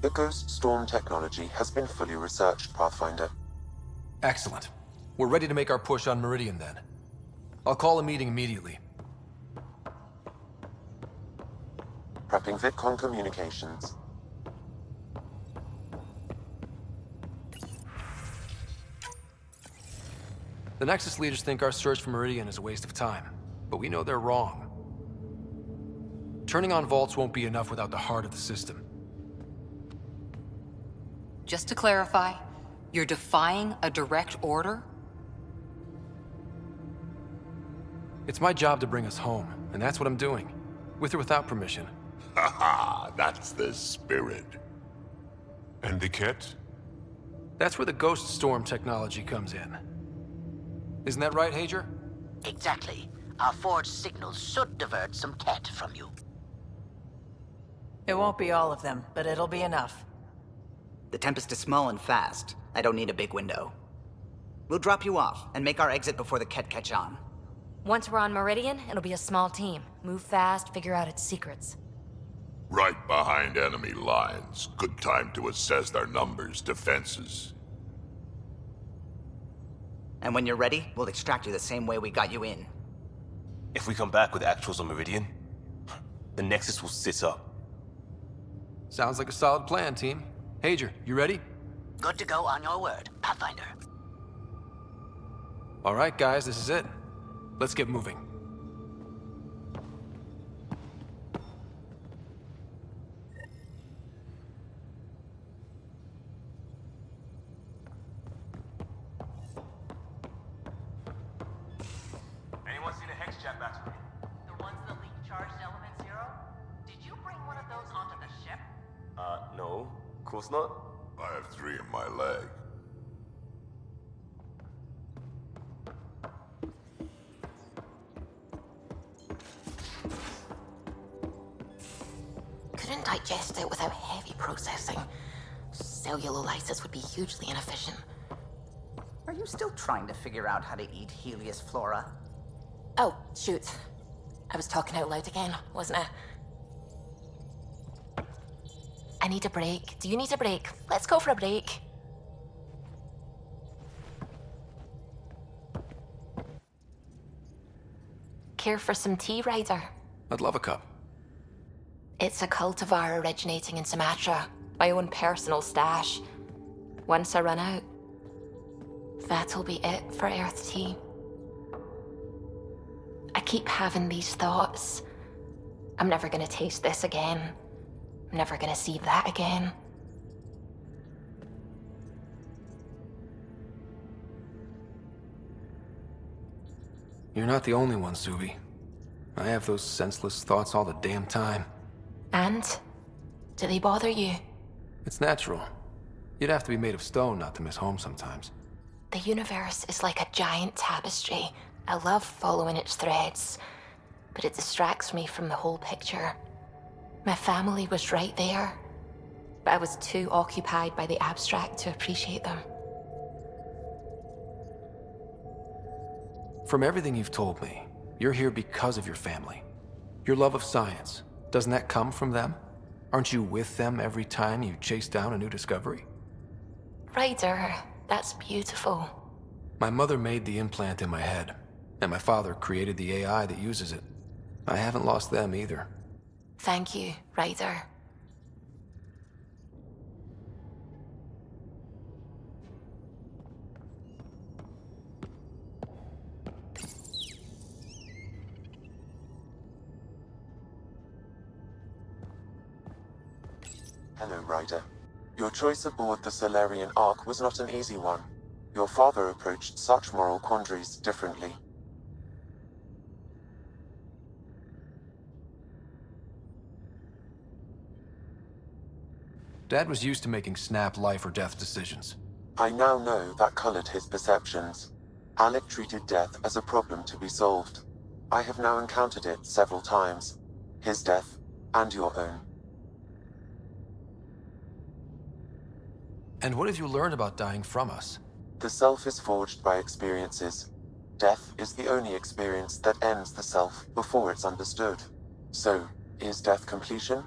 The Ghost Storm technology has been fully researched, Pathfinder. Excellent. We're ready to make our push on Meridian then. I'll call a meeting immediately. Prepping VidCon communications. The Nexus leaders think our search for Meridian is a waste of time, but we know they're wrong. Turning on vaults won't be enough without the heart of the system. Just to clarify, you're defying a direct order? It's my job to bring us home, and that's what I'm doing. With or without permission. Haha, that's the spirit. And the kit? That's where the Ghost Storm technology comes in. Isn't that right, Hager? Exactly. Our forged signals should divert some cat from you. It won't be all of them, but it'll be enough. The Tempest is small and fast. I don't need a big window. We'll drop you off and make our exit before the Ket catch on. Once we're on Meridian, it'll be a small team. Move fast, figure out its secrets. Right behind enemy lines. Good time to assess their numbers, defenses. And when you're ready, we'll extract you the same way we got you in. If we come back with actuals on Meridian, the Nexus will sit up. Sounds like a solid plan, team. Hager, you ready? Good to go on your word, Pathfinder. All right, guys, this is it. Let's get moving. Anyone see the hex jet battery? The ones that leak charged element zero? Did you bring one of those onto the ship? No. Of course not. I have 3 in my leg. Couldn't digest it without heavy processing. Cellulolysis would be hugely inefficient. Are you still trying to figure out how to eat Helios flora? Oh, shoot. I was talking out loud again, wasn't I? I need a break. Do you need a break? Let's go for a break. Care for some tea, Ryder? I'd love a cup. It's a cultivar originating in Sumatra. My own personal stash. Once I run out, that'll be it for Earth tea. I keep having these thoughts. I'm never gonna taste this again. I'm never gonna see that again. You're not the only one, Suvi. I have those senseless thoughts all the damn time. And? Do they bother you? It's natural. You'd have to be made of stone not to miss home sometimes. The universe is like a giant tapestry. I love following its threads, but it distracts me from the whole picture. My family was right there, but I was too occupied by the abstract to appreciate them. From everything you've told me, you're here because of your family. Your love of science, doesn't that come from them? Aren't you with them every time you chase down a new discovery? Ryder, that's beautiful. My mother made the implant in my head, and my father created the AI that uses it. I haven't lost them either. Thank you, Ryder. Hello, Ryder. Your choice aboard the Solarian Ark was not an easy one. Your father approached such moral quandaries differently. Dad was used to making snap life or death decisions. I now know that colored his perceptions. Alec treated death as a problem to be solved. I have now encountered it several times. His death, and your own. And what have you learned about dying from us? The self is forged by experiences. Death is the only experience that ends the self before it's understood. So, is death completion?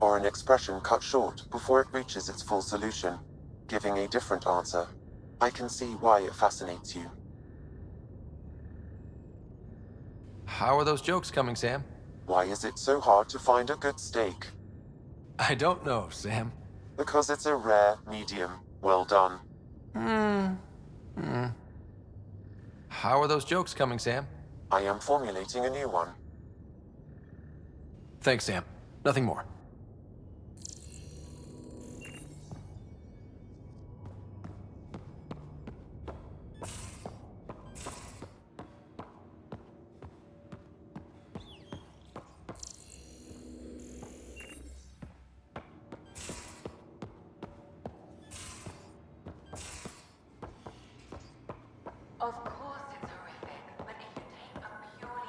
or an expression cut short before it reaches its full solution, giving a different answer. I can see why it fascinates you. How are those jokes coming, Sam? Why is it so hard to find a good steak? I don't know, Sam. Because it's a rare, medium, well done. How are those jokes coming, Sam? I am formulating a new one. Thanks, Sam. Nothing more. Of course it's horrific, but if you take a purely...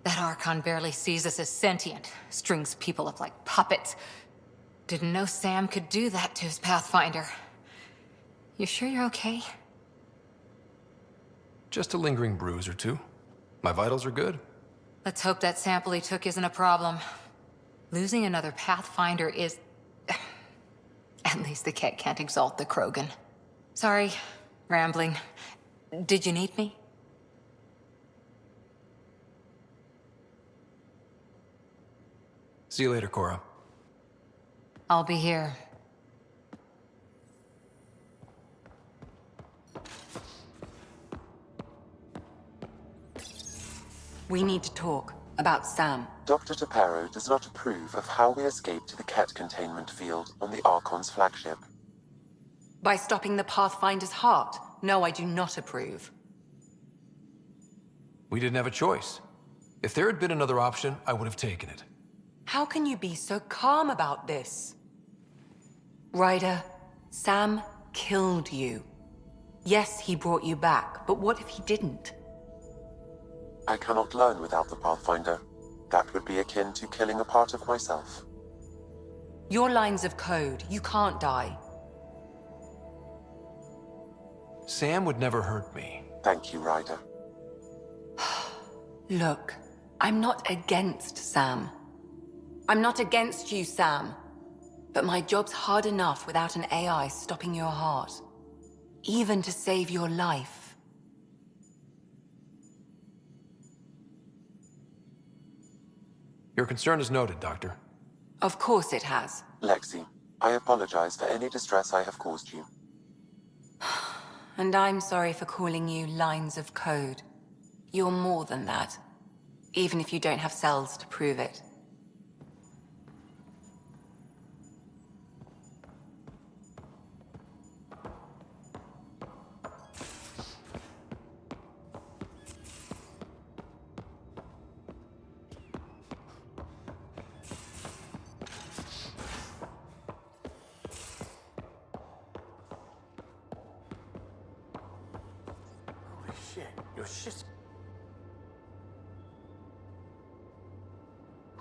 That Archon barely sees us as sentient, strings people up like puppets. Didn't know Sam could do that to his Pathfinder. You sure you're okay? Just a lingering bruise or two. My vitals are good. Let's hope that sample he took isn't a problem. Losing another Pathfinder is... At least the Ket can't exalt the Krogan. Sorry, rambling. Did you need me? See you later, Cora. I'll be here. We need to talk about Sam. Dr. Tapero does not approve of how we escaped to the Ket containment field on the Archon's flagship. By stopping the Pathfinder's heart? No, I do not approve. We didn't have a choice. If there had been another option, I would have taken it. How can you be so calm about this? Ryder, Sam killed you. Yes, he brought you back, but what if he didn't? I cannot learn without the Pathfinder. That would be akin to killing a part of myself. Your lines of code, you can't die. Sam would never hurt me. Thank you, Ryder. Look, I'm not against Sam. I'm not against you, Sam. But my job's hard enough without an AI stopping your heart. Even to save your life. Your concern is noted, Doctor. Of course it has. Lexi, I apologize for any distress I have caused you. And I'm sorry for calling you lines of code. You're more than that. Even if you don't have cells to prove it.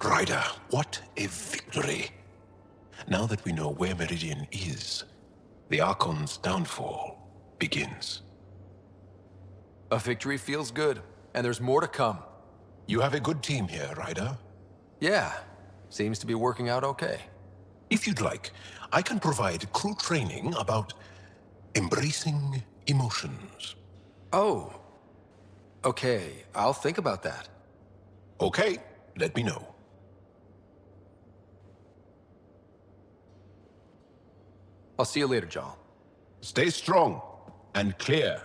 Ryder, what a victory! Now that we know where Meridian is, the Archon's downfall begins. A victory feels good, and there's more to come. You have a good team here, Ryder. Yeah, seems to be working out okay. If you'd like, I can provide crew training about embracing emotions. Oh. Okay, I'll think about that. Okay, let me know. I'll see you later, Jarl. Stay strong and clear.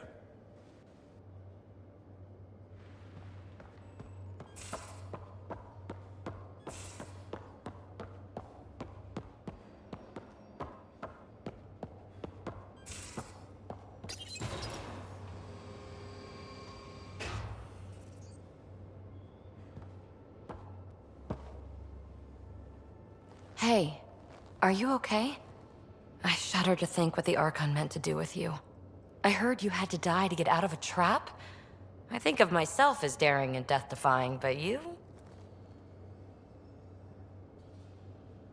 Hey, are you okay? I shudder to think what the Archon meant to do with you. I heard you had to die to get out of a trap? I think of myself as daring and death-defying, but you?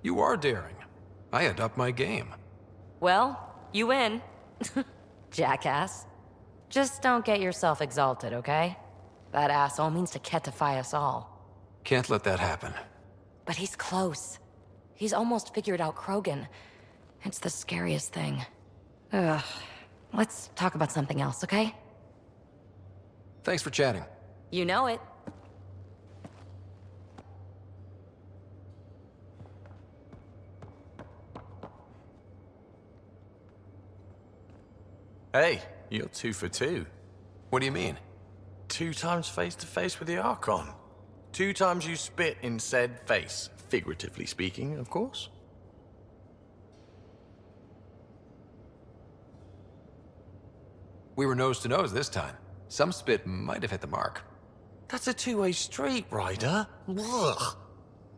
You are daring. I had upped my game. Well, you win. Jackass. Just don't get yourself exalted, okay? That asshole means to ketify us all. Can't let that happen. But he's close. He's almost figured out Krogan. It's the scariest thing. Ugh. Let's talk about something else, okay? Thanks for chatting. You know it. Hey, you're 2 for 2. What do you mean? 2 times face-to-face with the Archon. 2 times you spit in said face. Figuratively speaking, of course. We were nose to nose this time. Some spit might have hit the mark. That's a two-way street, Ryder. Ugh.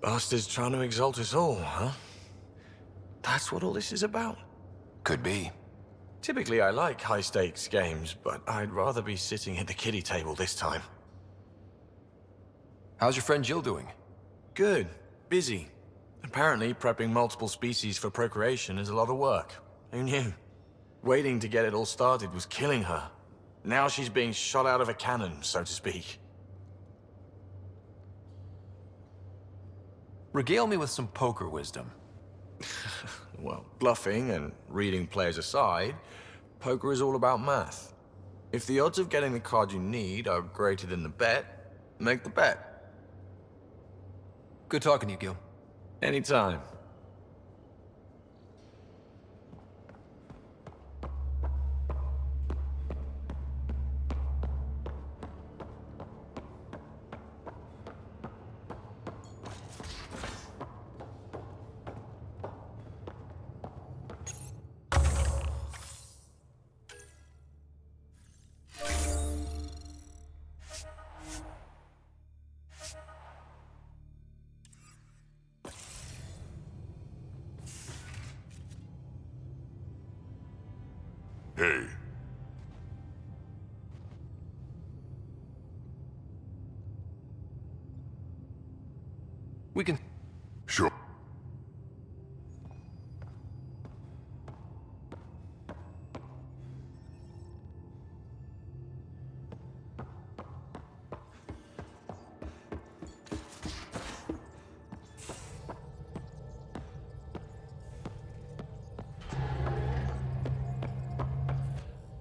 Bastards trying to exalt us all, huh? That's what all this is about? Could be. Typically, I like high-stakes games, but I'd rather be sitting at the kiddie table this time. How's your friend Jill doing? Good. Busy. Apparently, prepping multiple species for procreation is a lot of work. Who knew? Waiting to get it all started was killing her. Now she's being shot out of a cannon, so to speak. Regale me with some poker wisdom. Well, bluffing and reading players aside, poker is all about math. If the odds of getting the card you need are greater than the bet, make the bet. Good talking to you, Gil. Anytime. Hey. We can... Sure.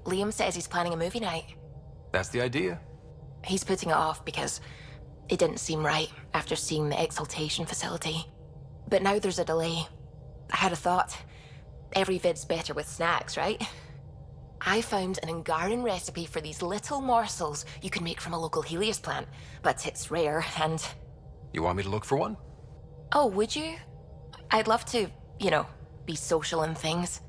Liam says he's planning a movie night. That's the idea. He's putting it off because it didn't seem right after seeing the exaltation facility. But now there's a delay. I had a thought. Every vid's better with snacks, right? I found an Angaran recipe for these little morsels you can make from a local Helios plant, but it's rare and... You want me to look for one? Oh, would you? I'd love to, you know, be social and things.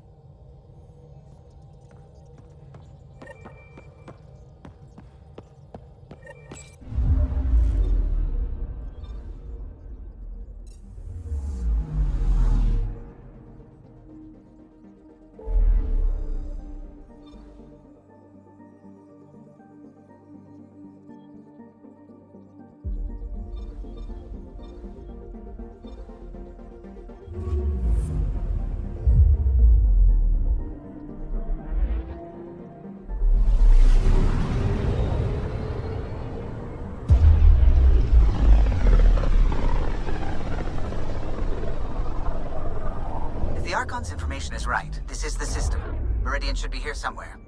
The Archon's information is right. This is the system. Meridian should be here somewhere.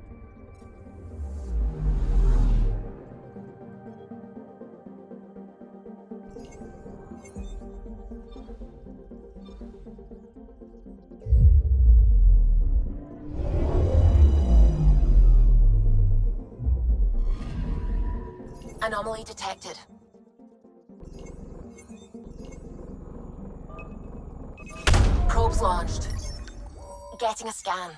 Anomaly detected. Probes launched. Getting a scan.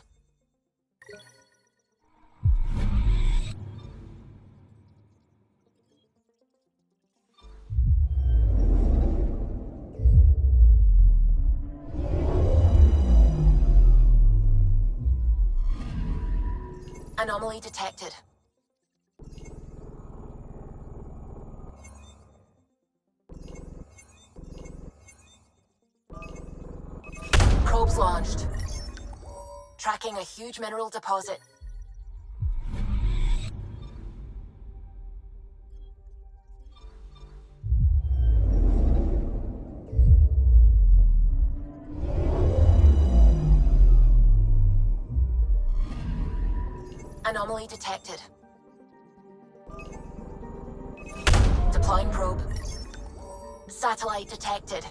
Anomaly detected. Probes launched. Tracking a huge mineral deposit. Anomaly detected. Deploying probe. Satellite detected.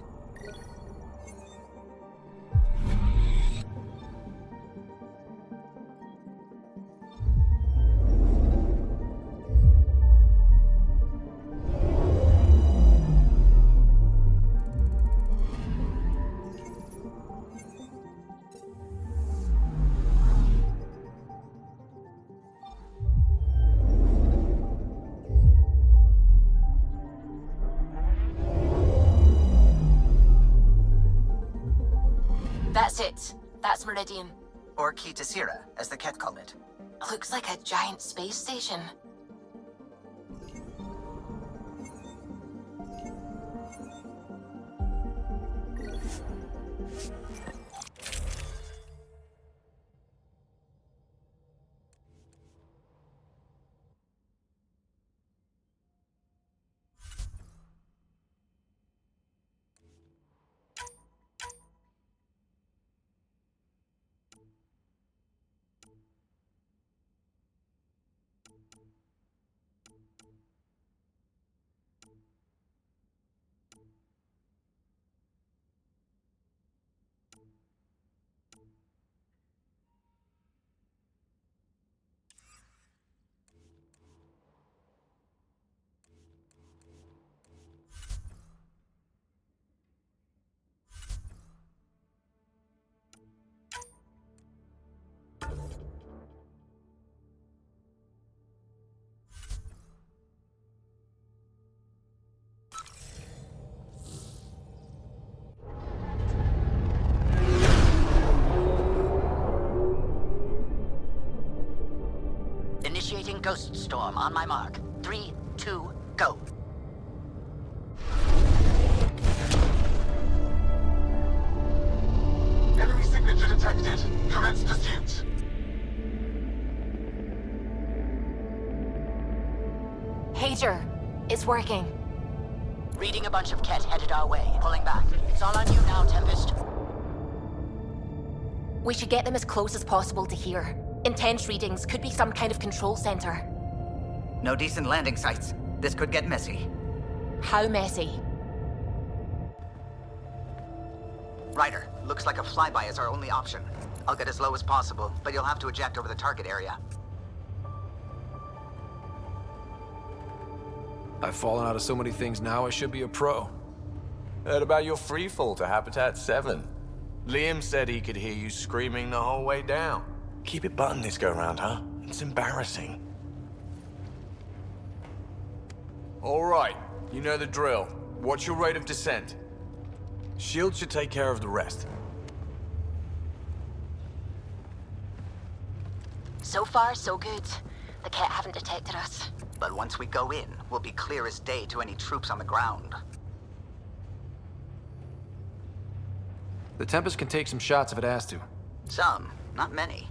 That's it. That's Meridian. Or Key to Sierra, as the Ket call it. Looks like a giant space station. Initiating Ghost Storm on my mark. 3, 2, go. Enemy signature detected. Commence pursuit. Pager, it's working. Reading a bunch of Ket headed our way. Pulling back. It's all on you now, Tempest. We should get them as close as possible to here. Intense readings could be some kind of control center. No decent landing sites. This could get messy. How messy? Ryder, looks like a flyby is our only option. I'll get as low as possible, but you'll have to eject over the target area. I've fallen out of so many things now, I should be a pro. Heard about your freefall to Habitat 7. Liam said he could hear you screaming the whole way down. Keep it buttoned this go-round, huh? It's embarrassing. All right, you know the drill. What's your rate of descent? Shield should take care of the rest. So far, so good. The Ket haven't detected us. But once we go in, we'll be clear as day to any troops on the ground. The Tempest can take some shots if it has to. Some, not many.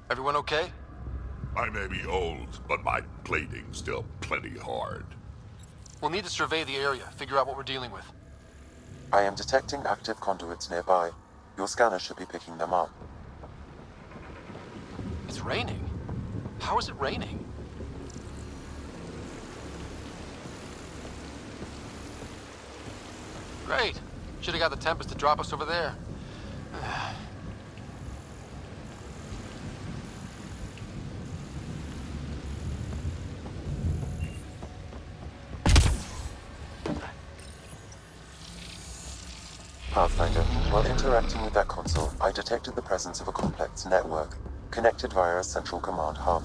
Everyone okay? I may be old, but my plating's still plenty hard. We'll need to survey the area, figure out what we're dealing with. I am detecting active conduits nearby. Your scanner should be picking them up. It's raining. How is it raining? Great. Should have got the Tempest to drop us over there. Pathfinder, while interacting with that console, I detected the presence of a complex network, connected via a central command hub.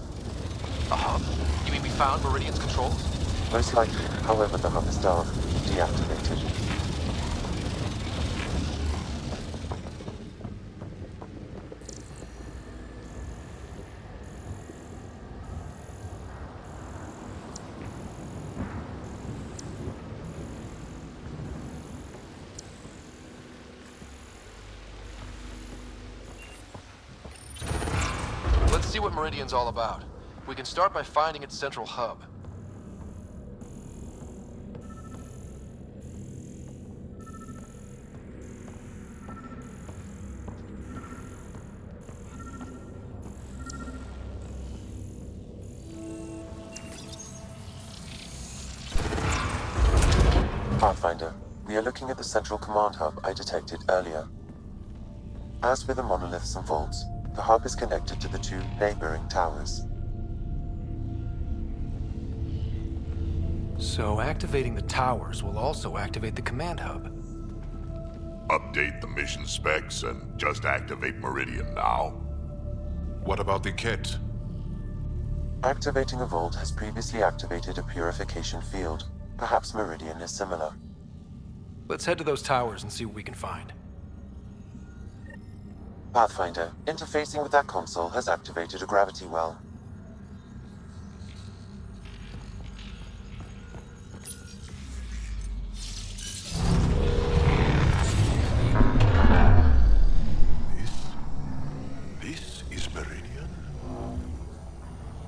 A hub? You mean we found Meridian's controls? Most likely, however, the hub is down, deactivated. see what Meridian's all about. We can start by finding its central hub. Pathfinder, we are looking at the central command hub I detected earlier. As with the monoliths and vaults, the hub is connected to the two neighboring towers. So activating the towers will also activate the command hub. Update the mission specs and just activate Meridian now. What about the Ket? Activating a vault has previously activated a purification field. Perhaps Meridian is similar. Let's head to those towers and see what we can find. Pathfinder, interfacing with that console has activated a gravity well. This is Meridian?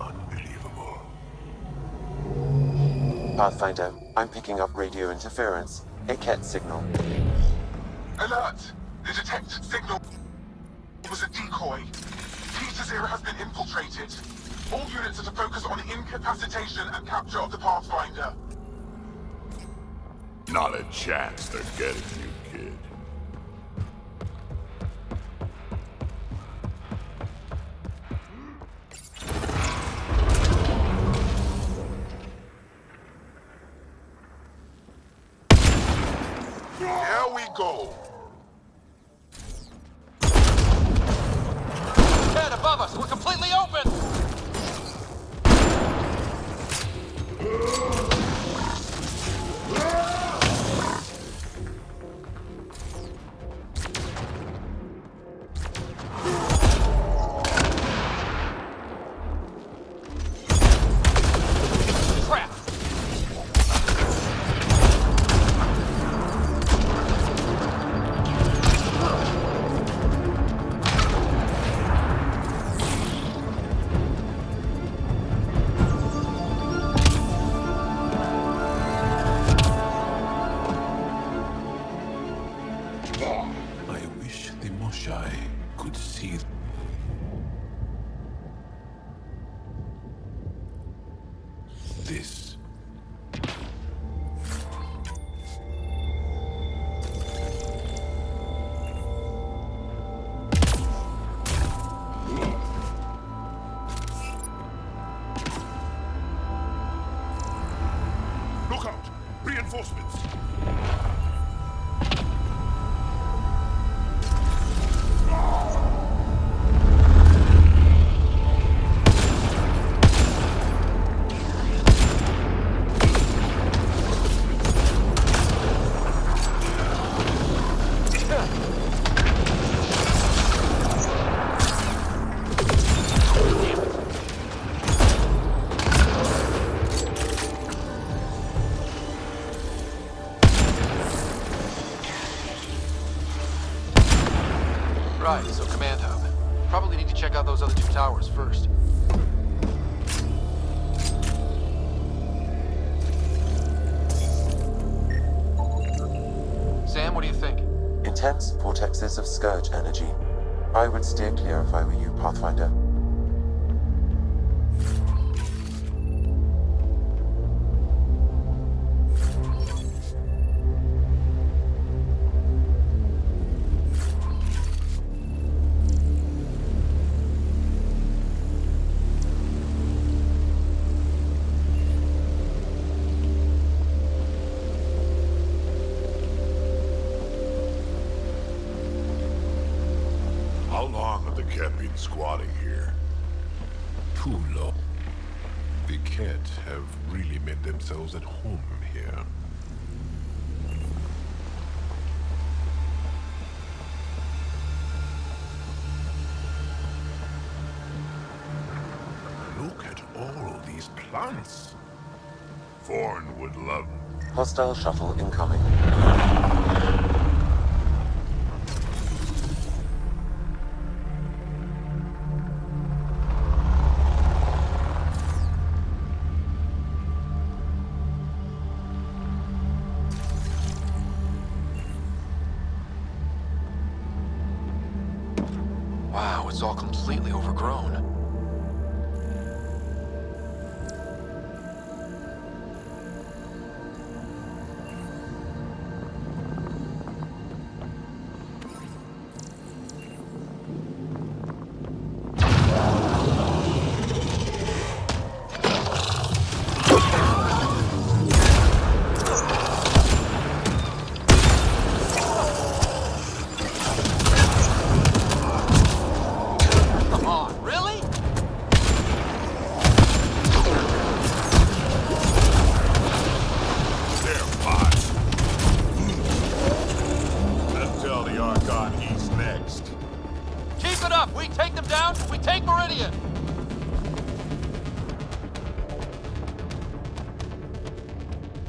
Unbelievable. Pathfinder, I'm picking up radio interference. A Ket signal. Alert! The detected signal was a decoy. Peter Zero has been infiltrated. All units are to focus on incapacitation and capture of the Pathfinder. Not a chance they're getting you, kid. Here we go. Head above us! We're completely open! Crap! I wish the Moshai could see. This. Look out! Reinforcements! Right, so command hub. Probably need to check out those other two towers first. Sam, what do you think? Intense vortexes of scourge energy. I would steer clear if I were you, Pathfinder. How long have the Ket been squatting here? Too long. The Ket have really made themselves at home here. Look at all these plants. Thorn would love. Hostile shuttle incoming. it's all completely overgrown.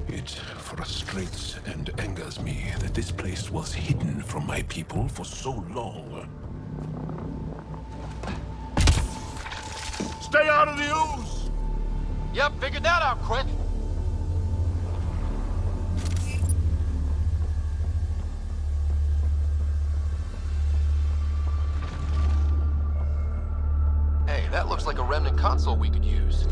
It frustrates and angers me that this place was hidden from my people for so long. Stay out of the ooze! Yep, figured that out quick. Hey, that looks like a remnant console we could use.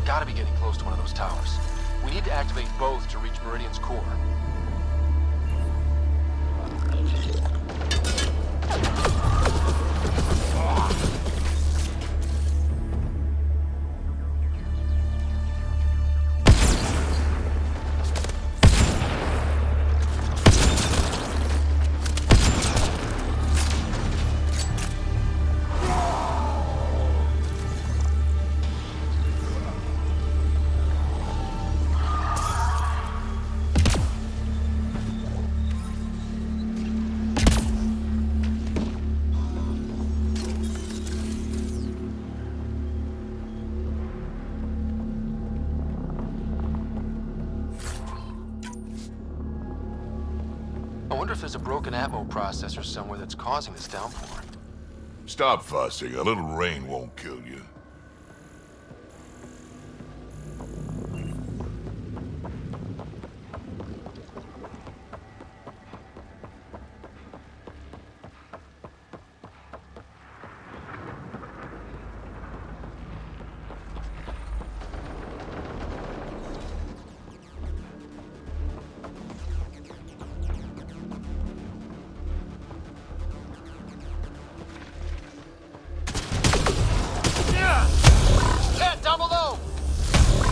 Gotta be getting close to one of those towers. We need to activate both to reach Meridian's core. I wonder if there's a broken atmo processor somewhere that's causing this downpour. Stop fussing. A little rain won't kill you.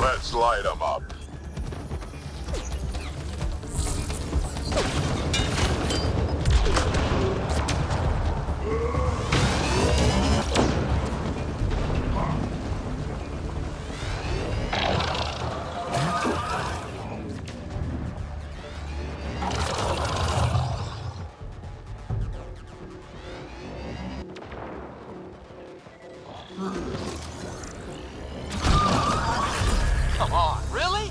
Let's light them up. Come on, really?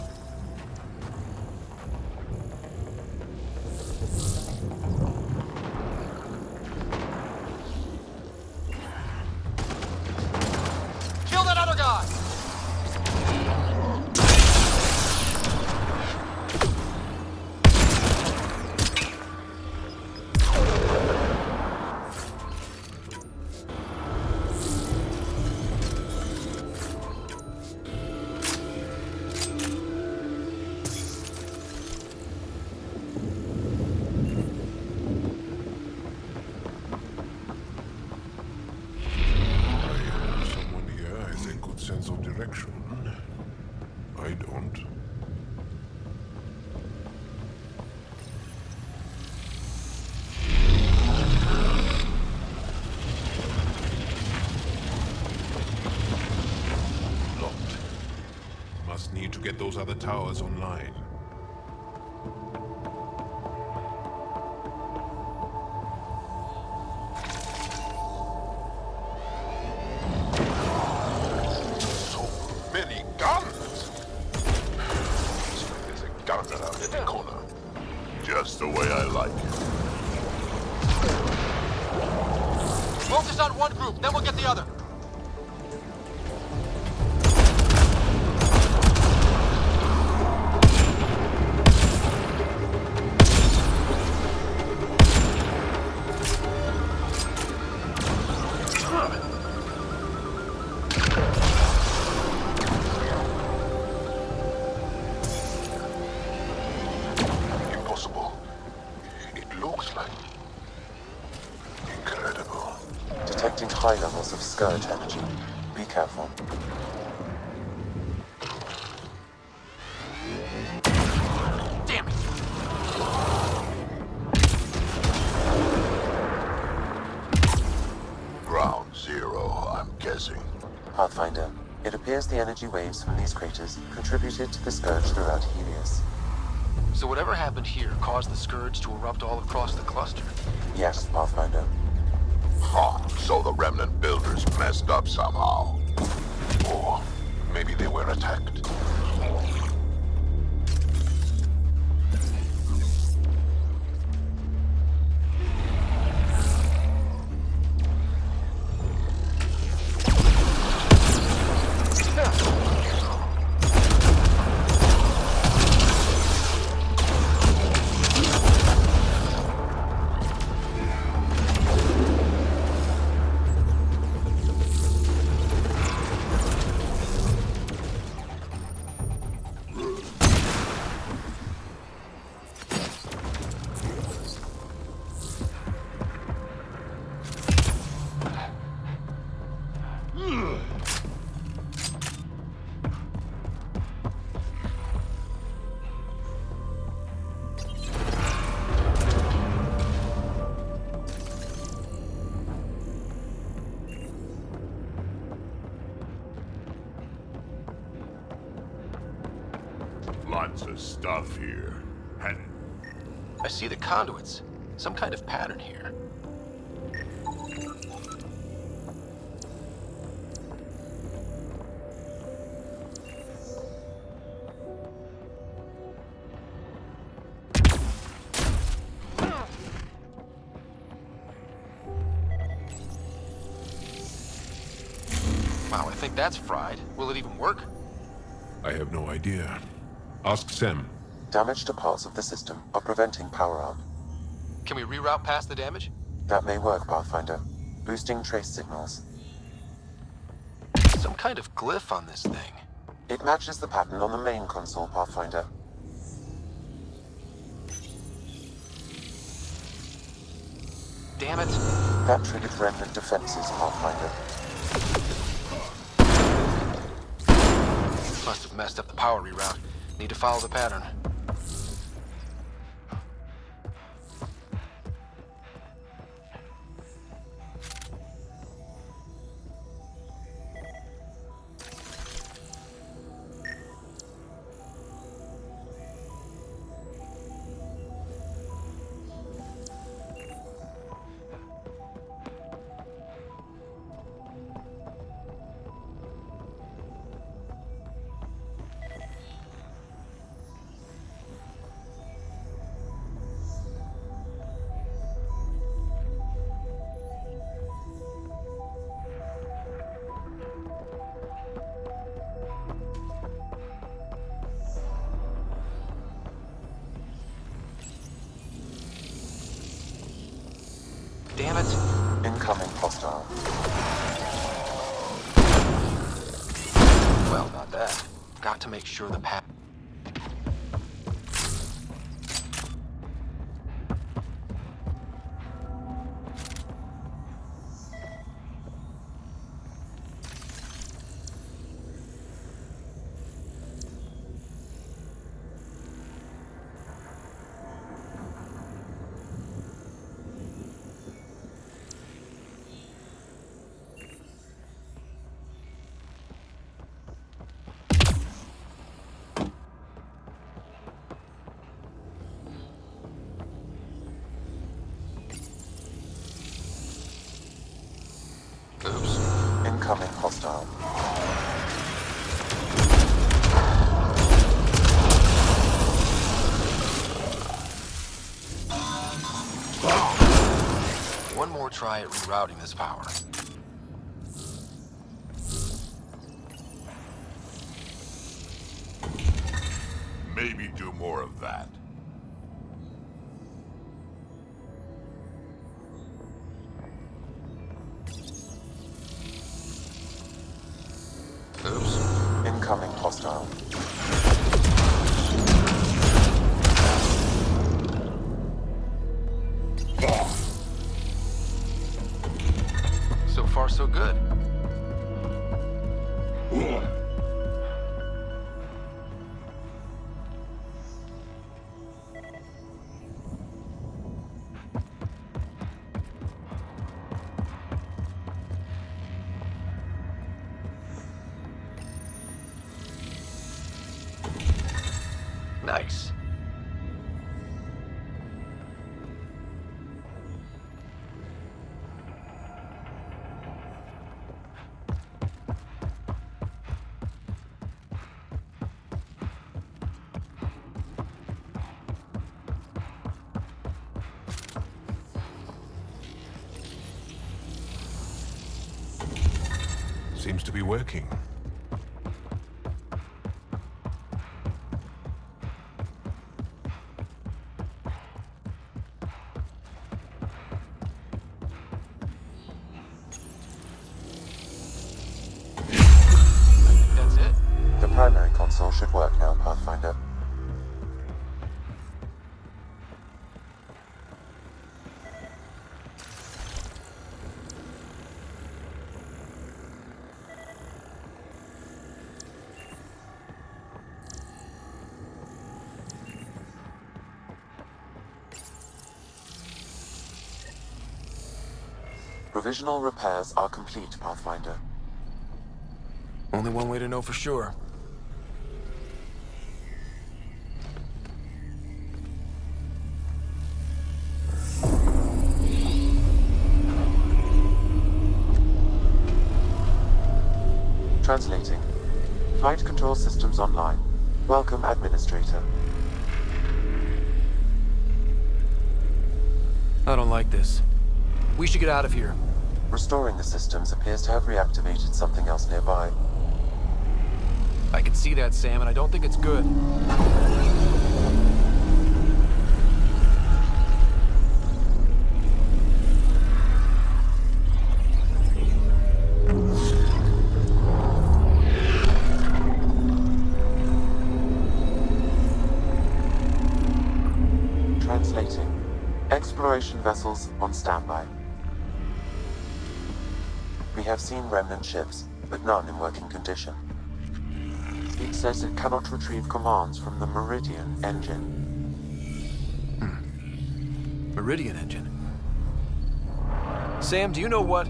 those other towers online. So many guns! Looks like there's a gun around every corner. Just the way I like it. Focus on one group, then we'll get the other. Impossible. It looks like... incredible. Detecting high levels of scourge energy. Be careful. Damn it! Ground zero, I'm guessing. Pathfinder, it appears the energy waves from these craters contributed to the scourge throughout Helios. So whatever happened here caused the Scourge to erupt all across the cluster? Yes, Pathfinder. Huh, so the remnant builders messed up somehow. Or maybe they were attacked. Lots of stuff here. And I see the conduits. Some kind of pattern here. Wow, I think that's fried. Will it even work? I have no idea. Ask Sam. Damage to parts of the system are preventing power-up. Can we reroute past the damage? That may work, Pathfinder. Boosting trace signals. Some kind of glyph on this thing. It matches the pattern on the main console, Pathfinder. Damn it. That triggered remnant defenses, Pathfinder. Must have messed up the power reroute. Need to follow the pattern. Damn it. Incoming hostile. Well, not that. Got to make sure the path. Incoming hostile. One more try at rerouting this power. Maybe do more of that. Oops. Incoming hostile. So far, so good. Nice. Seems to be working. That's it? The primary console should work now, Pathfinder. Provisional repairs are complete, Pathfinder. Only one way to know for sure. Translating. Flight control systems online. Welcome, Administrator. I don't like this. We should get out of here. Restoring the systems appears to have reactivated something else nearby. I can see that, Sam, and I don't think it's good. Translating. Exploration vessels on standby. We have seen remnant ships, but none in working condition. It says it cannot retrieve commands from the Meridian engine. Meridian engine. Sam, do you know what?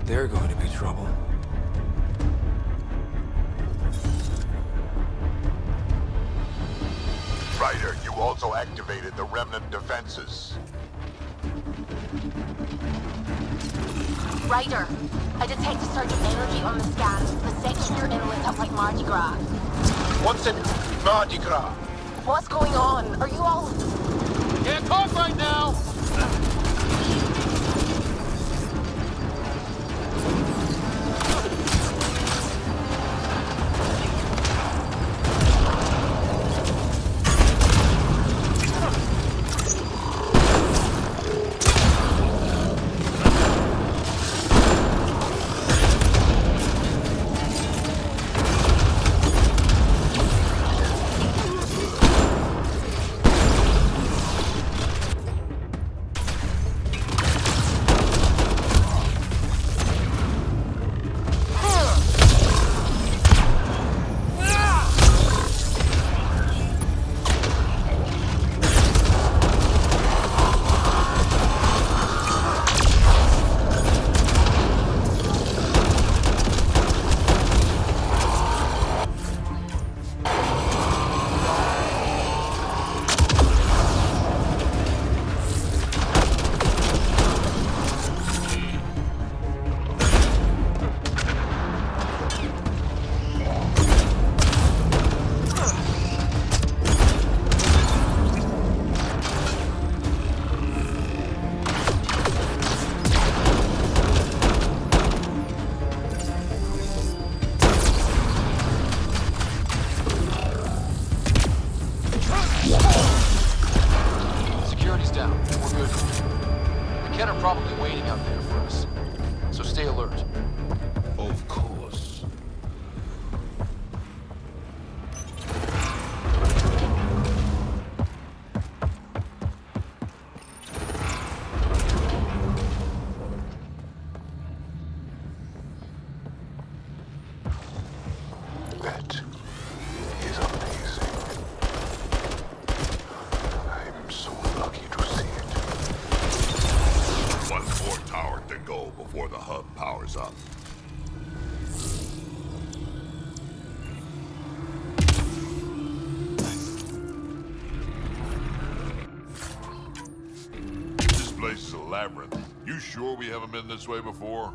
They're going to be trouble. Ryder, you also activated the remnant defenses. Ryder, I detect a surge of energy on the scan. The section you're in lit up like Mardi Gras. What's in Mardi Gras? What's going on? Are you all... Can't talk right now! Ken are probably waiting out there for us. So stay alert. Of course. That is amazing. I'm so lucky to see it. One more tower to go before the hub powers up. This place is a labyrinth. You sure we haven't been this way before?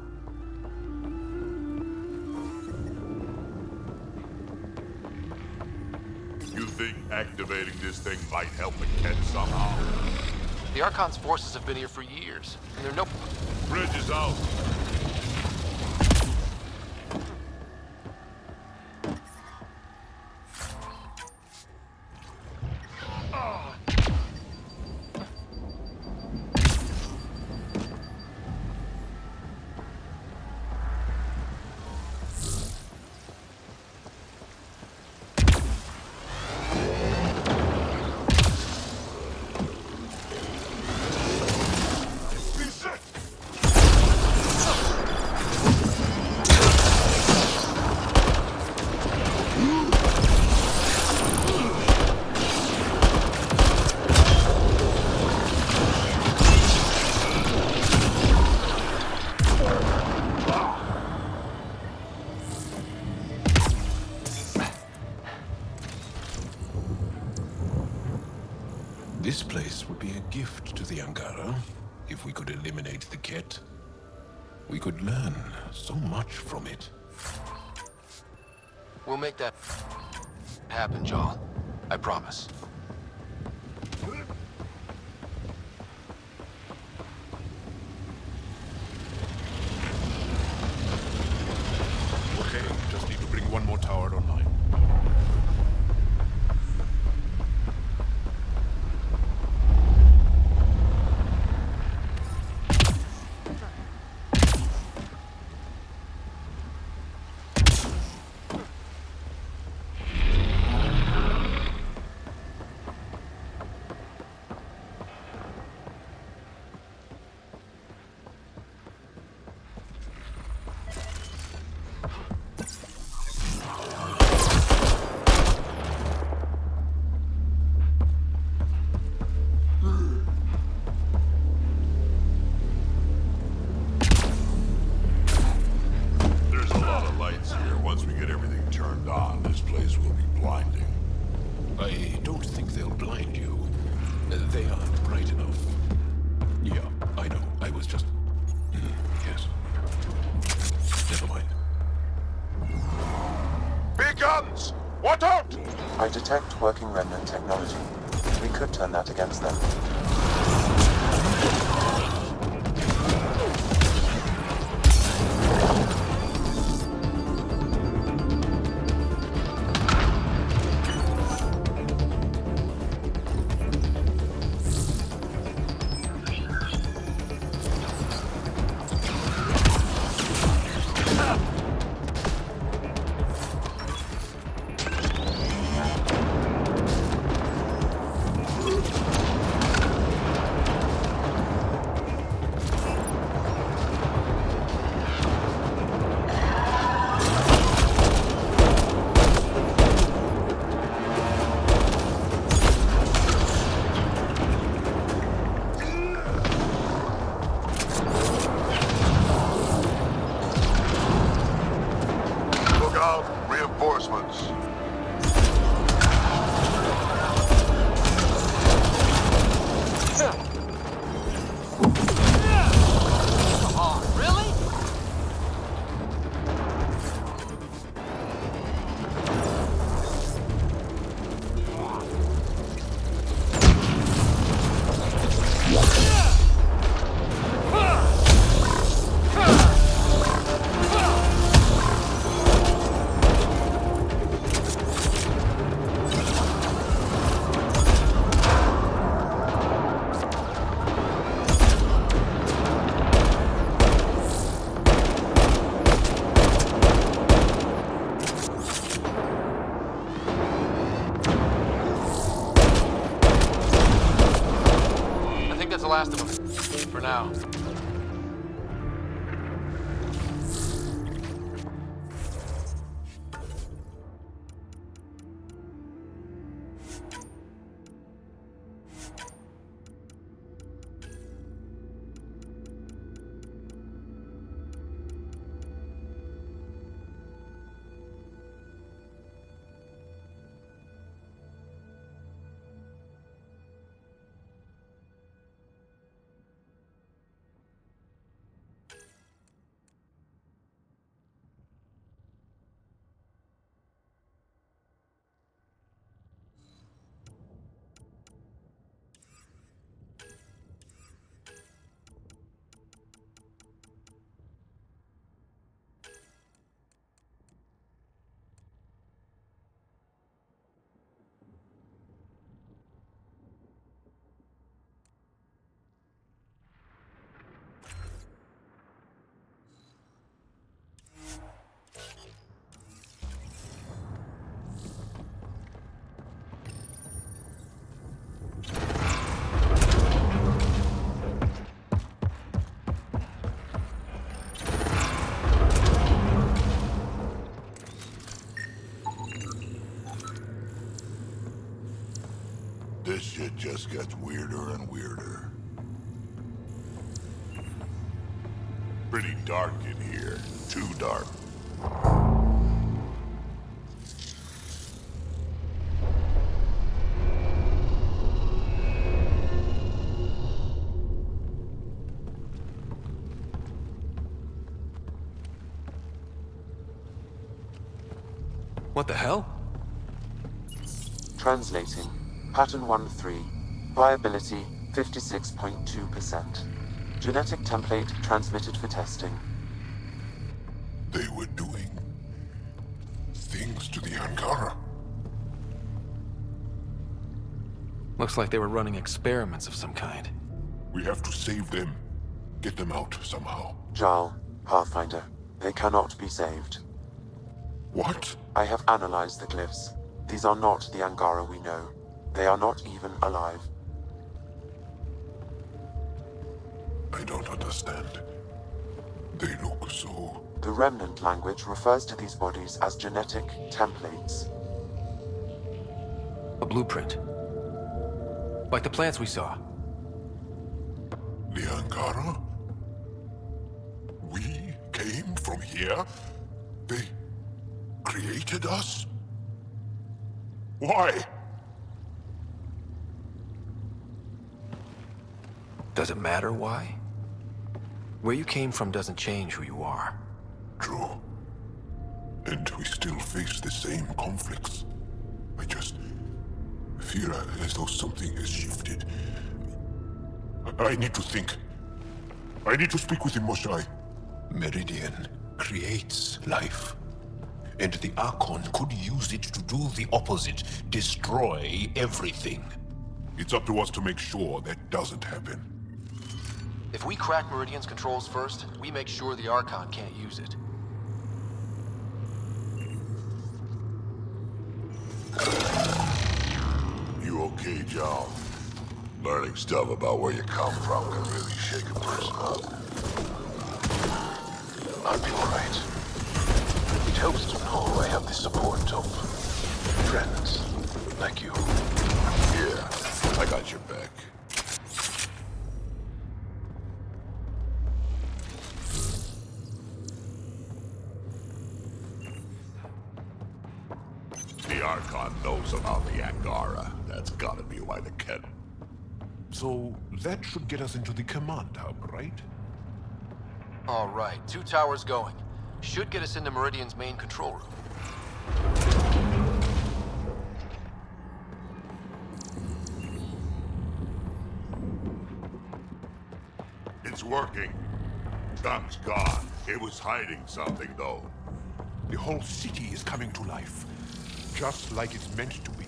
You think activating this thing might help the Ket somehow? The Archon's forces have been here for years, and they're no... Bridge is out. This place would be a gift to the Angara if we could eliminate the Ket. We could learn so much from it. We'll make that happen, Jarl. I promise. Okay, just need to bring one more tower online. Once we get everything turned on, this place will be blinding. I don't think they'll blind you. They aren't bright enough. Yeah, I know. I was just... yes. Never mind. Big guns! Watch out! I detect working remnant technology. We could turn that against them. last of them. For now. This shit just gets weirder and weirder. Pretty dark in here. Too dark. What the hell? Translating. Pattern 1-3. Viability 56.2%. Genetic template transmitted for testing. They were doing things to the Angara. Looks like they were running experiments of some kind. We have to save them. Get them out somehow. Jarl, Pathfinder, they cannot be saved. What? I have analyzed the glyphs. These are not the Angara we know. They are not even alive. I don't understand. They look so... The remnant language refers to these bodies as genetic templates. A blueprint. Like the plants we saw. The Angara? We came from here? They created us? Why? Does it matter why? Where you came from doesn't change who you are. True. And we still face the same conflicts. I just feel as though something has shifted. I need to think. I need to speak with him, Moshae. Meridian creates life. And the Archon could use it to do the opposite, destroy everything. It's up to us to make sure that doesn't happen. If we crack Meridian's controls first, we make sure the Archon can't use it. You okay, John? Learning stuff about where you come from can really shake a person up. I'll be all right. It helps to know I have the support of friends like you. Yeah, I got your back. The Archon knows about the Angara. That's gotta be why the Ket... So that should get us into the command hub, right? All right, 2 towers going. Should get us into Meridian's main control room. It's working. Dunk's gone. It was hiding something, though. The whole city is coming to life. Just like it's meant to be.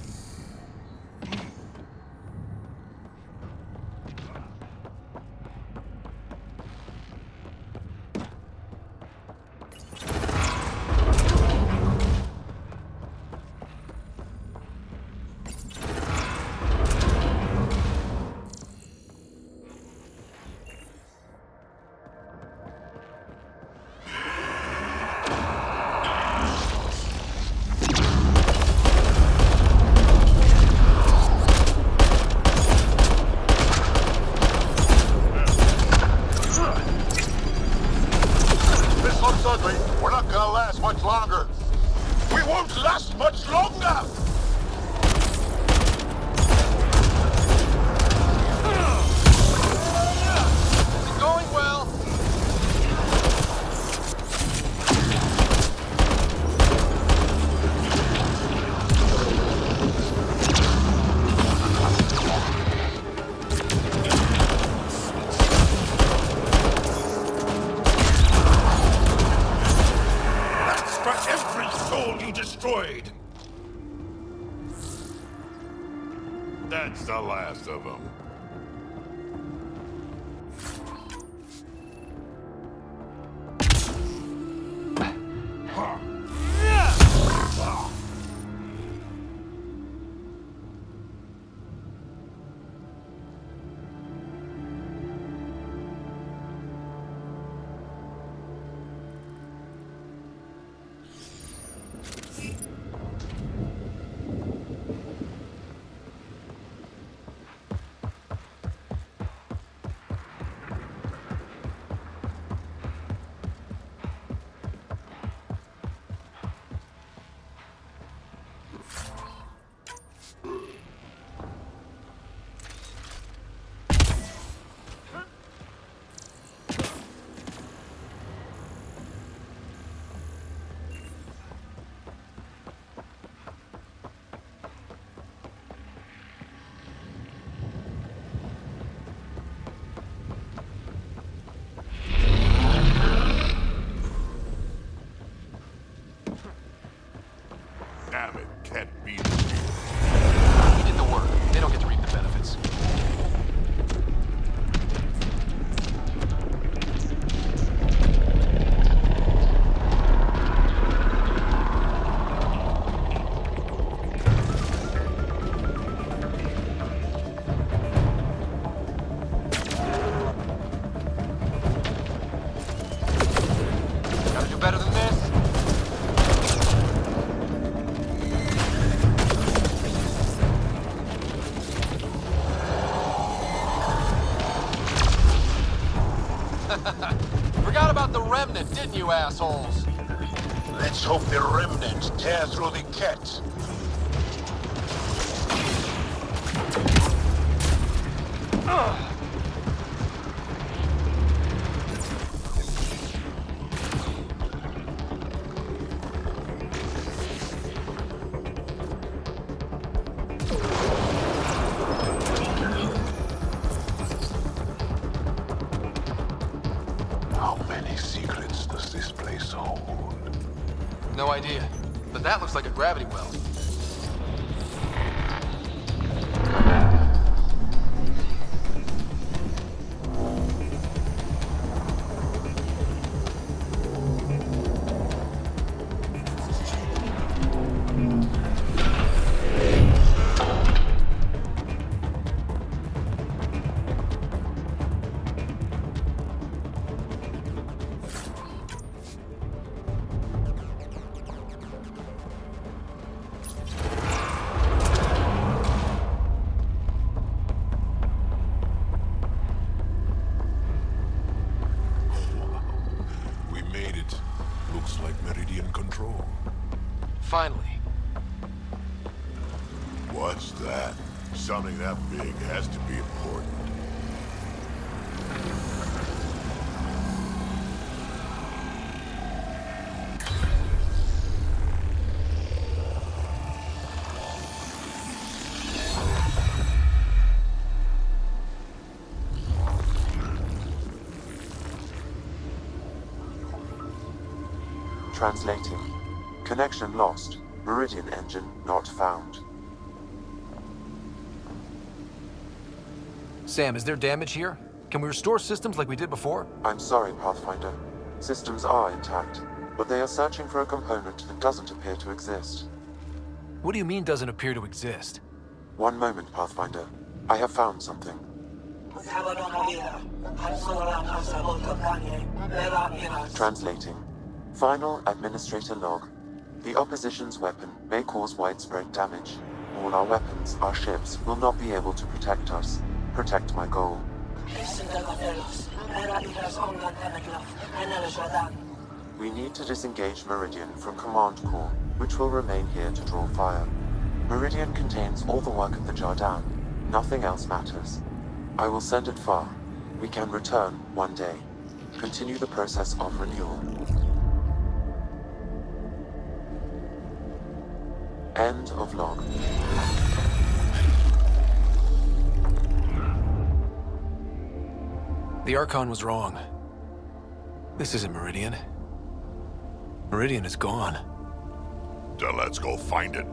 That's the last of them. Damn it, can't beat it. He did the work. They don't get to reap the benefits. Gotta do better than this. Forgot about the remnant, didn't you, assholes? Let's hope the remnant tear through the cat. How many secrets does this place hold? No idea. But that looks like a gravity well. We made it. Looks like Meridian control. Finally. What's that? Something that big has to be important. Translating. Connection lost. Meridian engine not found. Sam, is there damage here? Can we restore systems like we did before? I'm sorry, Pathfinder. Systems are intact, but they are searching for a component that doesn't appear to exist. What do you mean doesn't appear to exist? One moment, Pathfinder. I have found something. Translating. Final administrator log. The opposition's weapon may cause widespread damage. All our weapons, our ships, will not be able to protect us. Protect my goal. We need to disengage Meridian from Command Core, which will remain here to draw fire. Meridian contains all the work of the Jardin. Nothing else matters. I will send it far. We can return one day. Continue the process of renewal. End of log. The Archon was wrong. This isn't Meridian. Meridian is gone. Then let's go find it.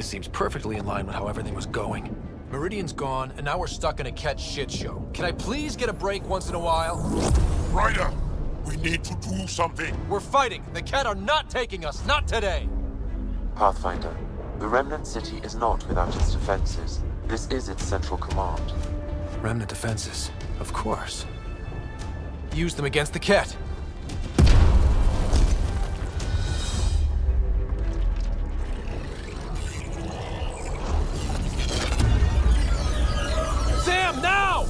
seems perfectly in line with how everything was going. Meridian's gone, and now we're stuck in a Ket shit show. Can I please get a break once in a while? Ryder, we need to do something. We're fighting. The Ket are not taking us, not today. Pathfinder, the Remnant City is not without its defenses. This is its central command. Remnant defenses, of course. Use them against the Ket. Sam, now!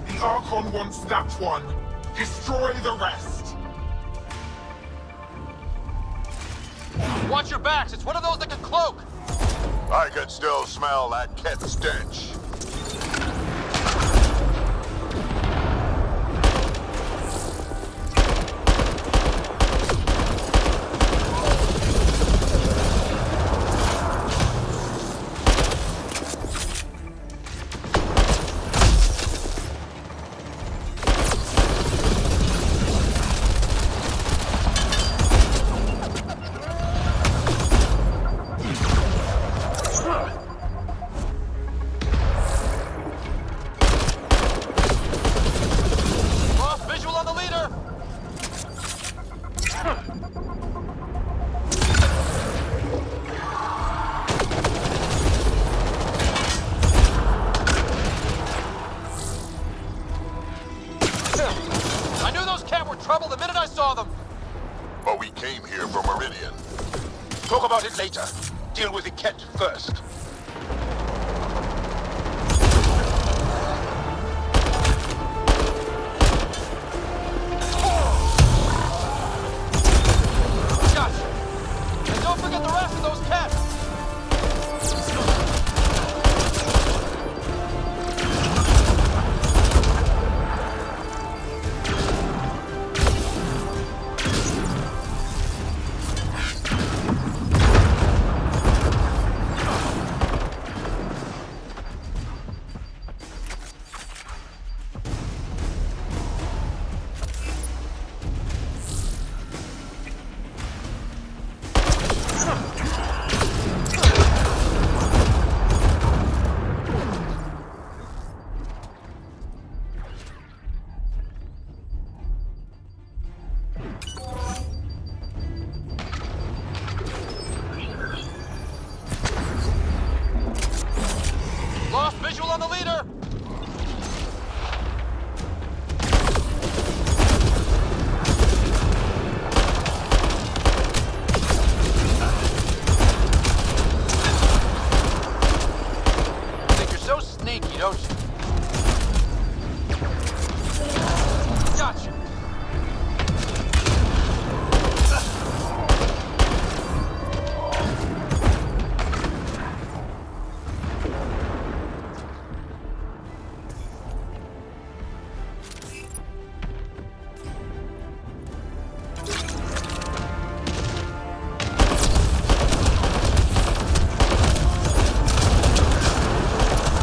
The Archon wants that one. Destroy the rest. Watch your backs. It's one of those that can cloak. I can still smell that Ket stench. trouble the minute I saw them. But we came here for Meridian. Talk about it later. Deal with the Ket first. Gotcha. And don't forget the rest of those cats. Lost visual on the leader! Think you're so sneaky, don't you? Gotcha!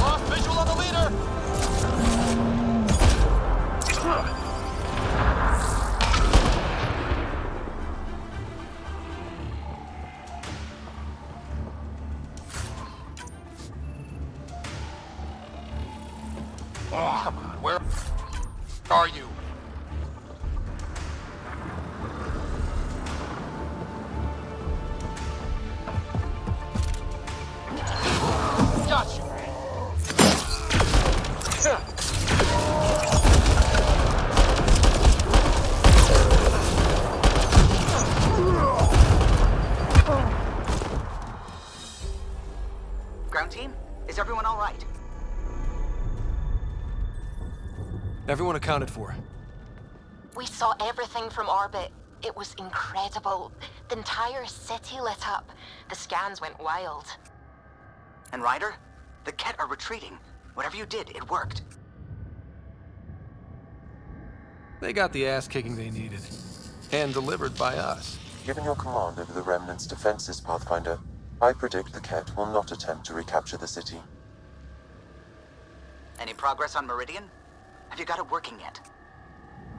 Lost visual on the leader! Oh, come on, where are you? Gotcha! Is everyone all right? Everyone accounted for. We saw everything from orbit. It was incredible. The entire city lit up. The scans went wild. And Ryder? The Ket are retreating. Whatever you did, it worked. They got the ass-kicking they needed. And delivered by us. Given your command over the Remnant's defenses, Pathfinder, I predict the Ket will not attempt to recapture the city. Any progress on Meridian? Have you got it working yet?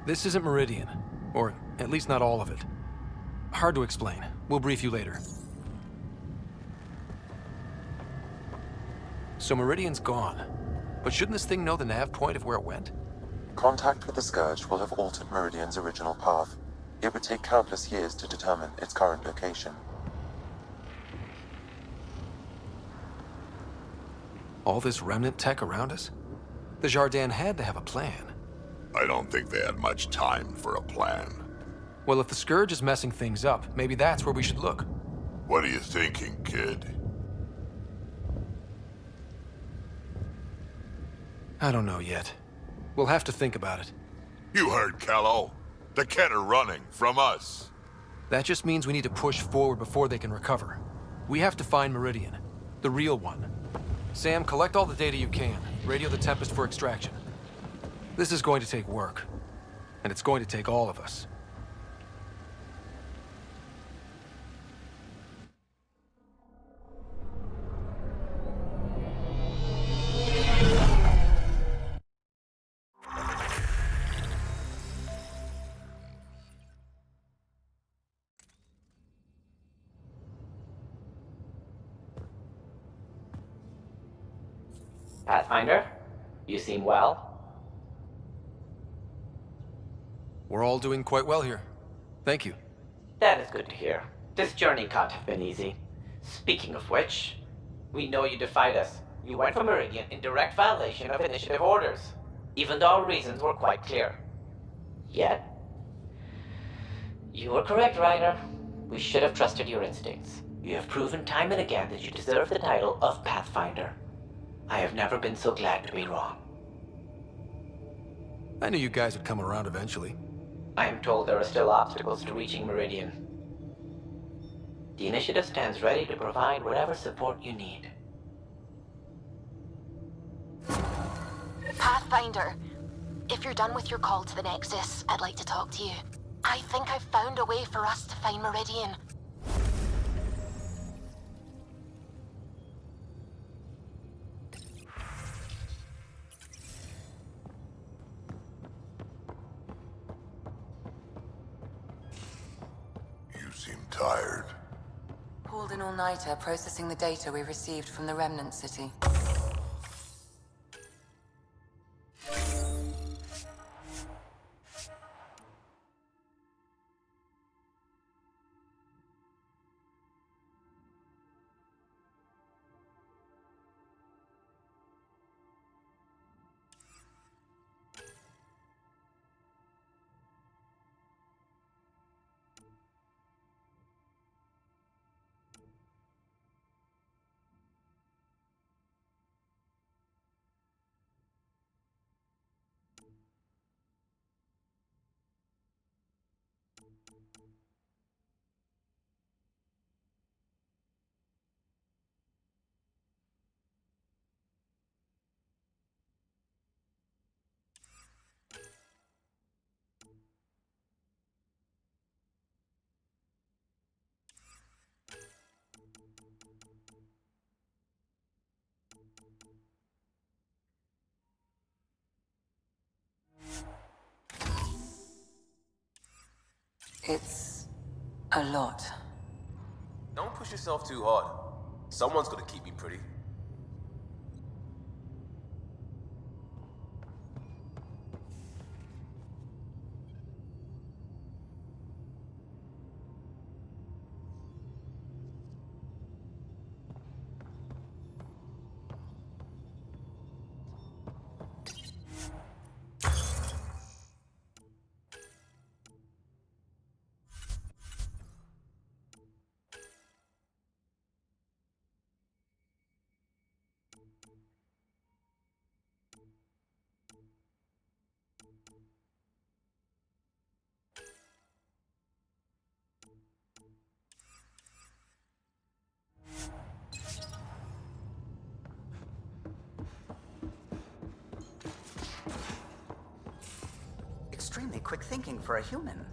This isn't Meridian. Or at least not all of it. Hard to explain. We'll brief you later. So Meridian's gone. But shouldn't this thing know the nav point of where it went? Contact with the Scourge will have altered Meridian's original path. It would take countless years to determine its current location. All this remnant tech around us? The Jardin had to have a plan. I don't think they had much time for a plan. Well, if the Scourge is messing things up, maybe that's where we should look. What are you thinking, kid? I don't know yet. We'll have to think about it. You heard Kello. The Ket are running from us. That just means we need to push forward before they can recover. We have to find Meridian. The real one. Sam, collect all the data you can. Radio the Tempest for extraction. This is going to take work. And it's going to take all of us. Pathfinder, you seem well. We're all doing quite well here. Thank you. That is good to hear. This journey can't have been easy. Speaking of which, we know you defied us. You went for Meridian in direct violation of initiative orders, even though our reasons were quite clear. Yet, you were correct, Ryder. We should have trusted your instincts. You have proven time and again that you deserve the title of Pathfinder. I have never been so glad to be wrong. I knew you guys would come around eventually. I am told there are still obstacles to reaching Meridian. The Initiative stands ready to provide whatever support you need. Pathfinder, if you're done with your call to the Nexus, I'd like to talk to you. I think I've found a way for us to find Meridian. You seem tired. Pulled an all-nighter processing the data we received from the Remnant City. It's a lot. Don't push yourself too hard. Someone's gonna keep you pretty. quick thinking for a human.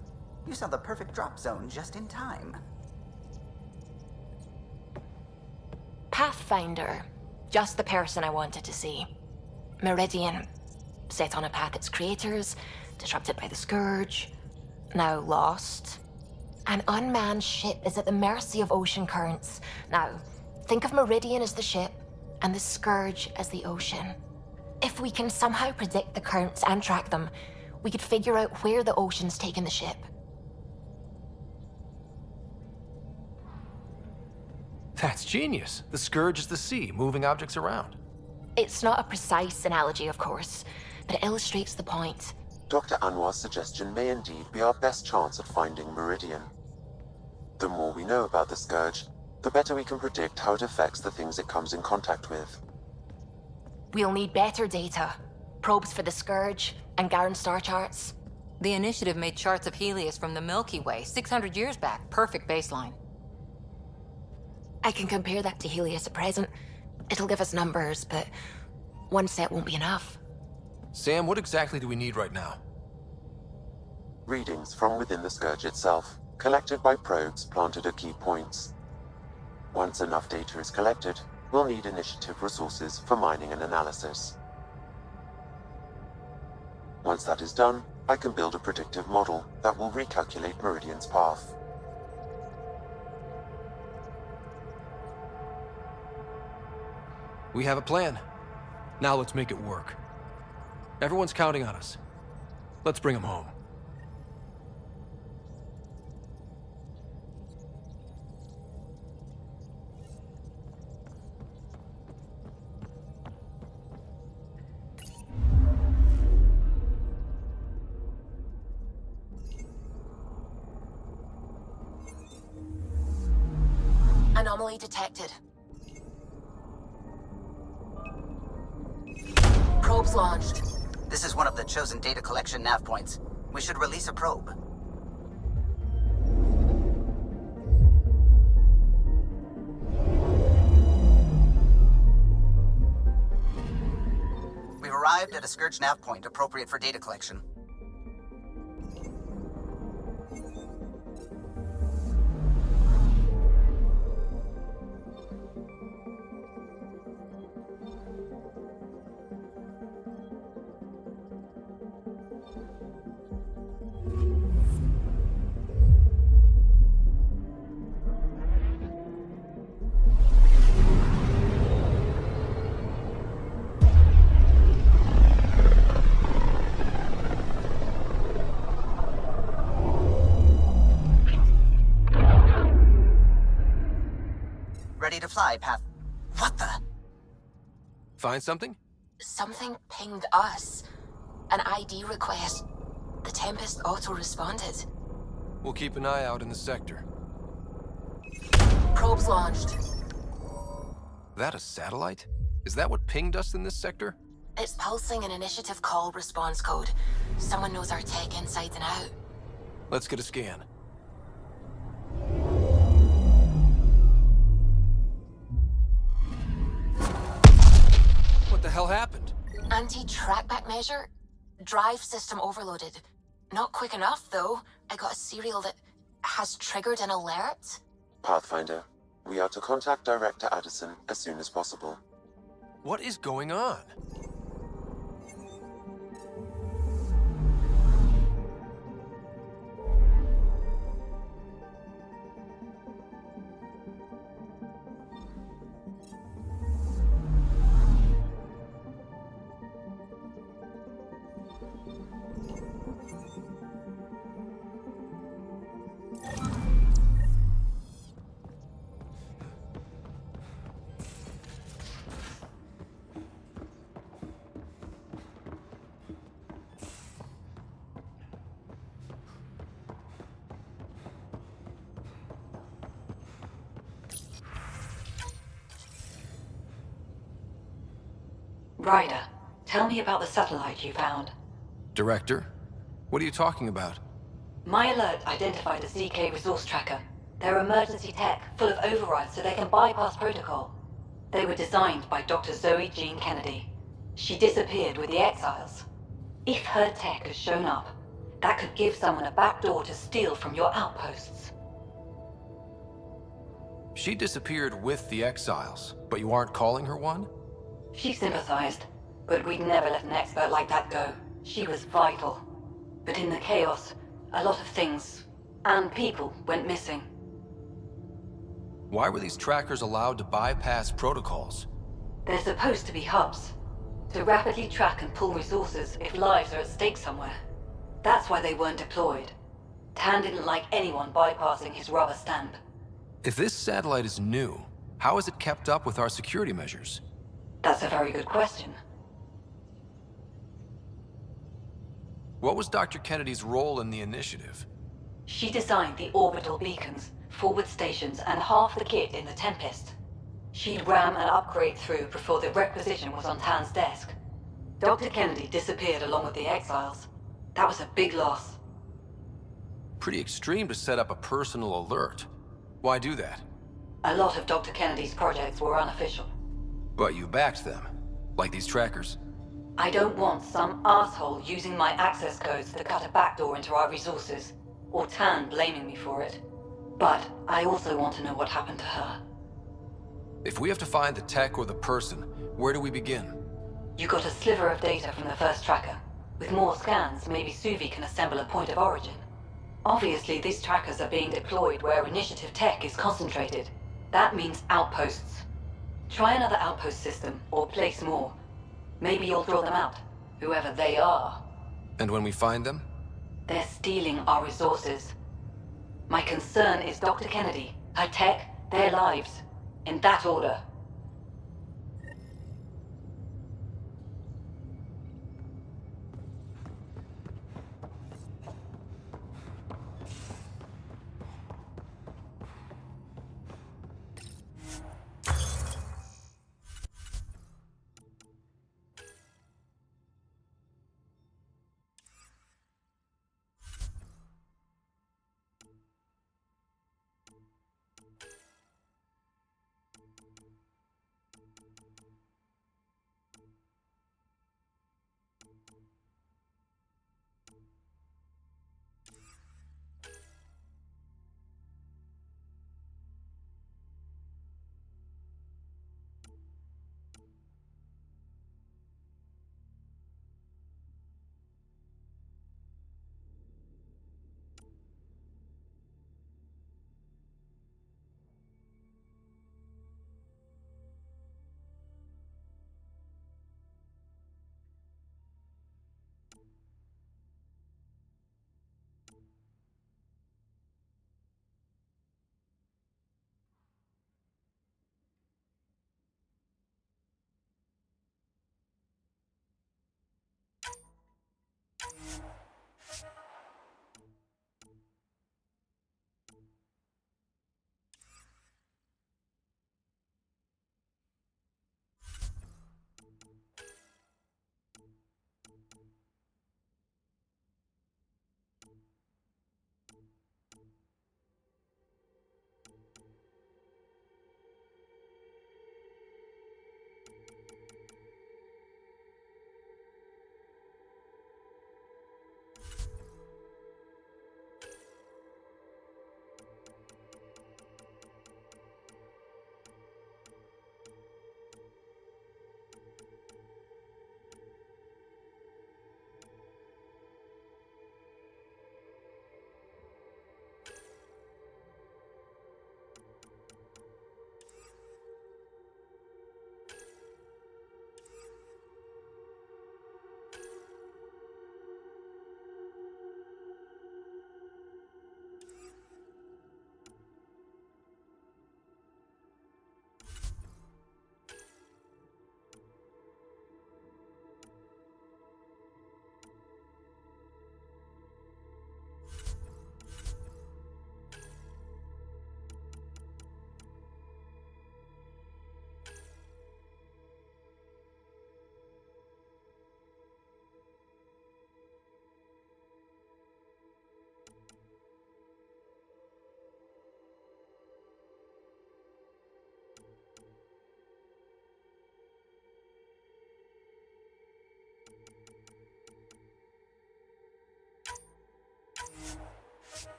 You saw the perfect drop zone just in time. Pathfinder. Just the person I wanted to see. Meridian. Set on a path its creators, disrupted by the Scourge, now lost. An unmanned ship is at the mercy of ocean currents. Now, think of Meridian as the ship, and the Scourge as the ocean. If we can somehow predict the currents and track them, we could figure out where the ocean's taken the ship. That's genius. The Scourge is the sea, moving objects around. It's not a precise analogy, of course, but it illustrates the point. Dr. Anwar's suggestion may indeed be our best chance at finding Meridian. The more we know about the Scourge, the better we can predict how it affects the things it comes in contact with. We'll need better data. Probes for the Scourge, and Garen star charts. The Initiative made charts of Helios from the Milky Way 600 years back. Perfect baseline. I can compare that to Helios at present. It'll give us numbers, but one set won't be enough. Sam, what exactly do we need right now? Readings from within the Scourge itself, collected by probes planted at key points. Once enough data is collected, we'll need Initiative resources for mining and analysis. Once that is done, I can build a predictive model that will recalculate Meridian's path. We have a plan. Now let's make it work. Everyone's counting on us. Let's bring them home. Anomaly detected. Probes launched. This is one of the chosen data collection nav points. We should release a probe. We've arrived at a Scourge nav point appropriate for data collection. Ready to fly, Path. What the? Find something? Something pinged us. An ID request. The Tempest auto-responded. We'll keep an eye out in the sector. Probes launched. That a satellite? Is that what pinged us in this sector? It's pulsing an Initiative call response code. Someone knows our tech inside and out. Let's get a scan. What the hell happened? Anti-trackback measure? Drive system overloaded. Not quick enough, though. I got a serial that has triggered an alert. Pathfinder, we are to contact Director Addison as soon as possible. What is going on? Ryder, tell me about the satellite you found. Director? What are you talking about? My alert identified a ZK resource tracker. They're emergency tech, full of overrides so they can bypass protocol. They were designed by Dr. Zoe Jean Kennedy. She disappeared with the Exiles. If her tech has shown up, that could give someone a backdoor to steal from your outposts. She disappeared with the exiles, but you aren't calling her one? She sympathized, but we'd never let an expert like that go. She was vital. But in the chaos, a lot of things, and people, went missing. Why were these trackers allowed to bypass protocols? They're supposed to be hubs, to rapidly track and pull resources if lives are at stake somewhere. That's why they weren't deployed. Tan didn't like anyone bypassing his rubber stamp. If this satellite is new, how is it kept up with our security measures? That's a very good question. What was Dr. Kennedy's role in the initiative? She designed the orbital beacons, forward stations, and half the kit in the Tempest. She'd ram and upgrade through before the requisition was on Tan's desk. Dr. Kennedy disappeared along with the exiles. That was a big loss. Pretty extreme to set up a personal alert. Why do that? A lot of Dr. Kennedy's projects were unofficial. But you backed them, like these trackers. I don't want some asshole using my access codes to cut a backdoor into our resources, or Tan blaming me for it. But I also want to know what happened to her. If we have to find the tech or the person, where do we begin? You got a sliver of data from the first tracker. With more scans, maybe Suvi can assemble a point of origin. Obviously, these trackers are being deployed where initiative tech is concentrated. That means outposts. Try another outpost system, or place more. Maybe you'll draw them out, whoever they are. And when we find them? They're stealing our resources. My concern is Dr. Kennedy, her tech, their lives. In that order.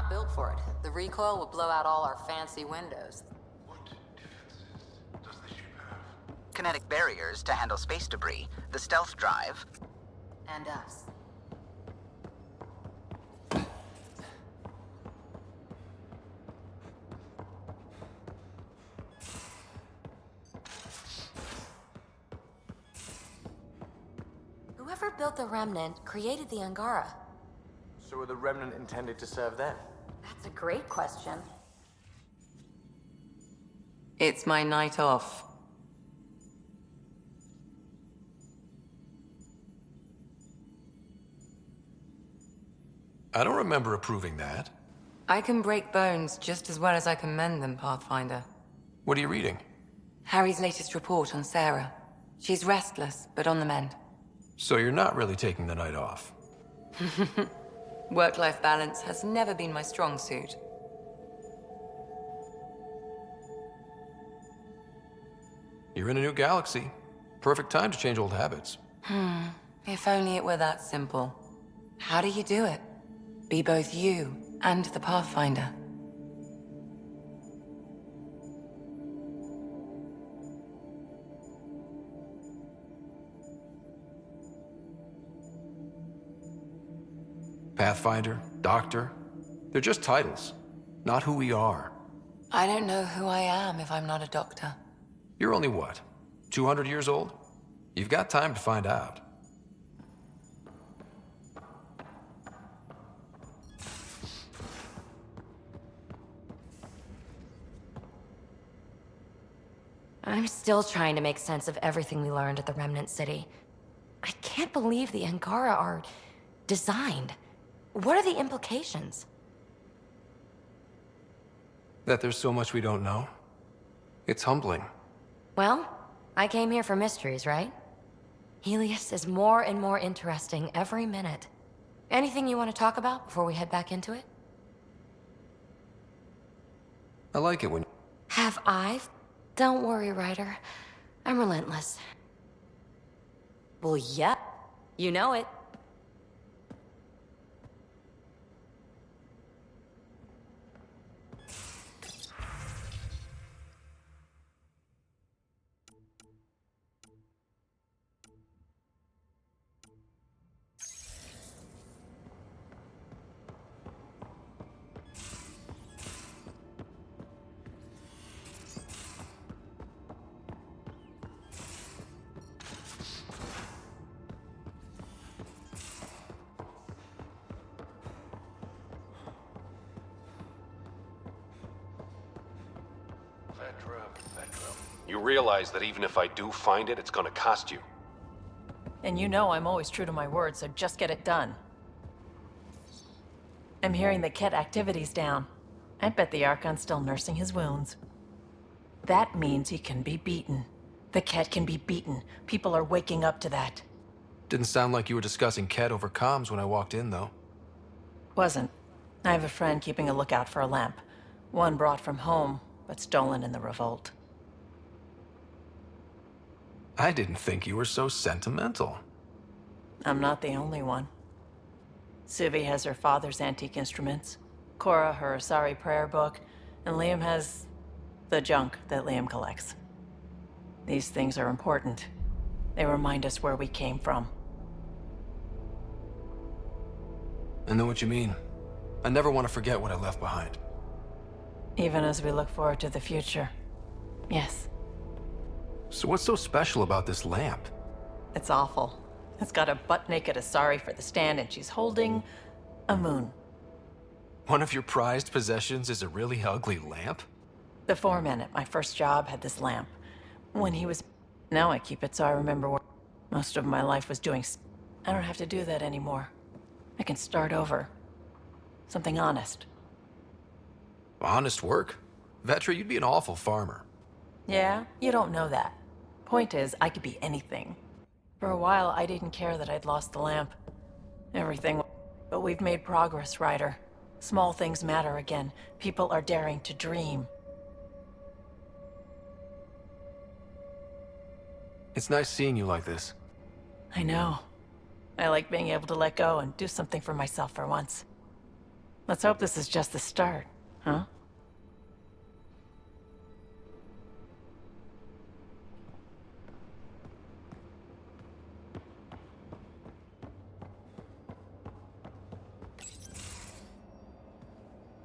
not built for it. The recoil will blow out all our fancy windows. Kinetic barriers to handle space debris, the stealth drive. And us. Whoever built the Remnant created the Angara. So were the Remnant intended to serve them? That's a great question. It's my night off. I don't remember approving that. I can break bones just as well as I can mend them, Pathfinder. What are you reading? Harry's latest report on Sarah. She's restless, but on the mend. So you're not really taking the night off. Work-life balance has never been my strong suit. You're in a new galaxy. Perfect time to change old habits. If only it were that simple. How do you do it? Be both you and the Pathfinder. Pathfinder, Doctor, they're just titles, not who we are. I don't know who I am if I'm not a doctor. You're only what, 200 years old? You've got time to find out. I'm still trying to make sense of everything we learned at the Remnant City. I can't believe the Angara are designed. What are the implications? That there's so much we don't know. It's humbling. Well, I came here for mysteries, right? Helios is more and more interesting every minute. Anything you want to talk about before we head back into it? I like it when... Have I? Don't worry, Ryder. I'm relentless. Well, yeah. You know it. You realize that even if I do find it, it's gonna cost you. And you know I'm always true to my word, so just get it done. I'm hearing the Ket activity's down. I bet the Archon's still nursing his wounds. That means he can be beaten. The Ket can be beaten. People are waking up to that. Didn't sound like you were discussing Ket over comms when I walked in, though. Wasn't. I have a friend keeping a lookout for a lamp. One brought from home, but stolen in the revolt. I didn't think you were so sentimental. I'm not the only one. Suvi has her father's antique instruments, Cora her Asari prayer book, and Liam has the junk that Liam collects. These things are important. They remind us where we came from. I know what you mean. I never want to forget what I left behind. Even as we look forward to the future. Yes. So what's so special about this lamp? It's awful. It's got a butt-naked Asari for the stand, and she's holding a moon. One of your prized possessions is a really ugly lamp? The foreman at my first job had this lamp. When he was... Now I keep it so I remember what most of my life was doing. I don't have to do that anymore. I can start over. Something honest. Honest work? Vetra, you'd be an awful farmer. Yeah? You don't know that. Point is, I could be anything. For a while, I didn't care that I'd lost the lamp. Everything... But we've made progress, Ryder. Small things matter again. People are daring to dream. It's nice seeing you like this. I know. I like being able to let go and do something for myself for once. Let's hope this is just the start, huh?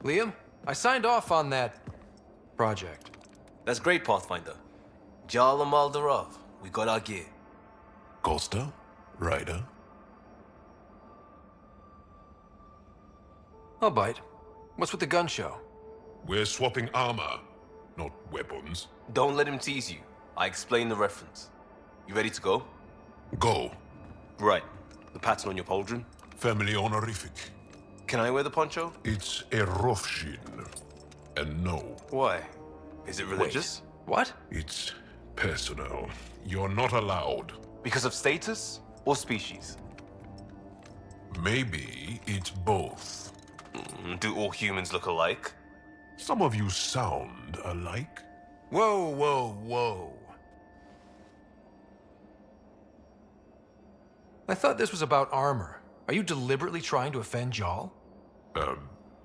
Liam, I signed off on that project. That's great, Pathfinder. Jarl Maldarov, we got our gear. Costa? Ryder? I'll bite. What's with the gun show? We're swapping armor, not weapons. Don't let him tease you. I explained the reference. You ready to go? Go. Right. The pattern on your pauldron? Family honorific. Can I wear the poncho? It's a Rofshin. And no. Why? Is it religious? What? It's personal. You're not allowed. Because of status or species? Maybe it's both. Do all humans look alike? Some of you sound alike. Whoa, whoa, whoa. I thought this was about armor. Are you deliberately trying to offend Jarl?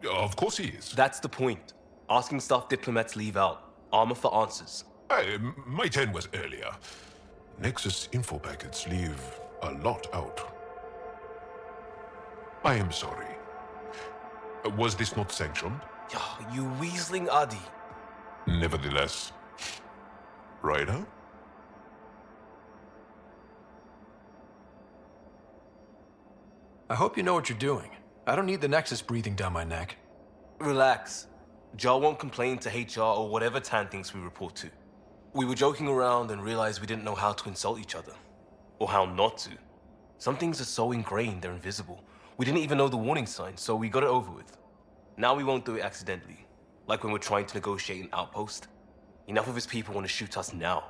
Of course he is. That's the point. Asking stuff diplomats leave out. Armor for answers. My turn was earlier. Nexus info packets leave a lot out. I am sorry. Was this not sanctioned? You weaseling Adi. Nevertheless. Ryder? I hope you know what you're doing. I don't need the Nexus breathing down my neck. Relax. Jar won't complain to HR or whatever Tan thinks we report to. We were joking around and realized we didn't know how to insult each other. Or how not to. Some things are so ingrained they're invisible. We didn't even know the warning sign, so we got it over with. Now we won't do it accidentally. Like when we're trying to negotiate an outpost. Enough of his people want to shoot us now.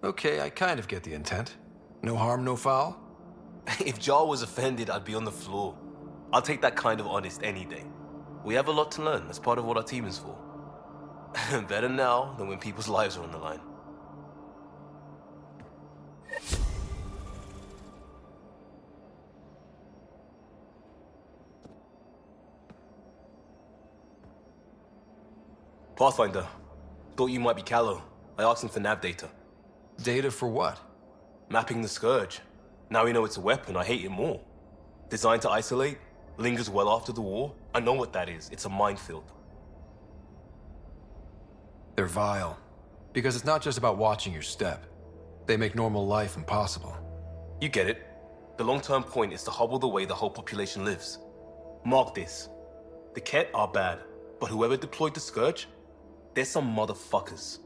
Okay, I kind of get the intent. No harm, no foul? If Jar was offended, I'd be on the floor. I'll take that kind of honest any day. We have a lot to learn. That's part of what our team is for. Better now than when people's lives are on the line. Pathfinder, thought you might be Callow. I asked him for nav data. Data for what? Mapping the Scourge. Now we know it's a weapon, I hate it more. Designed to isolate, lingers well after the war. I know what that is. It's a minefield. They're vile. Because it's not just about watching your step. They make normal life impossible. You get it. The long-term point is to hobble the way the whole population lives. Mark this. The Ket are bad, but whoever deployed the Scourge, they're some motherfuckers.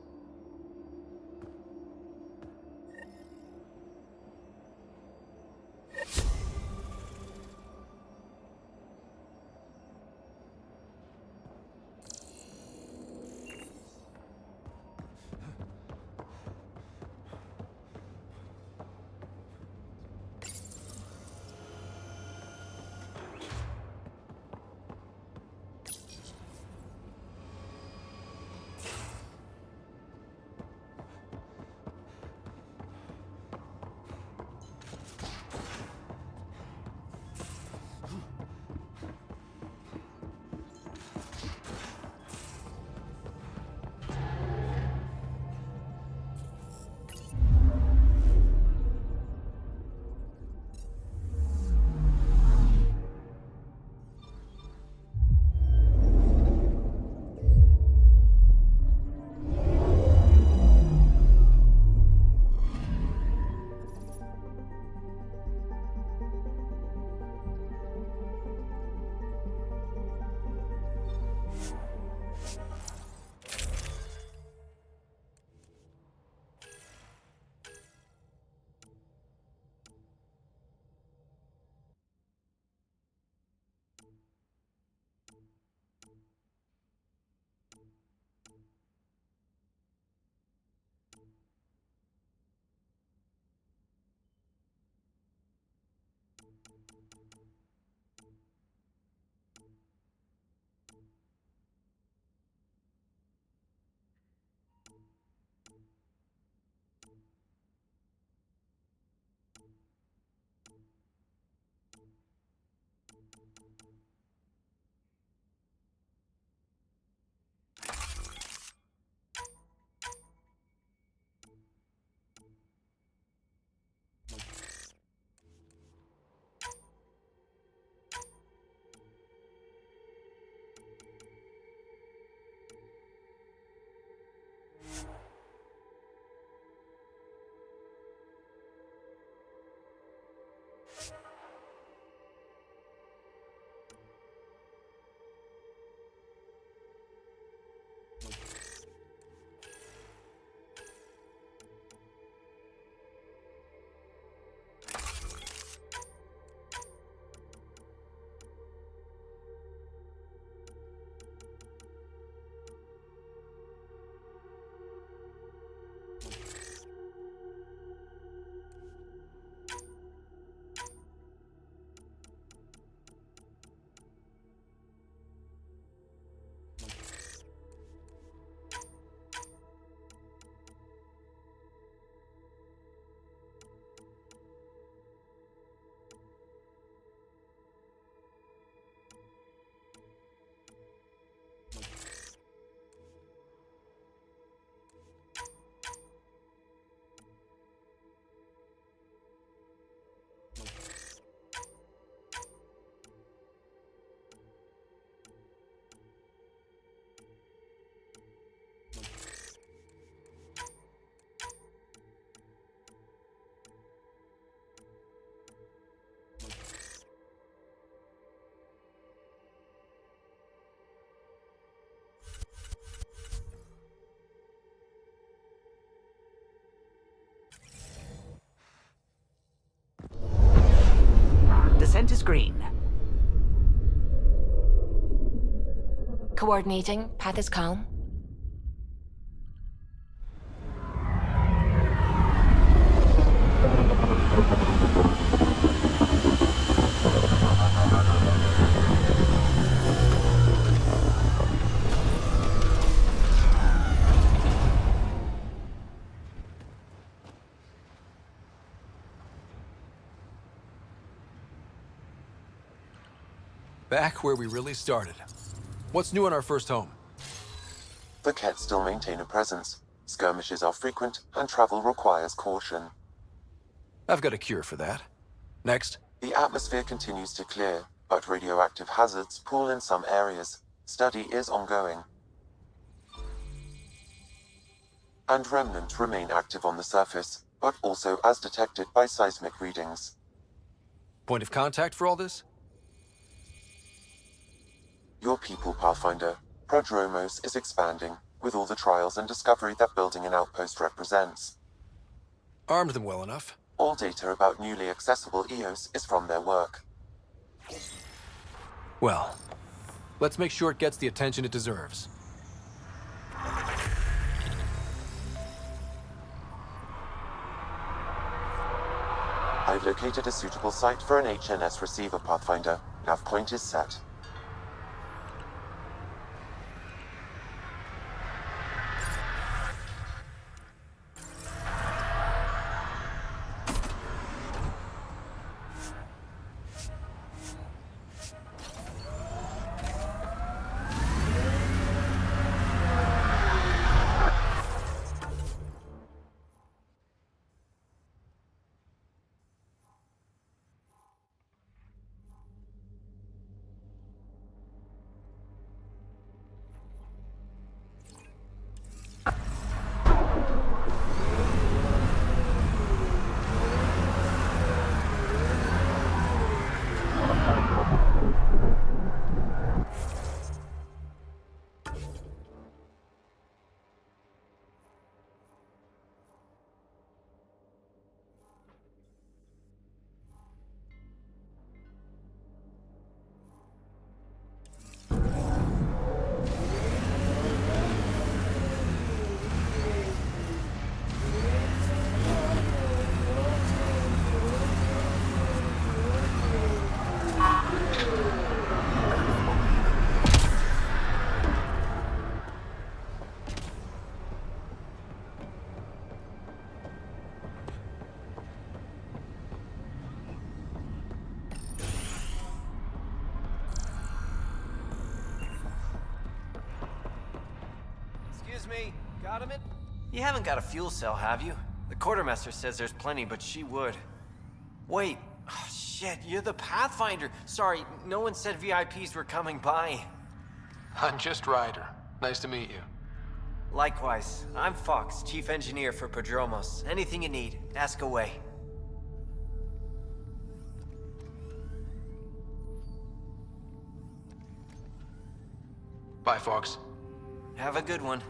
Scent is green. Coordinating. Path is calm. Back where we really started. What's new in our first home? The Kett still maintain a presence. Skirmishes are frequent, and travel requires caution. I've got a cure for that. Next. The atmosphere continues to clear, but radioactive hazards pool in some areas. Study is ongoing. And remnants remain active on the surface, but also as detected by seismic readings. Point of contact for all this? Your people, Pathfinder. Prodromos is expanding, with all the trials and discovery that building an outpost represents. Armed them well enough. All data about newly accessible EOS is from their work. Well, let's make sure it gets the attention it deserves. I've located a suitable site for an HNS receiver, Pathfinder. Nav point is set. Excuse me, got him it? You haven't got a fuel cell, have you? The quartermaster says there's plenty, but she would. Wait, oh, shit, you're the Pathfinder. Sorry, no one said VIPs were coming by. I'm just Ryder. Nice to meet you. Likewise, I'm Fox, chief engineer for Prodromos. Anything you need, ask away. Bye, Fox. Have a good one.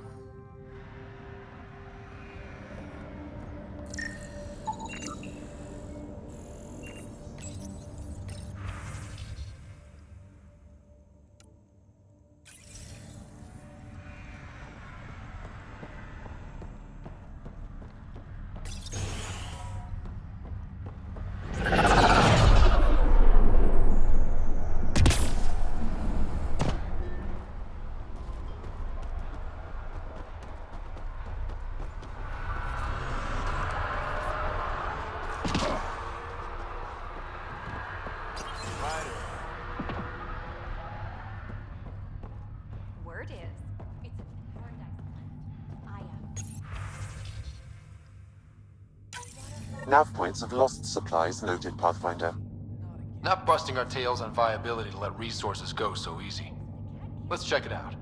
Word is, it's a paradise land. Nav points of lost supplies noted, Pathfinder. Not busting our tails on viability to let resources go so easy. Let's check it out.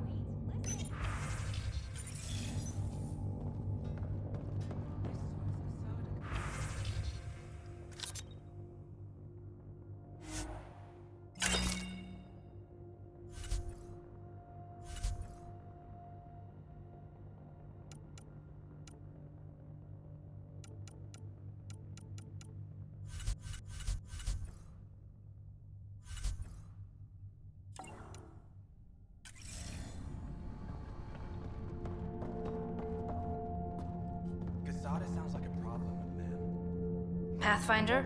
Pathfinder,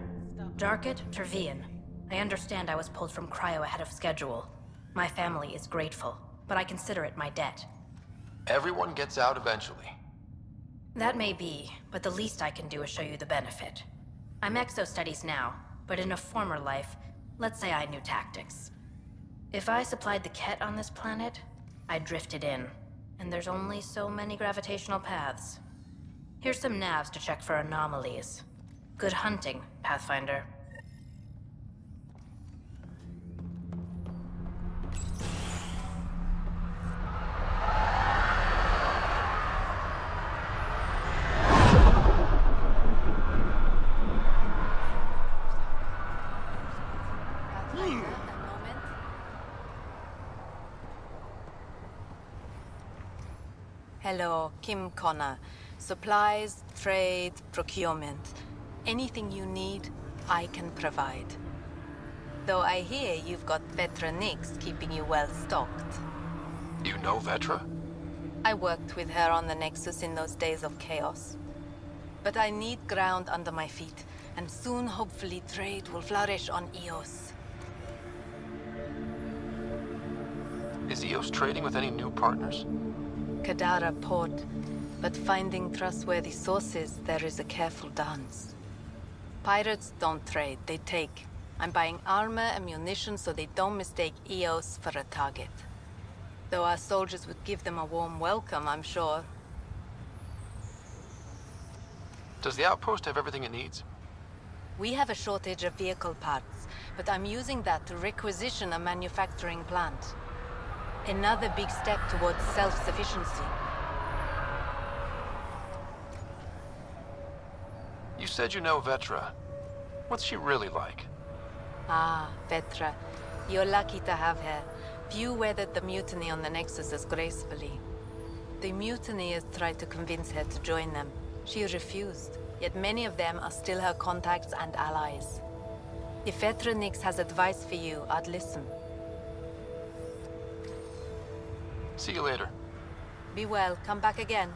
Darket, Tervian. I understand I was pulled from cryo ahead of schedule. My family is grateful, but I consider it my debt. Everyone gets out eventually. That may be, but the least I can do is show you the benefit. I'm exo-studies now, but in a former life, let's say I knew tactics. If I supplied the Ket on this planet, I drifted in, and there's only so many gravitational paths. Here's some navs to check for anomalies. Good hunting, Pathfinder. Hello, Kim Connor. Supplies, trade, procurement. Anything you need, I can provide. Though I hear you've got Vetra Nix keeping you well stocked. You know Vetra? I worked with her on the Nexus in those days of chaos. But I need ground under my feet, and soon hopefully trade will flourish on Eos. Is EOS trading with any new partners? Kadara port, but finding trustworthy sources, there is a careful dance. Pirates don't trade, they take. I'm buying armor and munitions so they don't mistake EOS for a target. Though our soldiers would give them a warm welcome, I'm sure. Does the outpost have everything it needs? We have a shortage of vehicle parts, but I'm using that to requisition a manufacturing plant. Another big step towards self-sufficiency. You said you know Vetra. What's she really like? Ah, Vetra. You're lucky to have her. Few weathered the mutiny on the Nexus as gracefully. The mutineers tried to convince her to join them. She refused, yet many of them are still her contacts and allies. If Vetra Nix has advice for you, I'd listen. See you later. Be well. Come back again.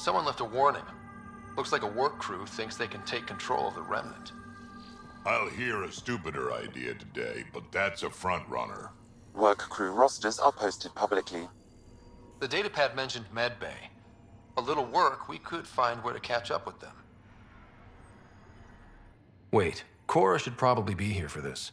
Someone left a warning. Looks like a work crew thinks they can take control of the remnant. I'll hear a stupider idea today, but that's a front runner. Work crew rosters are posted publicly. The datapad mentioned medbay. A little work, we could find where to catch up with them. Wait, Cora should probably be here for this.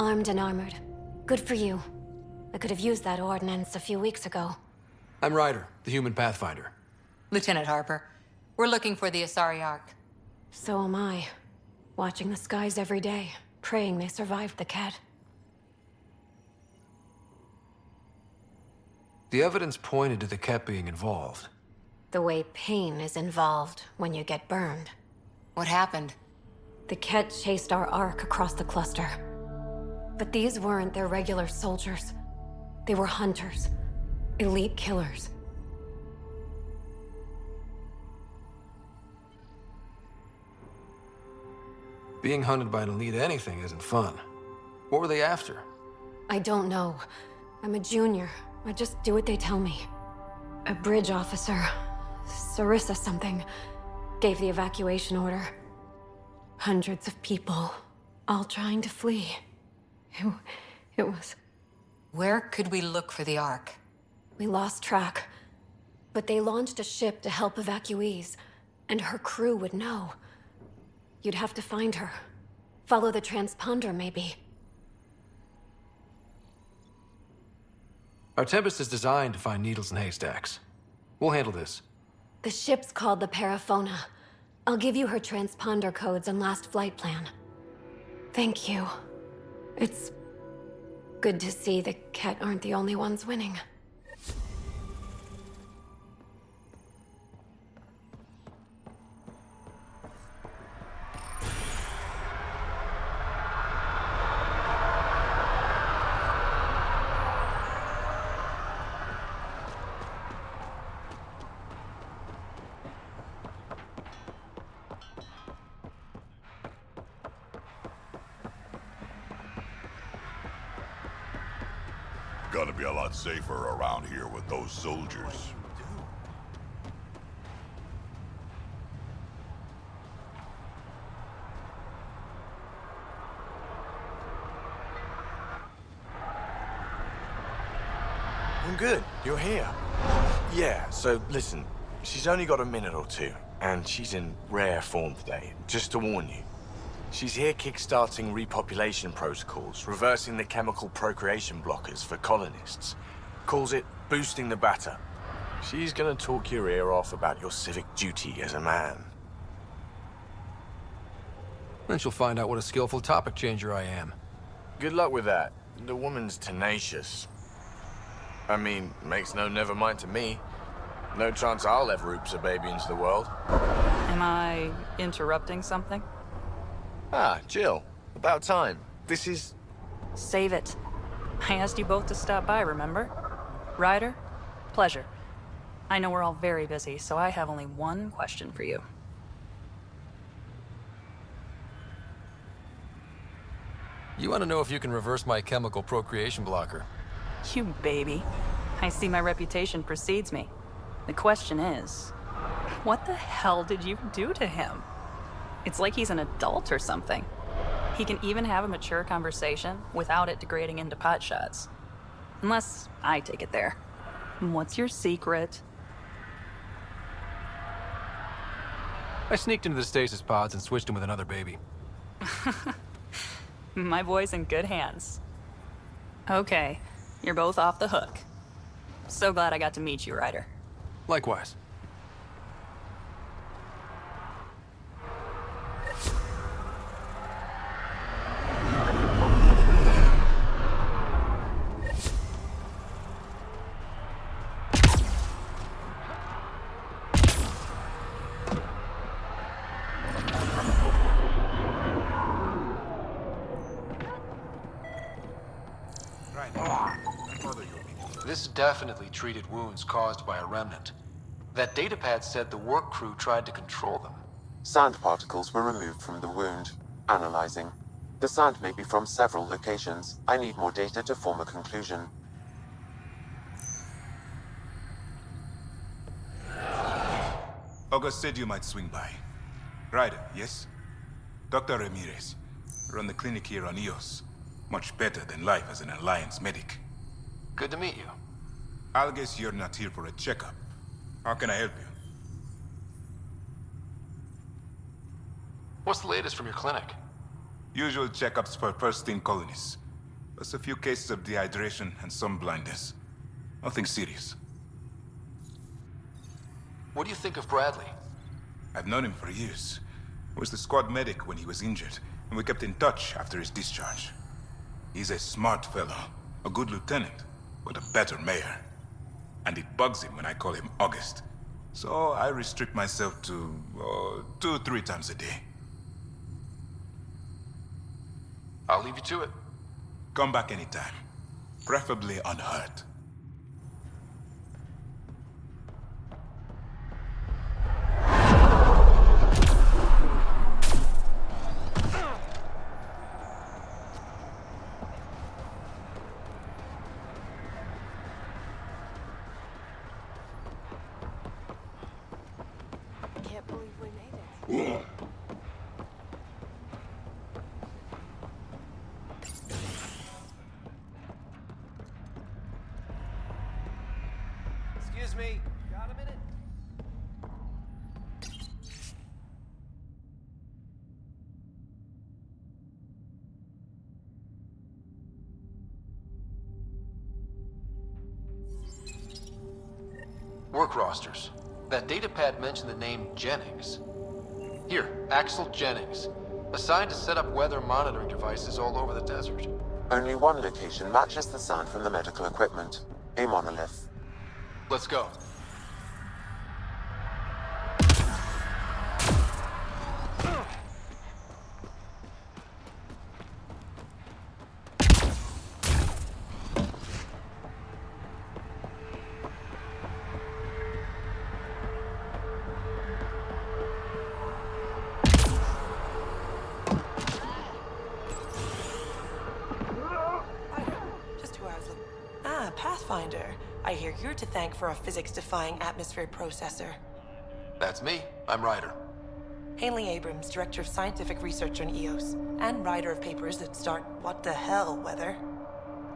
Armed and armored. Good for you. I could have used that ordnance a few weeks ago. I'm Ryder, the human Pathfinder. Lieutenant Harper, we're looking for the Asari Ark. So am I. Watching the skies every day, praying they survived the Ket. The evidence pointed to the Ket being involved. The way pain is involved when you get burned. What happened? The Ket chased our Ark across the cluster. But these weren't their regular soldiers. They were hunters. Elite killers. Being hunted by an elite anything isn't fun. What were they after? I don't know. I'm a junior. I just do what they tell me. A bridge officer, Sarissa something, gave the evacuation order. Hundreds of people, all trying to flee. It was... Where could we look for the Ark? We lost track. But they launched a ship to help evacuees, and her crew would know. You'd have to find her. Follow the transponder, maybe. Our Tempest is designed to find needles in haystacks. We'll handle this. The ship's called the Paraphona. I'll give you her transponder codes and last flight plan. Thank you. It's good to see the Ket aren't the only ones winning. Gotta be a lot safer around here with those soldiers. I'm good. You're here. Yeah, so listen, she's only got a minute or two, and she's in rare form today, just to warn you. She's here kickstarting repopulation protocols, reversing the chemical procreation blockers for colonists. Calls it boosting the batter. She's gonna talk your ear off about your civic duty as a man. Then she'll find out what a skillful topic changer I am. Good luck with that. The woman's tenacious. I mean, makes no never mind to me. No chance I'll ever oops a baby into the world. Am I interrupting something? Ah, Jill. About time. This is... Save it. I asked you both to stop by, remember? Ryder? Pleasure. I know we're all very busy, so I have only one question for you. You want to know if you can reverse my chemical procreation blocker? You baby. I see my reputation precedes me. The question is, what the hell did you do to him? It's like he's an adult or something. He can even have a mature conversation without it degrading into pot shots. Unless I take it there. What's your secret? I sneaked into the stasis pods and switched him with another baby. My boy's in good hands. Okay, you're both off the hook. So glad I got to meet you, Ryder. Likewise. This definitely treated wounds caused by a remnant. That datapad said the work crew tried to control them. Sand particles were removed from the wound. Analyzing. The sand may be from several locations. I need more data to form a conclusion. August said you might swing by. Ryder, yes? Dr. Ramirez. Run the clinic here on Eos. Much better than life as an Alliance medic. Good to meet you. I'll guess you're not here for a checkup. How can I help you? What's the latest from your clinic? Usual checkups for first-in colonists. Just a few cases of dehydration and some blindness. Nothing serious. What do you think of Bradley? I've known him for years. He was the squad medic when he was injured, and we kept in touch after his discharge. He's a smart fellow, a good lieutenant, but a better mayor. And it bugs him when I call him August. So I restrict myself to 2-3 times a day. I'll leave you to it. Come back anytime. Preferably unhurt. Can't believe we made it. Excuse me. Got a minute? Work rosters. That datapad mentioned the name Jennings. Here, Axel Jennings. Assigned to set up weather monitoring devices all over the desert. Only one location matches the sound from the medical equipment. A monolith. Let's go. Just who I was looking. Ah, Pathfinder. I hear you're to thank for a physics-defying atmosphere processor. That's me. I'm Ryder. Hanley Abrams, Director of Scientific Research on EOS, and writer of papers that start what the hell weather.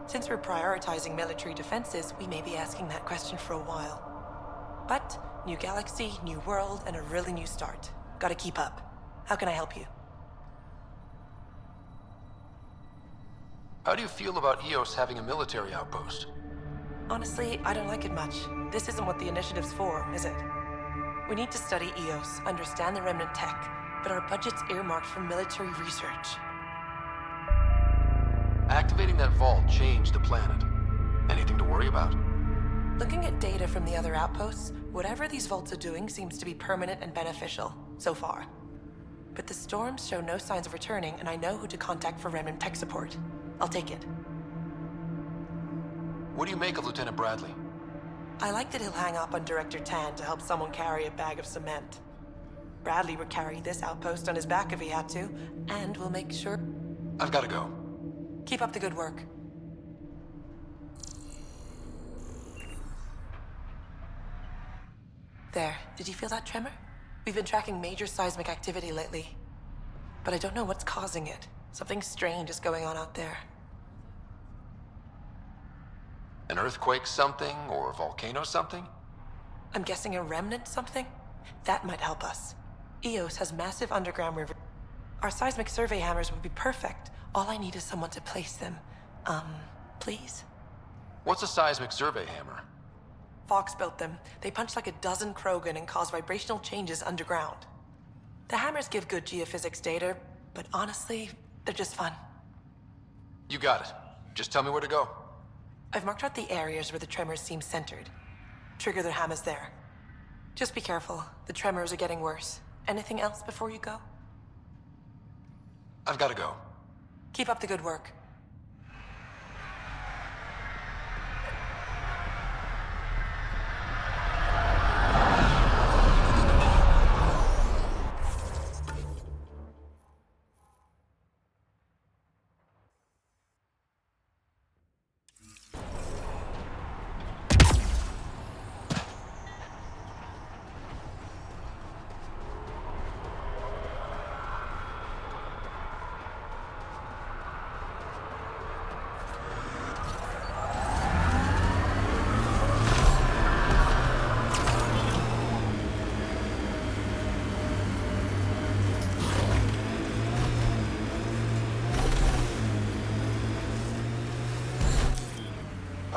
Since we're prioritizing military defenses, we may be asking that question for a while. But, new galaxy, new world, and a really new start. Gotta keep up. How can I help you? How do you feel about EOS having a military outpost? Honestly, I don't like it much. This isn't what the initiative's for, is it? We need to study EOS, understand the remnant tech, but our budget's earmarked for military research. Activating that vault changed the planet. Anything to worry about? Looking at data from the other outposts, whatever these vaults are doing seems to be permanent and beneficial, so far. But the storms show no signs of returning, and I know who to contact for remnant tech support. I'll take it. What do you make of Lieutenant Bradley? I like that he'll hang up on Director Tan to help someone carry a bag of cement. Bradley would carry this outpost on his back if he had to, and we'll make sure... I've gotta go. Keep up the good work. There, did you feel that tremor? We've been tracking major seismic activity lately. But I don't know what's causing it. Something strange is going on out there. An earthquake something, or a volcano something? I'm guessing a remnant something? That might help us. EOS has massive underground river. Our seismic survey hammers would be perfect. All I need is someone to place them. Please? What's a seismic survey hammer? Fox built them. They punch like a dozen Krogan and cause vibrational changes underground. The hammers give good geophysics data, but honestly, they're just fun. You got it. Just tell me where to go. I've marked out the areas where the tremors seem centered. Trigger the hammers there. Just be careful. The tremors are getting worse. Anything else before you go? I've gotta go. Keep up the good work.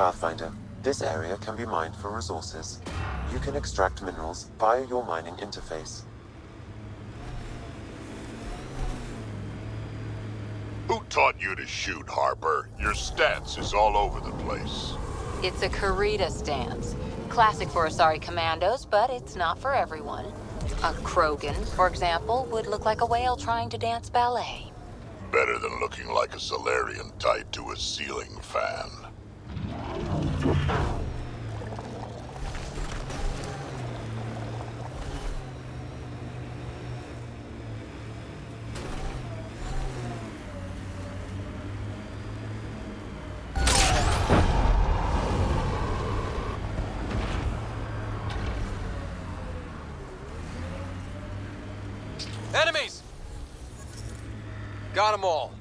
Pathfinder, this area can be mined for resources. You can extract minerals via your mining interface. Who taught you to shoot, Harper? Your stance is all over the place. It's a Karita stance. Classic for Asari commandos, but it's not for everyone. A Krogan, for example, would look like a whale trying to dance ballet. Better than looking like a Solarian tied to a ceiling fan. Enemies! Got them all.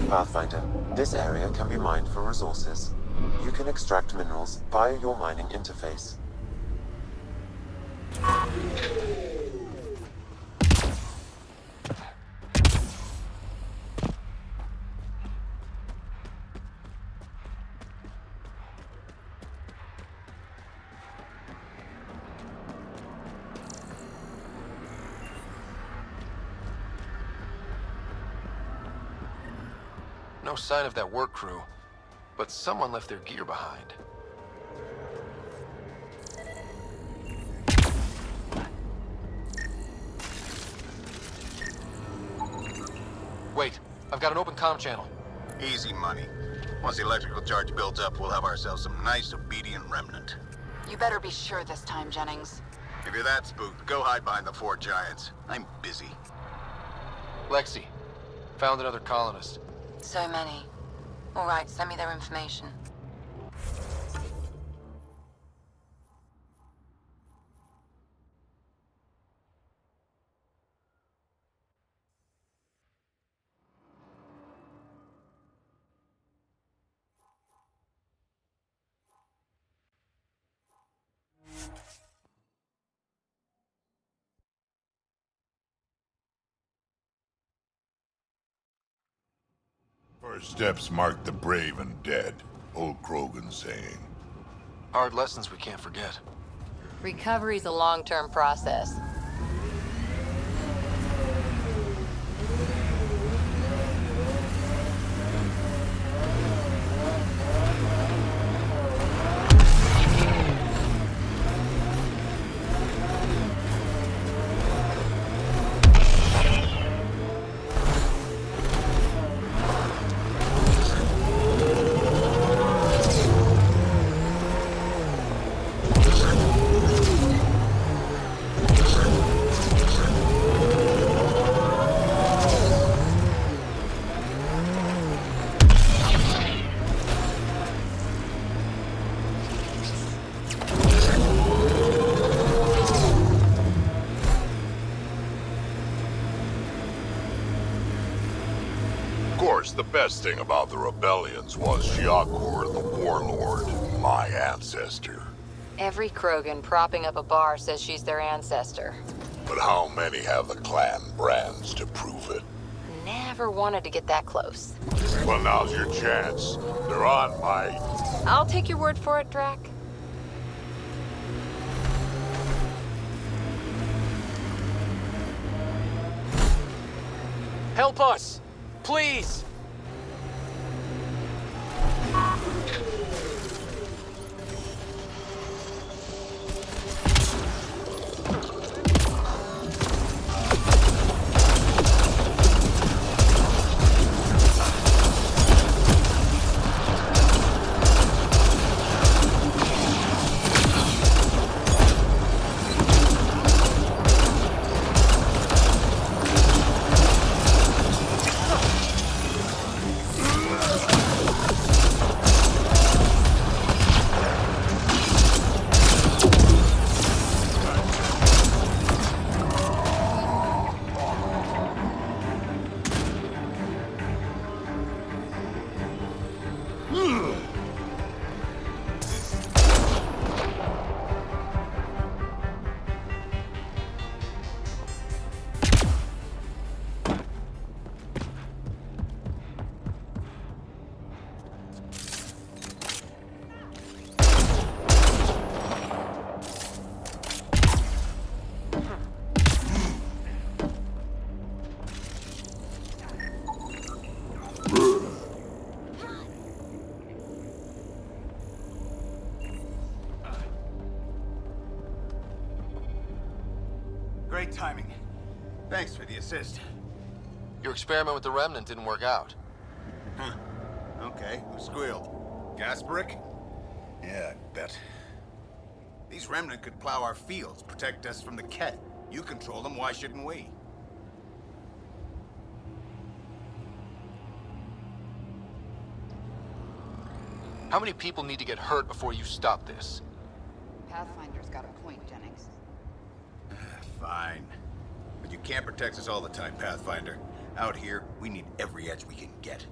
Pathfinder, this area can be mined for resources. You can extract minerals via your mining interface. No sign of that work crew, but someone left their gear behind. Wait, I've got an open comm channel. Easy money. Once the electrical charge builds up, we'll have ourselves some nice obedient remnant. You better be sure this time, Jennings. If you're that spooked, go hide behind the four giants. I'm busy. Lexi, found another colonist. So many. All right, send me their information. First steps mark the brave and dead. Old Krogan saying. Hard lessons we can't forget. Recovery's a long-term process. The best thing about the rebellions was Shiakur the Warlord, my ancestor. Every Krogan propping up a bar says she's their ancestor. But how many have the clan brands to prove it? Never wanted to get that close. Well, now's your chance. They're on my... I'll take your word for it, Drac. Help us! Please! timing. Thanks for the assist. Your experiment with the remnant didn't work out. Huh. Okay, who squealed? Gasberick? Yeah, I bet. These remnant could plow our fields, protect us from the Ket. You control them, why shouldn't we? How many people need to get hurt before you stop this? Pathfinder's got a point, Jennings. Fine. But you can't protect us all the time, Pathfinder. Out here, we need every edge we can get.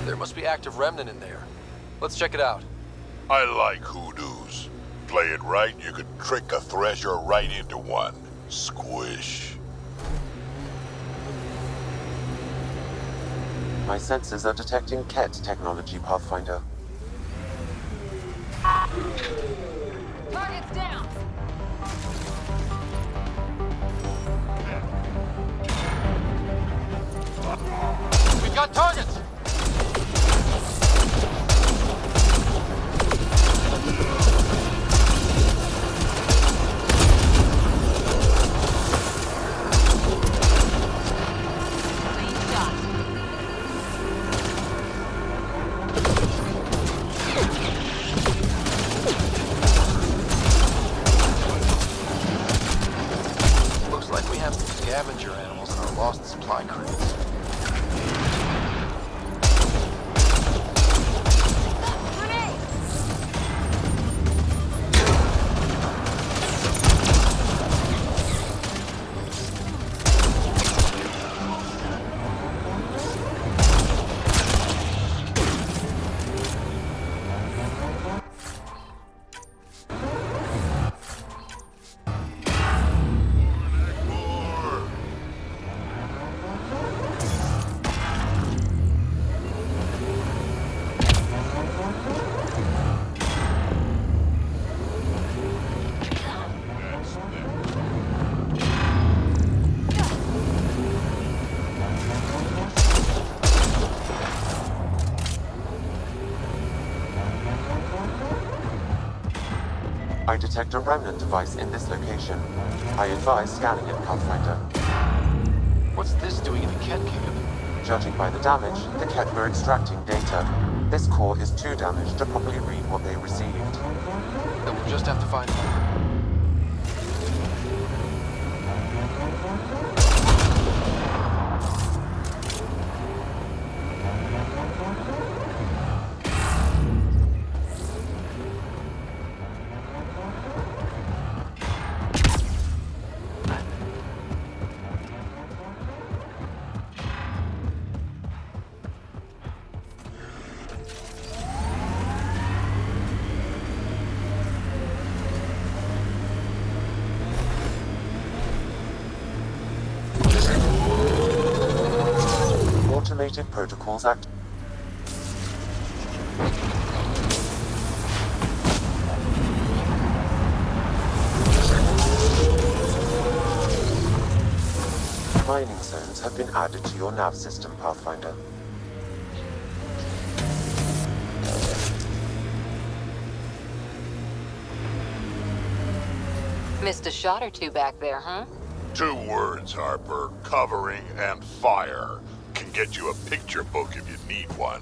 There must be active remnant in there. Let's check it out. I like hoodoos. Play it right, you could trick a thresher right into one. Squish. My sensors are detecting Ket technology, Pathfinder. Target's down! We've got targets! Looks like we have some scavenger animals in our lost supply crates. I detect a remnant device in this location. I advise scanning it, Pathfinder. What's this doing in the Ket camp? Judging by the damage, the Ket were extracting data. This core is too damaged to properly read what they received. Then we'll just have to find more. Automated protocols act. Mining zones have been added to your nav system, Pathfinder. Missed a shot or two back there, huh? 2 words, Harper. Covering and fire. Can get you a picture book if you need one.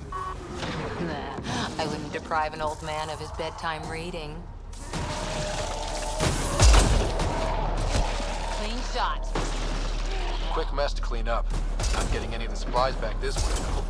Nah, I wouldn't deprive an old man of his bedtime reading. Clean shot. Quick mess to clean up. Not getting any of the supplies back this way, though.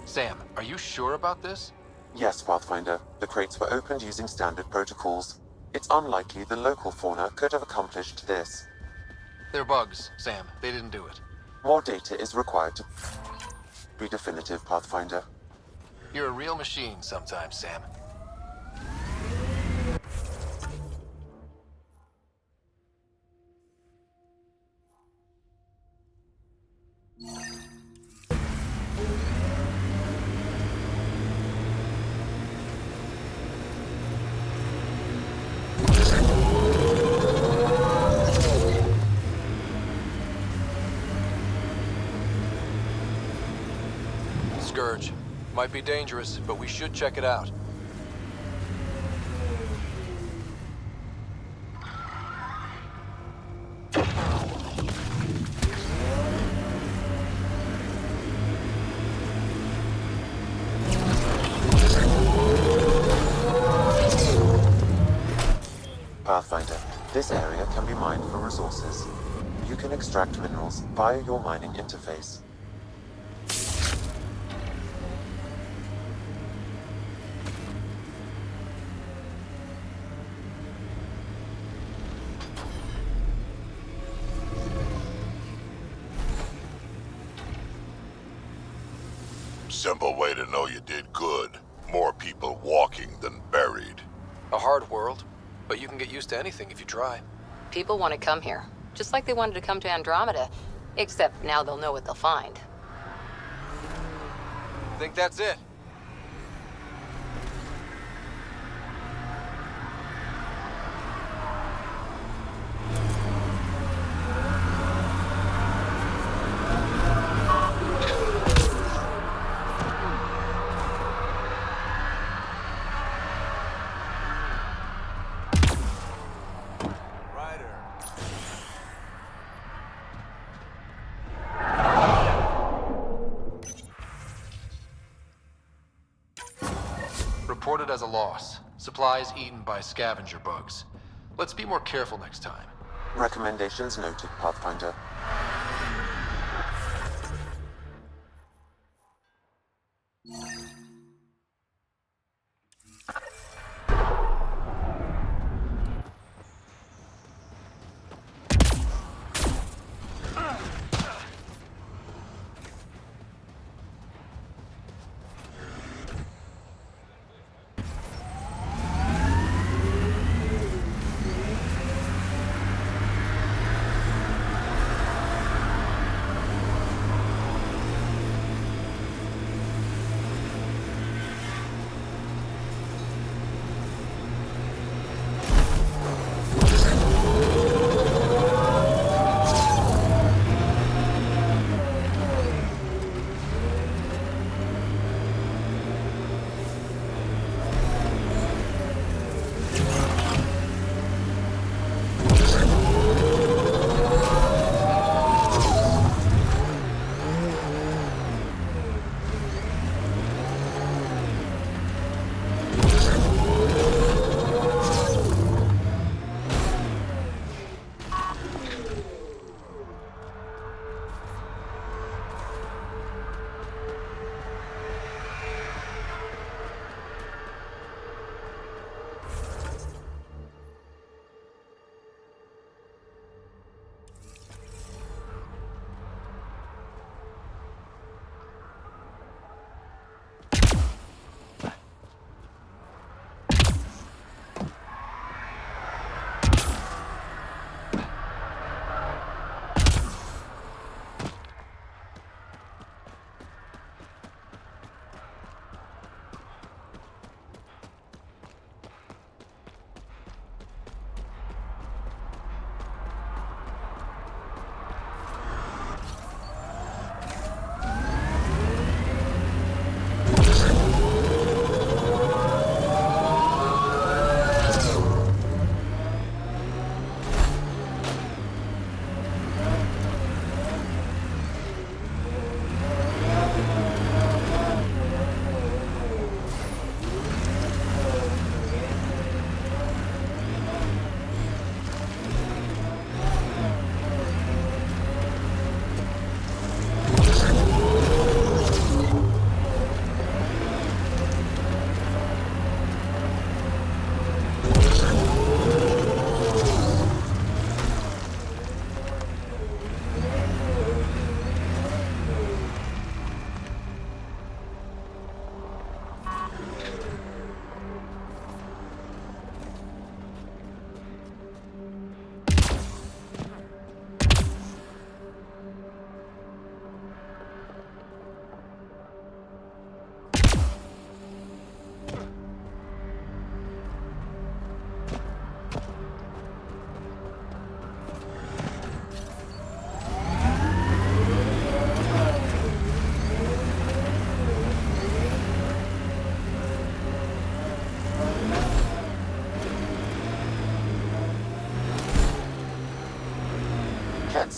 Sam, are you sure about this? Yes, Pathfinder. The crates were opened using standard protocols. It's unlikely the local fauna could have accomplished this. They're bugs, Sam. They didn't do it. More data is required to be definitive, Pathfinder. You're a real machine sometimes, Sam. Scourge. Might be dangerous, but we should check it out. Pathfinder, this area can be mined for resources. You can extract minerals via your mining interface. Simple way to know you did good. More people walking than buried. A hard world, but you can get used to anything if you try. People want to come here, just like they wanted to come to Andromeda. Except now they'll know what they'll find. Think that's it? Reported as a loss. Supplies eaten by scavenger bugs. Let's be more careful next time. Recommendations noted, Pathfinder.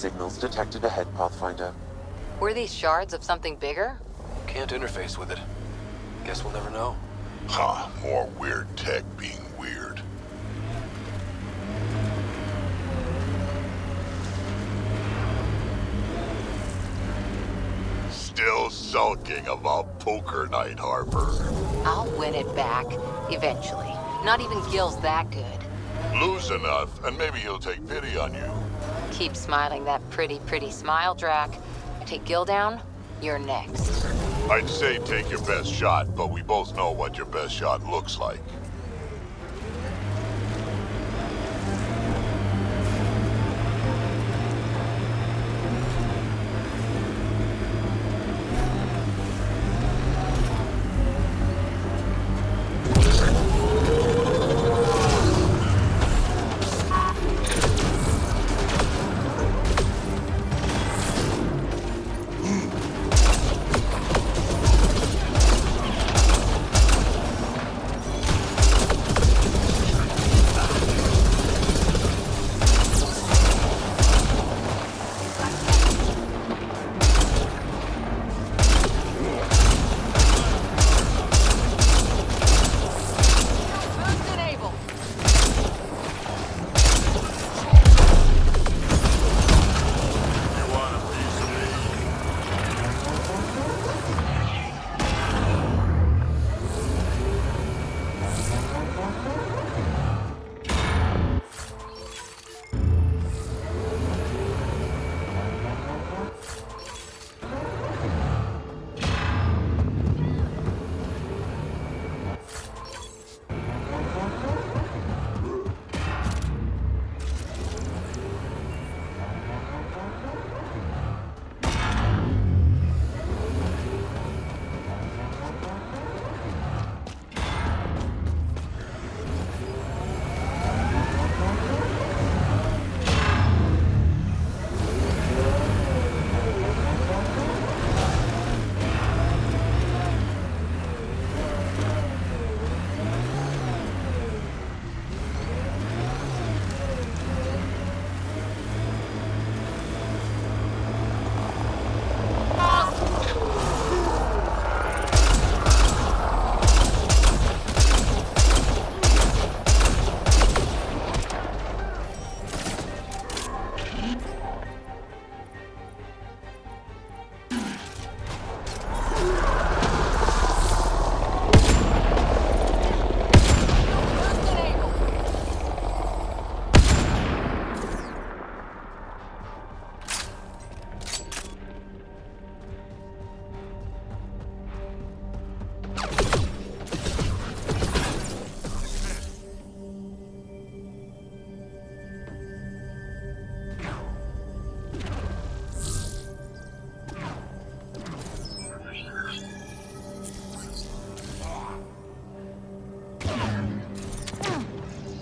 signals detected ahead, Pathfinder. Were these shards of something bigger? Can't interface with it. Guess we'll never know. Huh, more weird tech being weird. Still sulking about poker night, Harper. I'll win it back, eventually. Not even Gil's that good. Lose enough, and maybe he'll take pity on you. Keep smiling that pretty smile, Drac. I take Gil down, you're next. I'd say take your best shot, but we both know what your best shot looks like.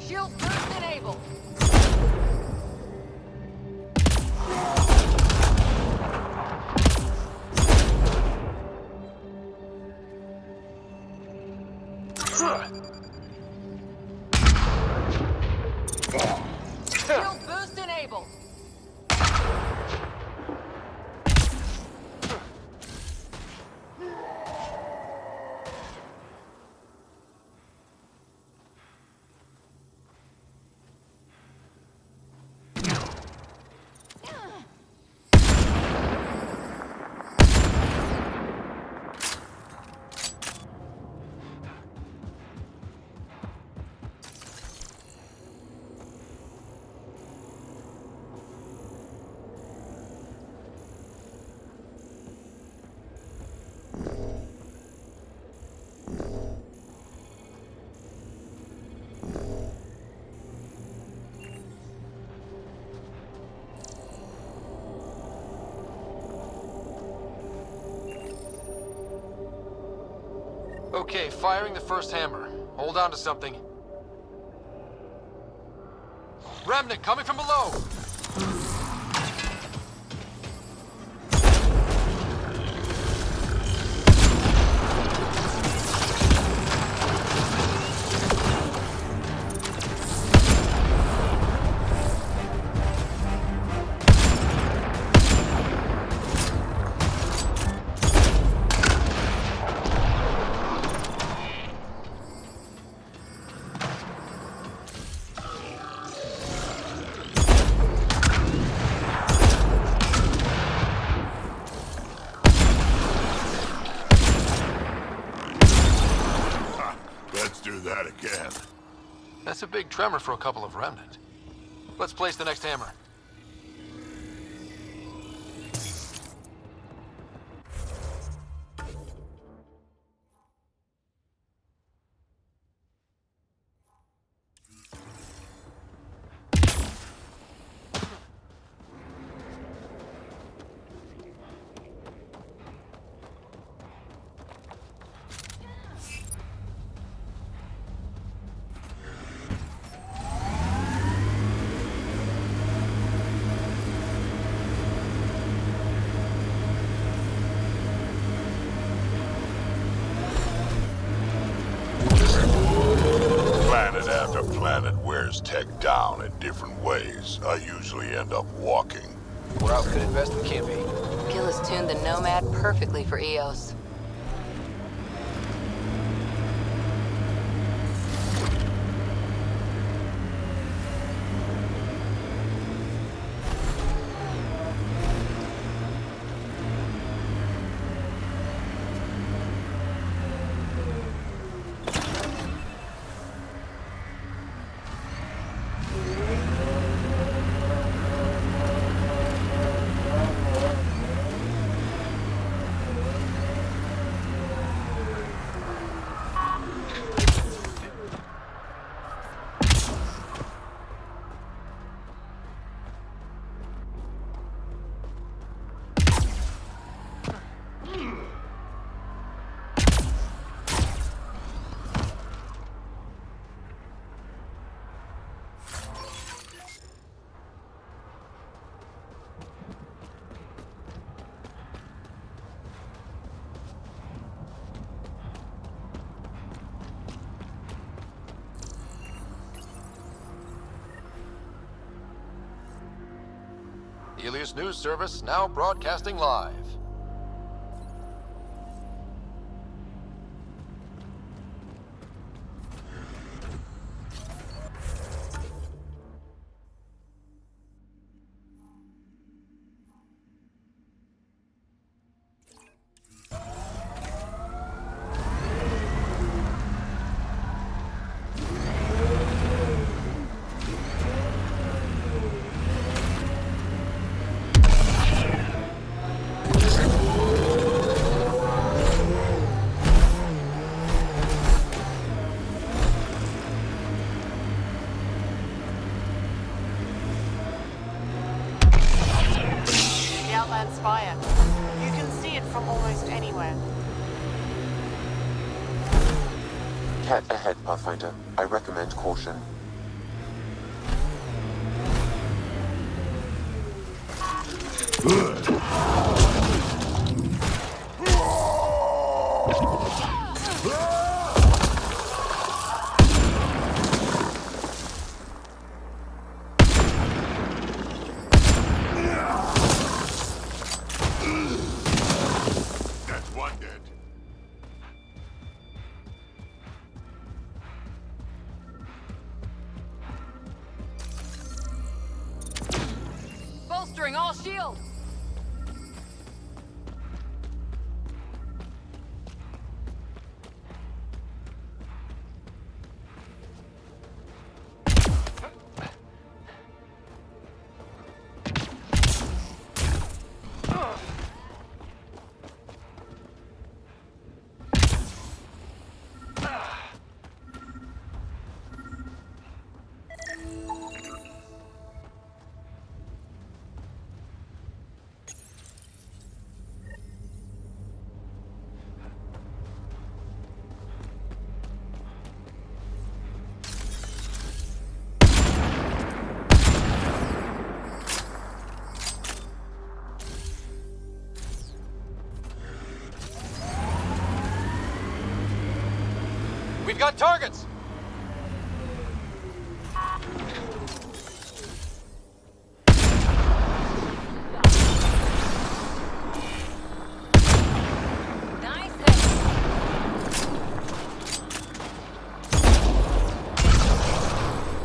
Shield boost enabled. Okay, firing the first hammer. Hold on to something. Remnant coming from below! Do that again. That's a big tremor for a couple of remnant. Let's place the next hammer. Planet after planet wears tech down in different ways. I usually end up walking. We're outfitted best we can be. Gil has tuned the Nomad perfectly for EOS. Helios News Service now broadcasting live. Spire. You can see it from almost anywhere. Cat ahead, Pathfinder. I recommend caution. Bolstering all shields! We've got targets!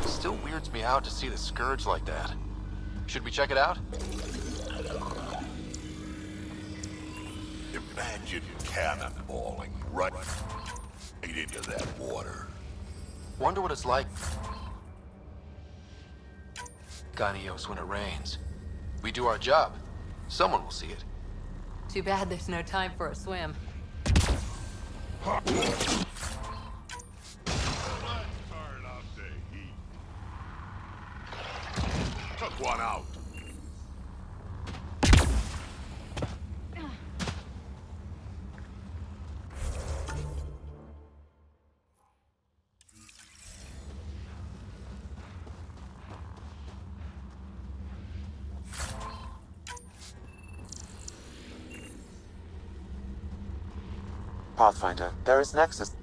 Still weirds me out to see the Scourge like that. Should we check it out? Imagine cannonballing right into that water. Wonder what it's like. Gonios when it rains. We do our job. Someone will see it. Too bad there's no time for a swim. Took one out. Pathfinder, there is Nexus.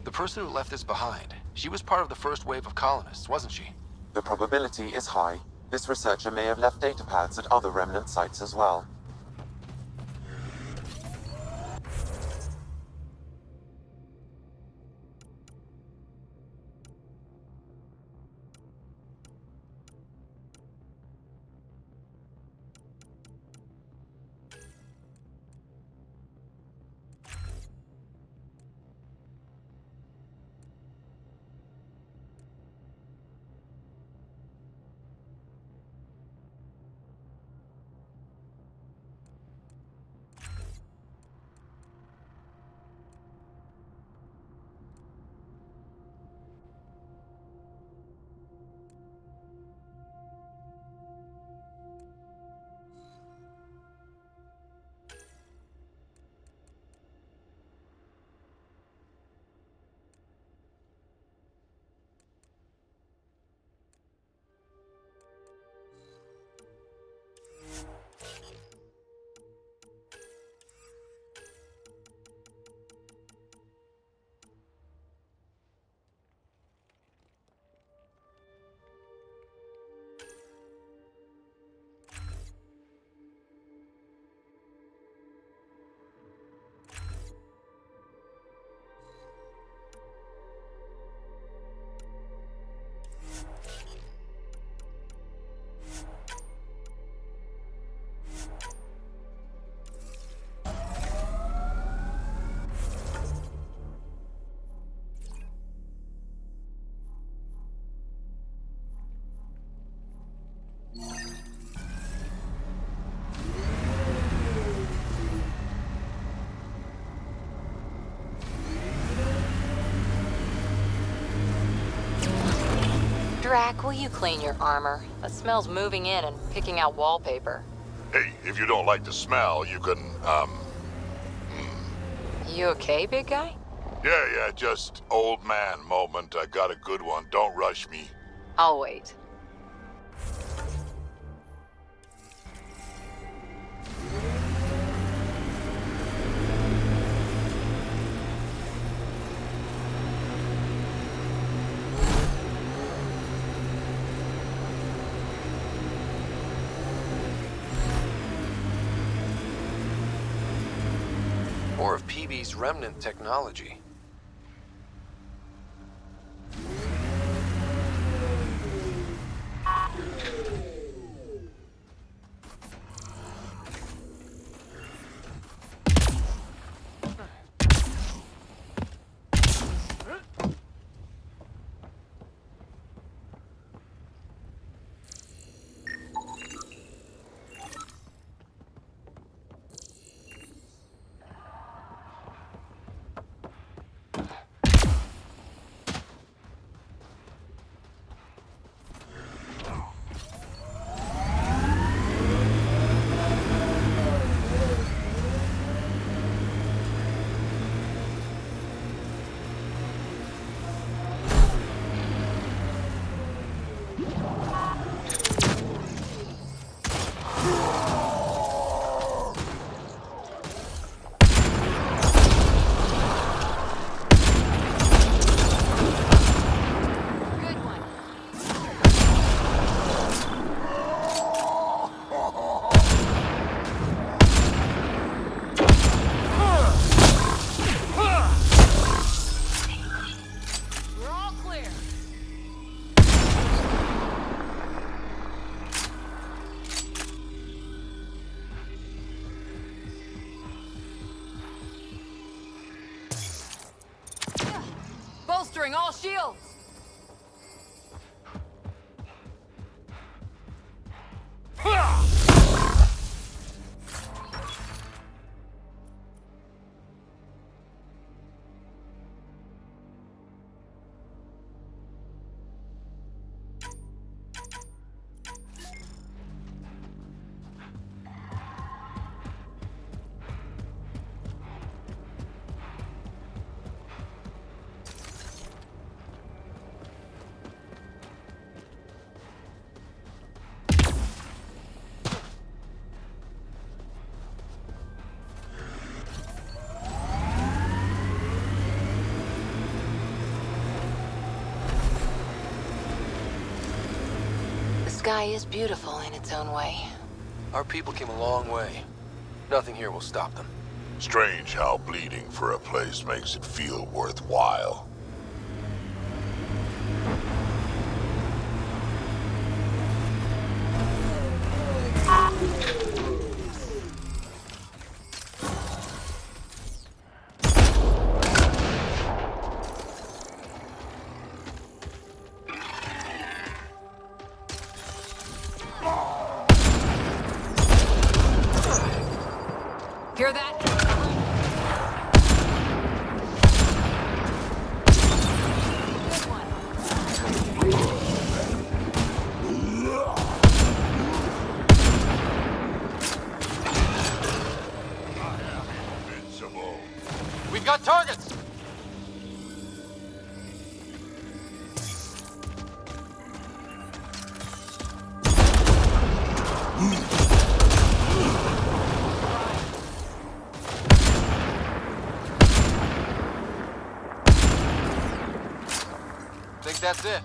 The person who left this behind, she was part of the first wave of colonists, wasn't she? The probability is high. This researcher may have left datapads at other remnant sites as well. Drac, will you clean your armor? That smell's moving in and picking out wallpaper. Hey, if you don't like the smell, you can, You okay, big guy? Yeah, just old man moment. I got a good one. Don't rush me. I'll wait. More of PB's remnant technology. Bolstering all shields! The sky is beautiful in its own way. Our people came a long way. Nothing here will stop them. Strange how bleeding for a place makes it feel worthwhile. Hear that? We've got targets! Think that's it.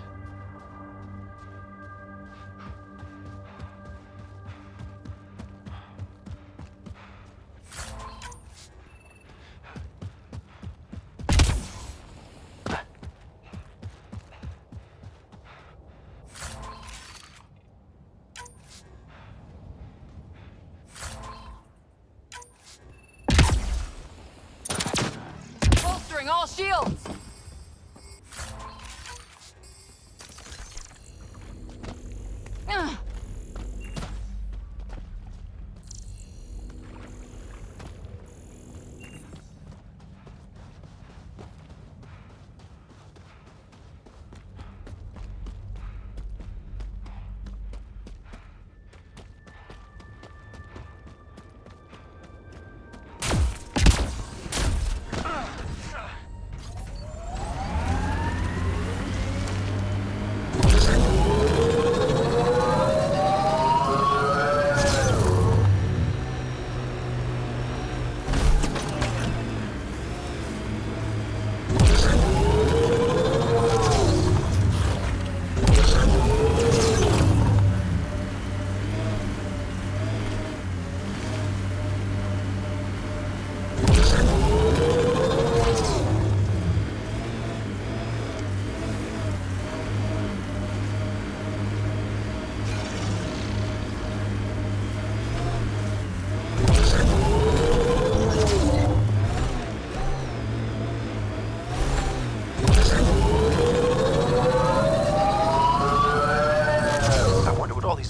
Bolstering all shields!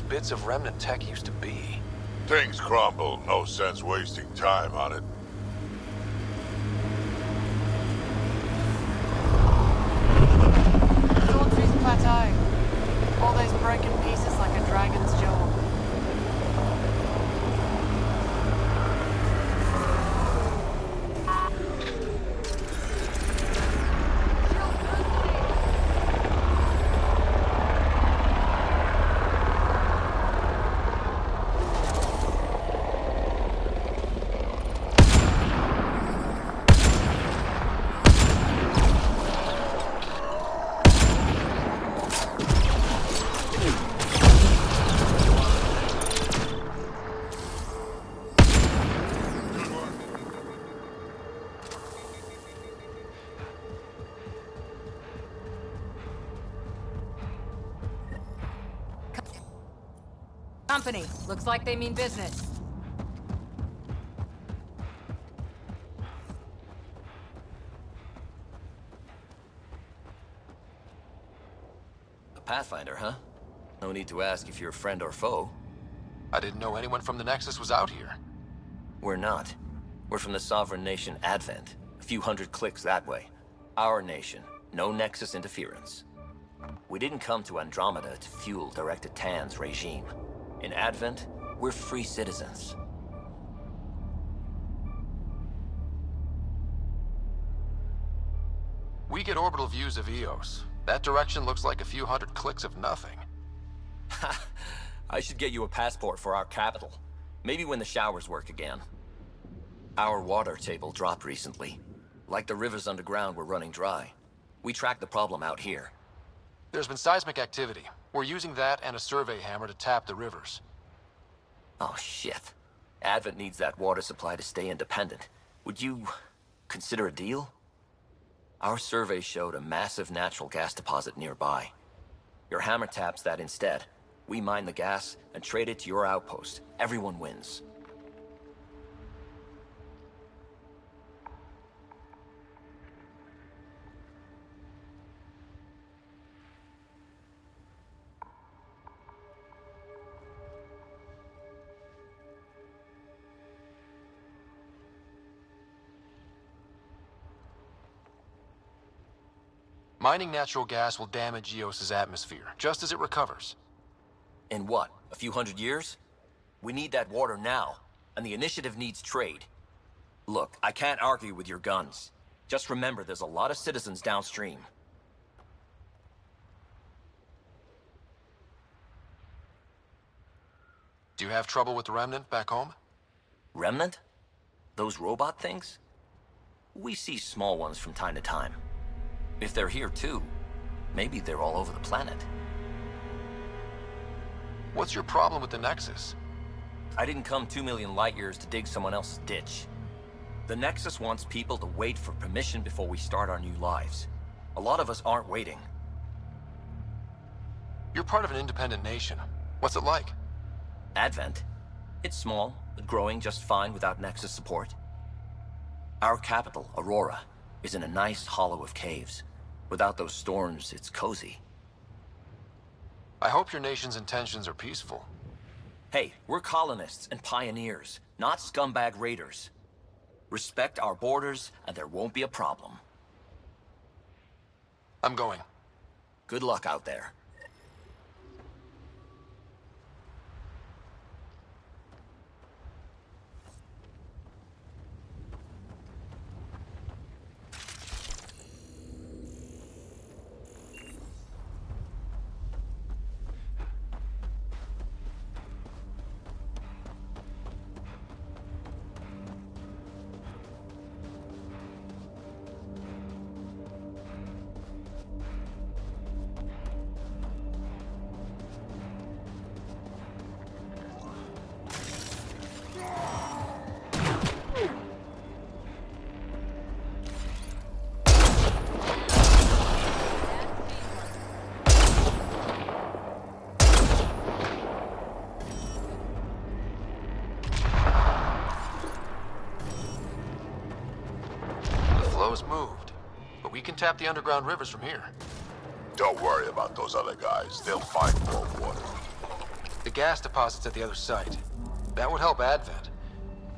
Bits of remnant tech used to be. Things crumble, no sense wasting time on it. Thorntree's plateau. All those broken pieces like a dragon's jaw. Company. Looks like they mean business. Pathfinder, huh? No need to ask if you're a friend or foe. I didn't know anyone from the Nexus was out here. We're not. We're from the sovereign nation Advent. A few hundred clicks that way. Our nation. No Nexus interference. We didn't come to Andromeda to fuel Directed Tan's regime. In Advent, we're free citizens. We get orbital views of Eos. That direction looks like a few hundred clicks of nothing. Ha! I should get you a passport for our capital. Maybe when the showers work again. Our water table dropped recently. Like the rivers underground were running dry. We tracked the problem out here. There's been seismic activity. We're using that and a survey hammer to tap the rivers. Oh, shit. Advent needs that water supply to stay independent. Would you consider a deal? Our survey showed a massive natural gas deposit nearby. Your hammer taps that instead. We mine the gas and trade it to your outpost. Everyone wins. Mining natural gas will damage Eos's atmosphere, just as it recovers. In what, a few hundred years? We need that water now, and the initiative needs trade. Look, I can't argue with your guns. Just remember there's a lot of citizens downstream. Do you have trouble with the Remnant back home? Remnant? Those robot things? We see small ones from time to time. If they're here too, maybe they're all over the planet. What's your problem with the Nexus? I didn't come 2 million light years to dig someone else's ditch. The Nexus wants people to wait for permission before we start our new lives. A lot of us aren't waiting. You're part of an independent nation. What's it like? Advent? It's small, but growing just fine without Nexus support. Our capital, Aurora, is in a nice hollow of caves. Without those storms, it's cozy. I hope your nation's intentions are peaceful. Hey, we're colonists and pioneers, not scumbag raiders. Respect our borders, and there won't be a problem. I'm going. Good luck out there. Moved, but we can tap the underground rivers from here. Don't worry about those other guys. They'll find more water. The gas deposit's at the other site. That would help Advent,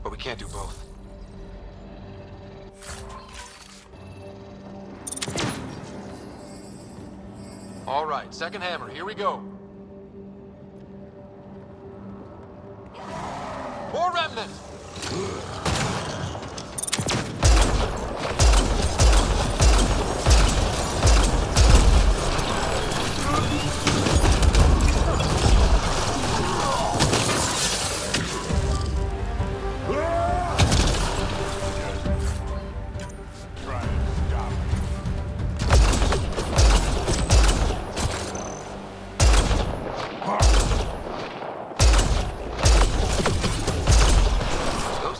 but we can't do both. All right, second hammer, here we go. More Remnant!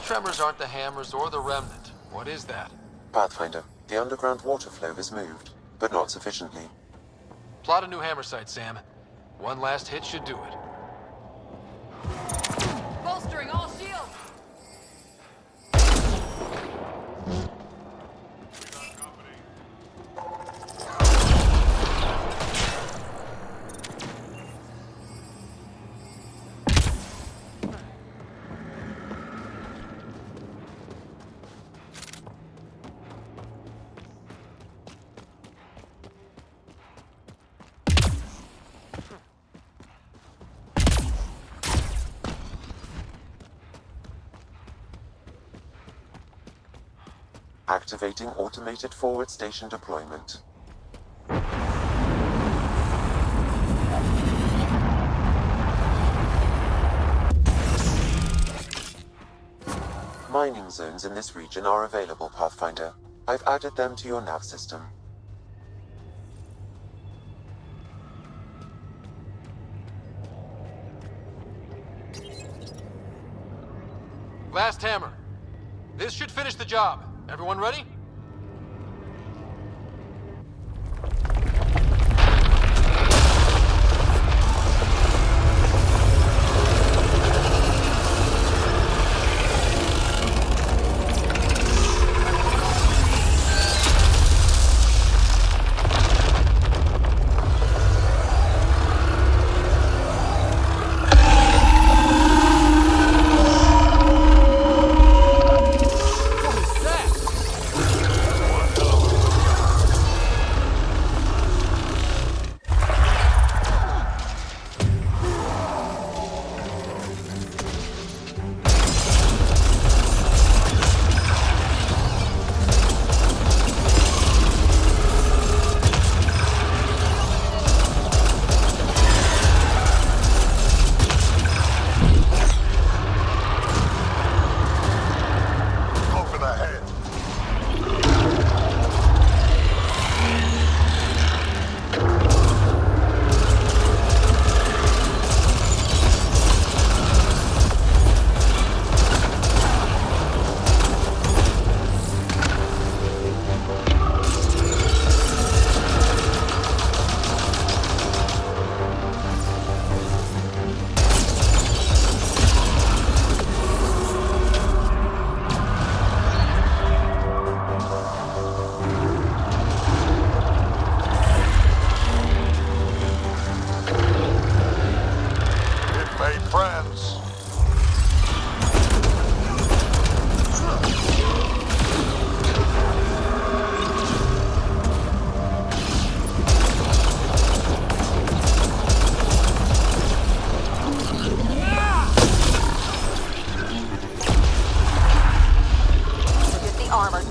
Tremors aren't the hammers or the Remnant. What is that? Pathfinder, the underground water flow is moved, but not sufficiently. Plot a new hammer site, Sam. One last hit should do it. Bolstering all shields! Activating automated forward station deployment. Mining zones in this region are available, Pathfinder. I've added them to your nav system. Last hammer. This should finish the job. Everyone ready?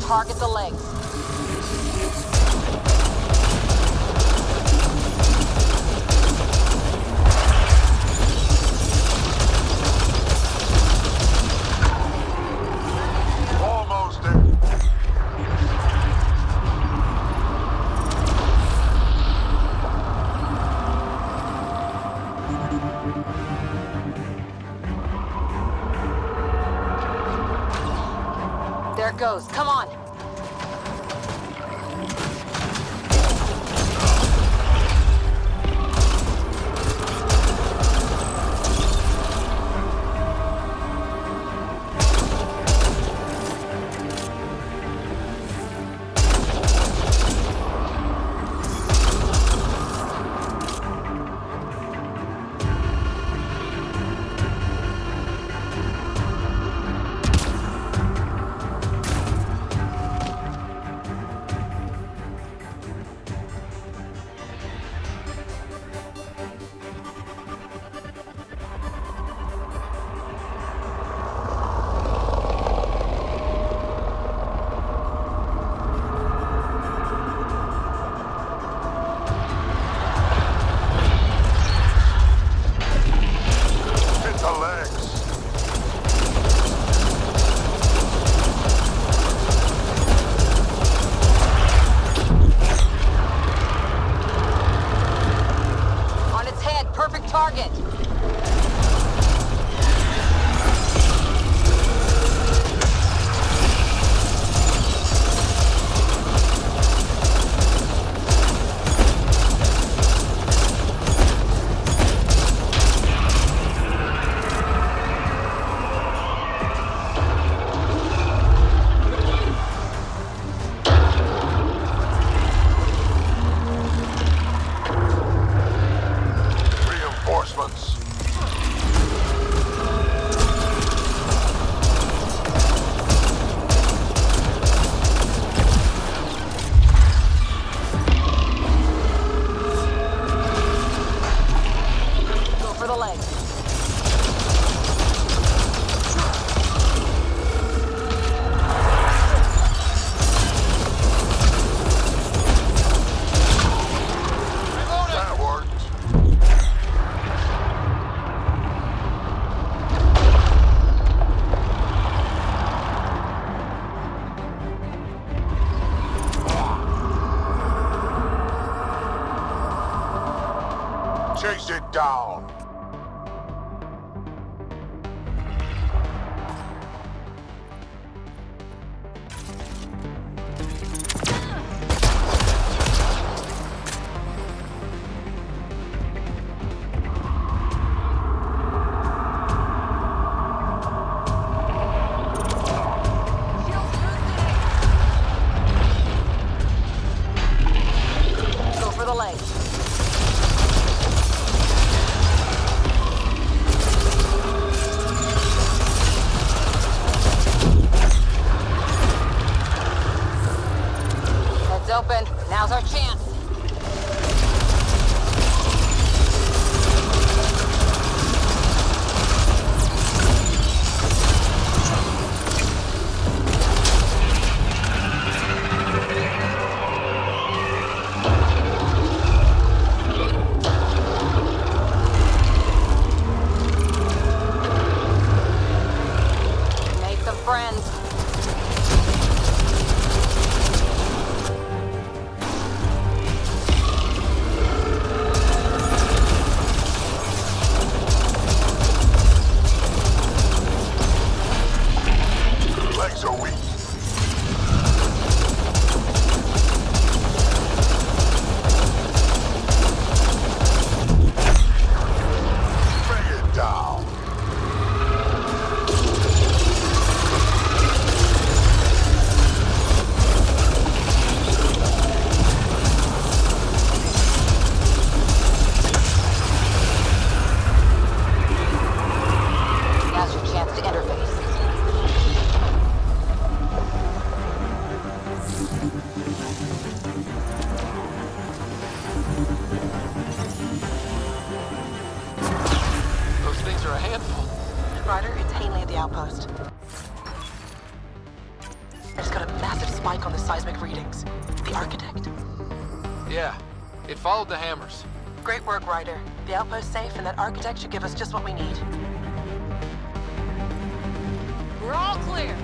Target the legs. Almost there. There it goes. Come on. Chase it down! Go for the leg. Heads open. Now's our chance. Make some friends. Legs are weak. Bring it down. Now's your chance to interface. Those things are a handful. Ryder, it's Hanley at the outpost. I just got a massive spike on the seismic readings. The architect. Yeah, it followed the hammers. Great work, Ryder. The outpost's safe, and that architect should give us just what we need. We're all clear.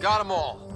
Got them all.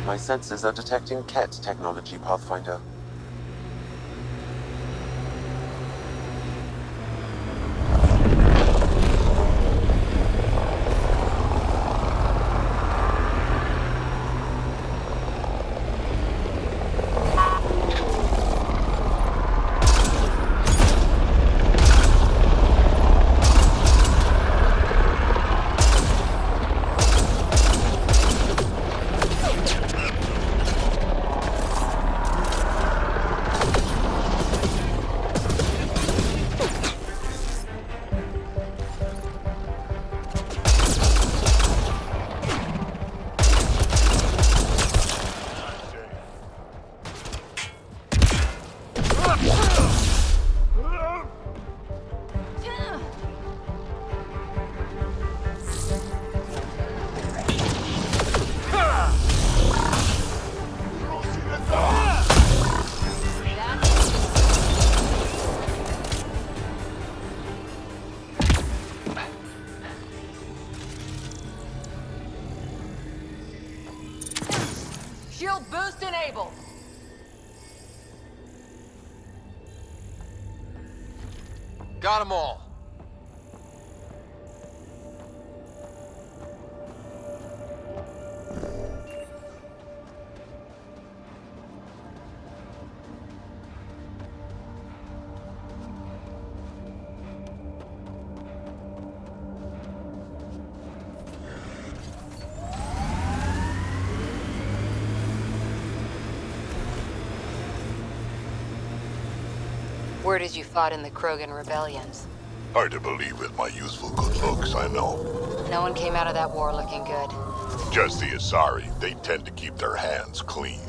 My sensors are detecting Ket technology, Pathfinder. Shield boost enabled. Got them all. Word is you fought in the Krogan rebellions. Hard to believe with my youthful good looks, I know. No one came out of that war looking good. Just the Asari, they tend to keep their hands clean.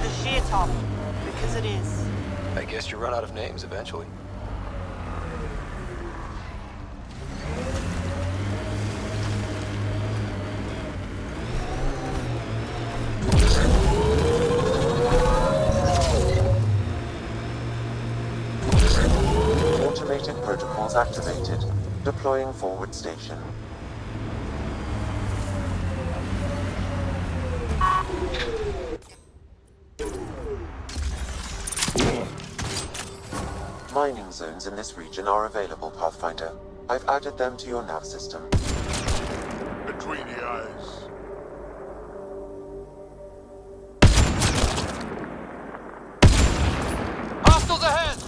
The sheer top, because it is. I guess you run out of names eventually. Automated protocols activated. Deploying forward station. Mining zones in this region are available, Pathfinder. I've added them to your nav system. Between the eyes. Hostiles ahead!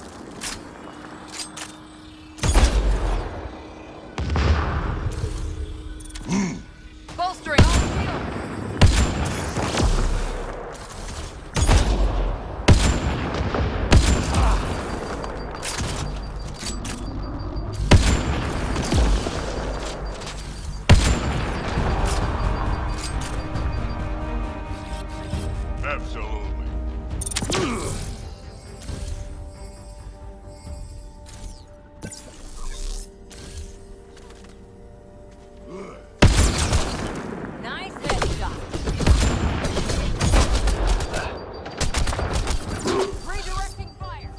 Bolstering all shields. Absolutely. Nice headshot. Redirecting fire.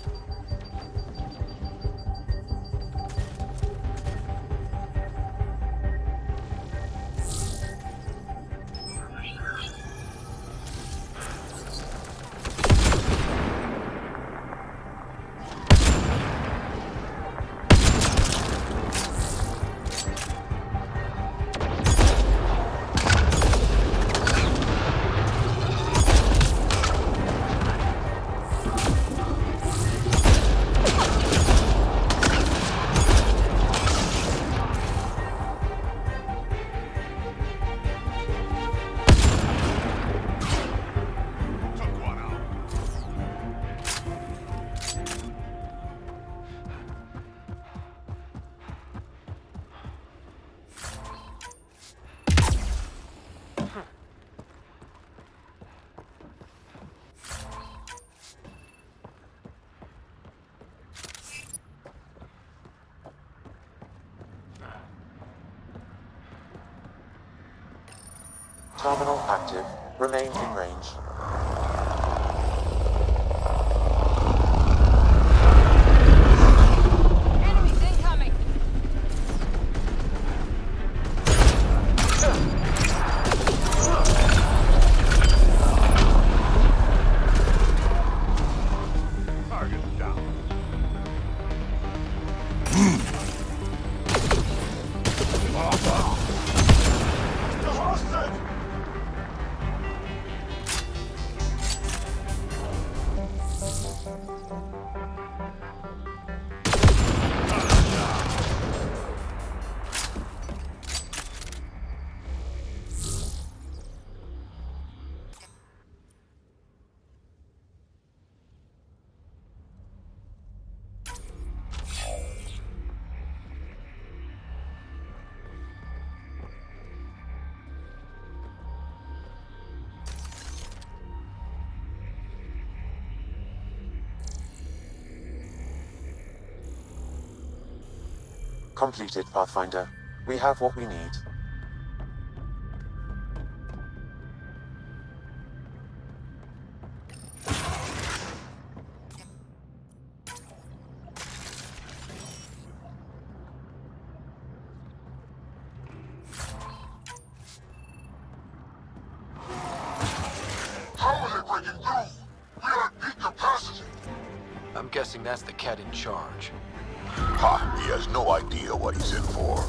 Terminal active. Remain in range. Completed, Pathfinder. We have what we need. How are they breaking through? We're at peak capacity. I'm guessing that's the cat in charge. Ha! He has no idea what he's in for.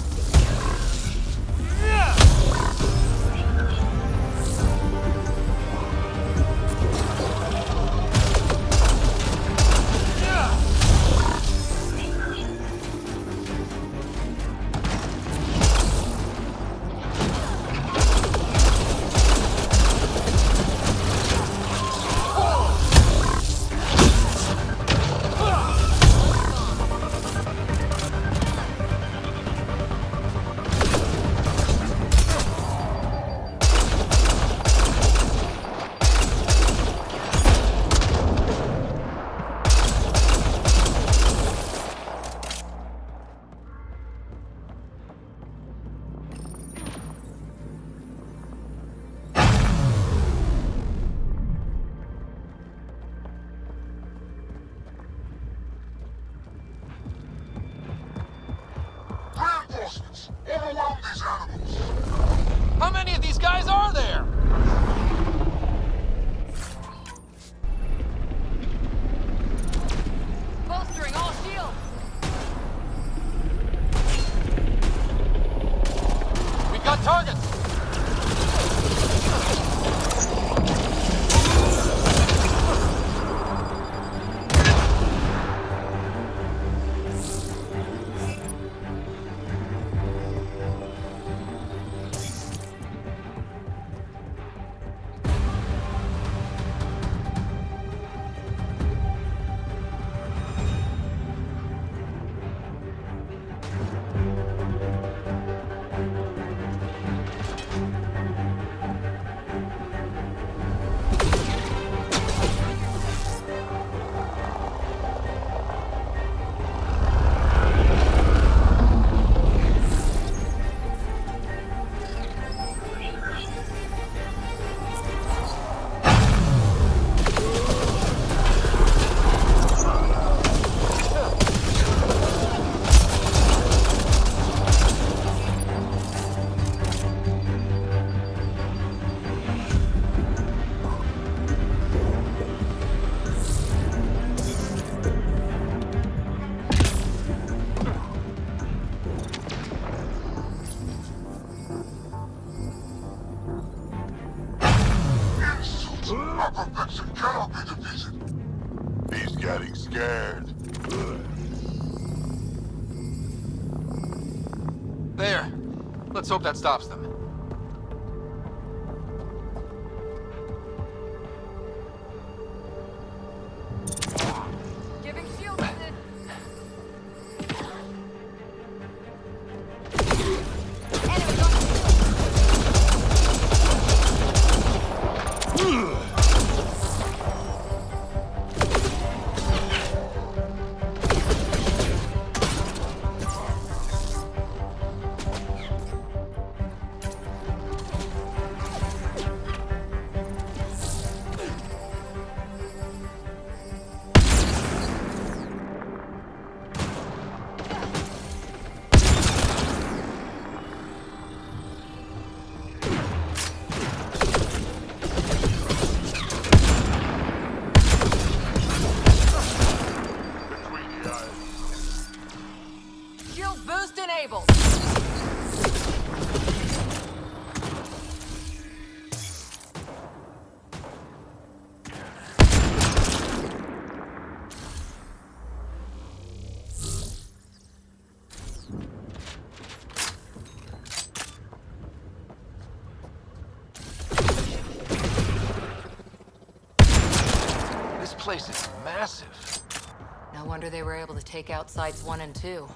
Reinforcements! Overwhelm these animals! How many of these guys are there? Bolstering all shields! We got targets! Our perfection cannot be defeated. He's getting scared. There. Let's hope that stops them. Giving shield assist. Enemy on shield boost enabled. This place is massive. No wonder they were able to take out sites 1 and 2.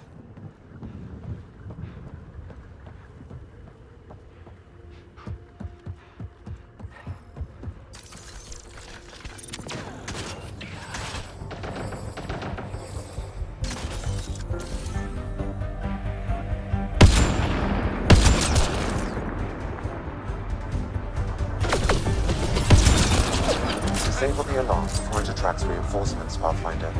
Disable the alarm before it attracts reinforcements, Pathfinder.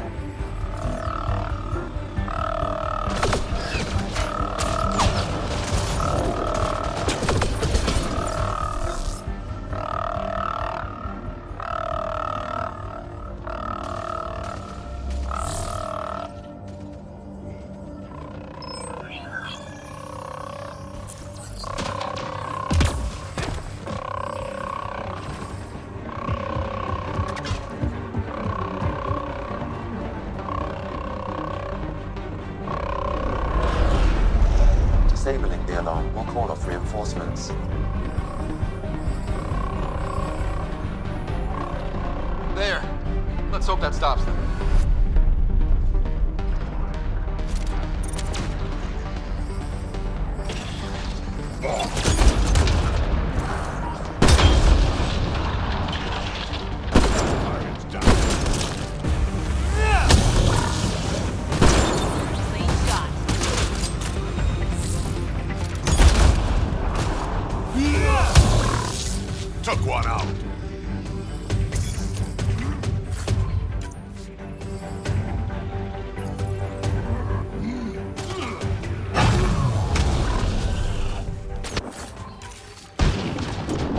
Disabling the alarm will call off reinforcements. There. Let's hope that stops them. Took one out.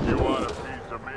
You want a piece of me?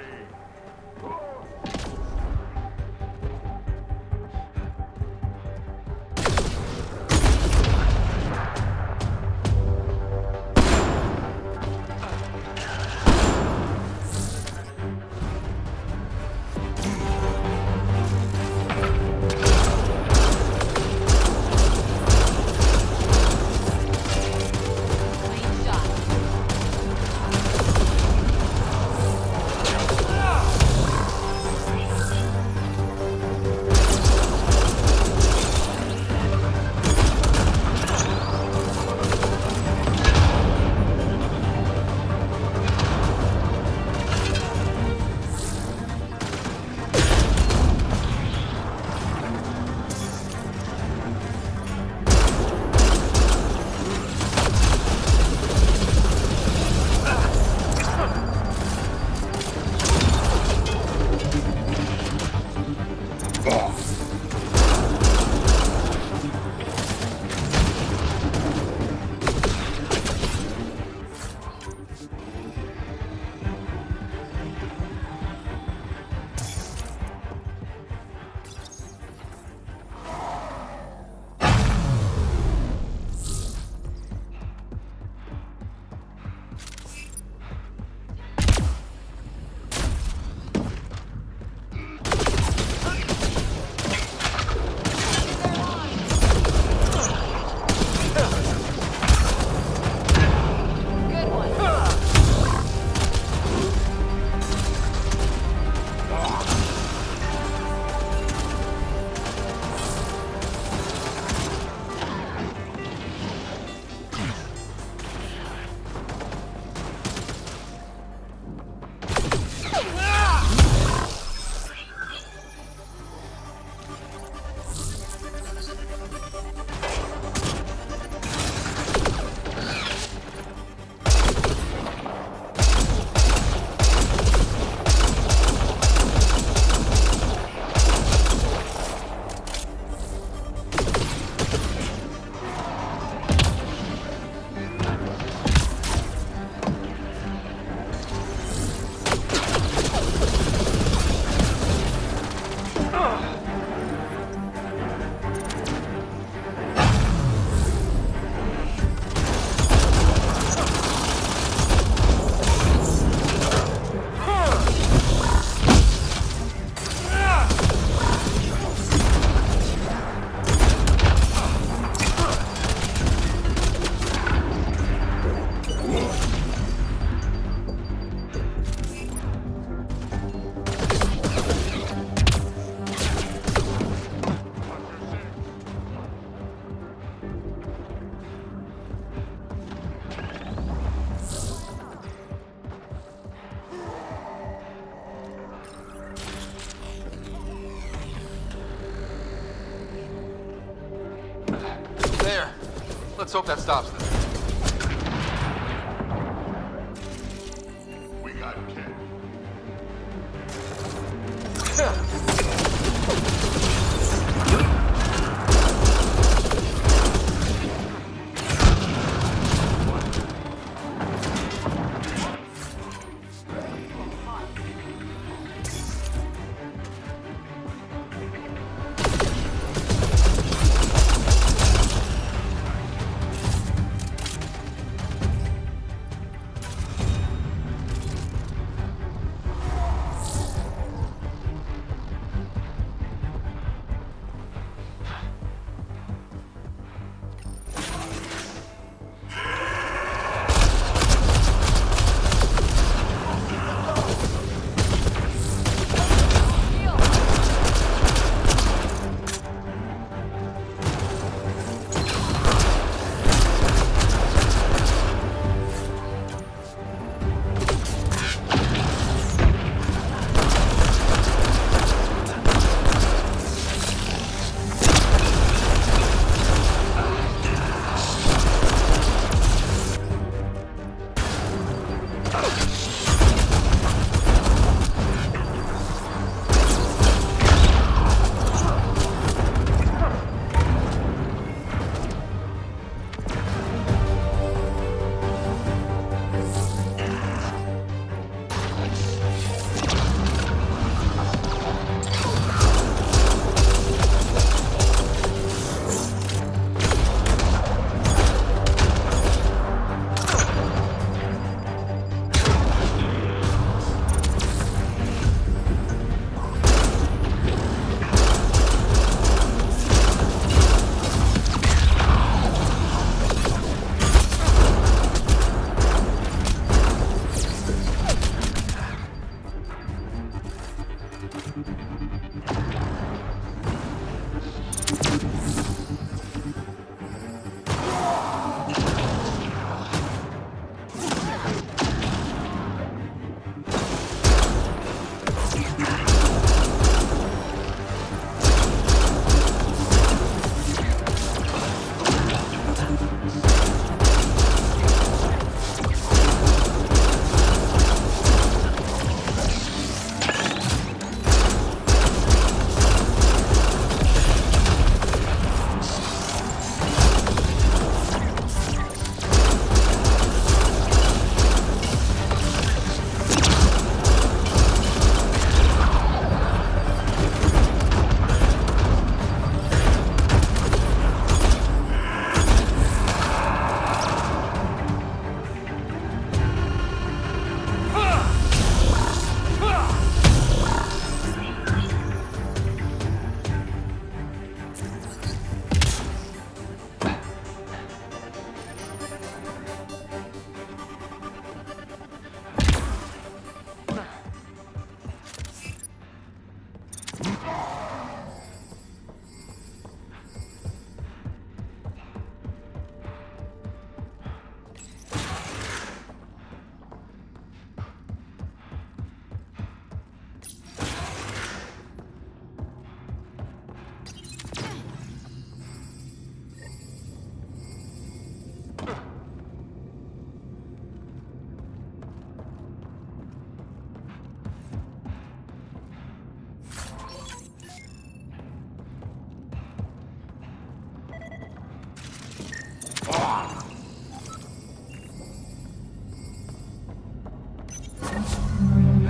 There. Let's hope that stops them. We got Ken.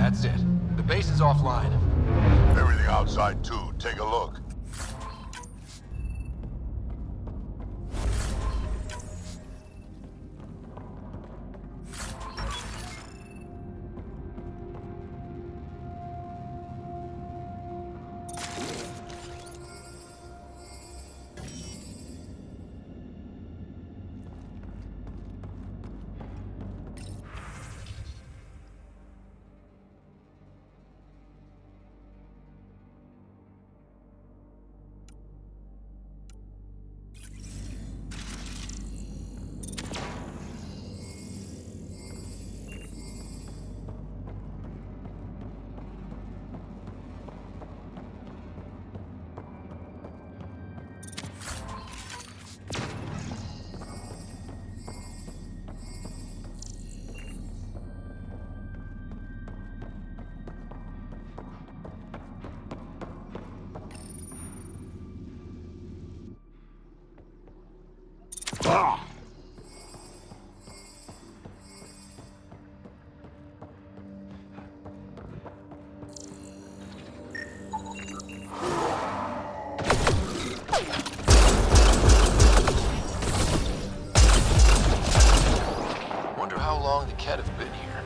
That's it. The base is offline. Everything outside, too. Take a look. Wonder how long the Ket have been here.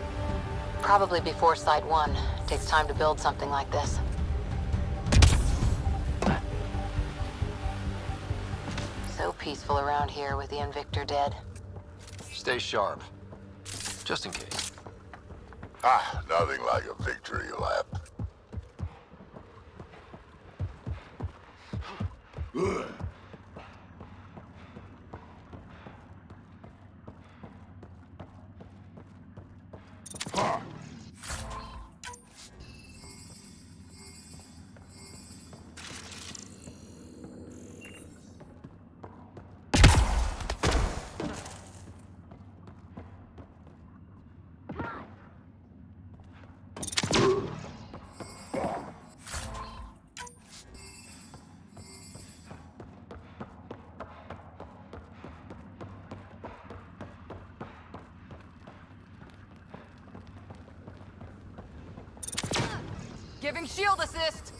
Probably before Site 1. Takes time to build something like this. So peaceful around here with the Invictor dead. Stay sharp. Just in case. Nothing like a victory lap. Giving shield assist!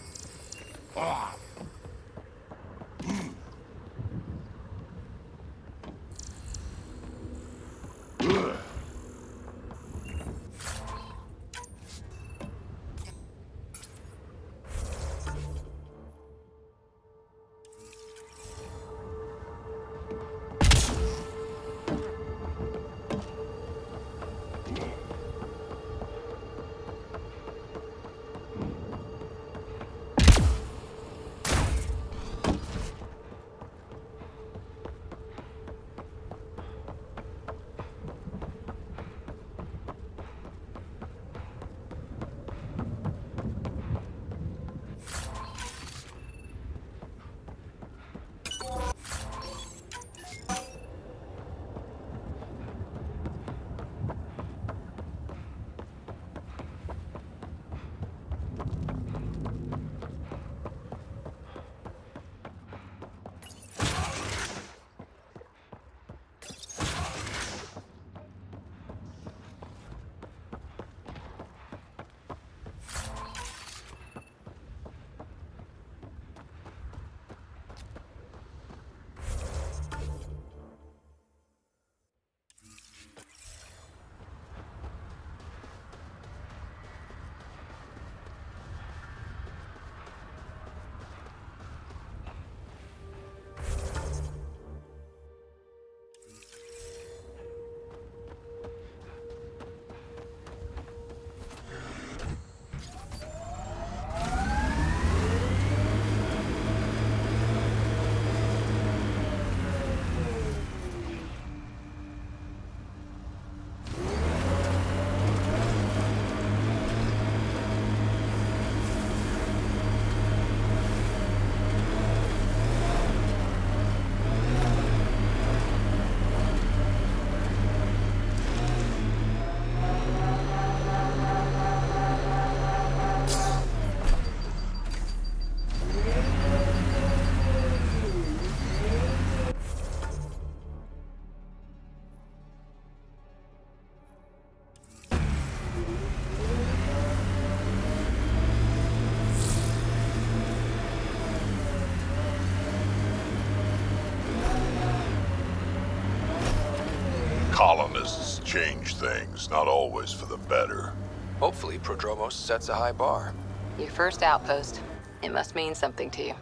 Colonists change things, not always for the better. Hopefully, Prodromos sets a high bar. Your first outpost. It must mean something to you.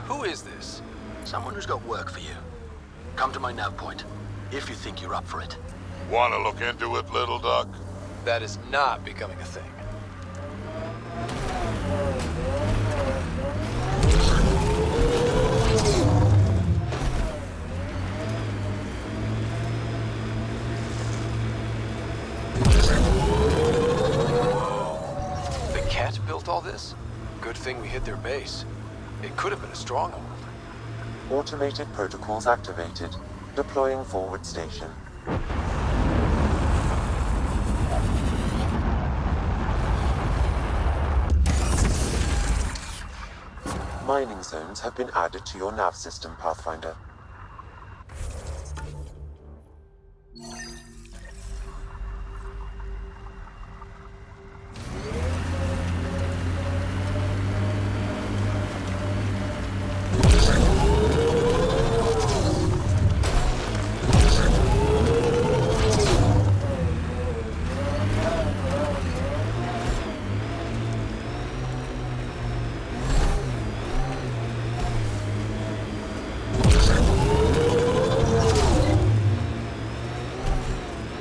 Who is this? Someone who's got work for you. Come to my nav point, if you think you're up for it. Wanna look into it, little duck? That is not becoming a thing. caused all this? Good thing we hit their base. It could have been a stronghold. Automated protocols activated. Deploying forward station. Mining zones have been added to your nav system, Pathfinder.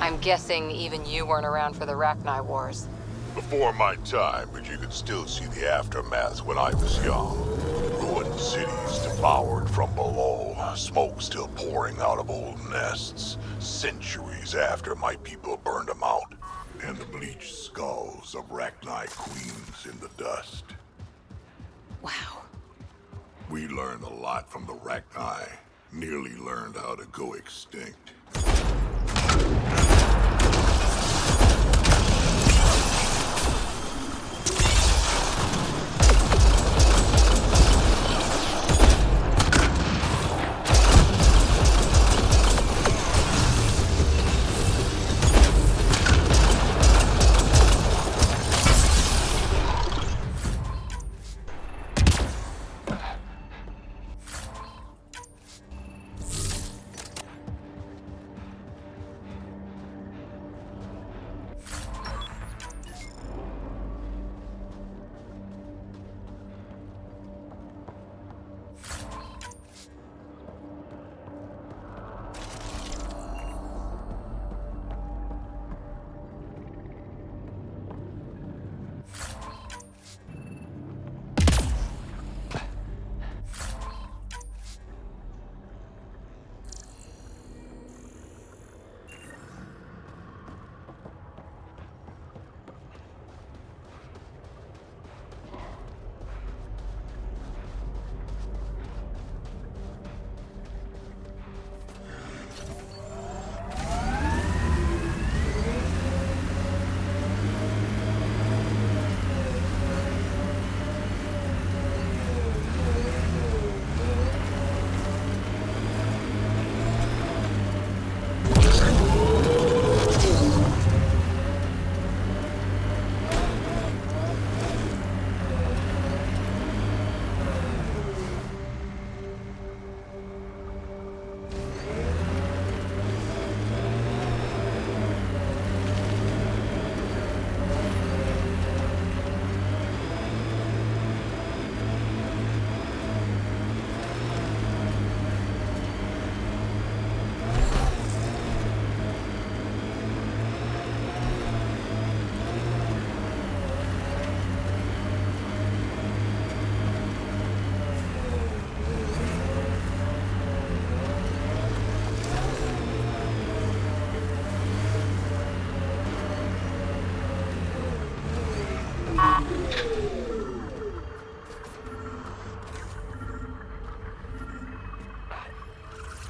I'm guessing even you weren't around for the Rachni Wars. Before my time, but you could still see the aftermath when I was young. Ruined cities devoured from below, smoke still pouring out of old nests, centuries after my people burned them out, and the bleached skulls of Rachni queens in the dust. Wow. We learned a lot from the Rachni, nearly learned how to go extinct.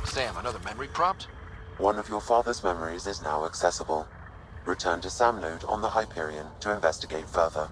Sam, another memory prompt? One of your father's memories is now accessible. Return to Sam Node on the Hyperion to investigate further.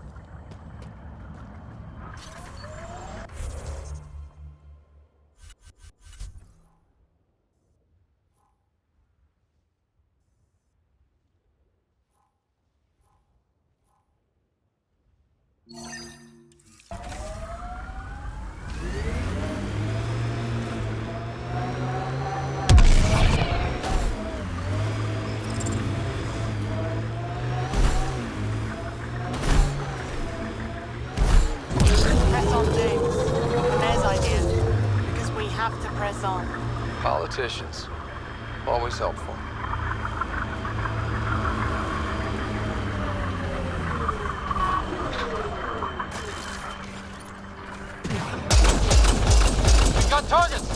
Politicians. Always helpful. We've got targets!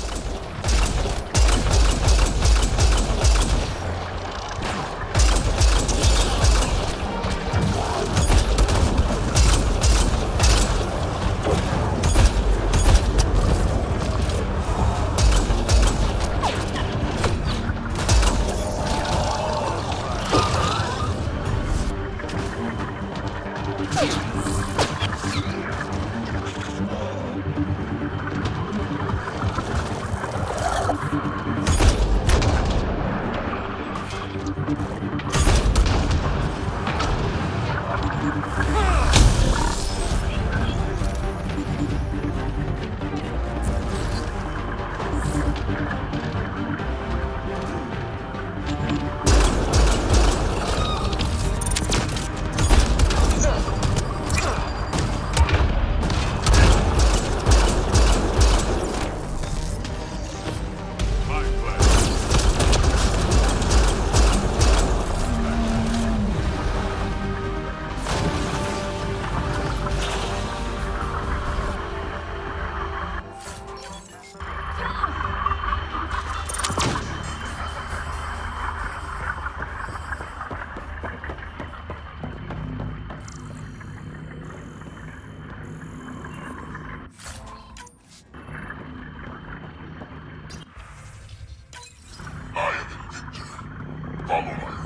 Follow my order.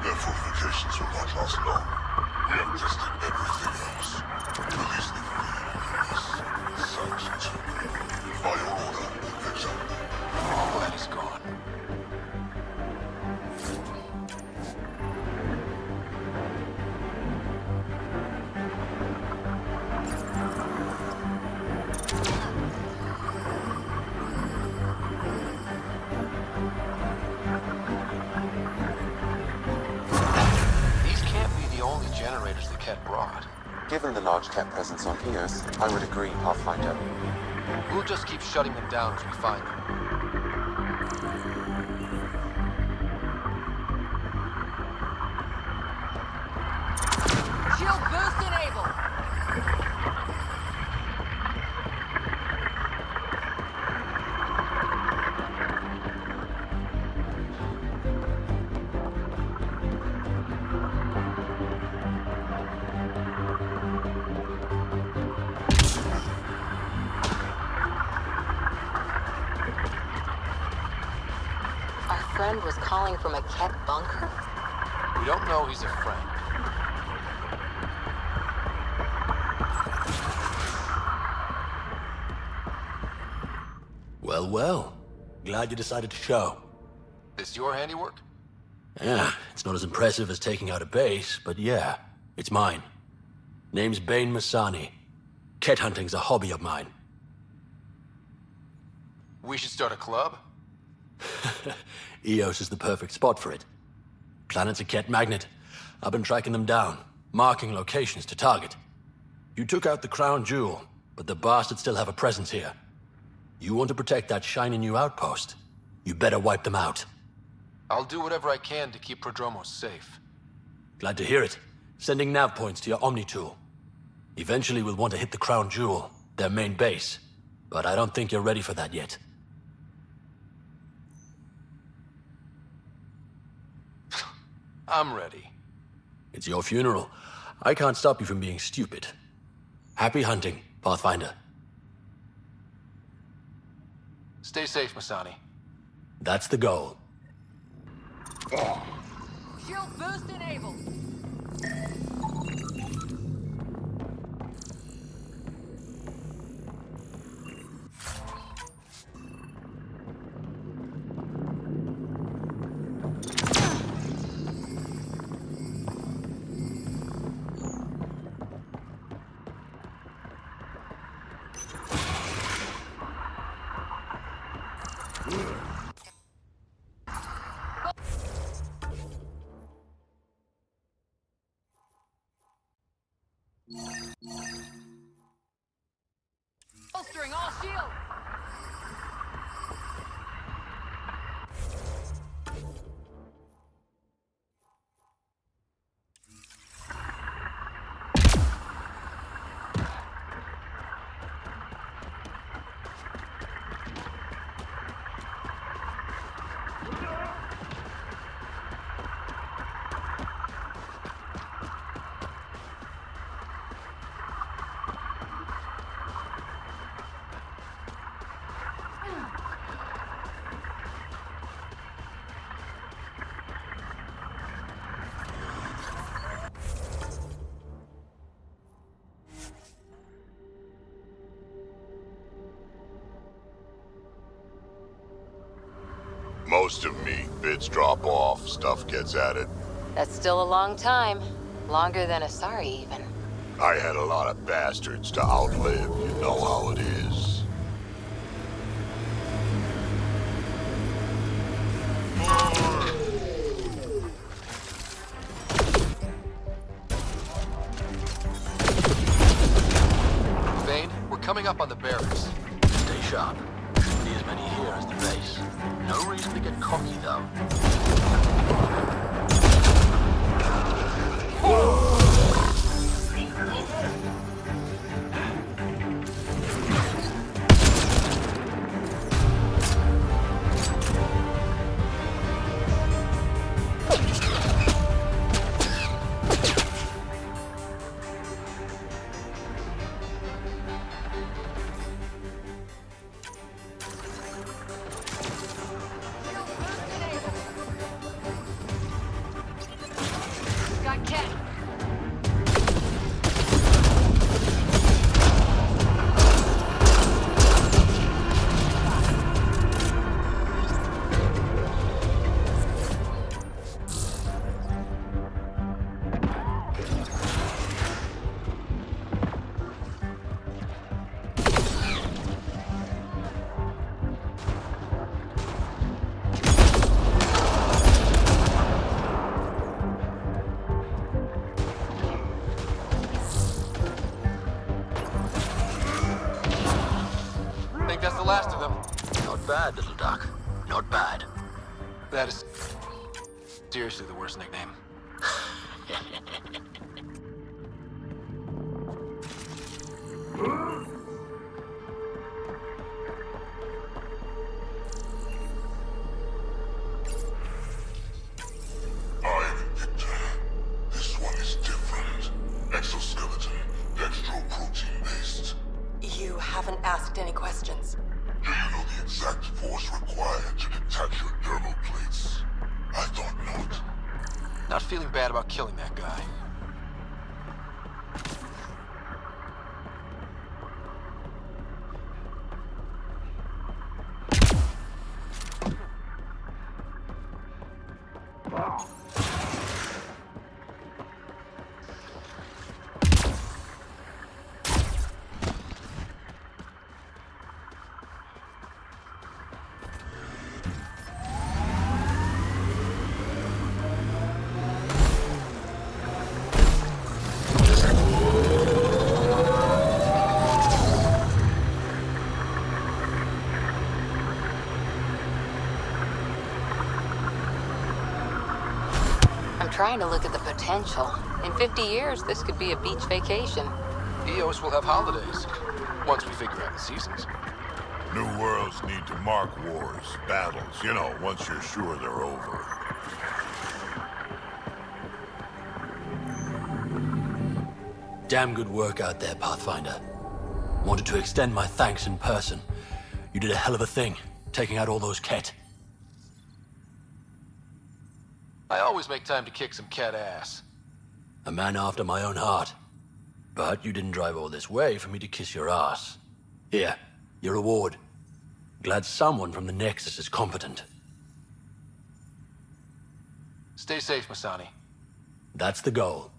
Their fortifications will not last long. We have tested everything else. Release the sanctions. By your order, Victor. All that is gone. Generators the Ket brought. Given the large Ket presence on Eos, I would agree, Pathfinder. We'll just keep shutting them down as we find them. Shield boost enabled! Friend was calling from a Ket bunker? We don't know he's a friend. Well, well. Glad you decided to show. This your handiwork? Yeah, it's not as impressive as taking out a base, but yeah, it's mine. Name's Bain Masani. Ket hunting's a hobby of mine. We should start a club? Eos is the perfect spot for it. Planet's a Ket magnet. I've been tracking them down, marking locations to target. You took out the crown jewel, but the bastards still have a presence here. You want to protect that shiny new outpost? You better wipe them out. I'll do whatever I can to keep Prodromos safe. Glad to hear it. Sending nav points to your Omni tool. Eventually we'll want to hit the crown jewel, their main base. But I don't think you're ready for that yet. I'm ready. It's your funeral. I can't stop you from being stupid. Happy hunting, Pathfinder. Stay safe, Masani. That's the goal. Shield boost enabled. Bolstering all shields! Most of me. Bits drop off, stuff gets added. That's still a long time. Longer than Asari, even. I had a lot of bastards to outlive, you know how it is. Vane, we're coming up on the barracks. Stay sharp. Shouldn't be as many here as the base. No reason to get cocky, though. Got Ken. Think that's the last of them. Not bad, little duck. Not bad. That is seriously the worst nickname. This one is different. Exoskeleton, dextroprotein-based. You haven't asked any questions. Do you know the exact force required to detach your dermal plates? I thought not. Not feeling bad about killing that guy. I'm trying to look at the potential. In 50 years, this could be a beach vacation. EOS will have holidays, once we figure out the seasons. New worlds need to mark wars, battles, you know, once you're sure they're over. Damn good work out there, Pathfinder. Wanted to extend my thanks in person. You did a hell of a thing, taking out all those Ket. I always make time to kick some cat ass. A man after my own heart. But you didn't drive all this way for me to kiss your ass. Here, your reward. Glad someone from the Nexus is competent. Stay safe, Masani. That's the goal.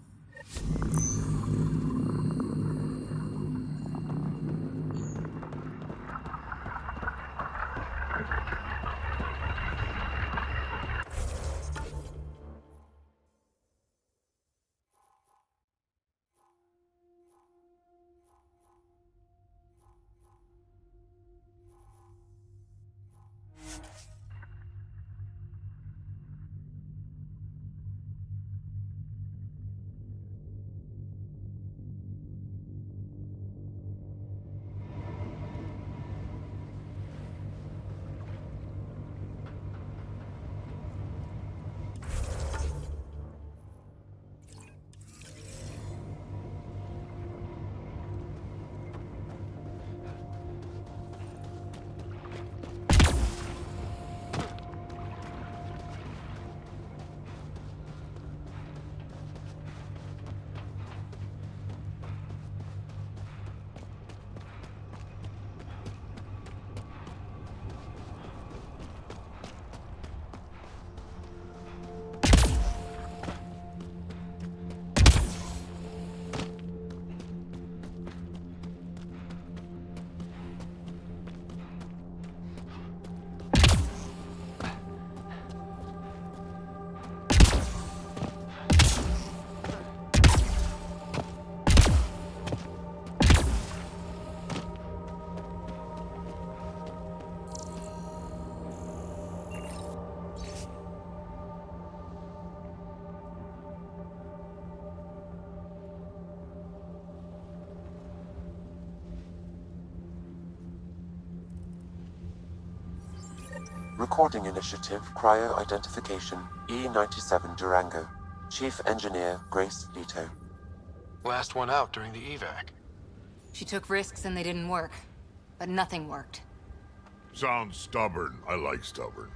Recording Initiative Cryo Identification E97 Durango. Chief Engineer Grace Leto. Last one out during the evac. She took risks and they didn't work. But nothing worked. Sounds stubborn. I like stubborn.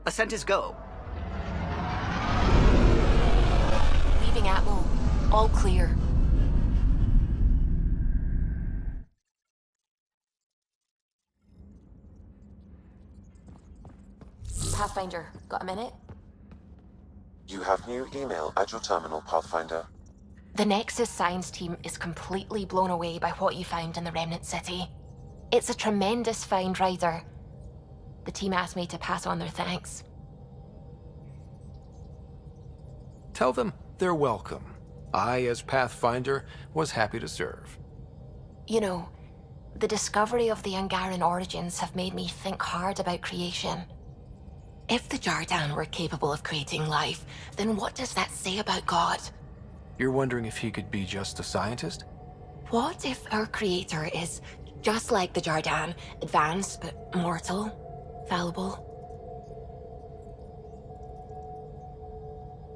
Ascent is go. Leaving Atmo. All clear. Pathfinder, got a minute? You have new email at your terminal, Pathfinder. The Nexus science team is completely blown away by what you found in the Remnant City. It's a tremendous find, Ryder. The team asked me to pass on their thanks. Tell them they're welcome. I, as Pathfinder, was happy to serve. You know, the discovery of the Angaran origins have made me think hard about creation. If the Jardan were capable of creating life, then what does that say about God? You're wondering if he could be just a scientist? What if our creator is just like the Jardan, advanced but mortal, fallible?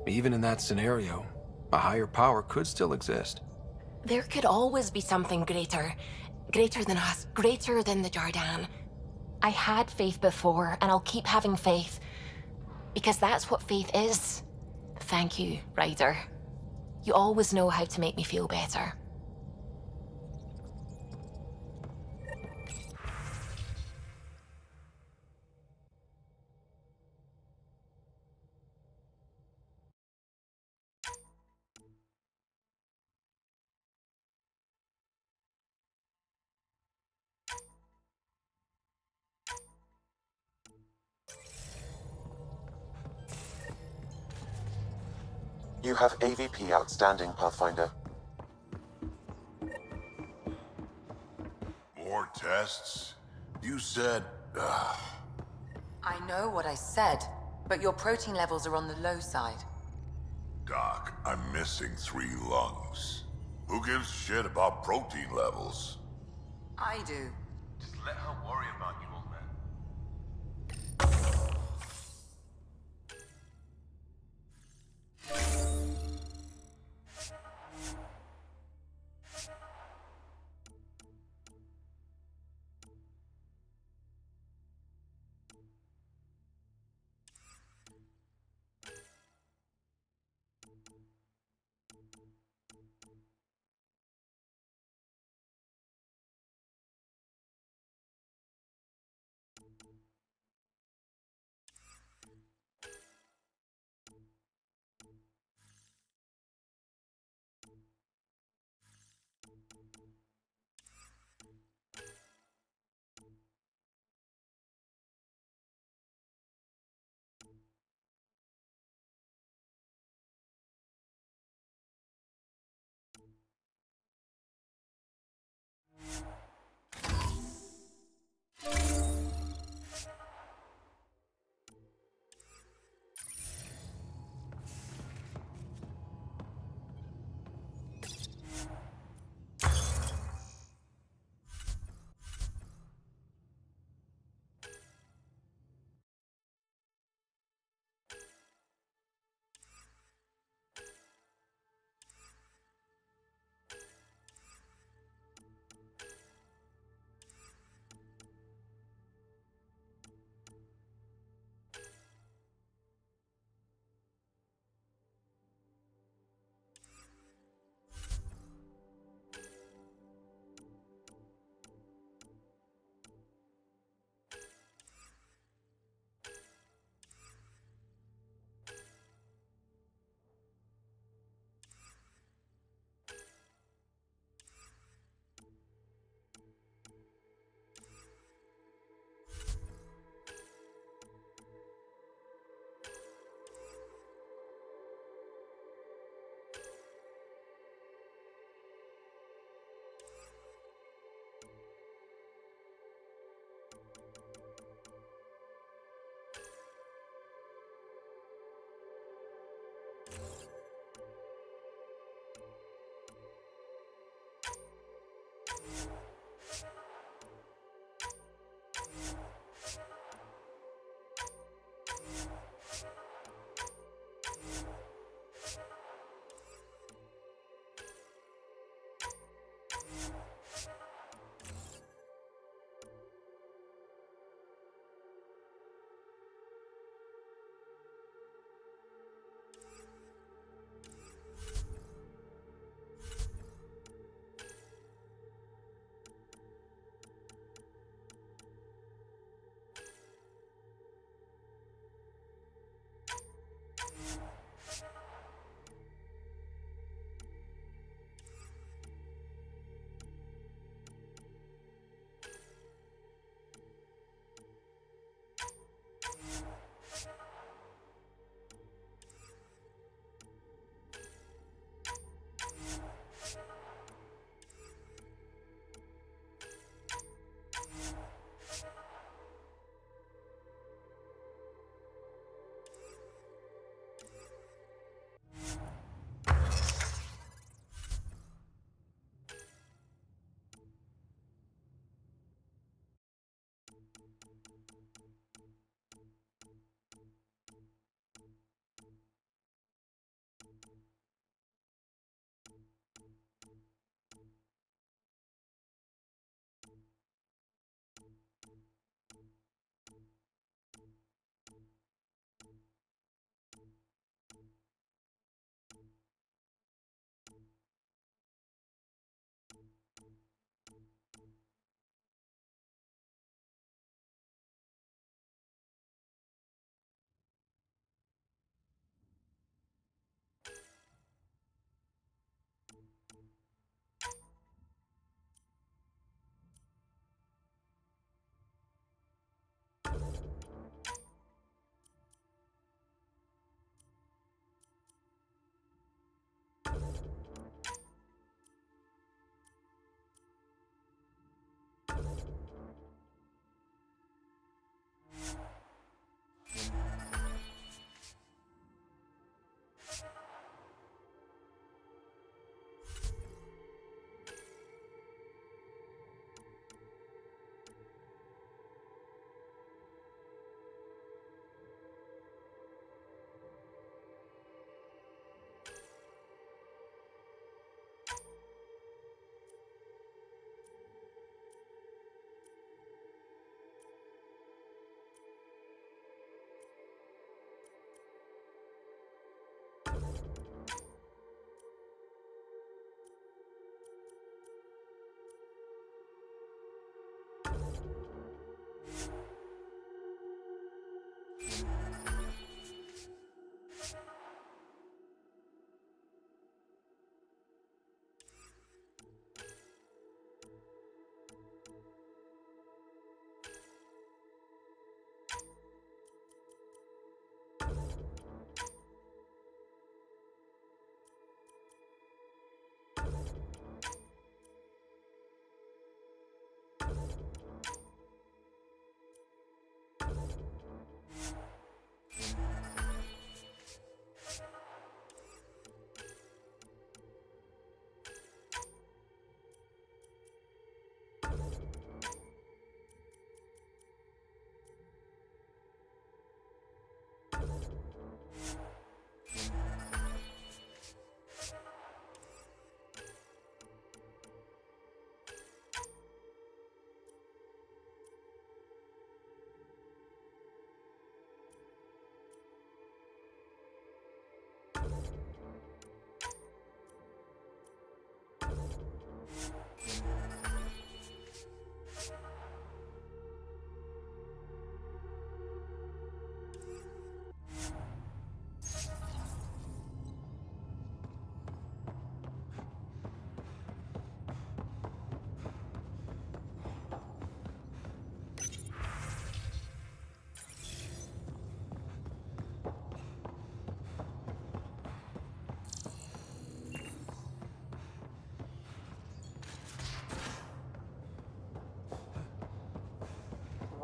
Even in that scenario, a higher power could still exist. There could always be something greater. Greater than us, greater than the Jardan. I had faith before, and I'll keep having faith. Because that's what faith is. Thank you, Ryder. You always know how to make me feel better. You have AVP outstanding, Pathfinder. More tests? You said... I know what I said, but your protein levels are on the low side. Doc, I'm missing 3 lungs. Who gives a shit about protein levels? I do. Just let her worry about you, old man.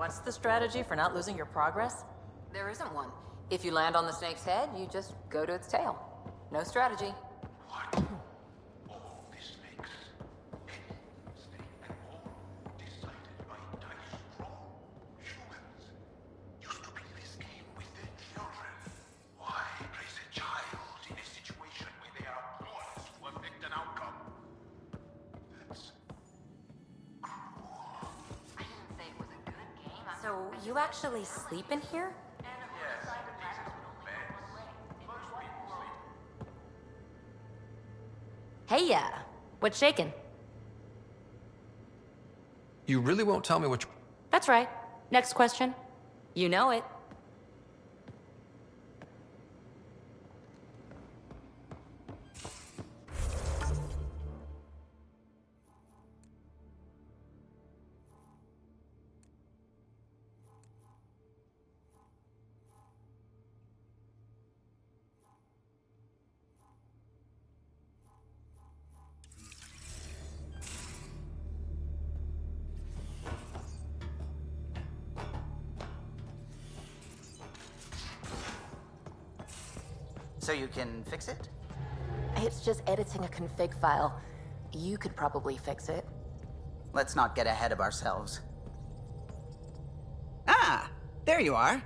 What's the strategy for not losing your progress? There isn't one. If you land on the snake's head, you just go to its tail. No strategy. So, you actually sleep in here? Hey, what's shaking? You really won't tell me which... That's right. Next question. You know it. So you can fix it? It's just editing a config file. You could probably fix it. Let's not get ahead of ourselves. Ah, there you are.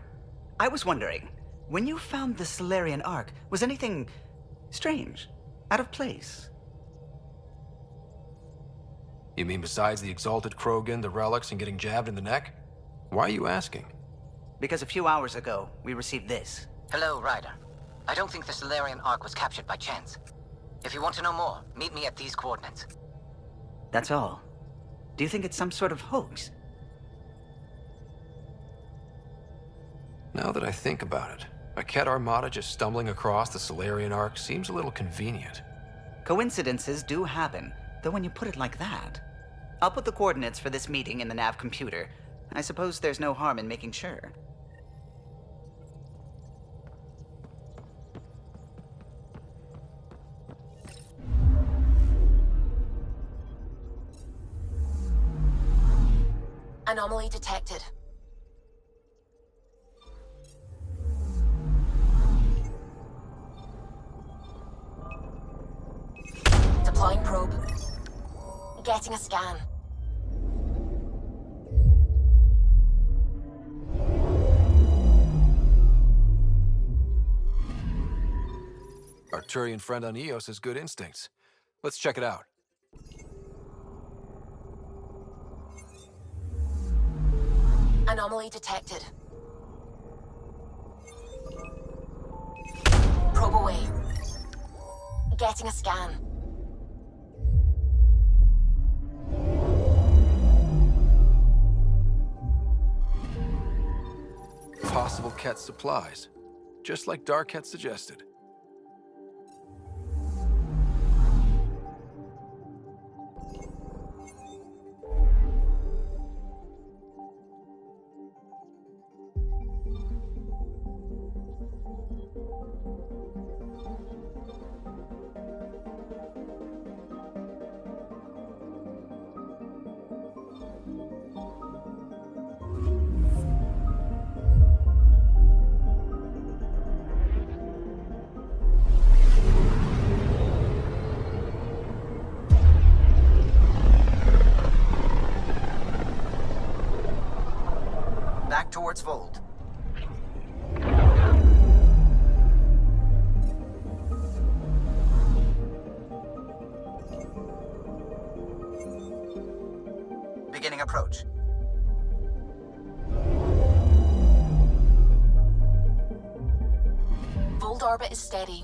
I was wondering, when you found the Solarian Ark, was anything strange? Out of place? You mean besides the exalted Krogan, the relics, and getting jabbed in the neck? Why are you asking? Because a few hours ago, we received this. Hello, Ryder. I don't think the Solarian Ark was captured by chance. If you want to know more, meet me at these coordinates. That's all. Do you think it's some sort of hoax? Now that I think about it, a Ket armada just stumbling across the Solarian Ark seems a little convenient. Coincidences do happen, though when you put it like that. I'll put the coordinates for this meeting in the nav computer. I suppose there's no harm in making sure. Anomaly detected. Deploying probe. Getting a scan. Our Turian friend on Eos has good instincts. Let's check it out. Anomaly detected. Probe away. Getting a scan. Possible Ket supplies. Just like Dark had suggested. Back towards Fold. Beginning approach. Fold orbit is steady.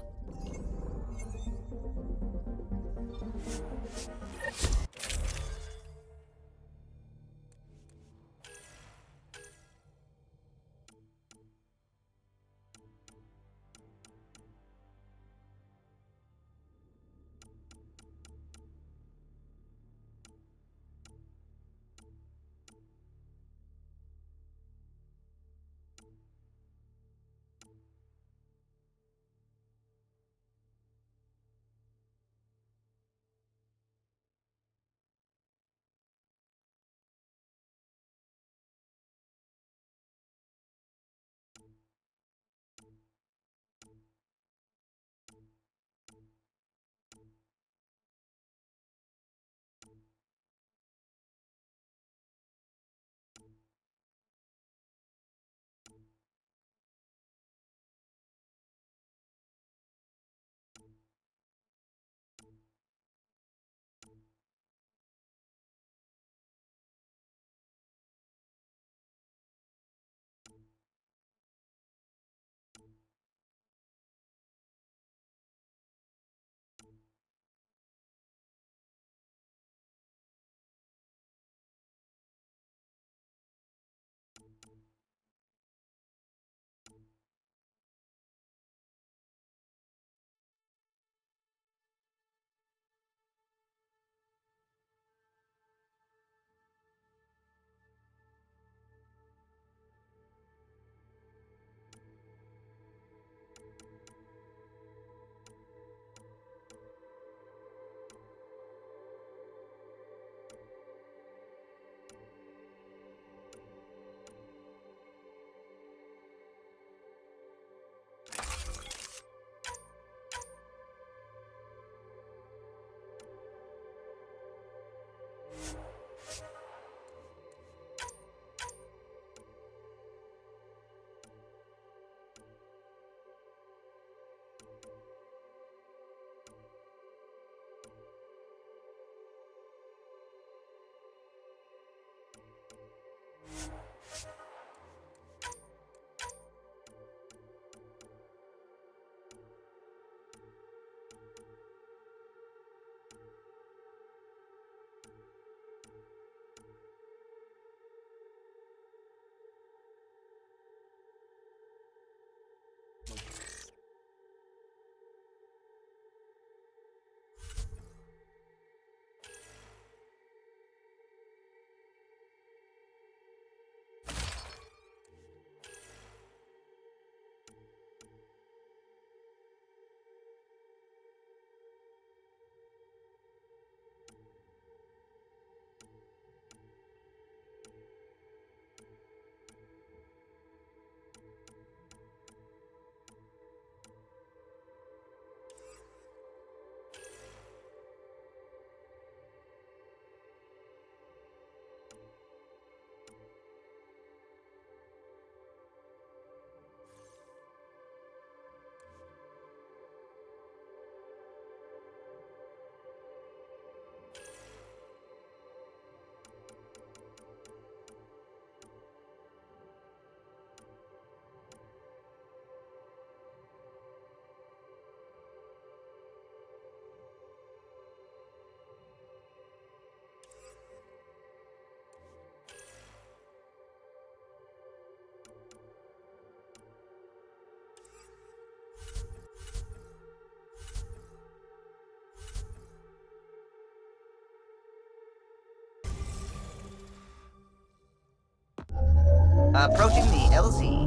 Approaching the LZ.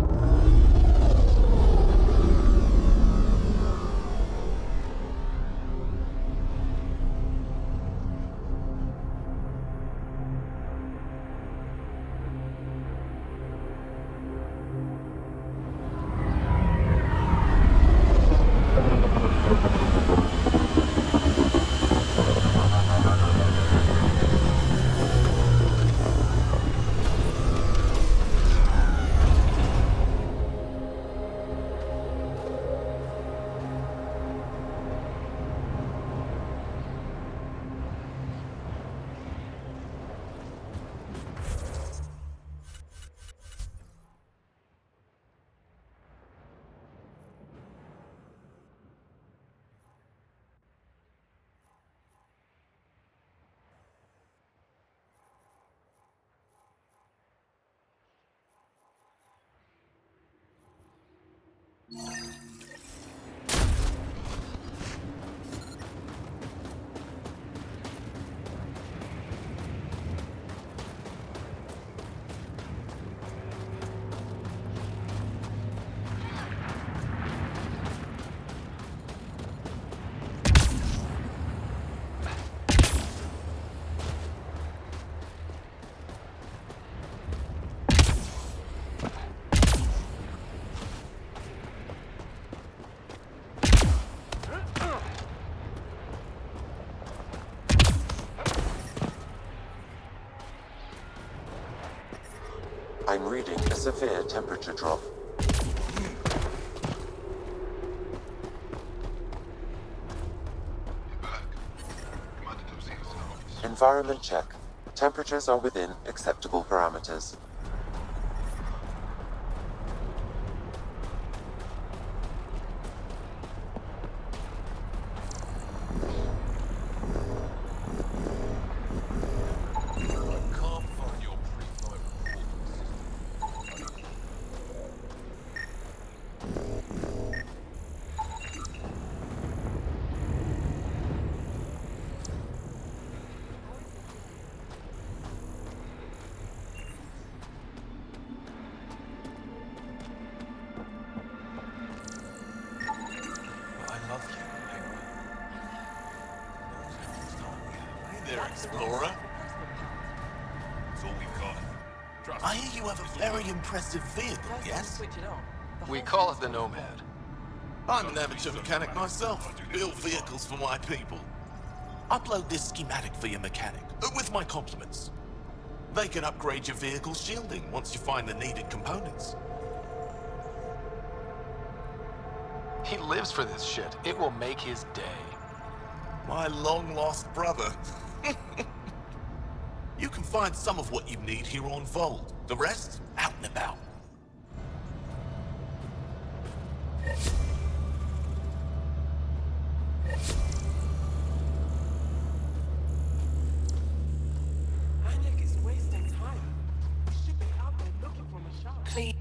I'm reading a severe temperature drop. Environment check. Temperatures are within acceptable parameters. Explorer. That's all we got. I hear you have a very impressive vehicle, yes? We call it the Nomad. I'm an amateur mechanic myself. Build vehicles for my people. Upload this schematic for your mechanic, with my compliments. They can upgrade your vehicle's shielding once you find the needed components. He lives for this shit. It will make his day. My long-lost brother. You can find some of what you need here on Vold. The rest, out and about. Anik is wasting time. He should be out there looking for Michelle. Please.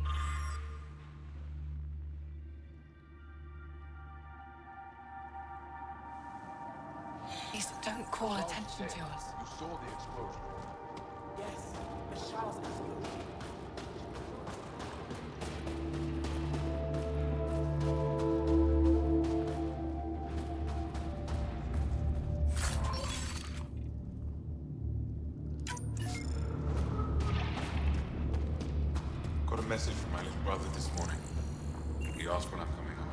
Please don't call attention to us. You saw the explosion. Yes, Michelle's explosion. Got a message from my little brother this morning. He asked when I'm coming home.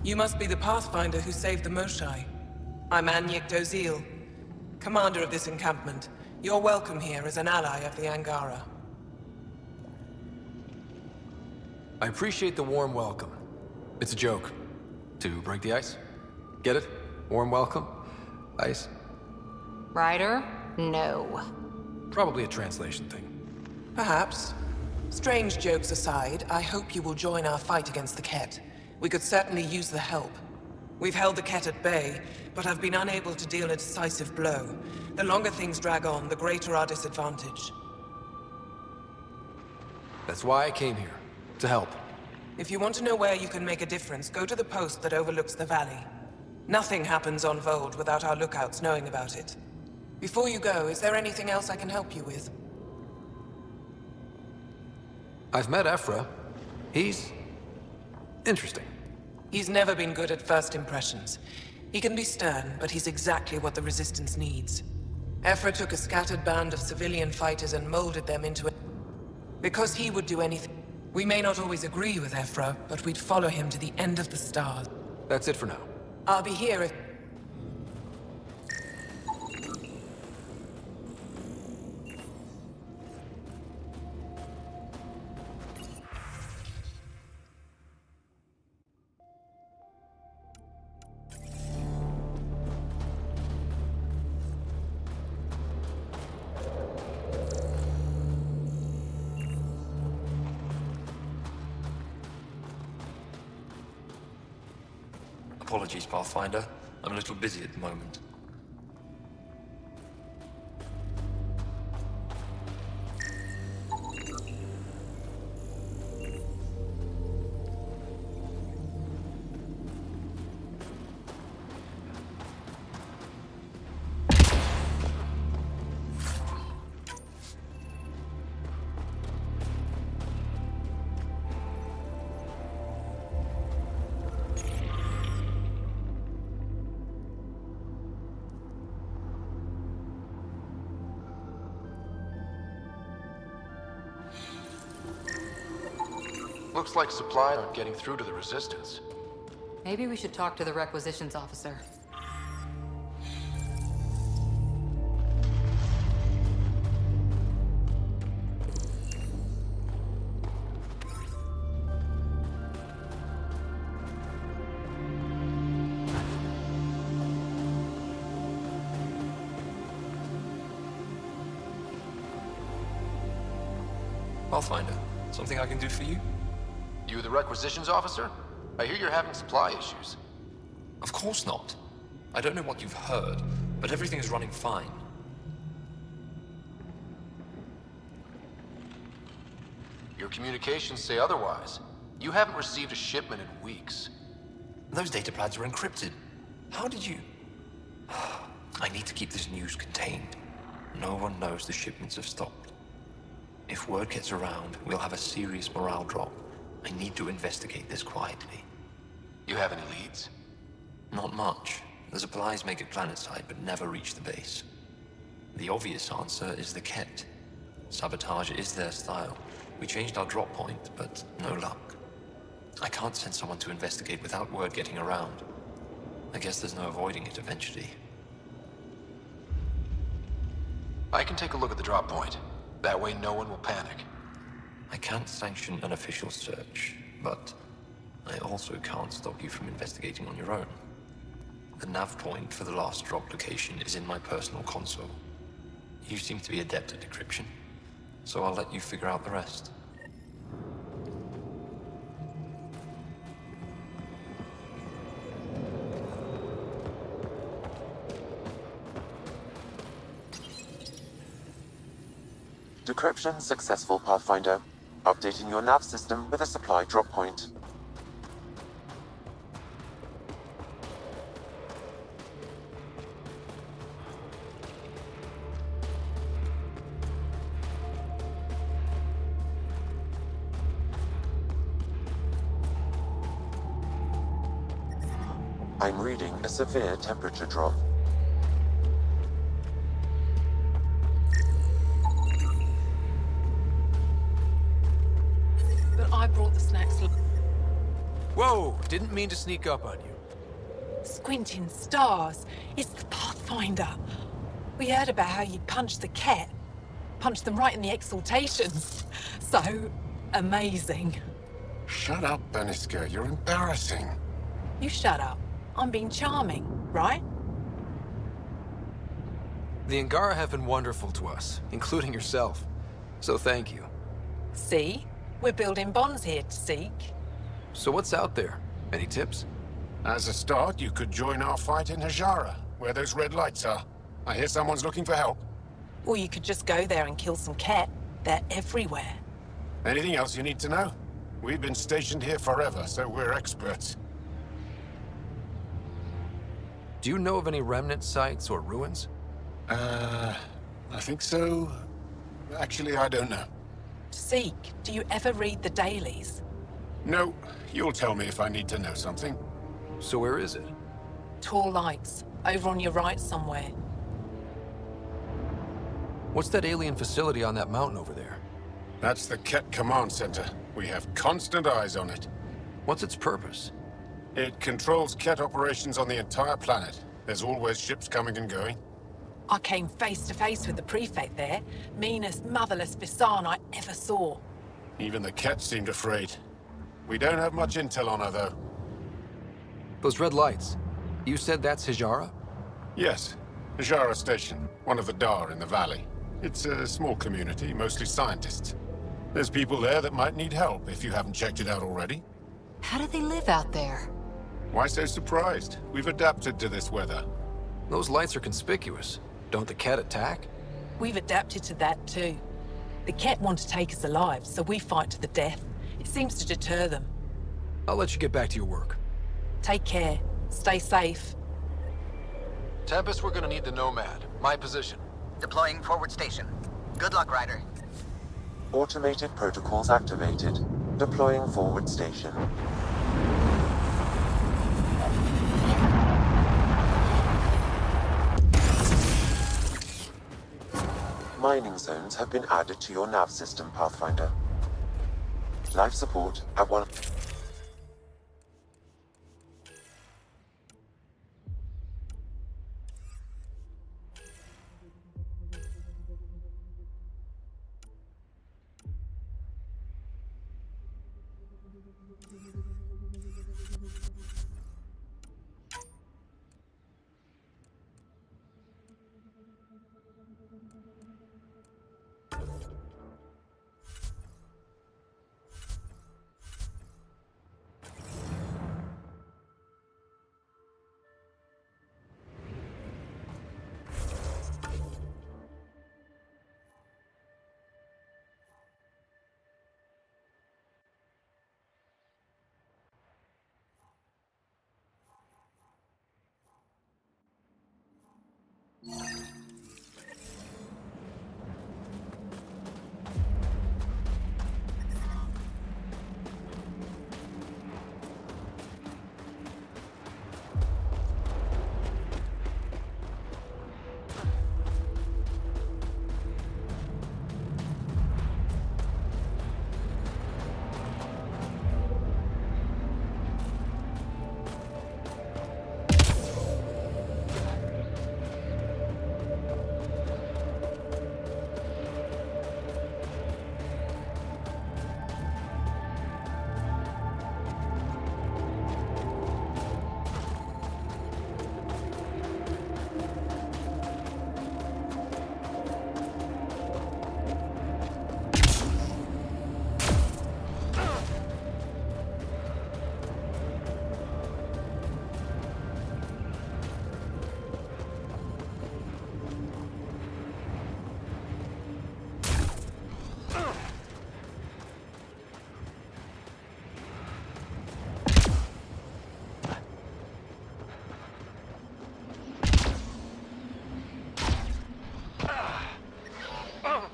You must be the Pathfinder who saved the Moshai. I'm Anyek Dozil, commander of this encampment. You're welcome here as an ally of the Angara. I appreciate the warm welcome. It's a joke. To break the ice? Get it? Warm welcome? Ice? Ryder? No. Probably a translation thing. Perhaps. Strange jokes aside, I hope you will join our fight against the Ket. We could certainly use the help. We've held the Ket at bay, but have been unable to deal a decisive blow. The longer things drag on, the greater our disadvantage. That's why I came here. To help. If you want to know where you can make a difference, go to the post that overlooks the valley. Nothing happens on Vold without our lookouts knowing about it. Before you go, is there anything else I can help you with? I've met Ephra. He's interesting. He's never been good at first impressions. He can be stern, but he's exactly what the Resistance needs. Ephra took a scattered band of civilian fighters and molded them into a... Because he would do anything. We may not always agree with Ephra, but we'd follow him to the end of the stars. That's it for now. I'll be here if... Apologies, Pathfinder. I'm a little busy at the moment. Looks like supplies aren't getting through to the Resistance. Maybe we should talk to the requisitions officer. Pathfinder, something I can do for you? You the requisitions officer? I hear you're having supply issues. Of course not. I don't know what you've heard, but everything is running fine. Your communications say otherwise. You haven't received a shipment in weeks. Those data pads are encrypted. How did you... I need to keep this news contained. No one knows the shipments have stopped. If word gets around, we'll have a serious morale drop. I need to investigate this quietly. You have any leads? Not much. The supplies make it planetside, but never reach the base. The obvious answer is the Ket. Sabotage is their style. We changed our drop point, but no luck. I can't send someone to investigate without word getting around. I guess there's no avoiding it eventually. I can take a look at the drop point. That way no one will panic. I can't sanction an official search, but I also can't stop you from investigating on your own. The nav point for the last drop location is in my personal console. You seem to be adept at decryption, so I'll let you figure out the rest. Decryption successful, Pathfinder. Updating your nav system with a supply drop point. I'm reading a severe temperature drop. But I brought the snacks. Whoa! Didn't mean to sneak up on you. Squinting stars. It's the Pathfinder. We heard about how you punched the Ket. Punched them right in the exaltations. So amazing. Shut up, Beniska. You're embarrassing. You shut up. I'm being charming, right? The Angara have been wonderful to us, including yourself. So thank you. See? We're building bonds here to seek. So what's out there? Any tips? As a start, you could join our fight in Hajara, where those red lights are. I hear someone's looking for help. Or you could just go there and kill some Ket. They're everywhere. Anything else you need to know? We've been stationed here forever, so we're experts. Do you know of any remnant sites or ruins? I think so. Actually, I don't know. Seek, do you ever read the dailies? No, you'll tell me if I need to know something. So where is it? Tall lights, over on your right somewhere. What's that alien facility on that mountain over there? That's the Ket Command Center. We have constant eyes on it. What's its purpose? It controls Ket operations on the entire planet. There's always ships coming and going. I came face to face with the prefect there. Meanest, motherless Visan I ever saw. Even the Ket seemed afraid. We don't have much intel on her, though. Those red lights. You said that's Hijara? Yes. Najara Station, one of the Dar in the valley. It's a small community, mostly scientists. There's people there that might need help if you haven't checked it out already. How do they live out there? Why so surprised? We've adapted to this weather. Those lights are conspicuous. Don't the Ket attack? We've adapted to that too. The Ket want to take us alive, so we fight to the death. It seems to deter them. I'll let you get back to your work. Take care. Stay safe. Tempest, we're gonna need the Nomad. My position. Deploying forward station. Good luck, Ryder. Automated protocols activated. Deploying forward station. Mining zones have been added to your nav system, Pathfinder. Life support at 1...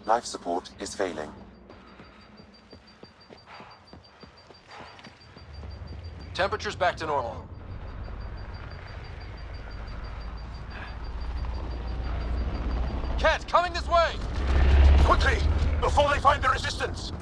Life support is failing. Temperature's back to normal. Ket, coming this way! Quickly, before they find the resistance!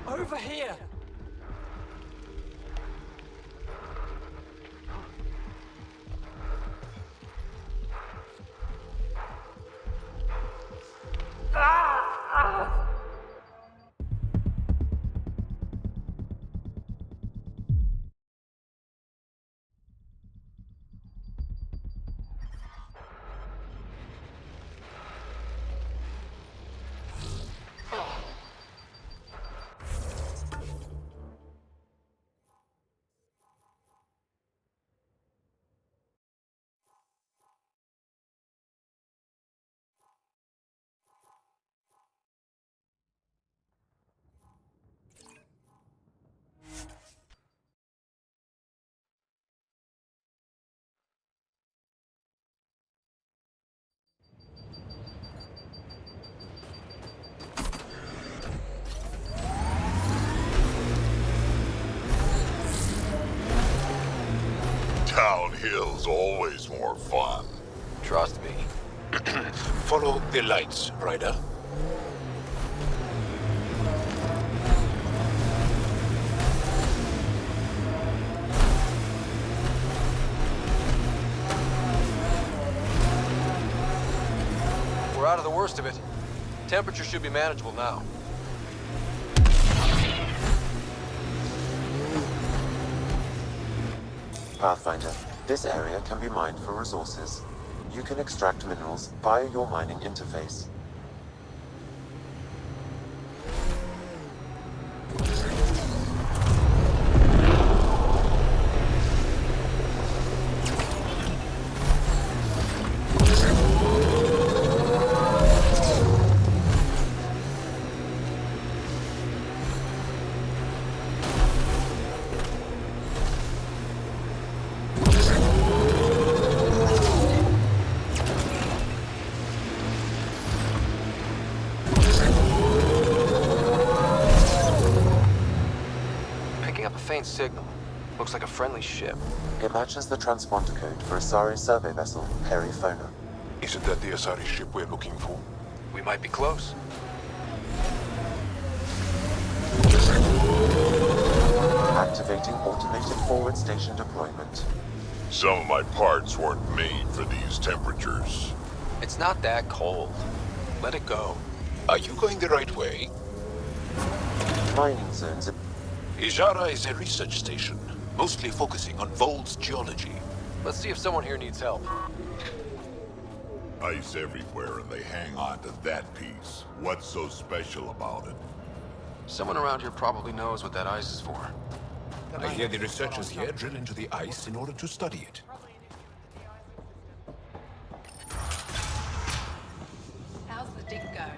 Over here! hill's always more fun. Trust me. Follow the lights, Ryder. We're out of the worst of it. Temperature should be manageable now. Pathfinder, this area can be mined for resources. You can extract minerals via your mining interface. Faint signal. Looks like a friendly ship. It matches the transponder code for Asari's survey vessel, Perifona. Isn't that the Asari ship we're looking for? We might be close. Activating automated forward station deployment. Some of my parts weren't made for these temperatures. It's not that cold. Let it go. Are you going the right way? Mining zones. Ijara is a research station, mostly focusing on Vold's geology. Let's see if someone here needs help. Ice everywhere and they hang on to that piece. What's so special about it? Someone around here probably knows what that ice is for. I hear the researchers here drill into the ice in order to study it. How's the dig going?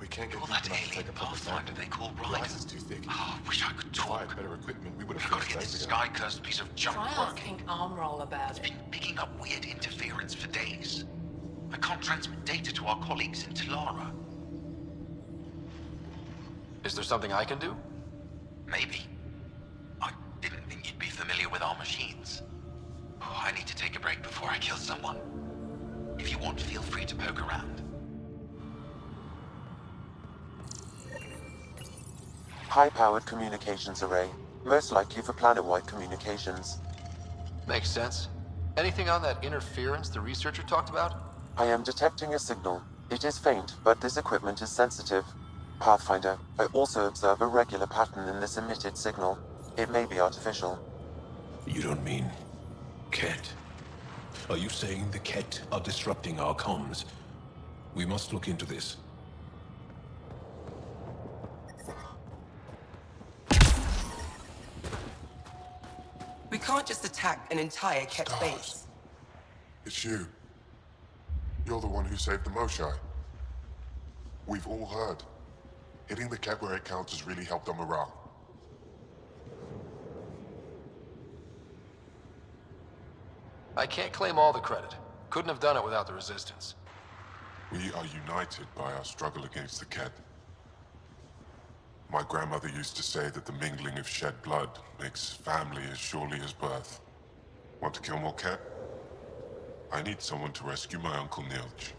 We can't get All that alien Pathfinder they call The Ryan. ice is too thick. Oh, I wish I could If I talk. had better equipment, we would We've have got to fixed get this that together. sky-cursed piece of junk Try working. asking Armroll about it. Been picking up weird interference for days. I can't transmit data to our colleagues in Talara. Is there something I can do? Maybe. I didn't think you'd be familiar with our machines. Oh, I need to take a break before I kill someone. If you want, feel free to poke around. High-powered communications array, most likely for planet-wide communications. Makes sense. Anything on that interference the researcher talked about? I am detecting a signal. It is faint, but this equipment is sensitive. Pathfinder, I also observe a regular pattern in this emitted signal. It may be artificial. You don't mean Ket? Are you saying the Ket are disrupting our comms? We must look into this. We can't just attack an entire Ket base. It's you. You're the one who saved the Moshai. We've all heard. Hitting the Ket where it counts has really helped our morale. I can't claim all the credit. Couldn't have done it without the Resistance. We are united by our struggle against the Ket. My grandmother used to say that the mingling of shed blood makes family as surely as birth. Want to kill more Ket? I need someone to rescue my Uncle Nilch.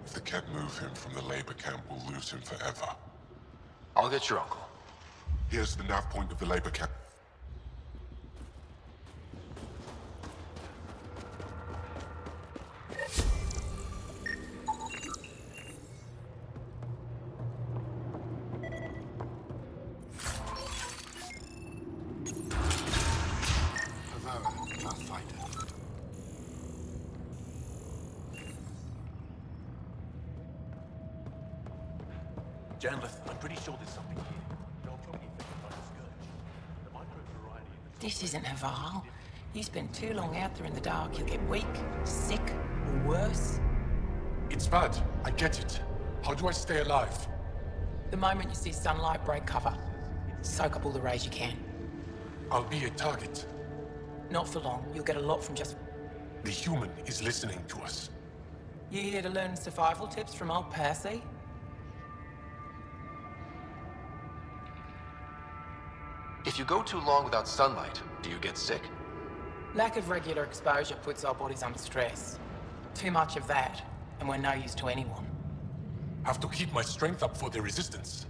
If the Ket move him from the labor camp, we'll lose him forever. I'll get your uncle. Here's the nav point of the labor camp. Janlith, I'm pretty sure there's something here. Don't tell me anything about the scourge. The micro-variety of the This isn't Haval. You spend too long out there in the dark, you'll get weak, sick, or worse. It's bad. I get it. How do I stay alive? The moment you see sunlight, break cover. Soak up all the rays you can. I'll be a target. Not for long. You'll get a lot from just... The human is listening to us. You here to learn survival tips from old Percy? If you go too long without sunlight, do you get sick? Lack of regular exposure puts our bodies under stress. Too much of that, and we're no use to anyone. Have to keep my strength up for the resistance.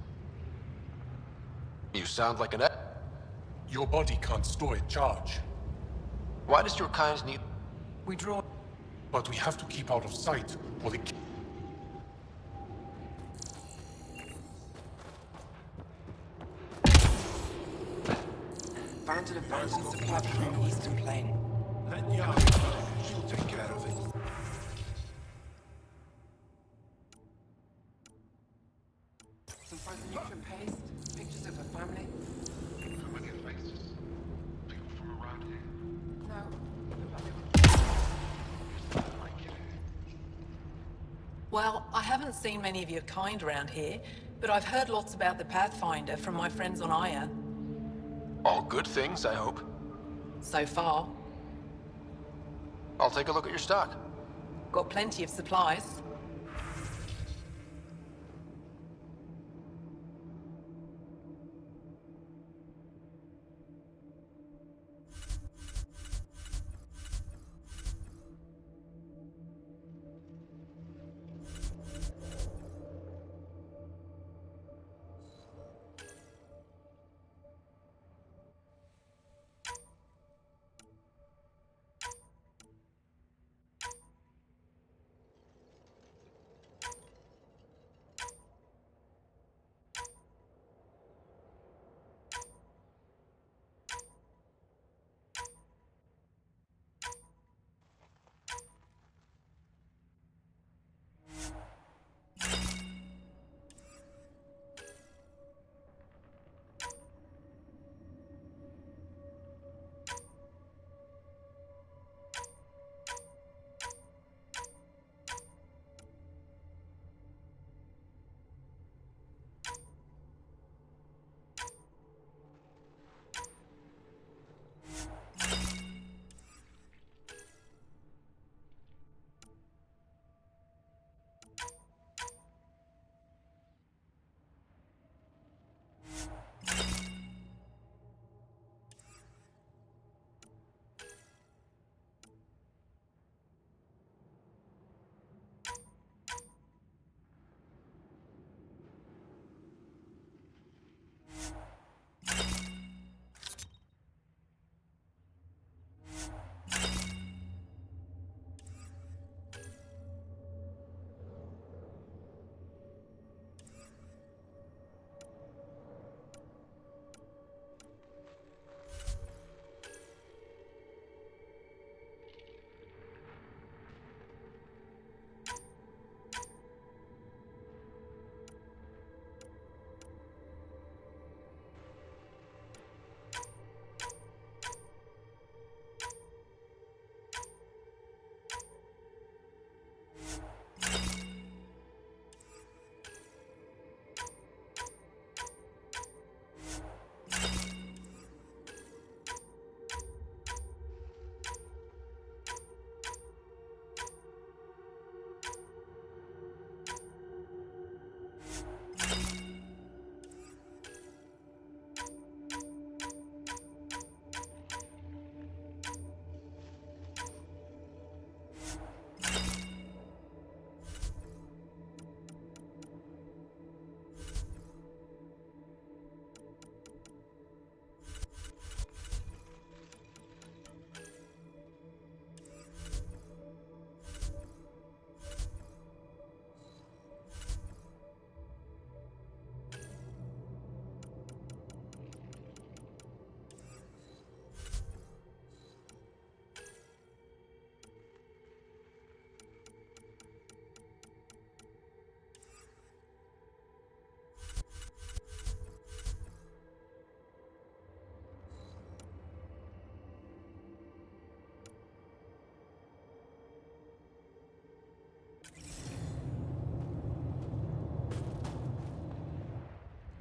You sound like an Your body can't store a charge. Why does your kind need... We draw... But we have to keep out of sight, or the... Banded abandons the platform Eastern Plain. Let Yara, she'll take care of it. Some frozen nutrient paste, pictures of her family. Familiar faces. People from around here. No. Well, I haven't seen many of your kind around here, but I've heard lots about the Pathfinder from my friends on Aya. All good things, I hope. So far. I'll take a look at your stock. Got plenty of supplies.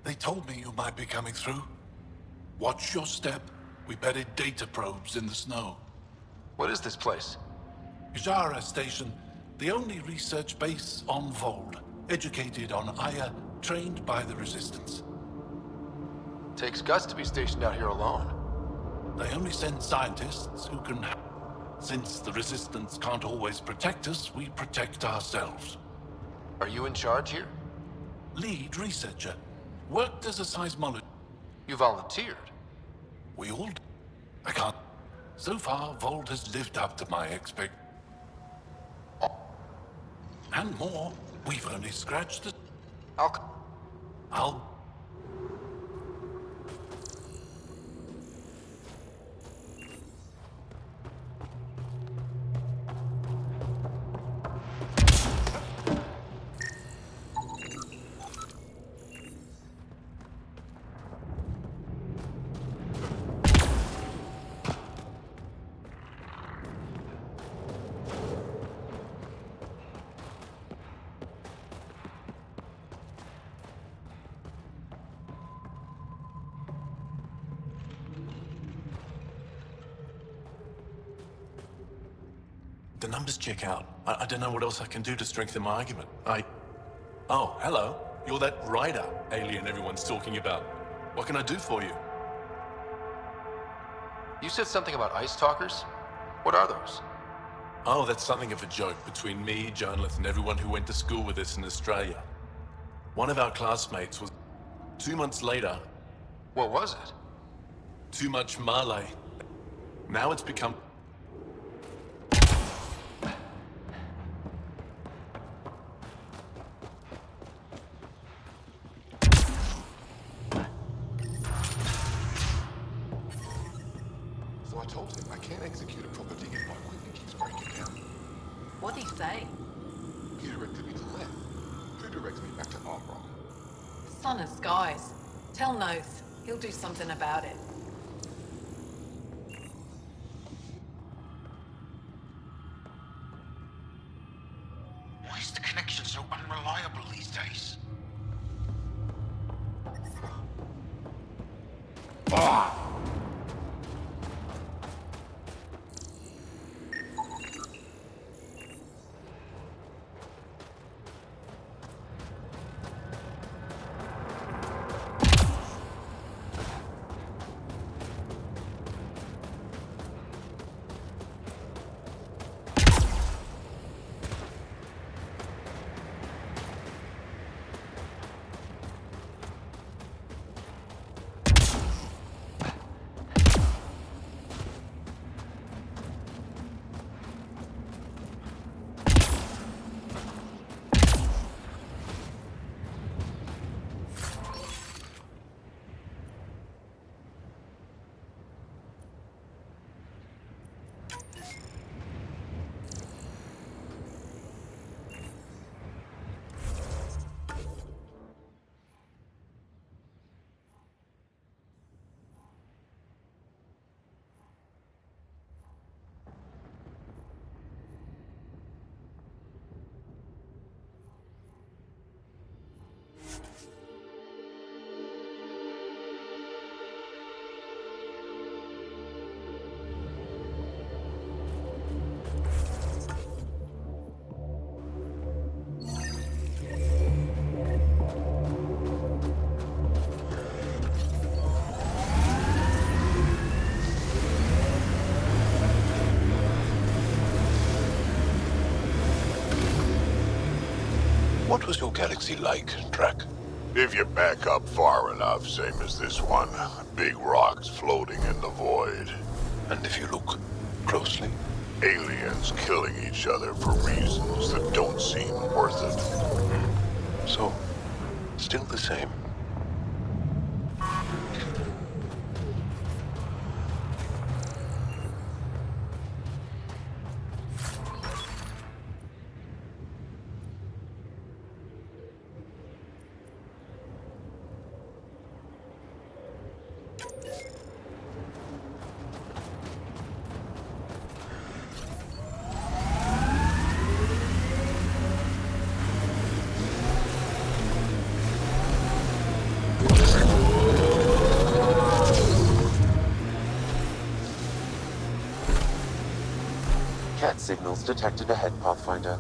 They told me you might be coming through. Watch your step. We buried data probes in the snow. What is this place? Ijara Station, the only research base on Vold. Educated on Aya, trained by the Resistance. Takes guts to be stationed out here alone. They only send scientists who can... Since the Resistance can't always protect us, we protect ourselves. Are you in charge here? Lead researcher. Worked as a seismologist. You volunteered? We all... I can't... So far, Vold has lived up to my And more. We've only scratched the... I'll... The numbers check out. I don't know what else I can do to strengthen my argument. Oh, hello. You're that rider alien everyone's talking about. What can I do for you? You said something about ice talkers? What are those? Oh, that's something of a joke between me, Jonathan, and everyone who went to school with us in Australia. One of our classmates was... 2 months later... What was it? Too much Malay. Now it's become... So I told him I can't execute a proper dig if my equipment keeps breaking down. What'd he say? He directed me to left. Who directs me back to Armrock? Sun and skies. Tell Noth. He'll do something about it. Why is the connection so unreliable these days? What was your galaxy like, Trek? If you back up far enough, same as this one. Big rocks floating in the void. And if you look closely? Aliens killing each other for reasons that don't seem worth it. So, still the same. Cat signals detected ahead, Pathfinder.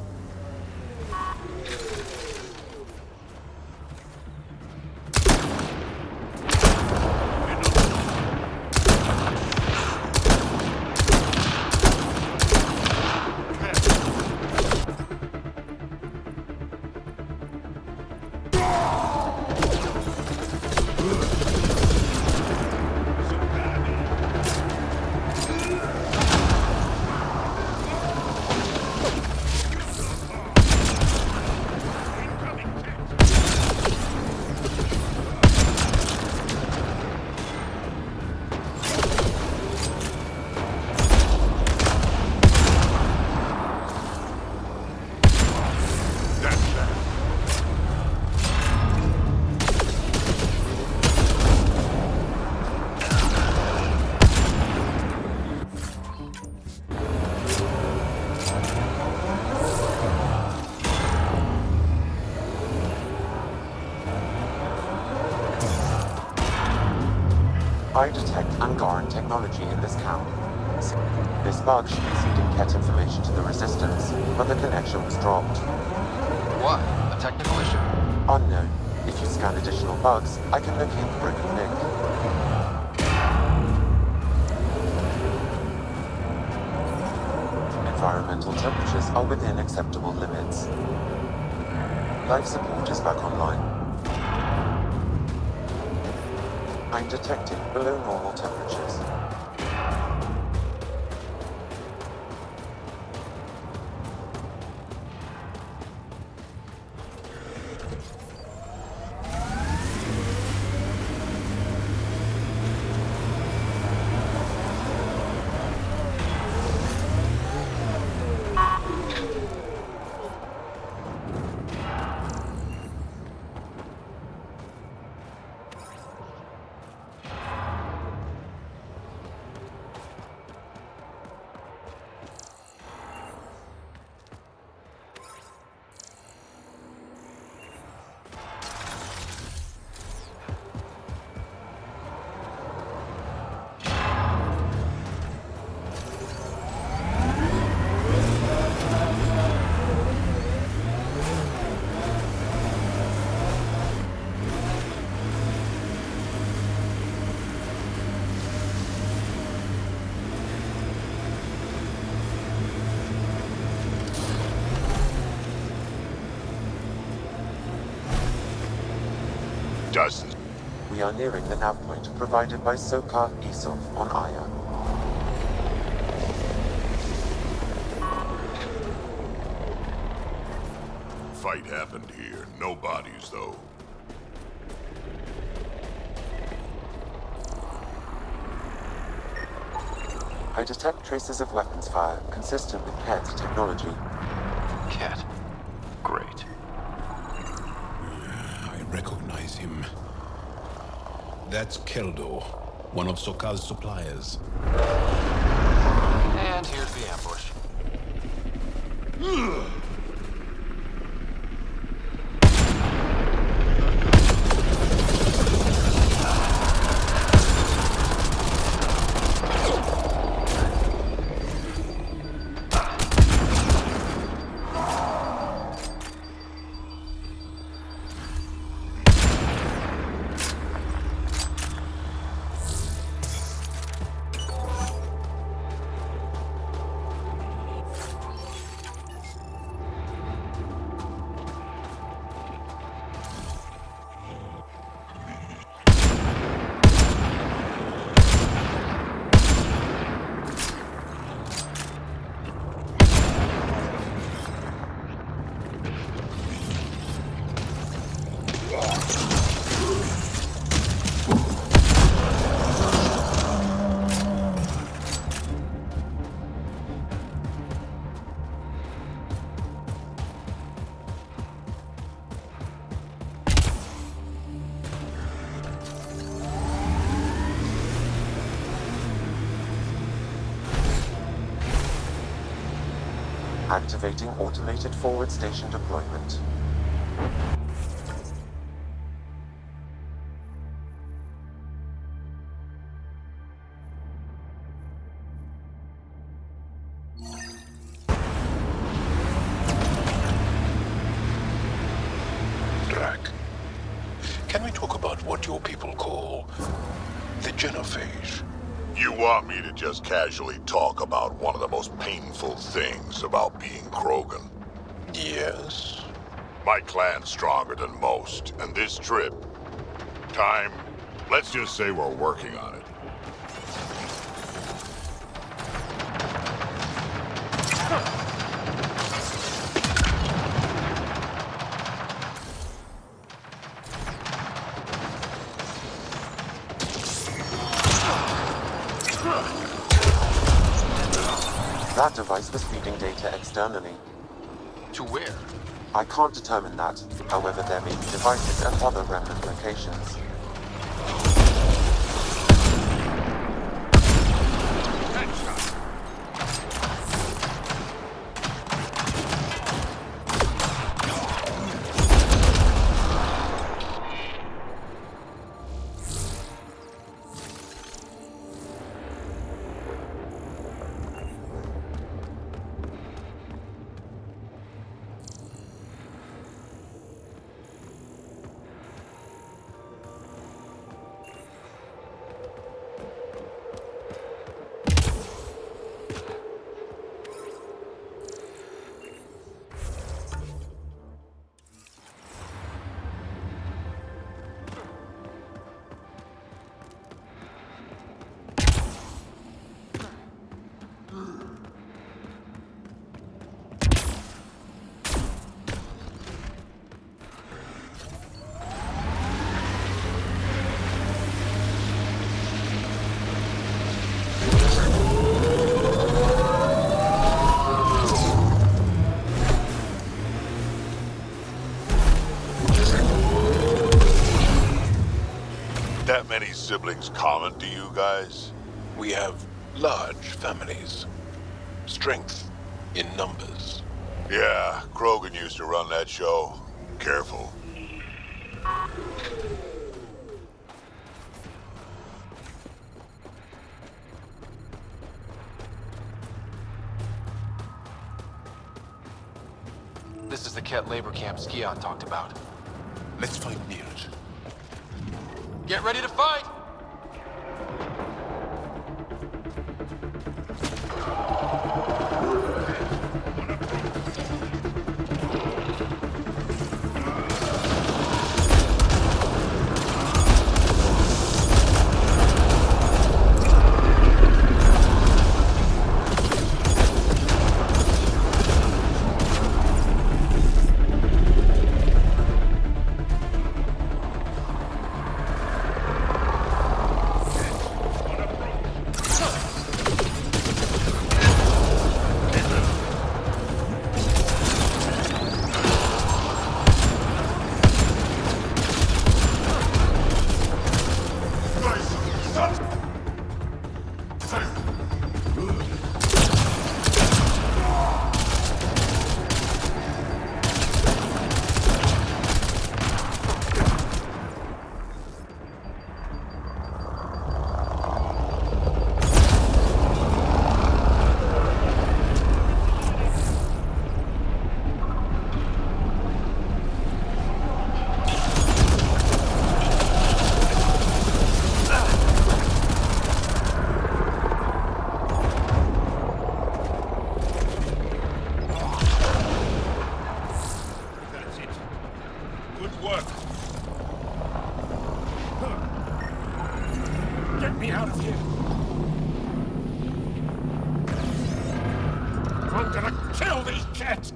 I detect Angaran technology in this camp. This bug should be feeding Ket information to the Resistance, but the connection was dropped. Why? A technical issue? Unknown. If you scan additional bugs, I can locate the broken link. Environmental temperatures are within acceptable limits. Life support is back online. I'm detecting below normal temperatures. Dozens. We are nearing the nav point provided by Sokar Isov on Aya. Fight happened here. No bodies, though. I detect traces of weapons fire consistent with Ket's technology. Ket. Great. I recognize him. That's Keldo, one of Sokal's suppliers. And here's the ambush. Activating automated forward station deployment. Drac, can we talk about what your people call the genophage? You want me to just casually talk about one of the most painful things about being Krogan? Yes. My clan's stronger than most, and this trip... let's just say we're working on it. That device was feeding data externally. To where? I can't determine that. However, there may be devices at other remnant locations. siblings common to you guys? We have large families. Strength in numbers. Yeah, Krogan used to run that show. Careful. This is the Ket labor camp Skion talked about. Let's find Nirj. Get ready to fight! Get me out of here! I'm gonna kill these cats!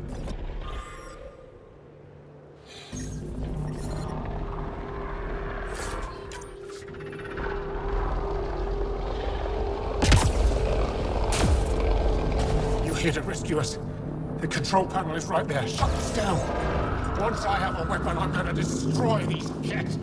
You here to rescue us? The control panel is right there. Shut this down! Once I have a weapon, I'm gonna destroy these cats!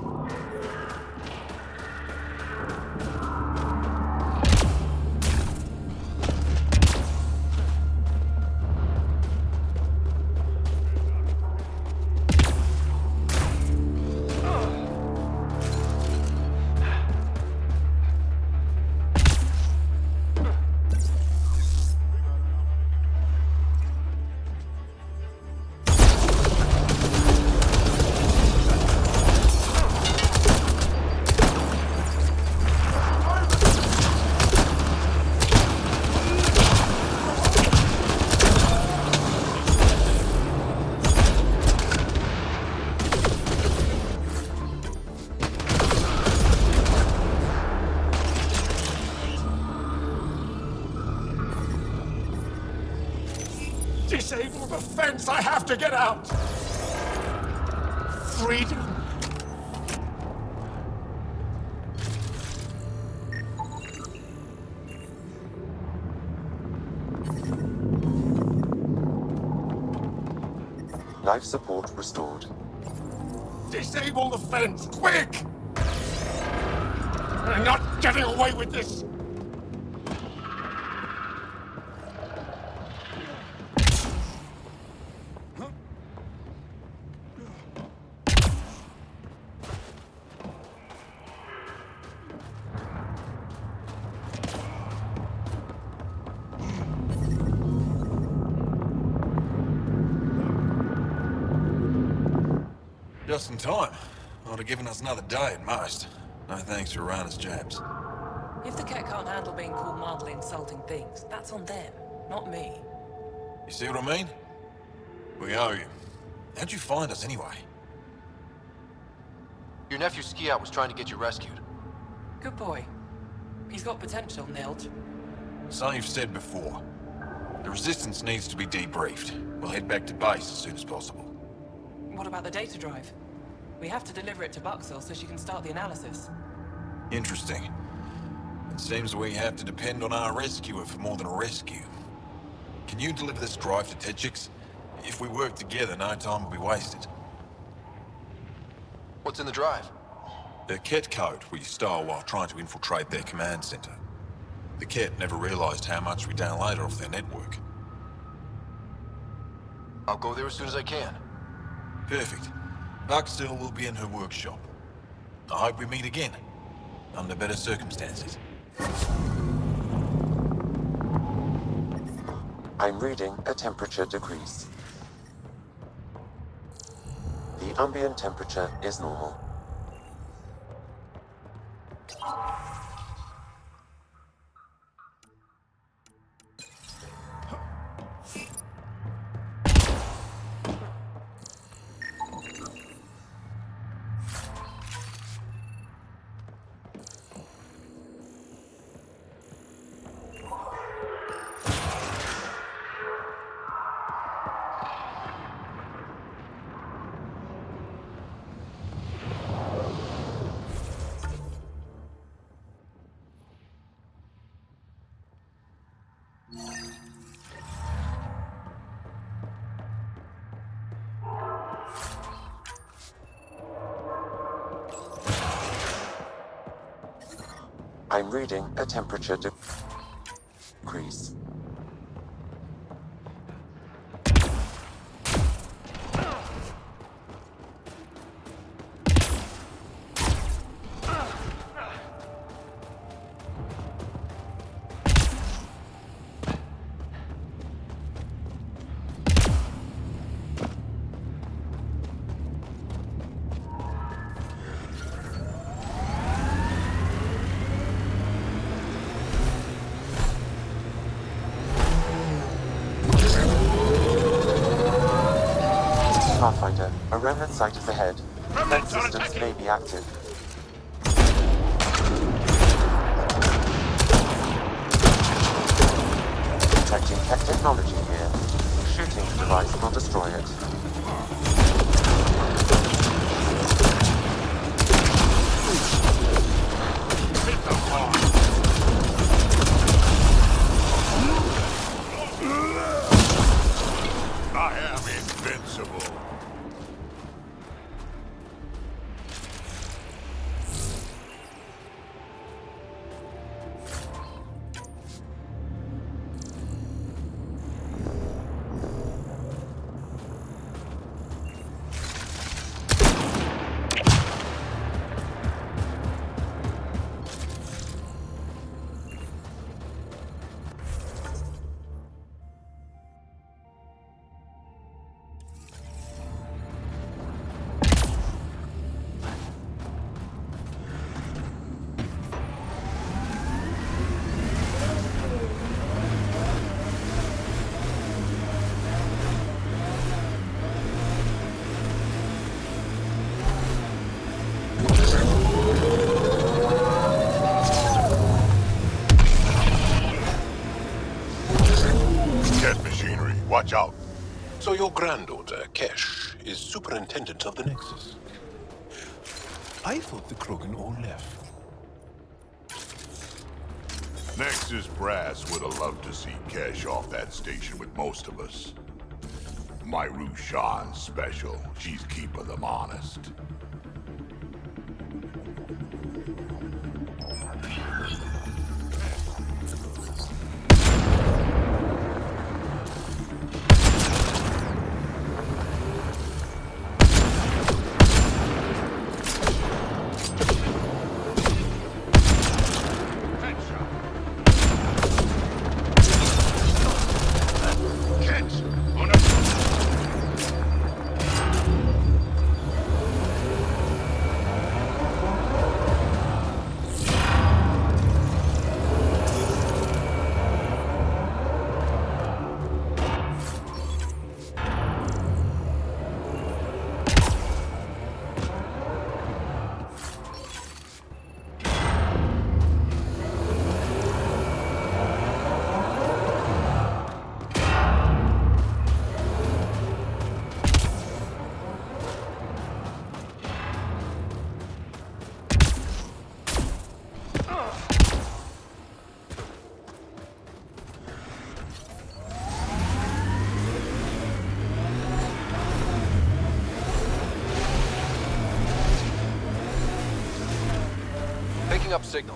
Disable the fence! I have to get out! Freedom! Life support restored. Disable the fence! Quick! I'm not getting away with this! Just in time. Would have given us another day at most. No thanks for Rana's jabs. If the cat can't handle being called mildly insulting things, that's on them, not me. You see what I mean? We owe you. How'd you find us anyway? Your nephew Skiot was trying to get you rescued. Good boy. He's got potential, Nilj. So you've said before. The Resistance needs to be debriefed. We'll head back to base as soon as possible. What about the data drive? We have to deliver it to Buxel so she can start the analysis. Interesting. It seems we have to depend on our rescuer for more than a rescue. Can you deliver this drive to Tetchix? If we work together, no time will be wasted. What's in the drive? The Ket code we stole while trying to infiltrate their command center. The Ket never realized how much we downloaded off their network. I'll go there as soon as I can. Perfect. Buckstill will be in her workshop. I hope we meet again, under better circumstances. I'm reading a temperature decrease. The ambient temperature is normal. I'm reading a temperature decrease. Pathfinder, a remnant site is ahead. Resistance may be active. Detecting tech technology here. Shooting the device will destroy it. I am invincible. Watch out. So your granddaughter, Kesh, is superintendent of the Nexus. I thought the Krogan all left. Nexus brass would have loved to see Kesh off that station with most of us. My Rushan's special. She's keeping them honest. Picking up signal.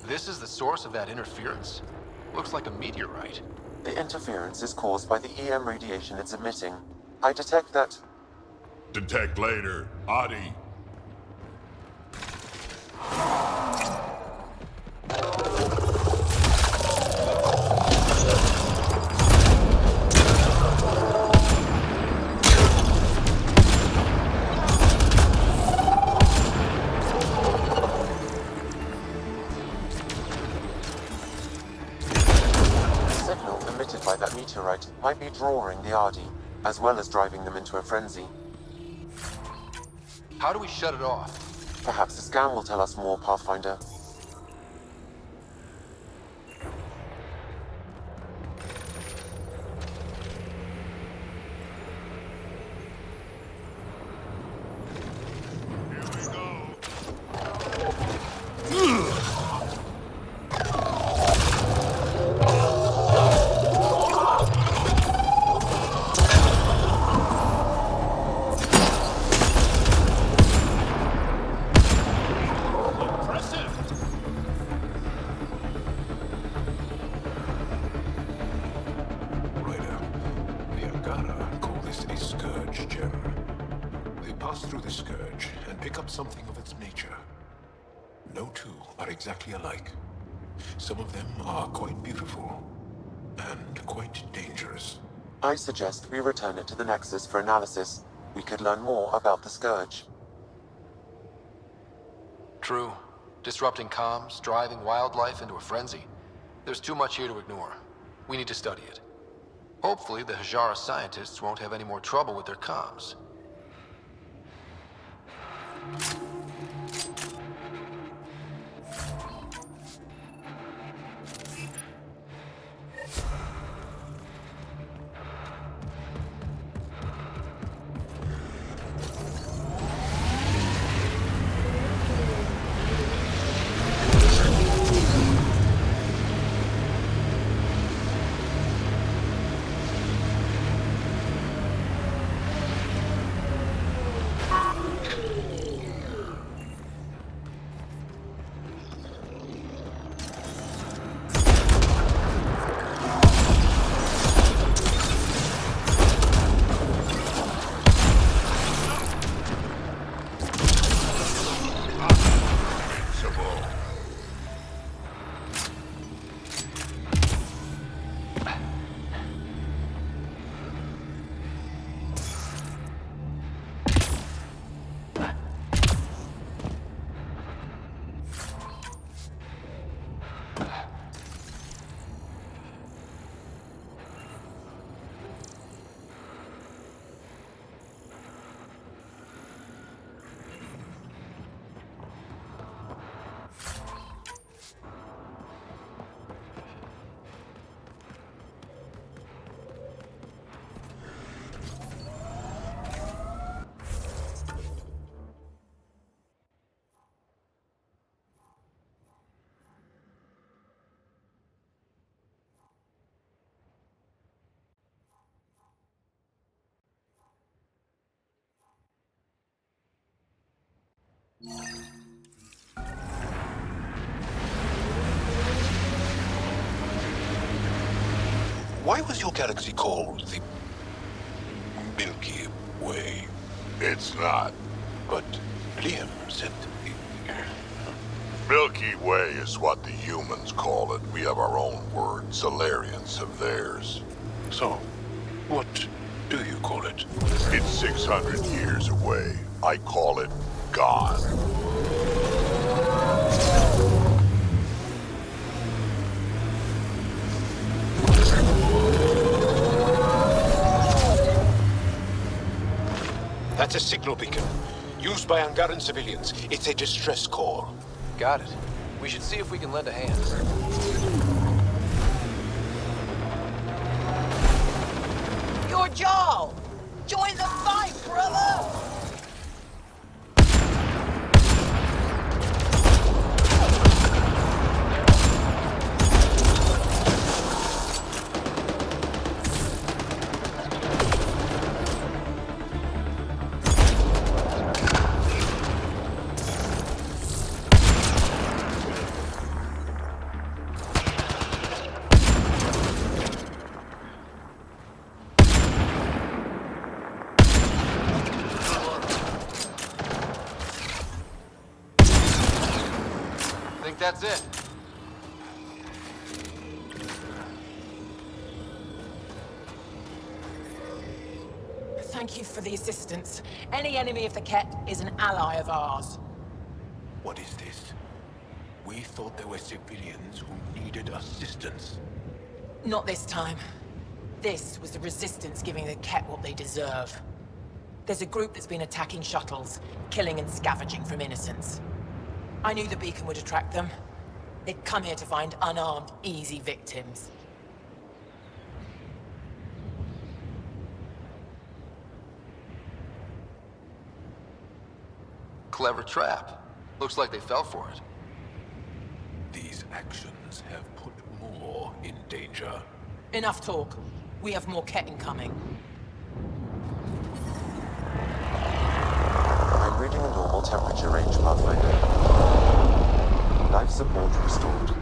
This is the source of that interference? Looks like a meteorite. The interference is caused by the EM radiation it's emitting. I detect that... Detect later. Adi. Signal emitted by that meteorite might be drawing the Ardi, as well as driving them into a frenzy. How do we shut it off? Perhaps the scan will tell us more, Pathfinder. Something of its nature. No two are exactly alike. Some of them are quite beautiful and quite dangerous. I suggest we return it to the Nexus for analysis. We could learn more about the Scourge. True. Disrupting comms, driving wildlife into a frenzy. There's too much here to ignore. We need to study it. Hopefully, the Hajara scientists won't have any more trouble with their comms. Why was your galaxy called the Milky Way? It's not. But Liam said... Milky Way is what the humans call it. We have our own word. Solarians have theirs. So, what do you call it? It's 600 years away. I call it gone. That's a signal beacon, used by Angaran civilians. It's a distress call. Got it. We should see if we can lend a hand. fragile! Join the fight, brother! That's it. Thank you for the assistance. Any enemy of the Ket is an ally of ours. What is this? We thought there were civilians who needed assistance. Not this time. This was the Resistance giving the Ket what they deserve. There's a group that's been attacking shuttles, killing and scavenging from innocents. I knew the beacon would attract them. They'd come here to find unarmed, easy victims. Clever trap. Looks like they fell for it. These actions have put more in danger. Enough talk. We have more Ket incoming. I'm reading a normal temperature range, Pathfinder. Life support restored.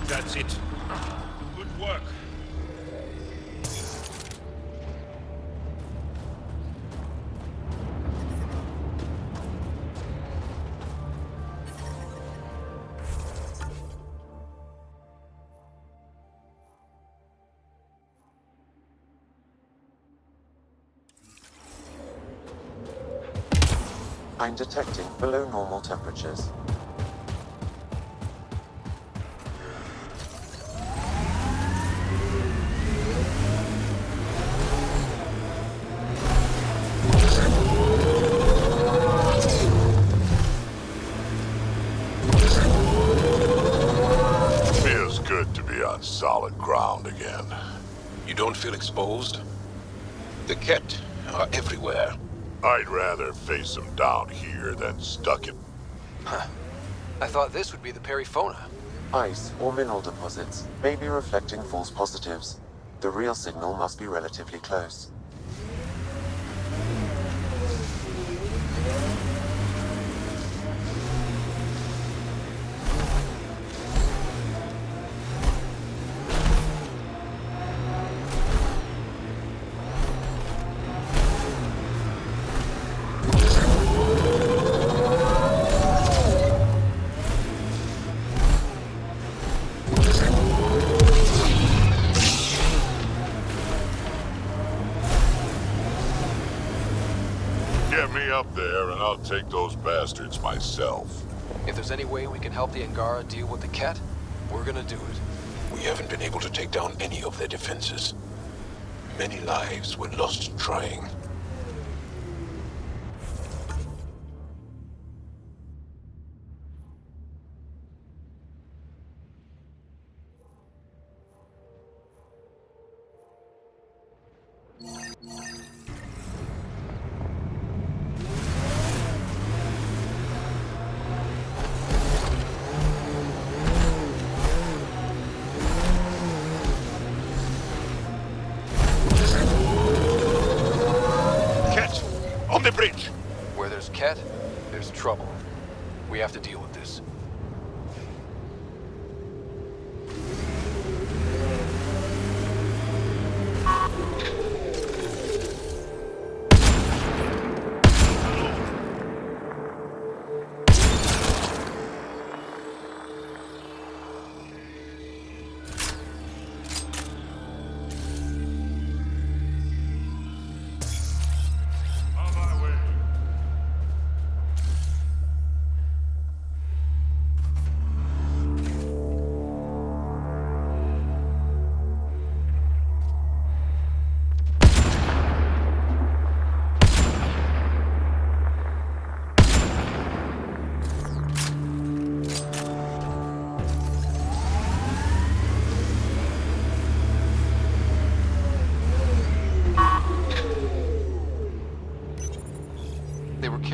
That's it. Good work. I'm detecting below normal temperatures. Feels good to be on solid ground again. You don't feel exposed? The Ket are everywhere. I'd rather face them down here than stuck in... Huh. I thought this would be the Perifona. Ice or mineral deposits may be reflecting false positives. The real signal must be relatively close. Get me up there and I'll take those bastards myself. If there's any way we can help the Angara deal with the Ket, we're gonna do it. We haven't been able to take down any of their defenses. Many lives were lost trying. On the bridge! Where there's Ket, there's trouble. We have to deal with this.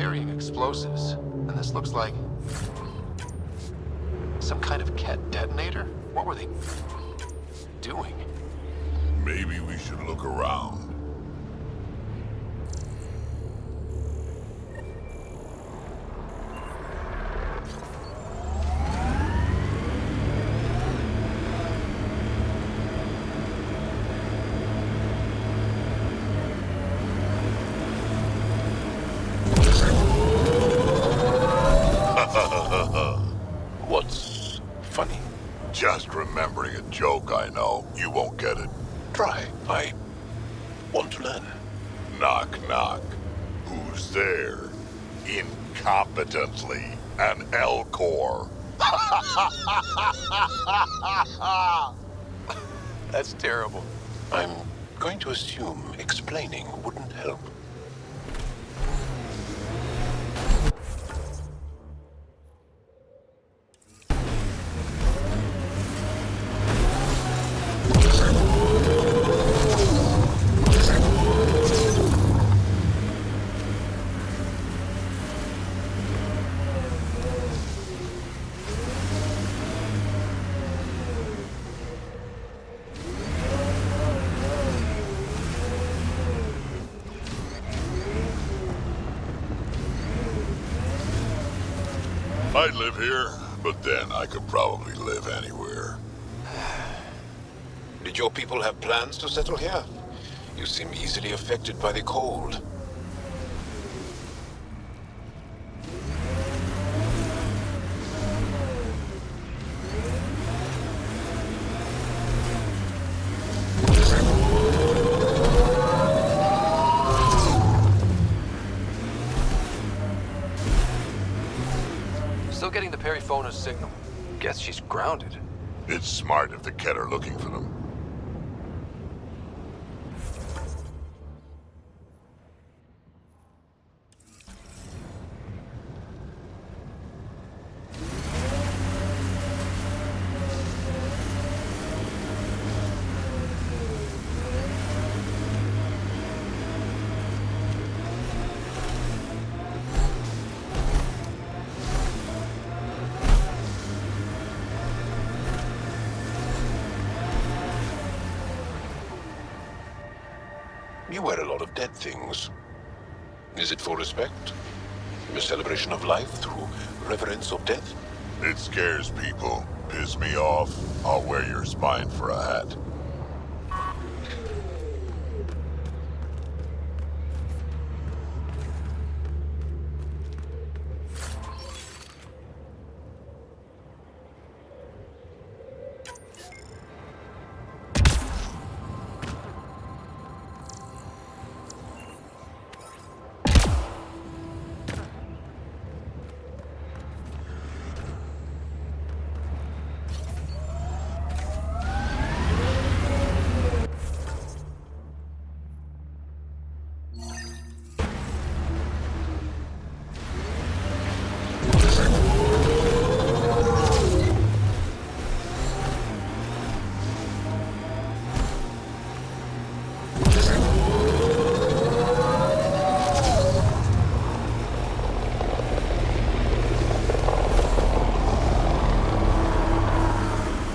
carrying explosives, and this looks like some kind of Ket detonator? What were they doing? Maybe we should look around. What's funny? Just remembering a joke I know. You won't get it. Try. I want to learn. Knock, knock. Who's there? Incompetently, an Elcor. That's terrible. I'm going to assume explaining wouldn't help. I'd live here, but then I could probably live anywhere. Did your people have plans to settle here? You seem easily affected by the cold. Still getting the Periphona's signal. Guess she's grounded. It's smart if the Ket are looking for them. You wear a lot of dead things. Is it for respect? A celebration of life through reverence of death? It scares people. Piss me off. I'll wear your spine for a hat.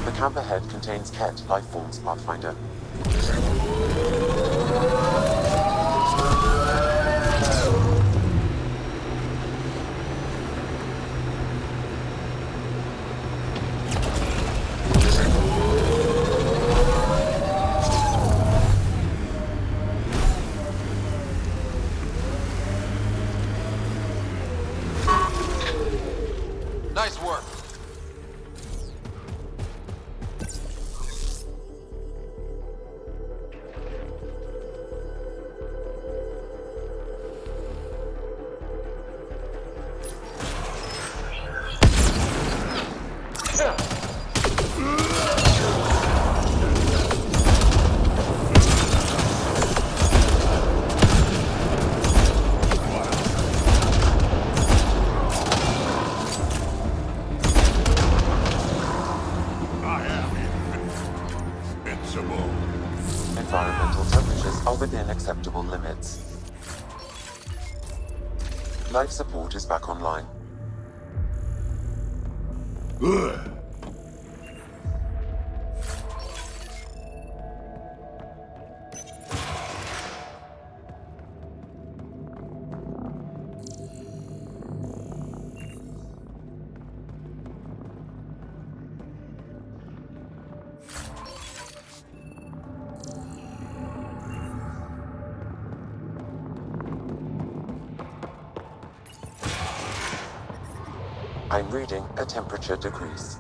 The camp ahead contains Ket life forms, Pathfinder. Nice work. Environmental temperatures are within acceptable limits. Life support is back online. I'm reading a temperature decrease.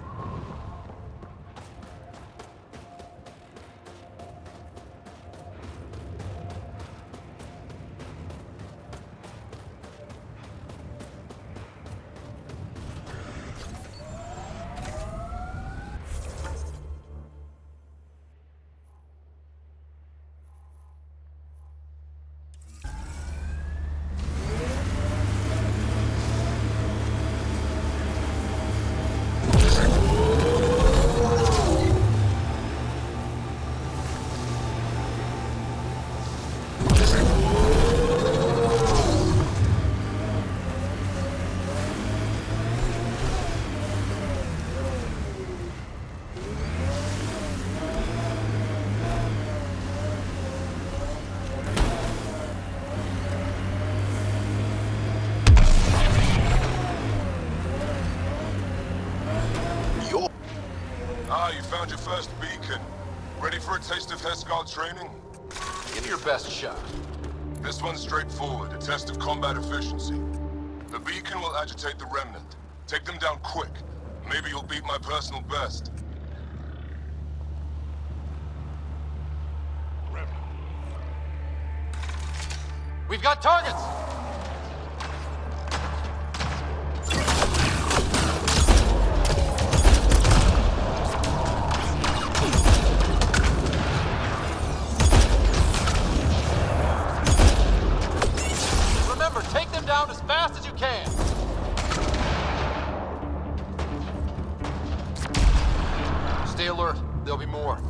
You found your first beacon. Ready for a taste of Hescal training? Give it your best shot. This one's straightforward, a test of combat efficiency. The beacon will agitate the Remnant. Take them down quick. Maybe you'll beat my personal best. We've got targets! Remember, take them down as fast as you can! Stay alert, there'll be more.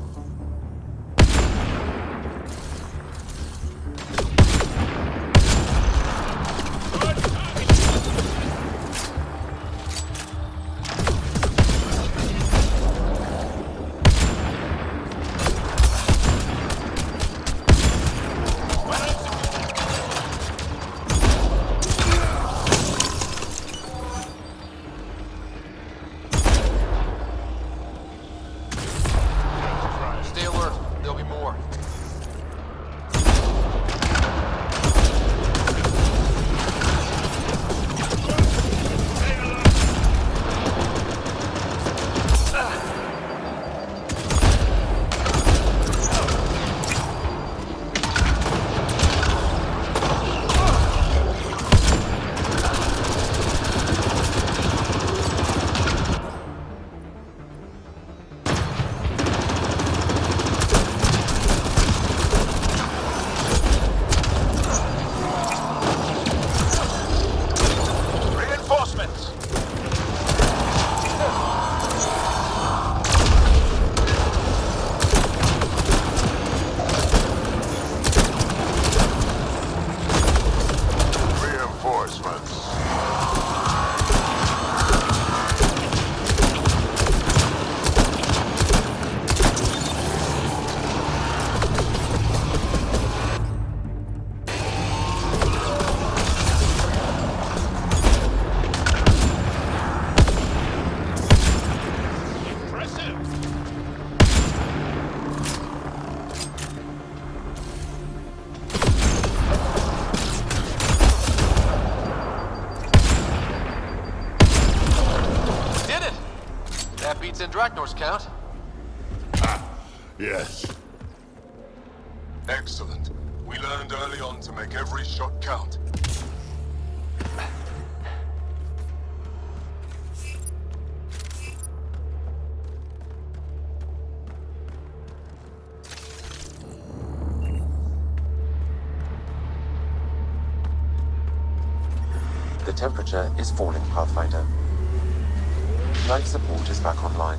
In Drachnor's count. Yes. Excellent. We learned early on to make every shot count. The temperature is falling, Pathfinder. Life support is back online.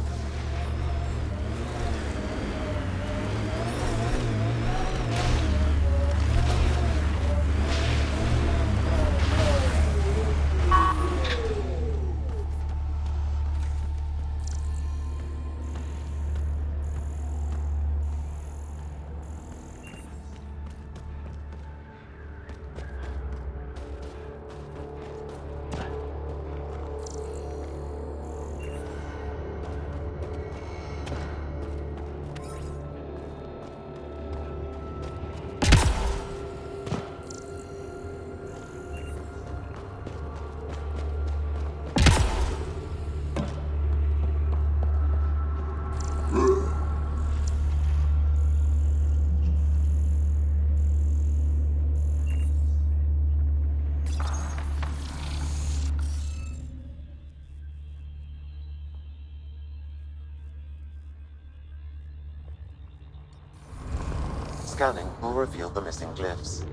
Scanning will reveal the missing glyphs.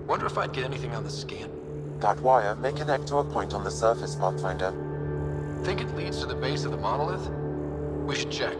Wonder if I'd get anything on the scan. That wire may connect to a point on the surface, Pathfinder. Think it leads to the base of the monolith? We should check.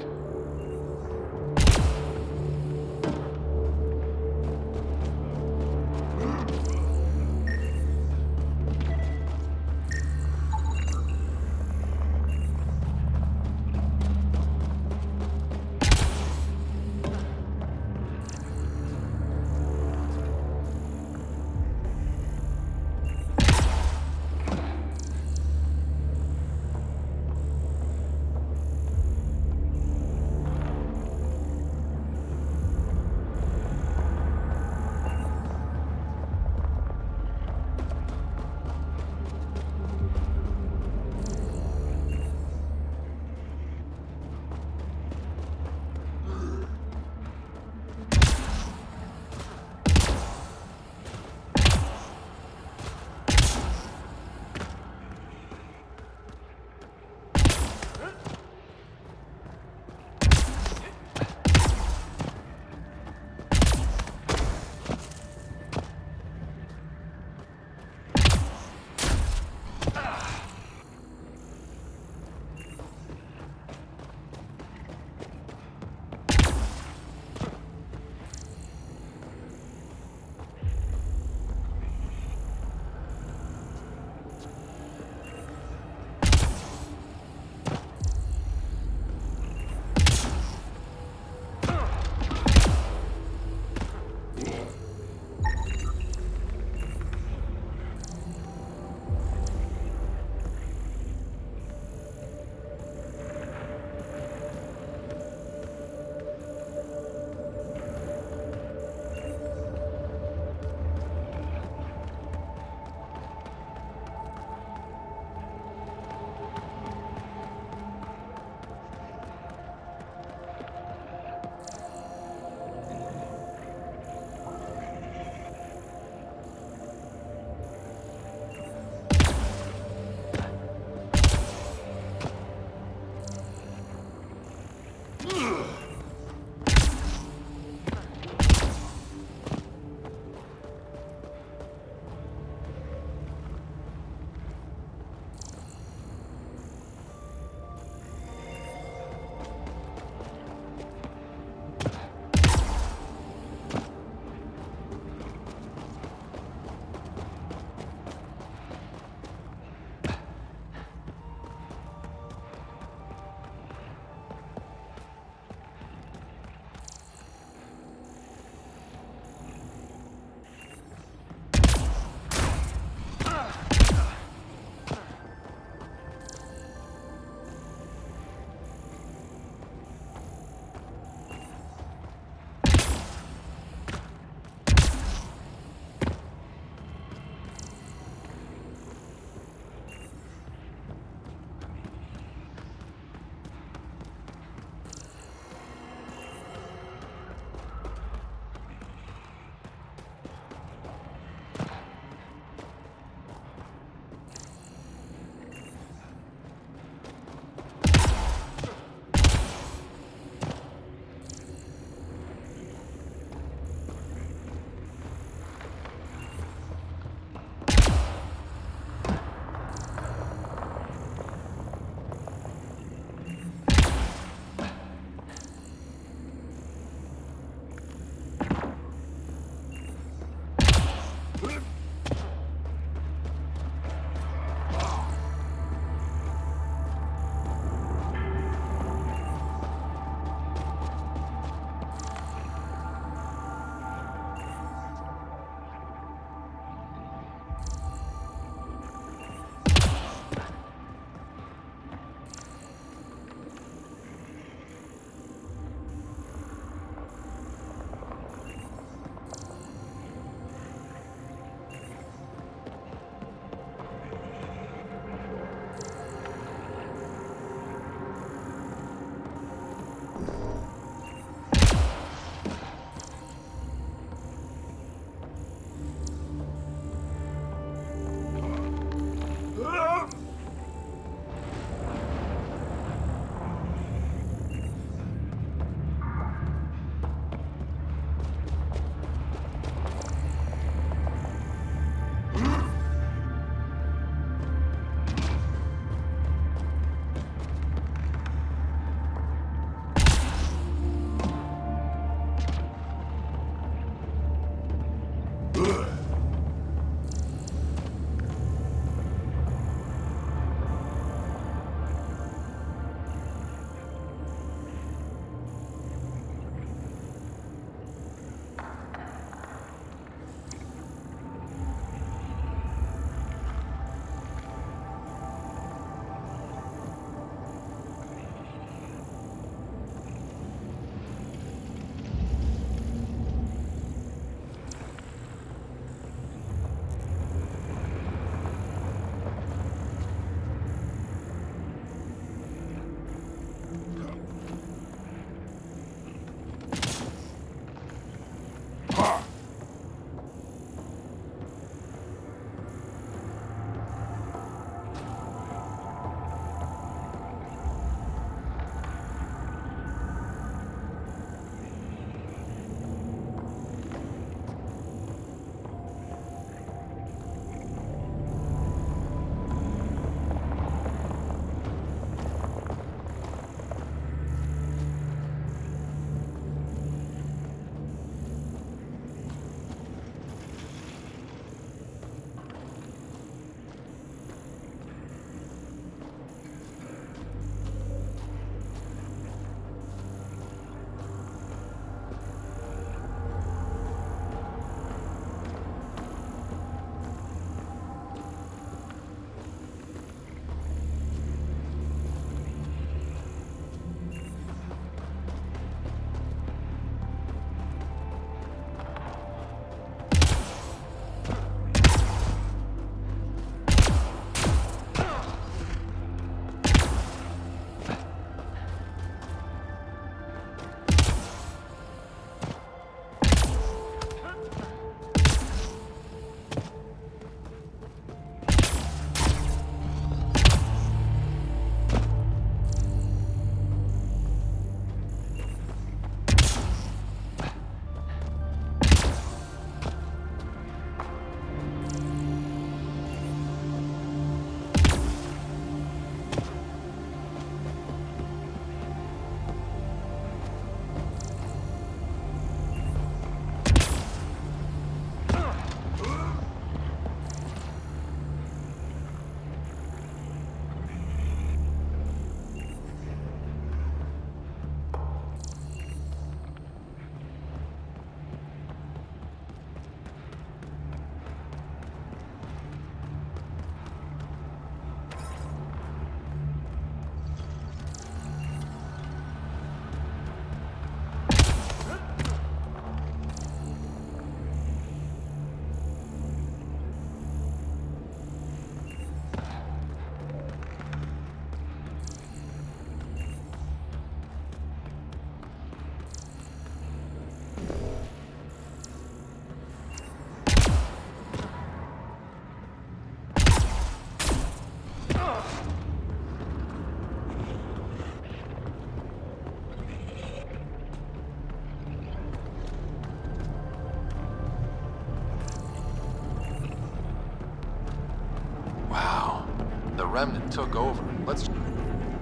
remnant took over. Let's...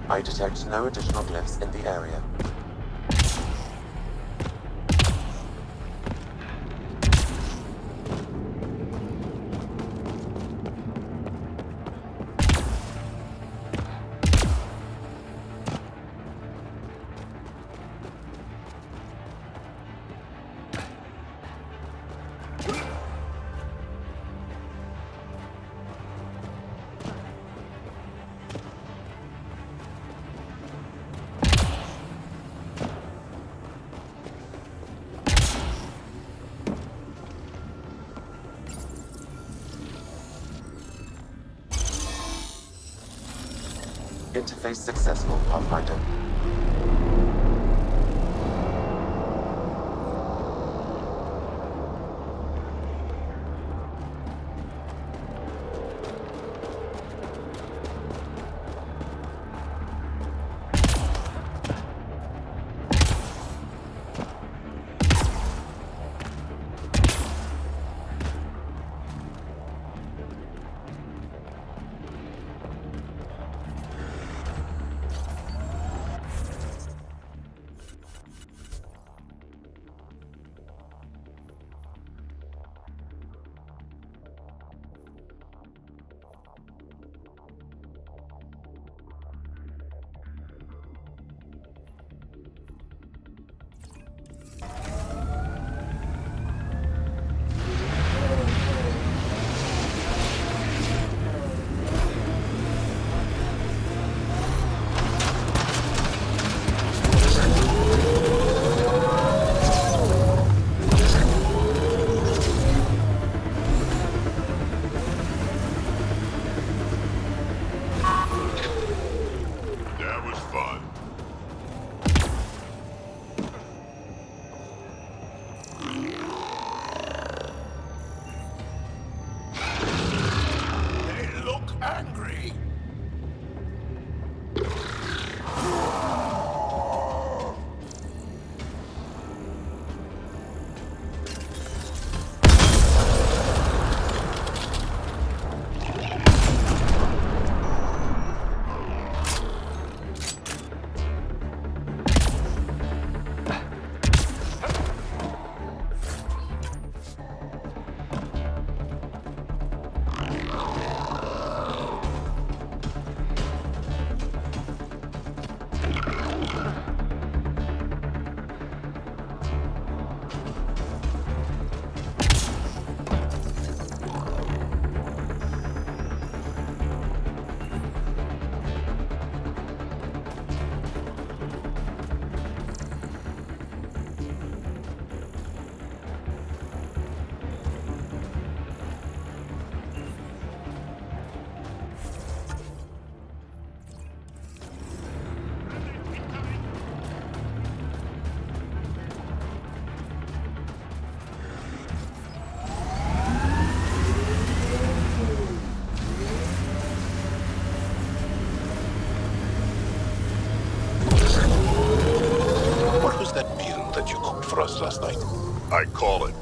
I detect no additional glyphs in the area. Interface successful, Pathfinder.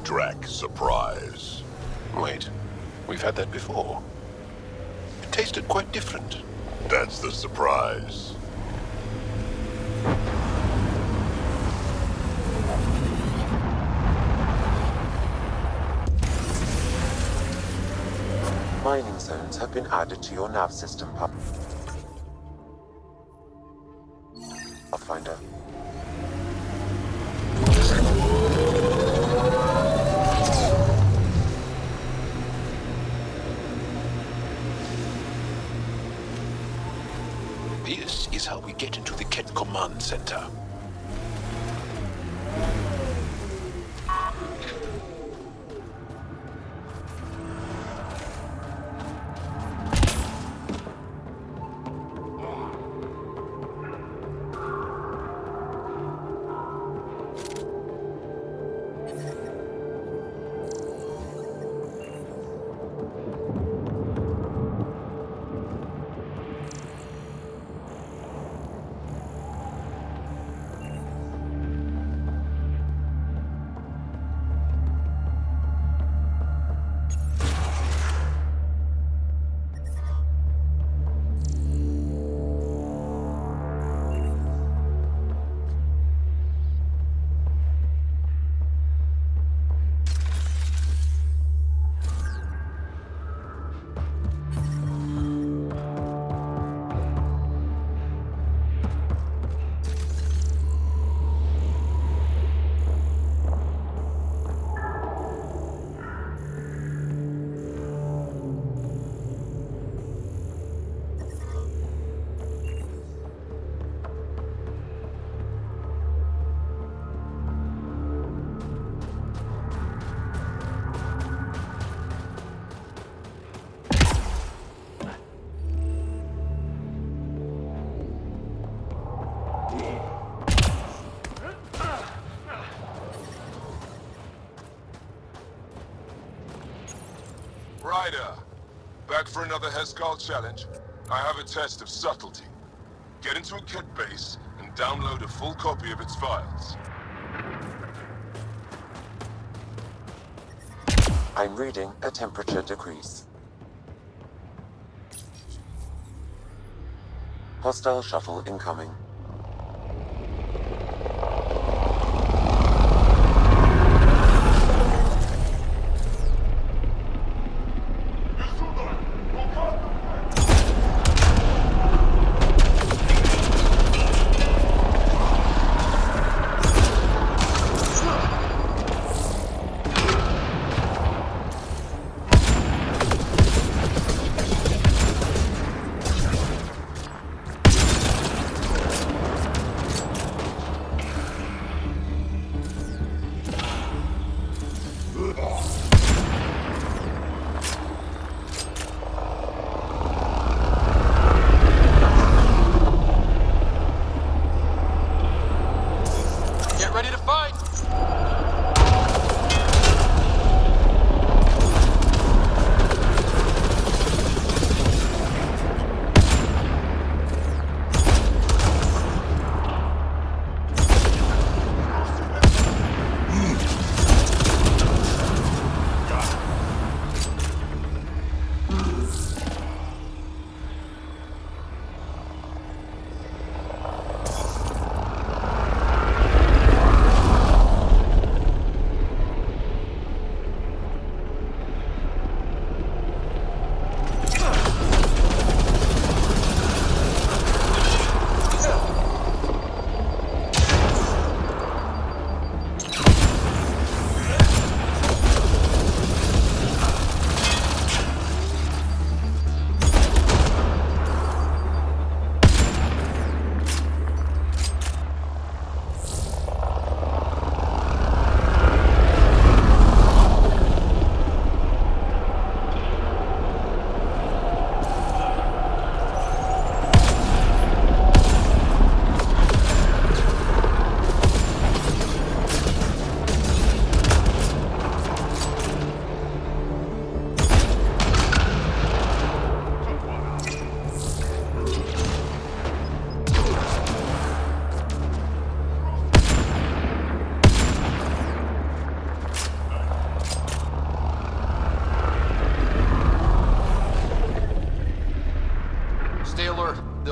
Drac surprise. Wait, we've had that before. It tasted quite different. That's the surprise. Mining zones have been added to your nav system, Pathfinder. This is how we get into the Ket Command Center. Ryder, back for another Heskal challenge. I have a test of subtlety. Get into a Ket base and download a full copy of its files. I'm reading a temperature decrease. Hostile shuttle incoming.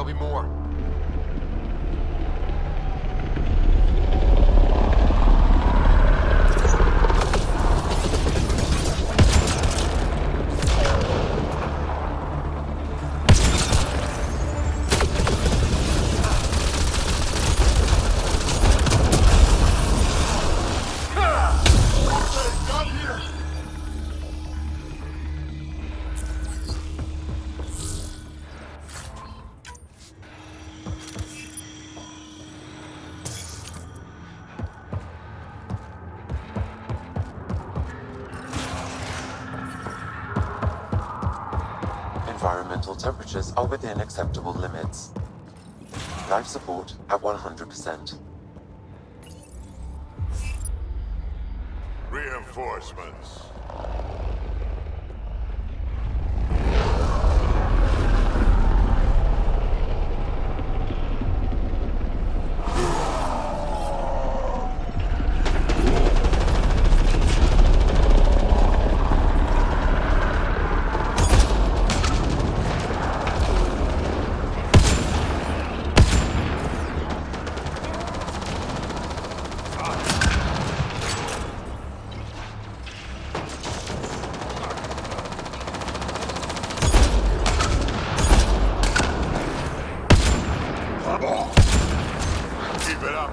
be more. Environmental temperatures are within acceptable limits. Life support at 100%. Reinforcements. Keep it up.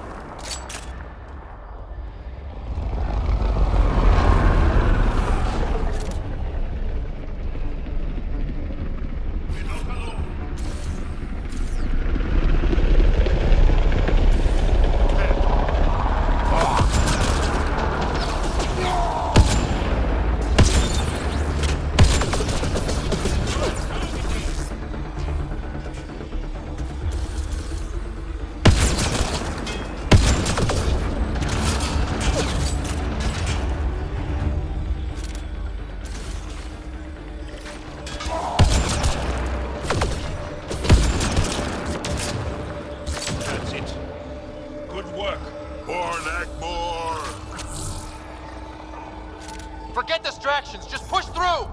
That's it. Good work. More. Forget distractions, just push through!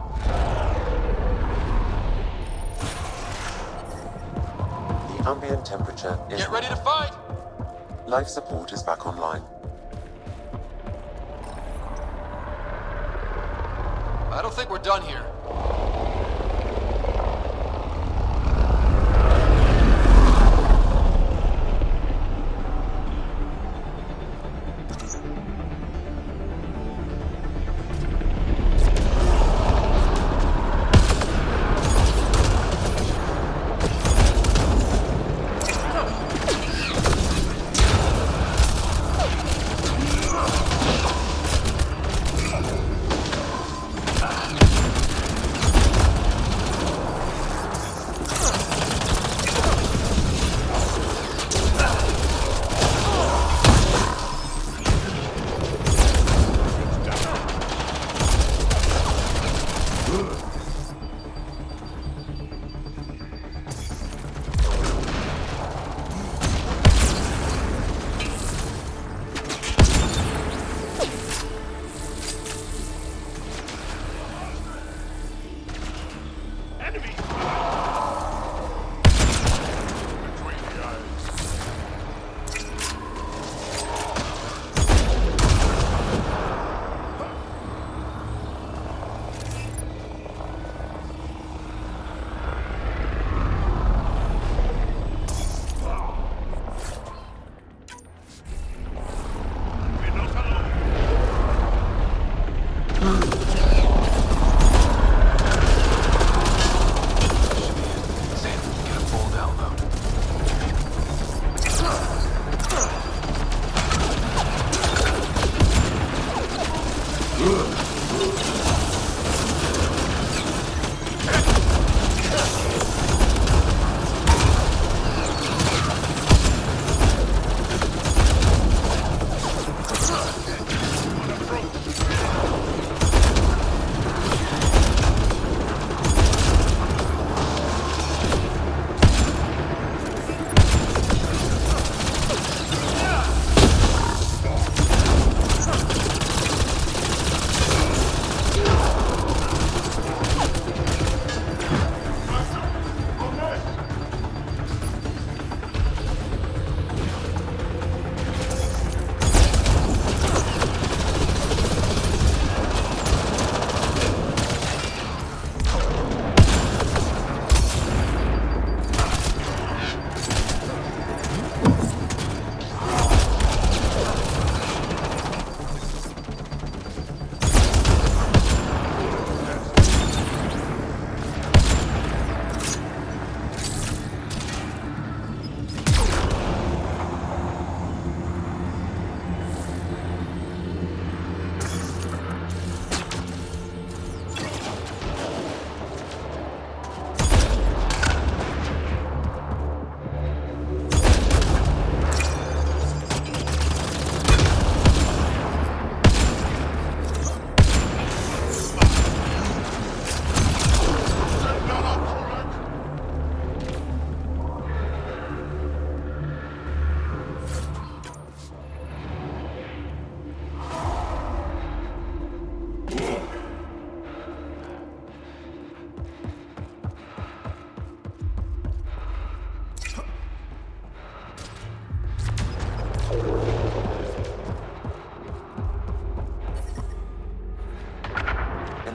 The ambient temperature is... Get ready to fight! Life support is back online. I don't think we're done here.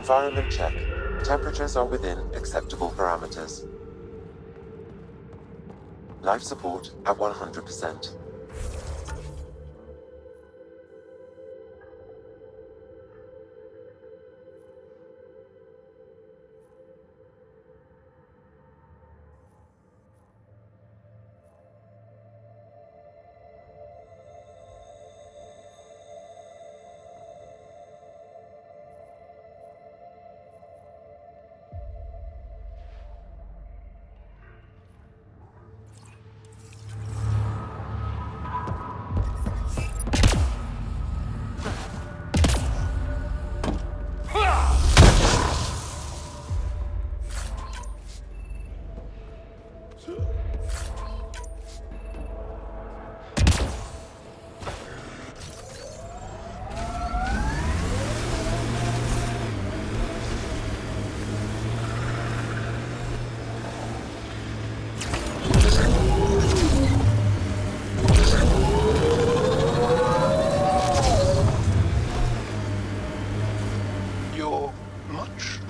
Environment check. Temperatures are within acceptable parameters. Life support at 100%.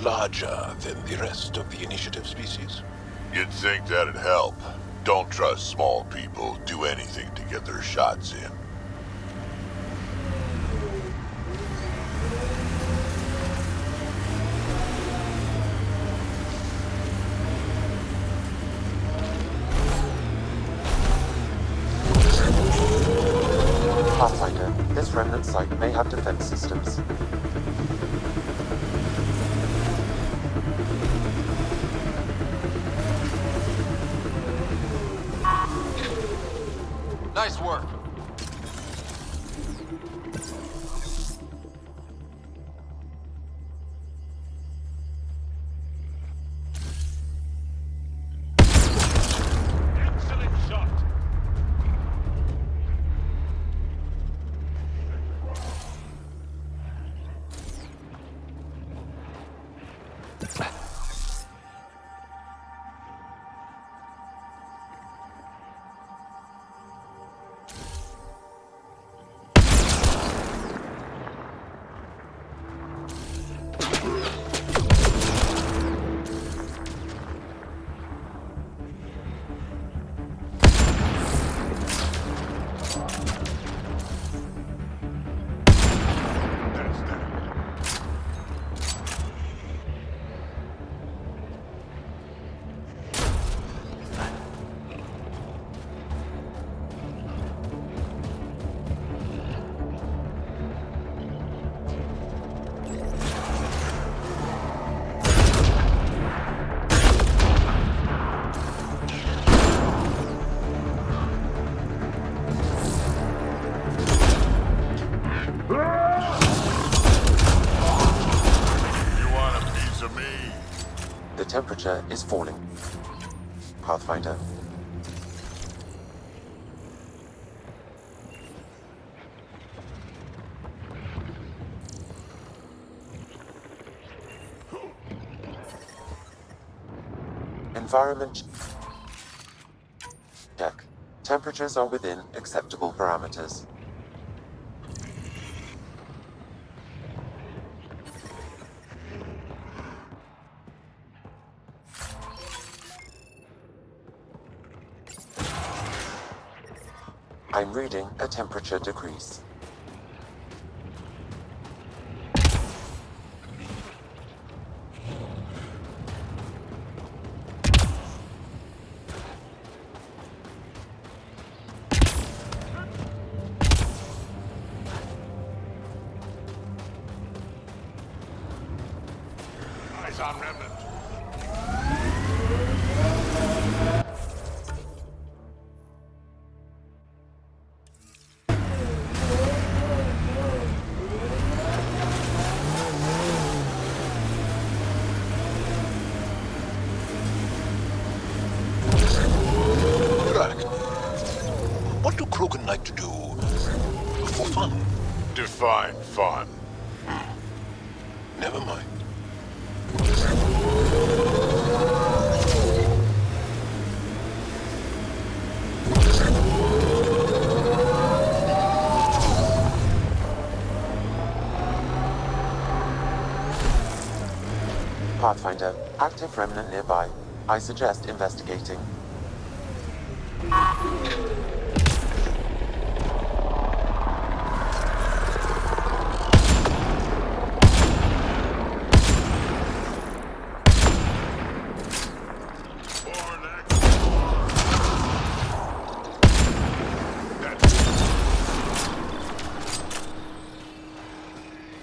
Larger than the rest of the initiative species? You'd think that'd help. Don't trust small people. Do anything to get their shots in. Pathfinder, this remnant site may have defense systems. Nice work. Excellent shot. The temperature is falling. Pathfinder. Environment check. Temperatures are within acceptable parameters. I'm reading a temperature decrease. Eyes on remnant. What do Krogan like to do for fun? Define fun. Never mind. Pathfinder, active remnant nearby. I suggest investigating.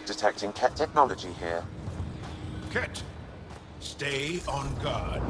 Detecting Ket technology here. Ket, stay on guard.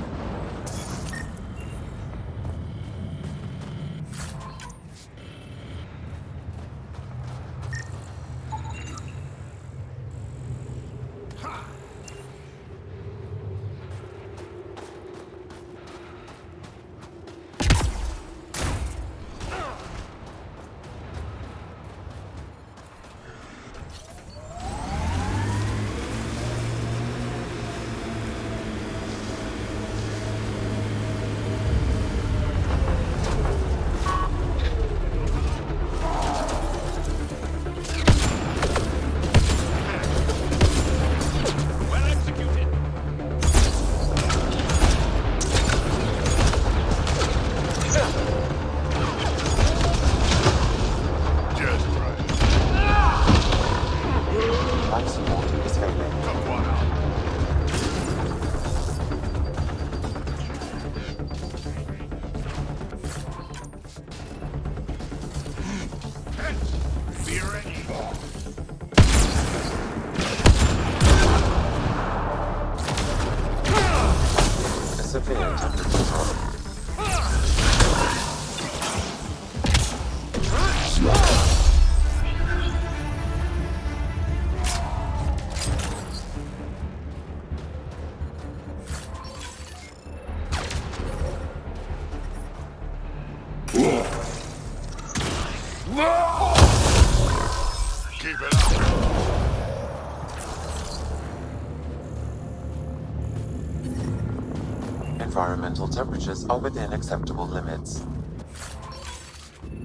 Environmental temperatures are within acceptable limits.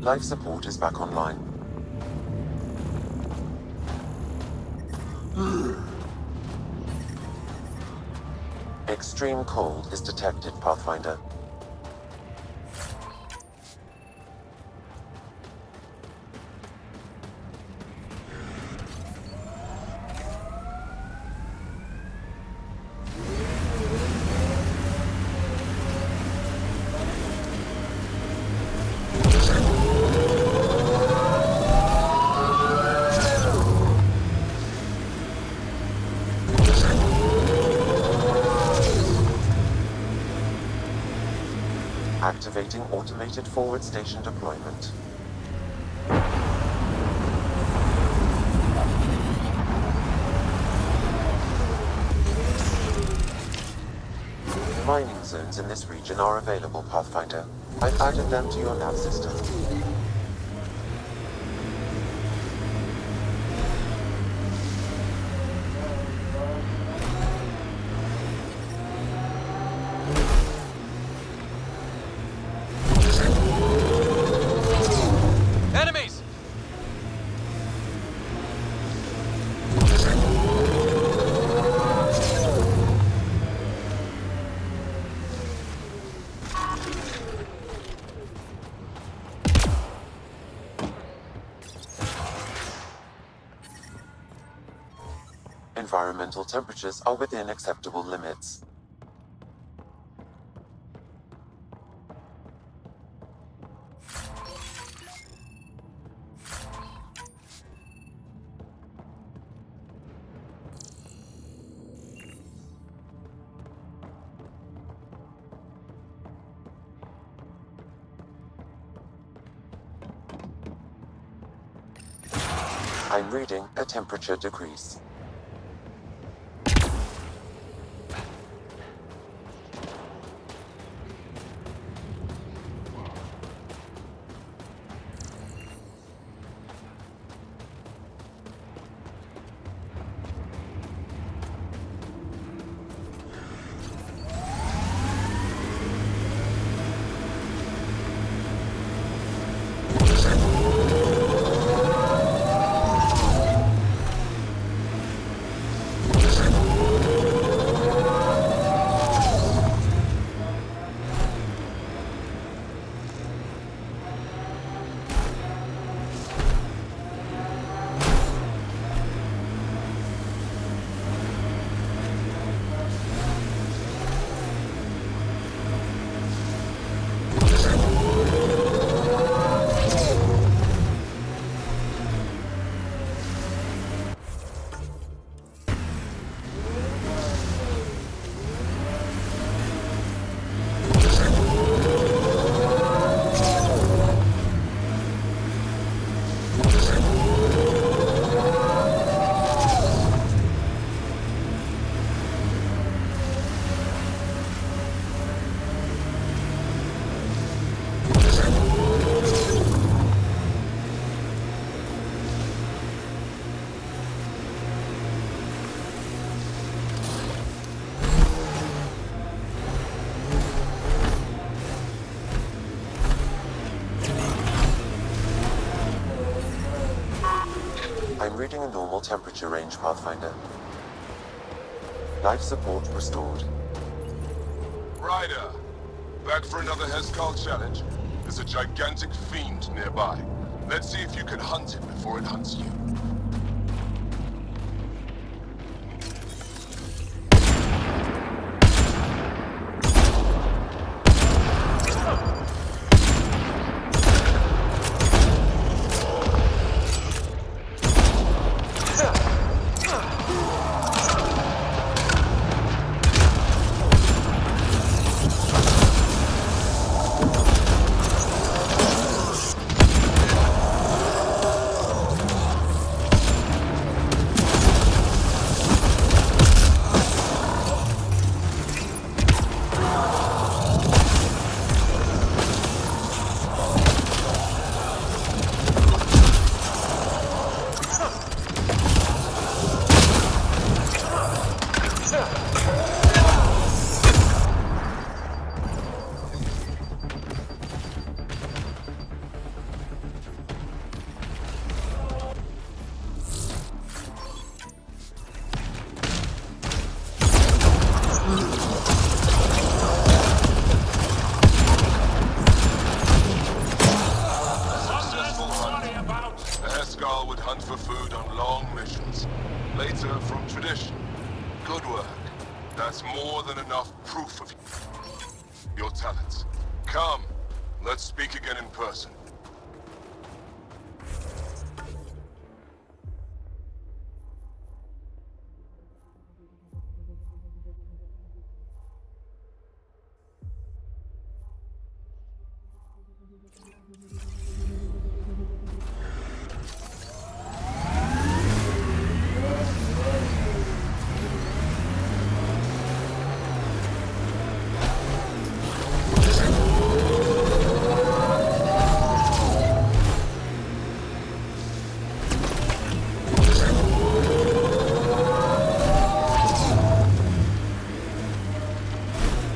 Life support is back online. Extreme cold is detected, Pathfinder. Activating automated forward station deployment. Mining zones in this region are available, Pathfinder. I've added them to your nav system. Enemies! Environmental temperatures are within acceptable limits. I'm reading a temperature decrease. Reaching a normal temperature range, Pathfinder. Life support restored. Ryder! Back for another Heskal challenge? There's a gigantic fiend nearby. Let's see if you can hunt it before it hunts you.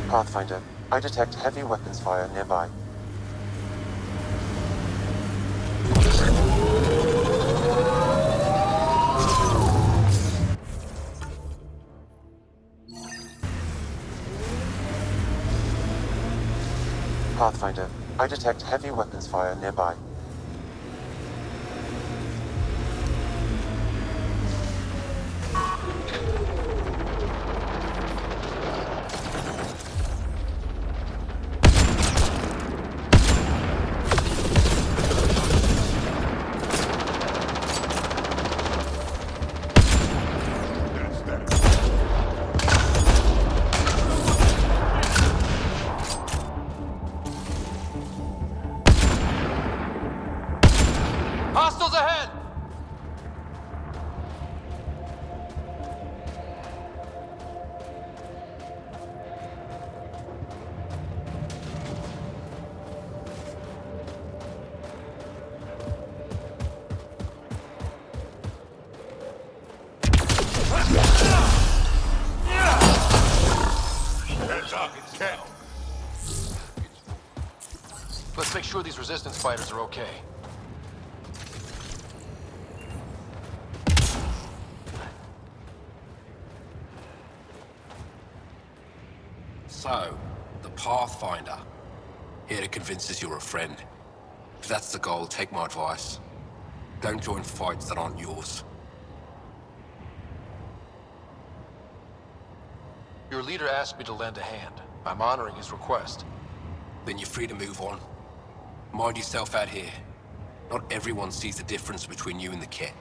Pathfinder, I detect heavy weapons fire nearby. Pathfinder, I detect heavy weapons fire nearby. Hostiles ahead! Let's make sure these resistance fighters are okay. So, the Pathfinder. Here to convince us you're a friend. If that's the goal, take my advice. Don't join fights that aren't yours. Your leader asked me to lend a hand. I'm honoring his request. Then you're free to move on. Mind yourself out here. Not everyone sees the difference between you and the kit.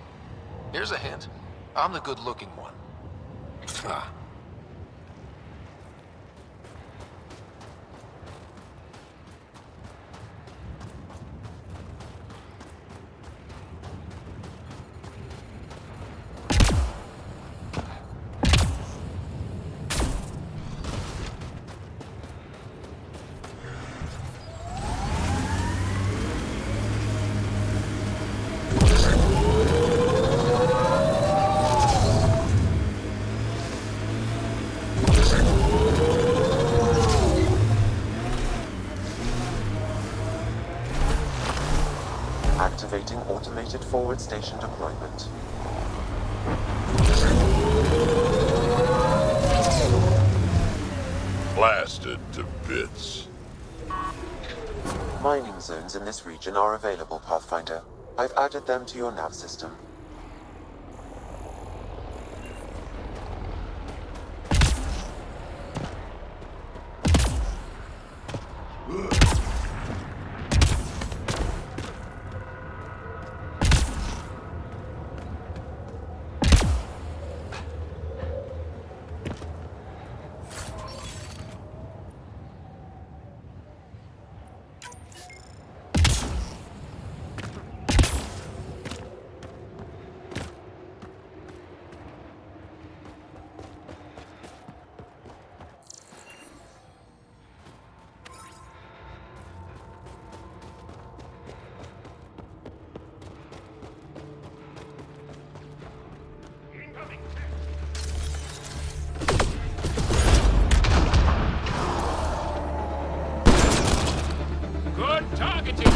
Here's a hint. I'm the good-looking one. Ha. Activating automated forward station deployment. Blasted to bits. Mining zones in this region are available, Pathfinder. I've added them to your nav system. Good targeting!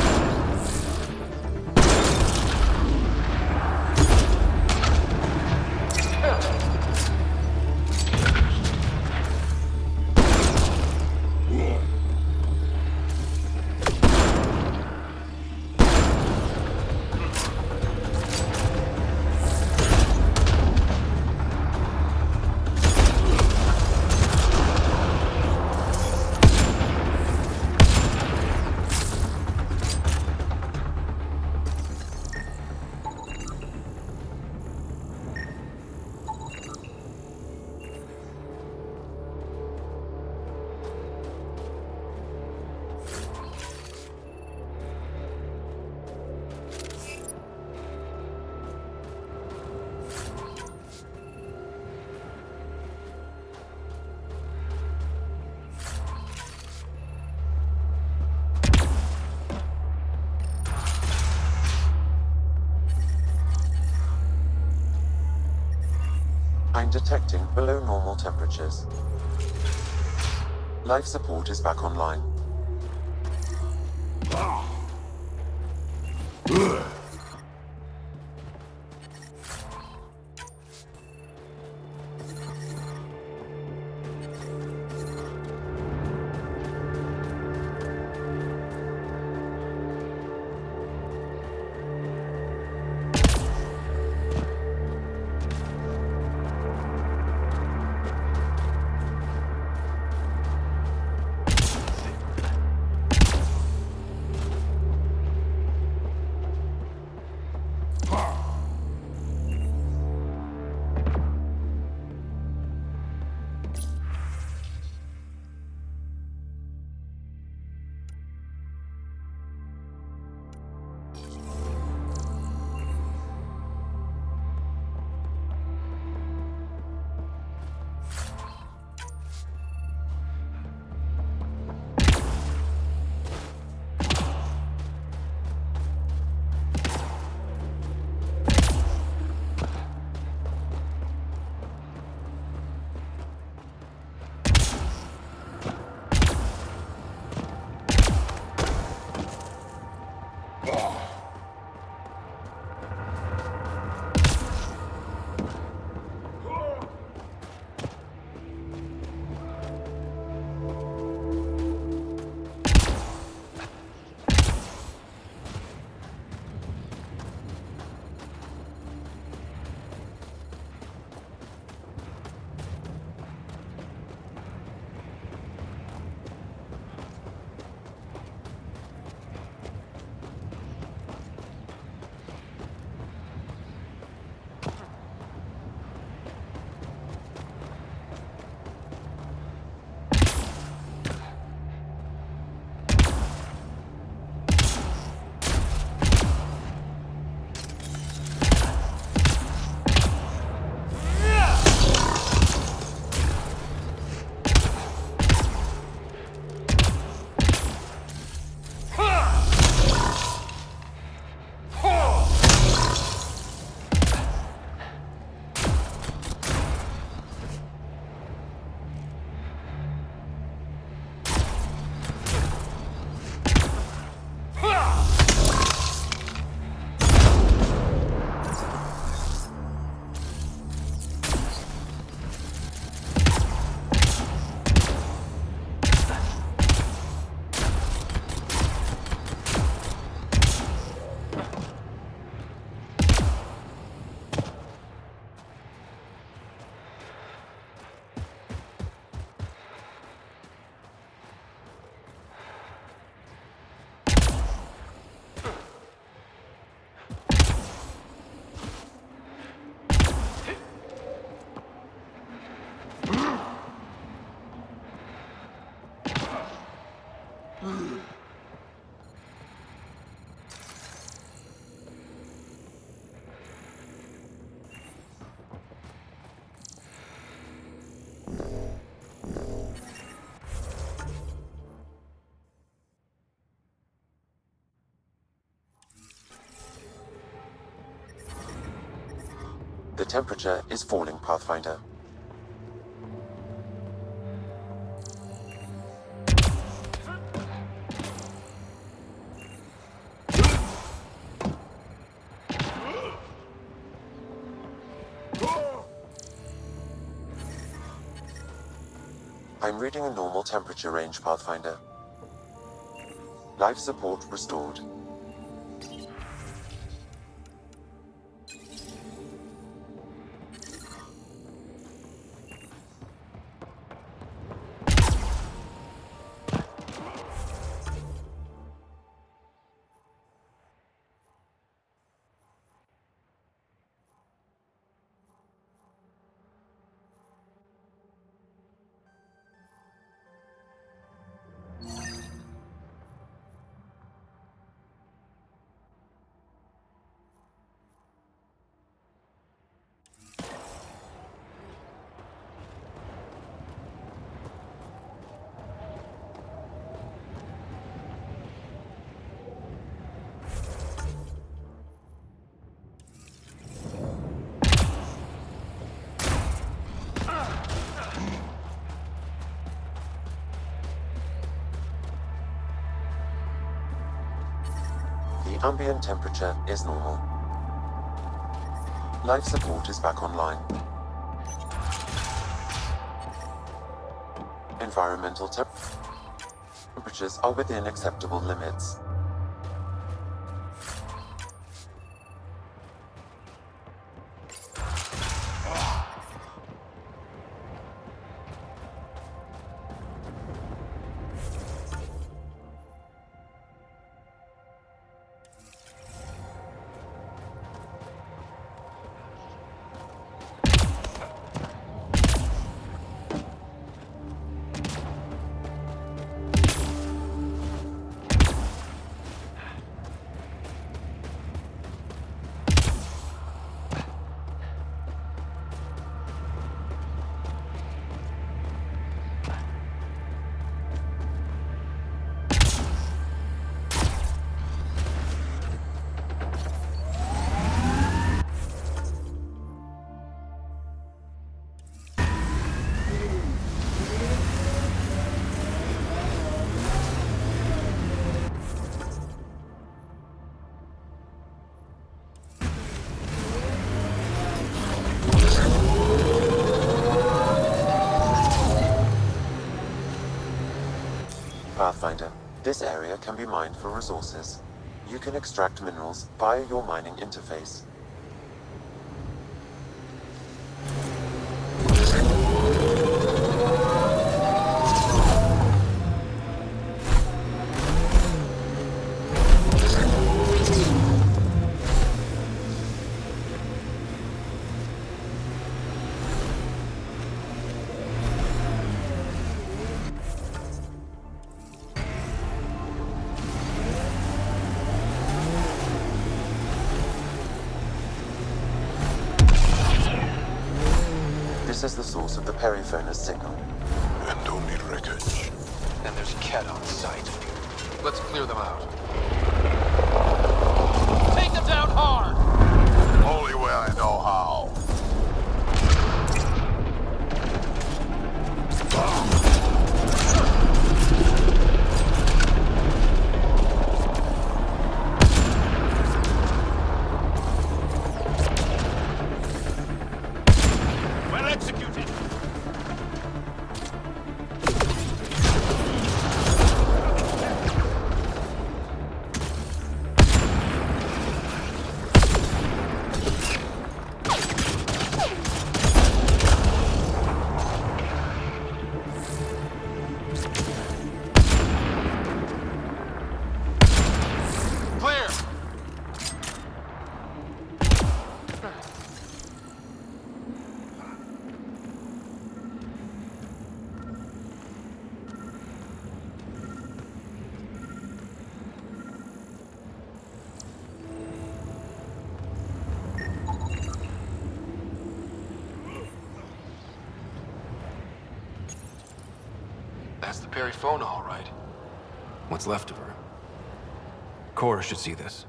I'm detecting below normal temperatures. Life support is back online. The temperature is falling, Pathfinder. I'm reading a normal temperature range, Pathfinder. Life support restored. The ambient temperature is normal. Life support is back online. Environmental temperatures are within acceptable limits. Pathfinder, this area can be mined for resources. You can extract minerals via your mining interface. This is the source of the periphone's signal. And only wreckage. And there's Ket on site. Let's clear them out. Take them down hard! Only way I know how. Well executed! Clear! That's the Perifona, all right. What's left of her. Cora should see this.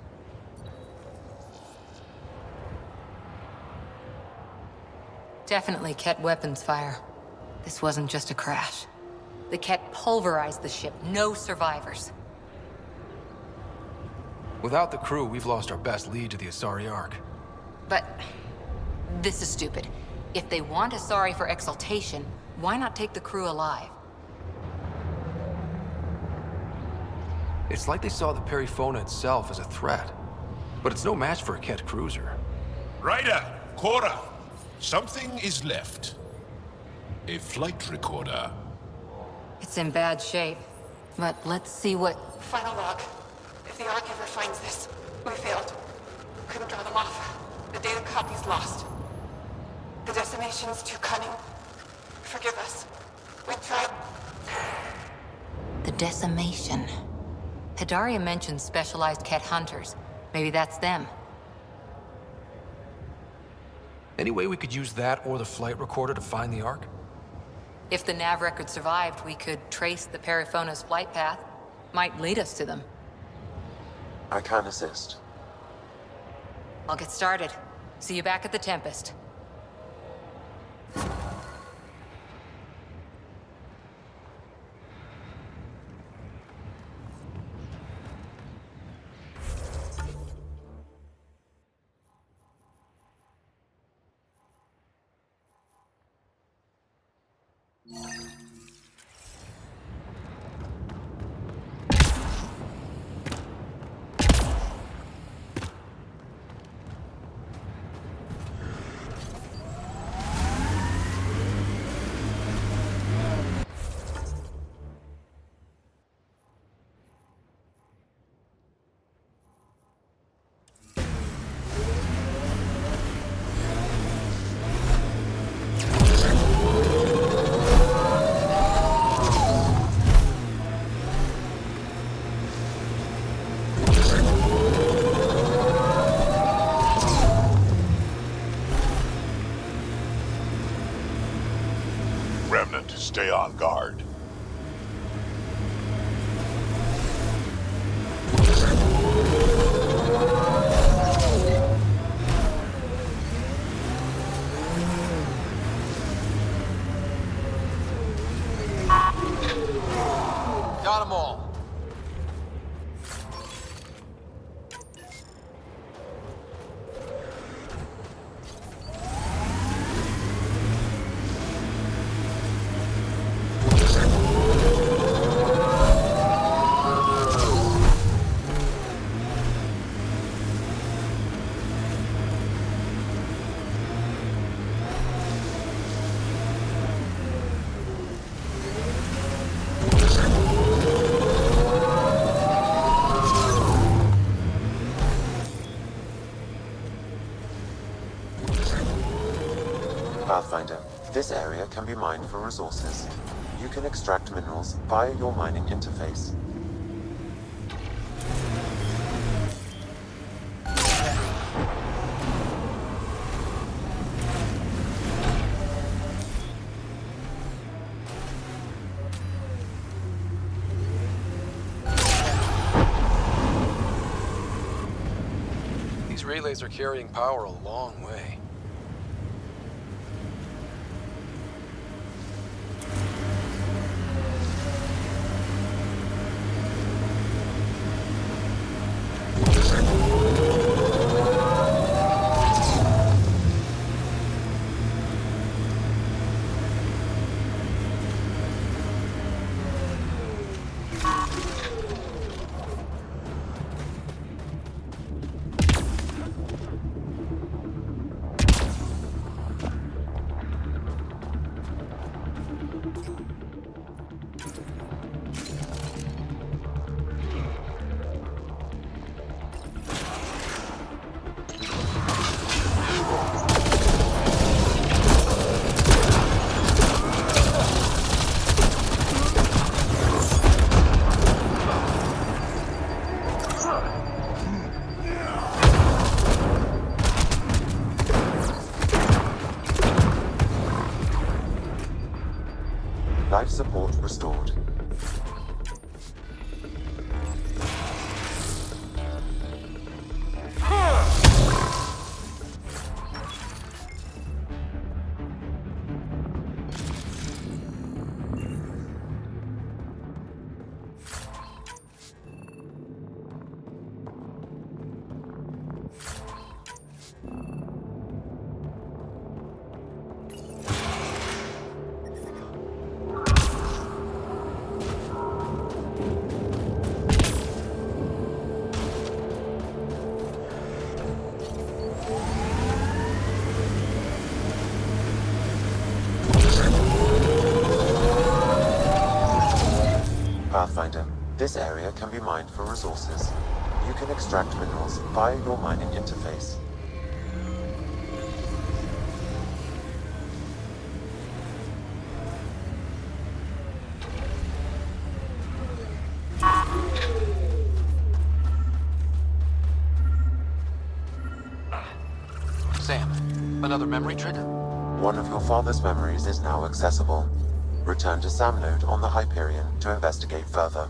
Definitely Ket weapons fire. This wasn't just a crash. The Ket pulverized the ship. No survivors. Without the crew, we've lost our best lead to the Asari Ark. But this is stupid. If they want Asari for exaltation, why not take the crew alive? It's like they saw the Perifona itself as a threat. But it's no match for a Ket cruiser. Ryder, Cora, something is left. A flight recorder. It's in bad shape. But let's see what... Final log. If the Ark ever finds this, we failed. Couldn't draw them off. The data copy's lost. The decimation's too cunning. Forgive us. We tried. The decimation. Hidaria mentioned specialized Ket hunters. Maybe that's them. Any way we could use that or the flight recorder to find the Ark? If the nav record survived, we could trace the Perifona's flight path. Might lead us to them. I can assist. I'll get started. See you back at the Tempest. Remnant, stay on guard. Got them all. Pathfinder, this area can be mined for resources. You can extract minerals via your mining interface. These relays are carrying power a long way. Life support restored. Pathfinder, this area can be mined for resources. You can extract minerals via your mining interface. Sam, another memory trigger? One of your father's memories is now accessible. Return to Sam Node on the Hyperion to investigate further.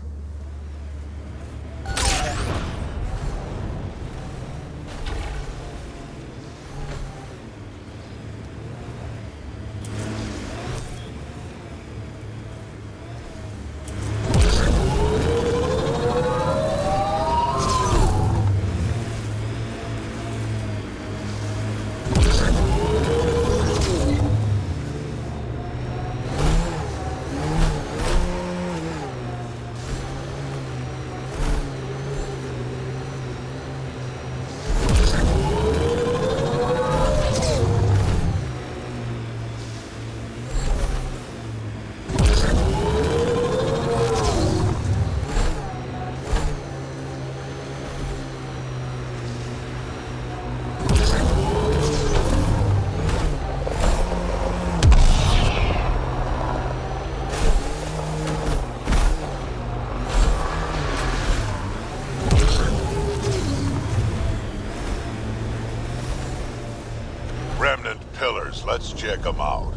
Remnant pillars, let's check them out.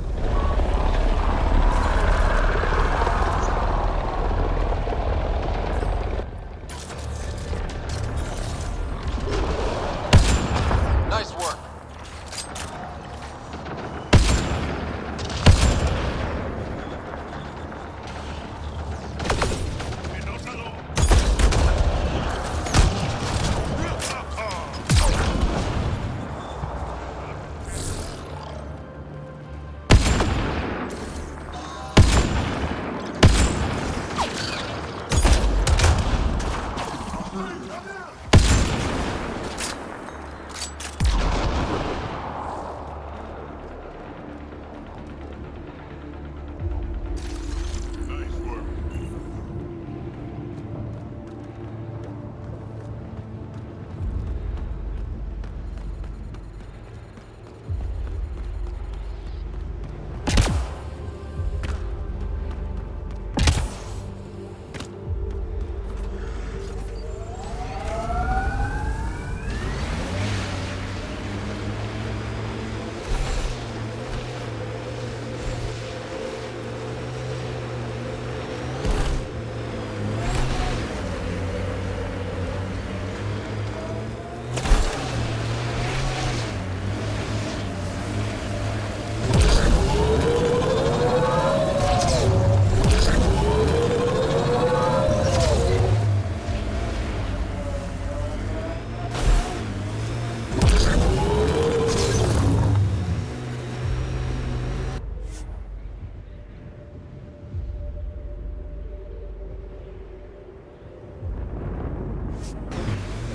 Nice work.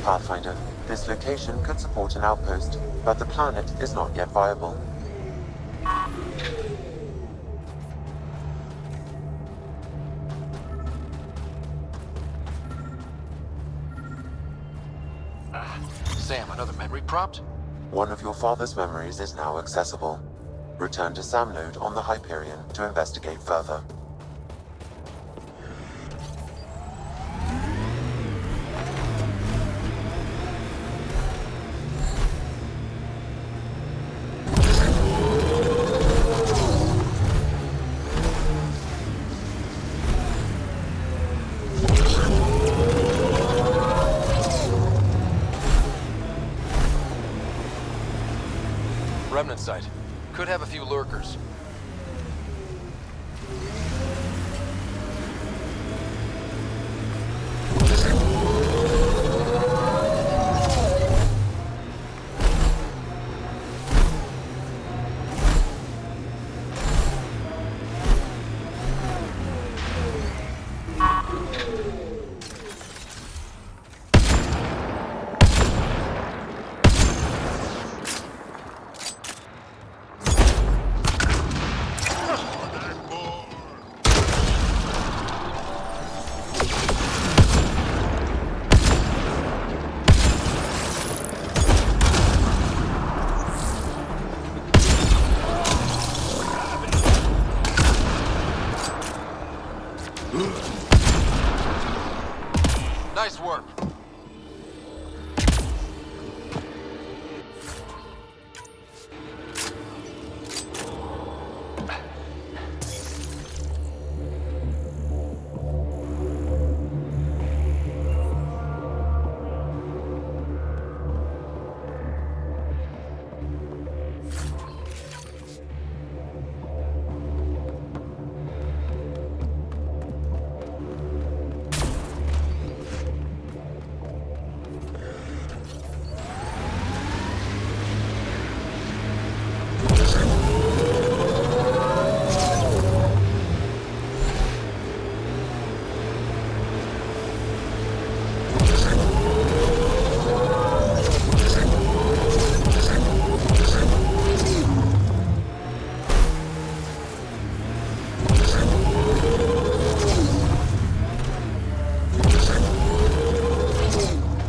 Pathfinder, this location could support an outpost, but the planet is not yet viable. Sam, another memory prompt? One of your father's memories is now accessible. Return to Sam Node on the Hyperion to investigate further. Remnant site. Could have a few lurkers. Nice work.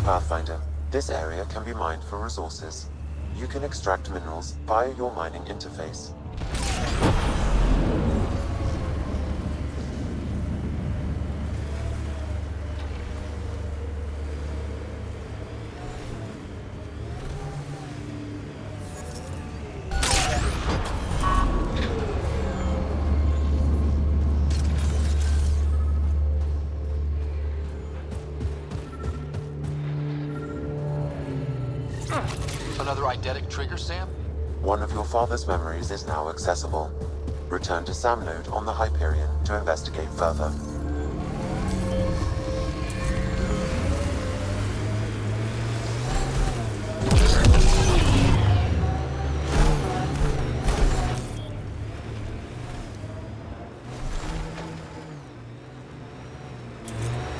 Pathfinder, this area can be mined for resources. You can extract minerals via your mining interface. Another eidetic trigger, Sam? One of your father's memories is now accessible. Return to Sam Node on the Hyperion to investigate further.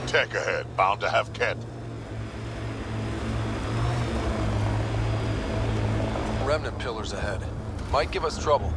Tech ahead, bound to have Ket. Remnant pillars ahead. Might give us trouble.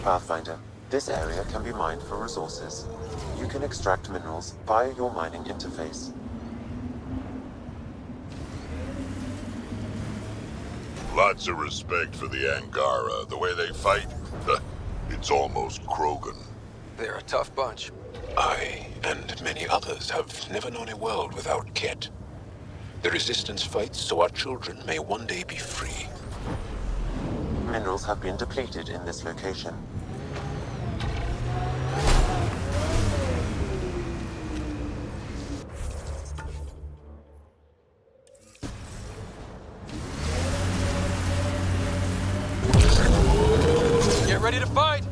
Pathfinder, this area can be mined for resources. You can extract minerals via your mining interface. Lots of respect for the Angara. The way they fight, it's almost Krogan. They're a tough bunch. I, and many others, have never known a world without Ket. The Resistance fights so our children may one day be free. Minerals have been depleted in this location. Get ready to fight!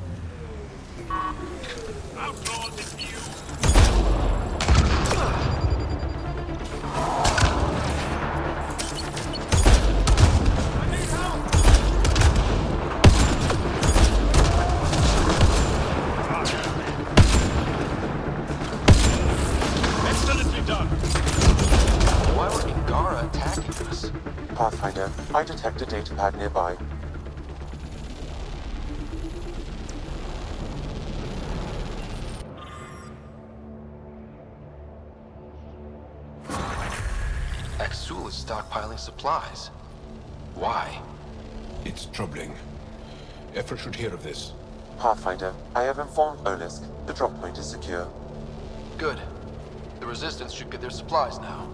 I detect a datapad nearby. Exul is stockpiling supplies. Why? It's troubling. Efra should hear of this. Pathfinder, I have informed Olisk. The drop point is secure. Good. The Resistance should get their supplies now.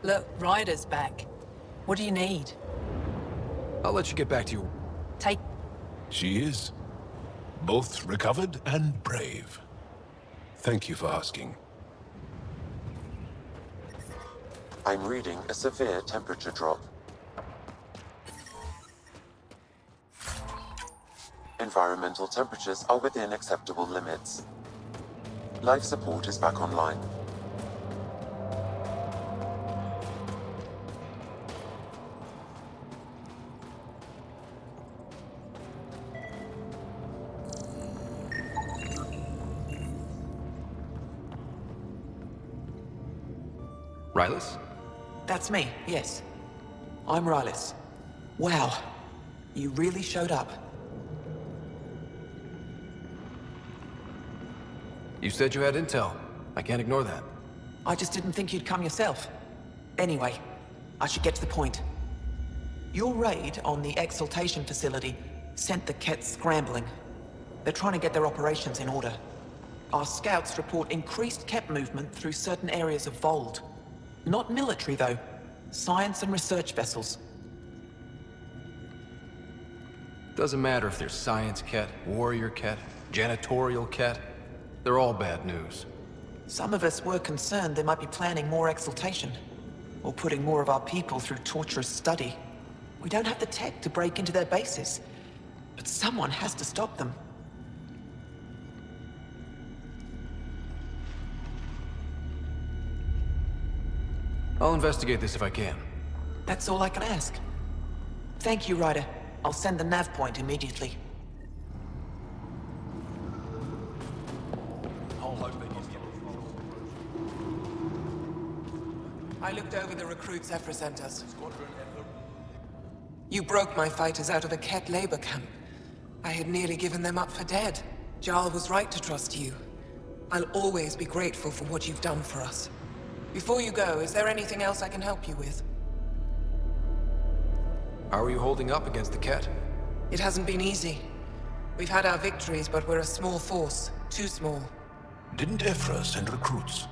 Look, Ryder's back. What do you need? I'll let you get back to your... Take... She is. Both recovered and brave. Thank you for asking. I'm reading a severe temperature drop. Environmental temperatures are within acceptable limits. Life support is back online. Rylas? That's me, yes. I'm Rylas. Wow, you really showed up. You said you had intel. I can't ignore that. I just didn't think you'd come yourself. Anyway, I should get to the point. Your raid on the Exaltation facility sent the Kett scrambling. They're trying to get their operations in order. Our scouts report increased Kett movement through certain areas of Vold. Not military, though. Science and research vessels. Doesn't matter if they're science Kett, warrior Kett, janitorial Kett. They're all bad news. Some of us were concerned they might be planning more exaltation, or putting more of our people through torturous study. We don't have the tech to break into their bases, but someone has to stop them. I'll investigate this if I can. That's all I can ask. Thank you, Ryder. I'll send the nav point immediately. I looked over the recruits Efra sent us. You broke my fighters out of a Kett labor camp. I had nearly given them up for dead. Jarl was right to trust you. I'll always be grateful for what you've done for us. Before you go, is there anything else I can help you with? How are you holding up against the Kett? It hasn't been easy. We've had our victories, but we're a small force. Too small. Didn't Efra send recruits?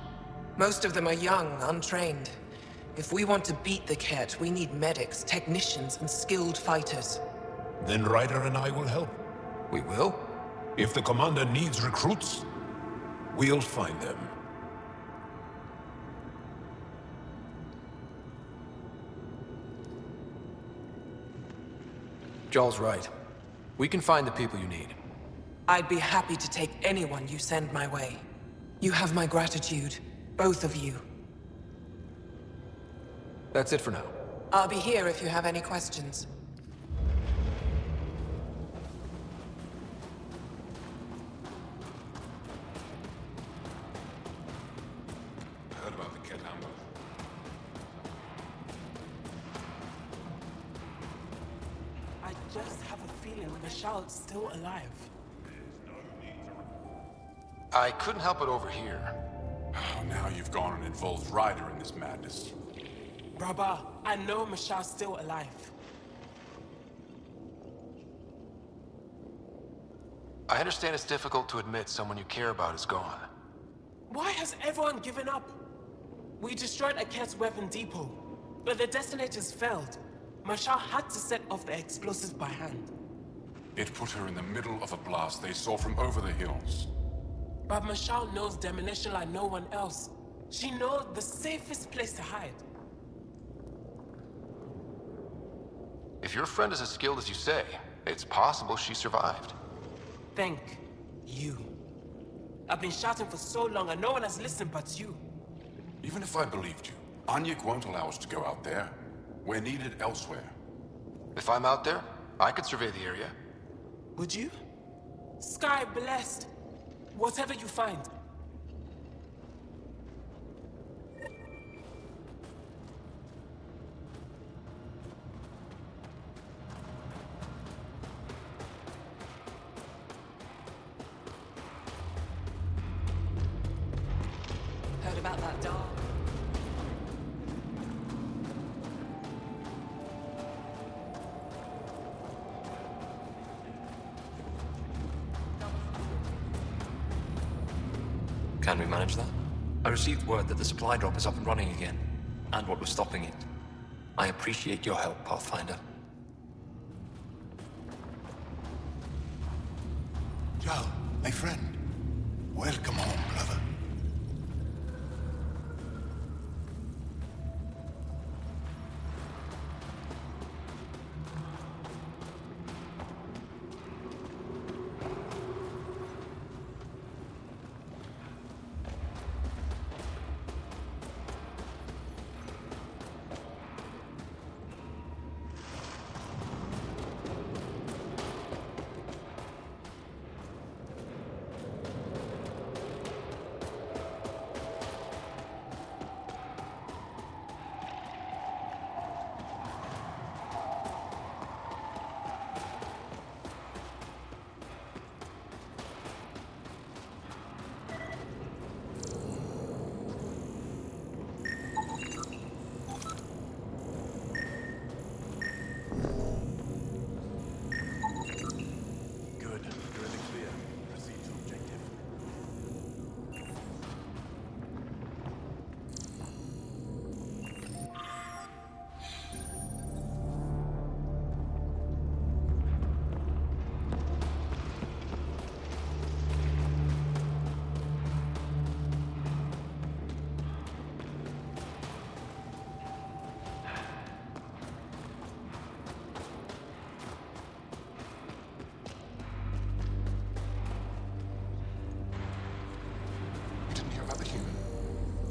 Most of them are young, untrained. If we want to beat the Kett, we need medics, technicians, and skilled fighters. Then Ryder and I will help. We will? If the commander needs recruits, we'll find them. Jarl's right. We can find the people you need. I'd be happy to take anyone you send my way. You have my gratitude, both of you. That's it for now. I'll be here if you have any questions. I heard about the Kett ambush. I just have a feeling Michelle's still alive. I couldn't help it over here. Oh, now you've gone and involved Ryder in this madness. Brother, I know Michelle's still alive. I understand it's difficult to admit someone you care about is gone. Why has everyone given up? We destroyed Aket's weapon depot, but the detonators failed. Marshal had to set off the explosives by hand. It put her in the middle of a blast they saw from over the hills. But Marshal knows demolition like no one else. She knows the safest place to hide. If your friend is as skilled as you say, it's possible she survived. Thank you. I've been shouting for so long and no one has listened but you. Even if I believed you, Anyik won't allow us to go out there. We're needed elsewhere. If I'm out there, I could survey the area. Would you? Sky blessed. Whatever you find. Heard about that dog? Can we manage that? I received word that the supply drop is up and running again, and what was stopping it. I appreciate your help, Pathfinder. Joe, my friend. Welcome home, brother.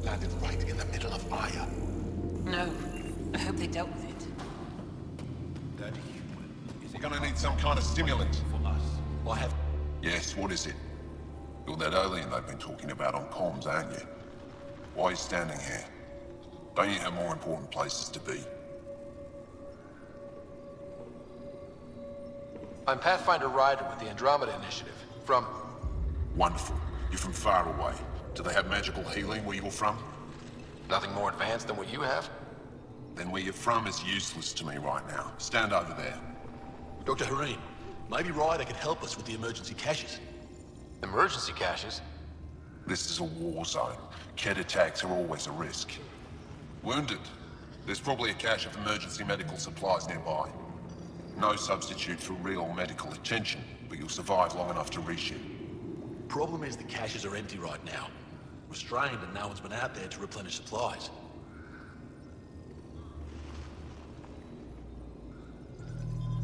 Landed right in the middle of Aya. No. I hope they dealt with it. That human. Is he gonna need some kind of stimulant? For us. I have... Yes, what is it? You're that alien they've been talking about on comms, aren't you? Why are you standing here? Don't you have more important places to be? I'm Pathfinder Ryder with the Andromeda Initiative. From... Wonderful. You're from far away. Do they have magical healing where you're from? Nothing more advanced than what you have? Then where you're from is useless to me right now. Stand over there. Dr. Hareen, maybe Ryder can help us with the emergency caches. Emergency caches? This is a war zone. Kett attacks are always a risk. Wounded? There's probably a cache of emergency medical supplies nearby. No substitute for real medical attention, but you'll survive long enough to reach it. Problem is the caches are empty right now. Restrained and no one's been out there to replenish supplies.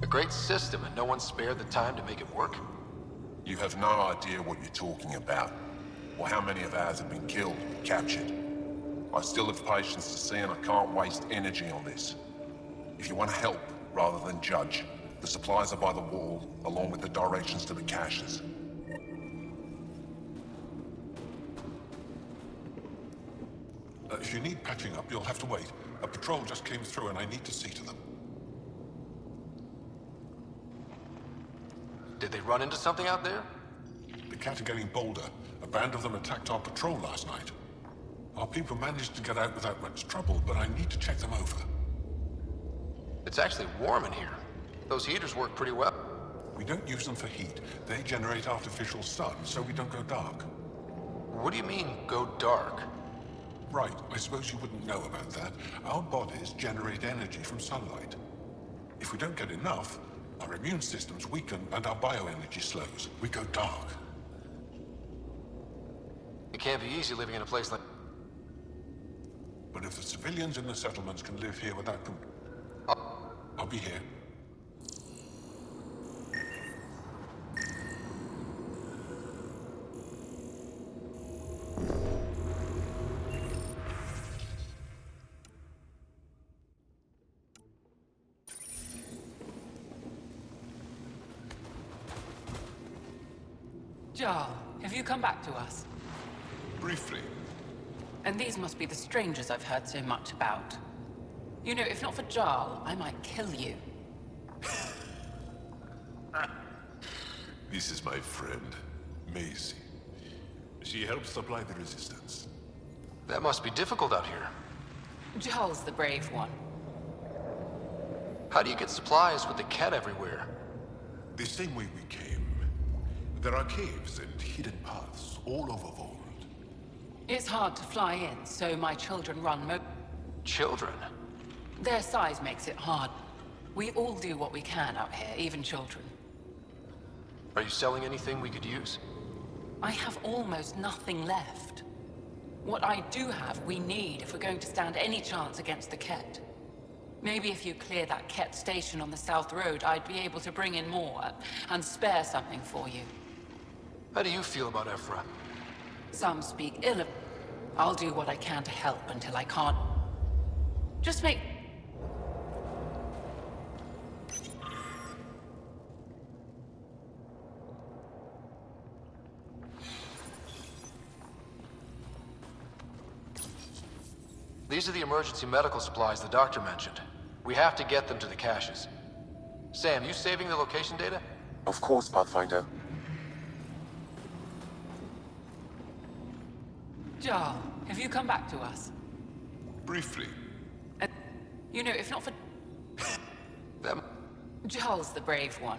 A great system and no one spared the time to make it work? You have no idea what you're talking about, or how many of ours have been killed or captured. I still have patience to see and I can't waste energy on this. If you want to help, rather than judge, the supplies are by the wall, along with the directions to the caches. If you need patching up, you'll have to wait. A patrol just came through and I need to see to them. Did they run into something out there? The Cat are getting bolder. A band of them attacked our patrol last night. Our people managed to get out without much trouble, but I need to check them over. It's actually warm in here. Those heaters work pretty well. We don't use them for heat. They generate artificial sun, so we don't go dark. What do you mean, go dark? Right, I suppose you wouldn't know about that. Our bodies generate energy from sunlight. If we don't get enough, our immune systems weaken and our bioenergy slows. We go dark. It can't be easy living in a place like... But if the civilians in the settlements can live here without them... I'll be here. Jarl, have you come back to us? Briefly. And these must be the strangers I've heard so much about. You know, if not for Jarl, I might kill you. This is my friend, Maisie. She helps supply the resistance. That must be difficult out here. Jarl's the brave one. How do you get supplies with the cat everywhere? The same way we came. There are caves and hidden paths all over Vold. It's hard to fly in, so my children run Children? Their size makes it hard. We all do what we can out here, even children. Are you selling anything we could use? I have almost nothing left. What I do have, we need if we're going to stand any chance against the Ket. Maybe if you clear that Ket station on the South Road, I'd be able to bring in more and spare something for you. How do you feel about Ephra? Some speak ill of... I'll do what I can to help until I can't. Just make... These are the emergency medical supplies the doctor mentioned. We have to get them to the caches. Sam, you saving the location data? Of course, Pathfinder. Jarl, have you come back to us? Briefly. You know, if not for... Them? Jarl's the brave one.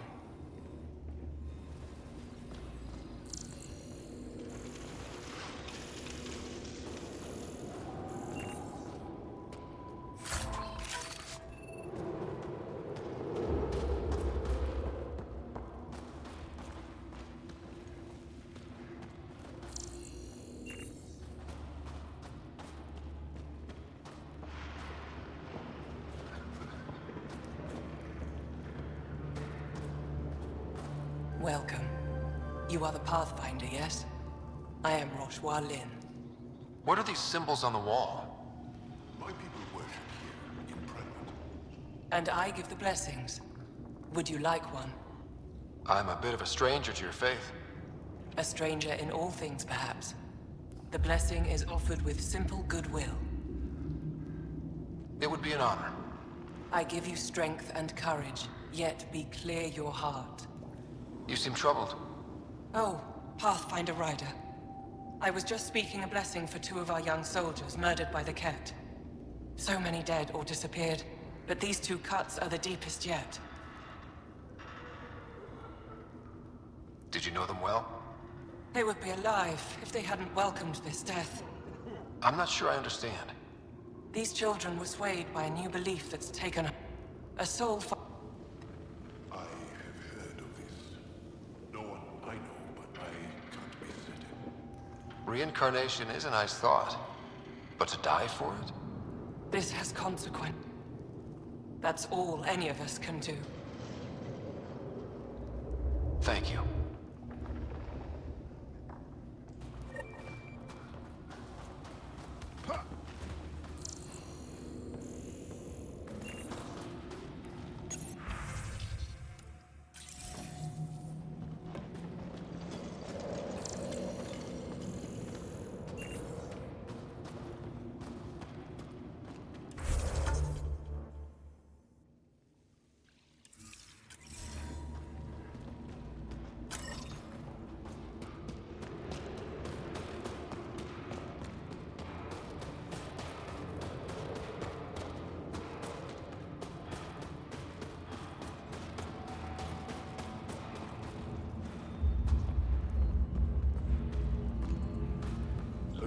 Welcome. You are the Pathfinder, yes? I am Roshua Lin. What are these symbols on the wall? My people worship here in Prelude. And I give the blessings. Would you like one? I'm a bit of a stranger to your faith. A stranger in all things, perhaps. The blessing is offered with simple goodwill. It would be an honor. I give you strength and courage, yet be clear your heart. You seem troubled. Oh, Pathfinder Rider. I was just speaking a blessing for 2 of our young soldiers murdered by the Ket. So many dead or disappeared, but these 2 cuts are the deepest yet. Did you know them well? They would be alive if they hadn't welcomed this death. I'm not sure I understand. These children were swayed by a new belief that's taken a soul for... I have heard of this. No one I know, but I can't be certain. Reincarnation is a nice thought. But to die for it? This has consequence. That's all any of us can do. Thank you.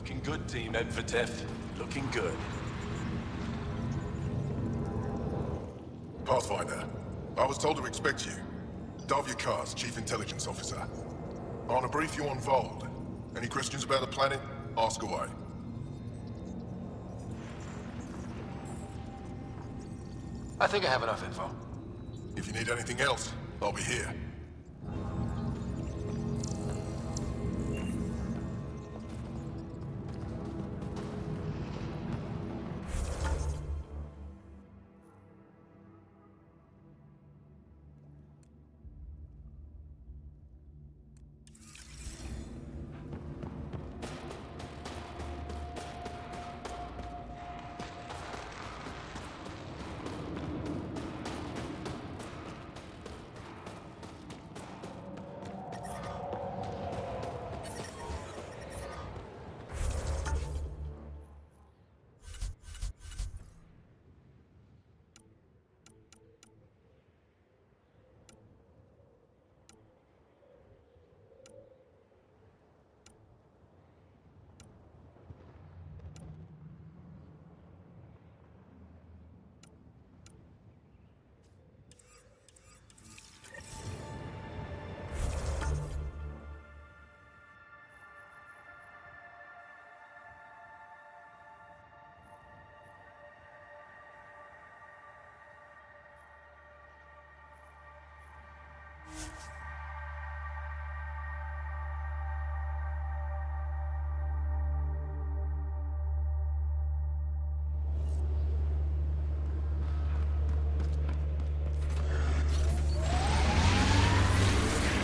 Looking good, Team Edvertef. Looking good. Pathfinder, I was told to expect you. Davia Kars, Chief Intelligence Officer. I want to brief you on Vold. Any questions about the planet? Ask away. I think I have enough info. If you need anything else, I'll be here.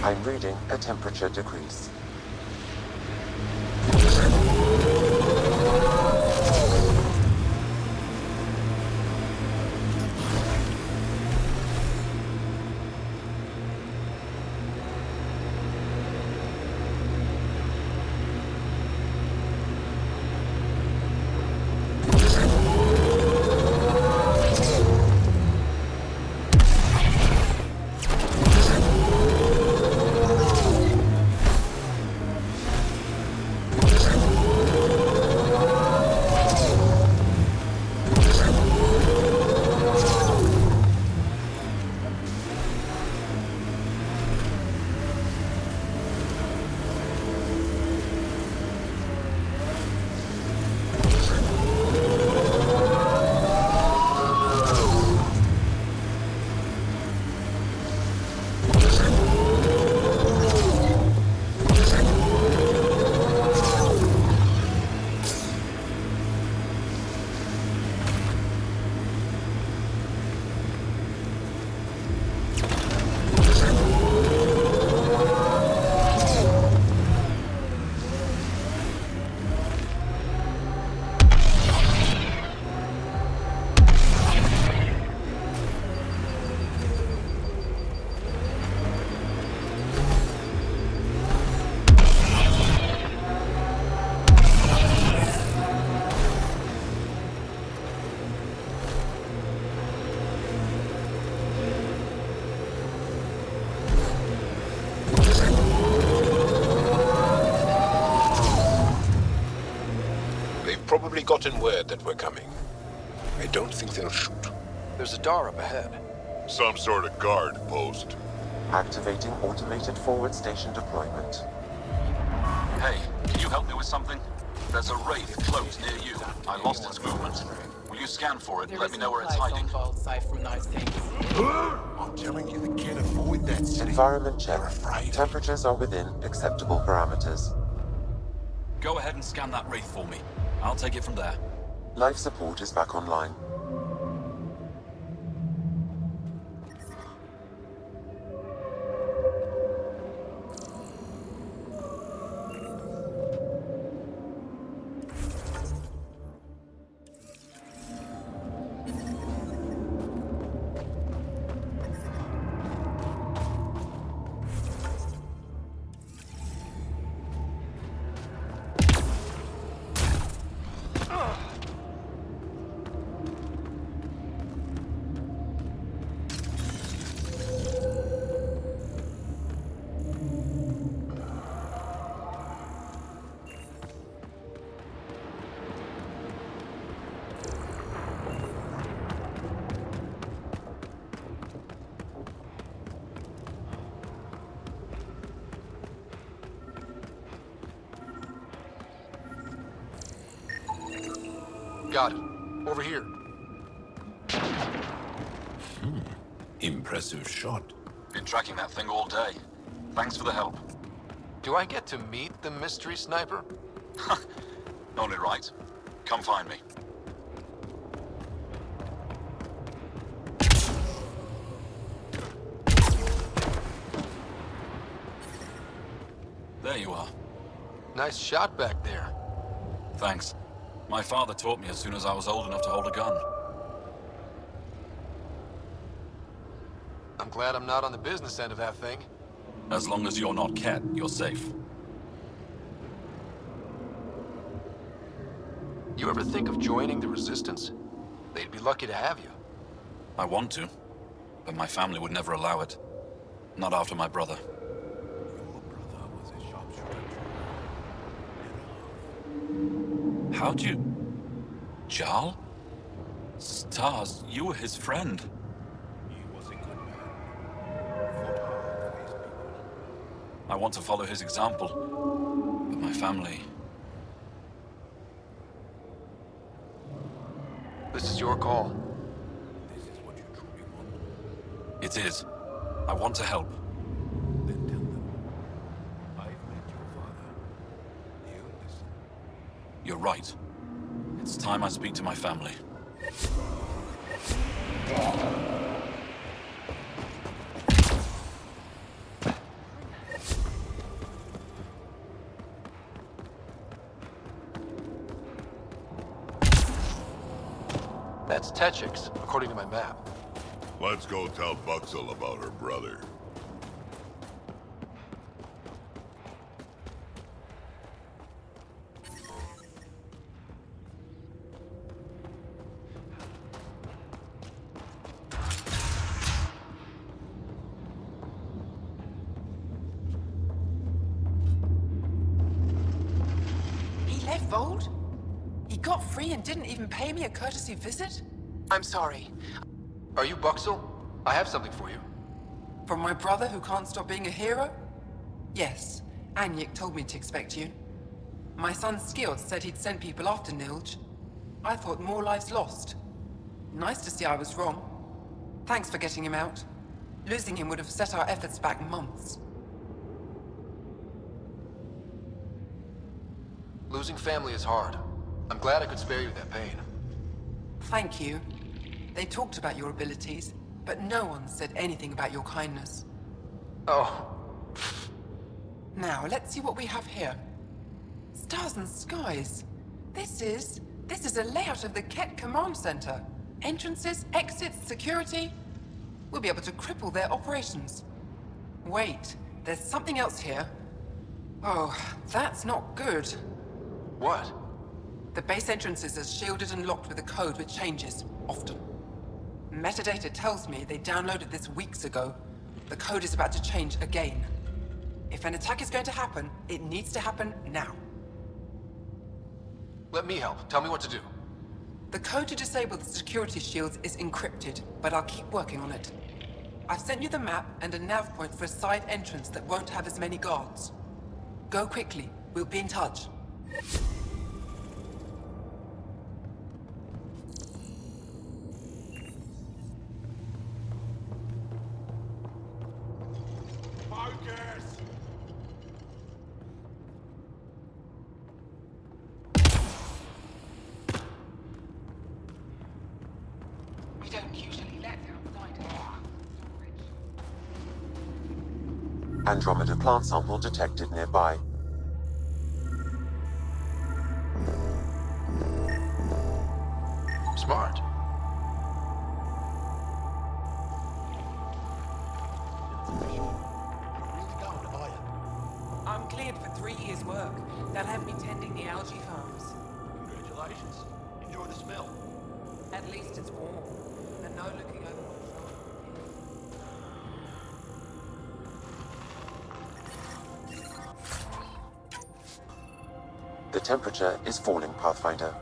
I'm reading a temperature decrease. Probably gotten word that we're coming. I don't think they'll shoot. There's a door up ahead. Some sort of guard post. Activating automated forward station deployment. Hey, can you help me with something? There's a wraith close near you. I lost its movement. Will you scan for it and let me know where it's hiding? I'm telling you, they can't avoid that city. Environment check. Temperatures are within acceptable parameters. Go ahead and scan that wraith for me. I'll take it from there. Life support is back online. Got it. Over here. Impressive shot. Been tracking that thing all day. Thanks for the help. Do I get to meet the mystery sniper? Only right. Come find me. There you are. Nice shot back there. Thanks. My father taught me as soon as I was old enough to hold a gun. I'm glad I'm not on the business end of that thing. As long as you're not Cat, you're safe. You ever think of joining the Resistance? They'd be lucky to have you. I want to, but my family would never allow it. Not after my brother. How'd you... Jarl? Stars, you were his friend. I want to follow his example, but my family... This is your call. It is. I want to help. You're right. It's time I speak to my family. That's Techix, according to my map. Let's go tell Buxel about her brother. He left Vold? He got free and didn't even pay me a courtesy visit? I'm sorry. Are you Buxel? I have something for you. From my brother who can't stop being a hero? Yes, Anyik told me to expect you. My son Skjord said he'd send people after Nilj. I thought more lives lost. Nice to see I was wrong. Thanks for getting him out. Losing him would have set our efforts back months. Losing family is hard. I'm glad I could spare you that pain. Thank you. They talked about your abilities, but no one said anything about your kindness. Oh. Now, let's see what we have here. Stars and skies. This is a layout of the Ket Command Center. Entrances, exits, security. We'll be able to cripple their operations. Wait, there's something else here. Oh, that's not good. What? The base entrances are shielded and locked with a code which changes, often. Metadata tells me they downloaded this weeks ago. The code is about to change again. If an attack is going to happen, it needs to happen now. Let me help. Tell me what to do. The code to disable the security shields is encrypted, but I'll keep working on it. I've sent you the map and a nav point for a side entrance that won't have as many guards. Go quickly. We'll be in touch. We don't usually let outsiders. Andromeda plant sample detected nearby. Smart. I'm cleared for 3 years' work. They'll have me tending the algae farms. Congratulations. Enjoy the smell. At least it's warm. And no looking over my shoulder. The temperature is falling, Pathfinder.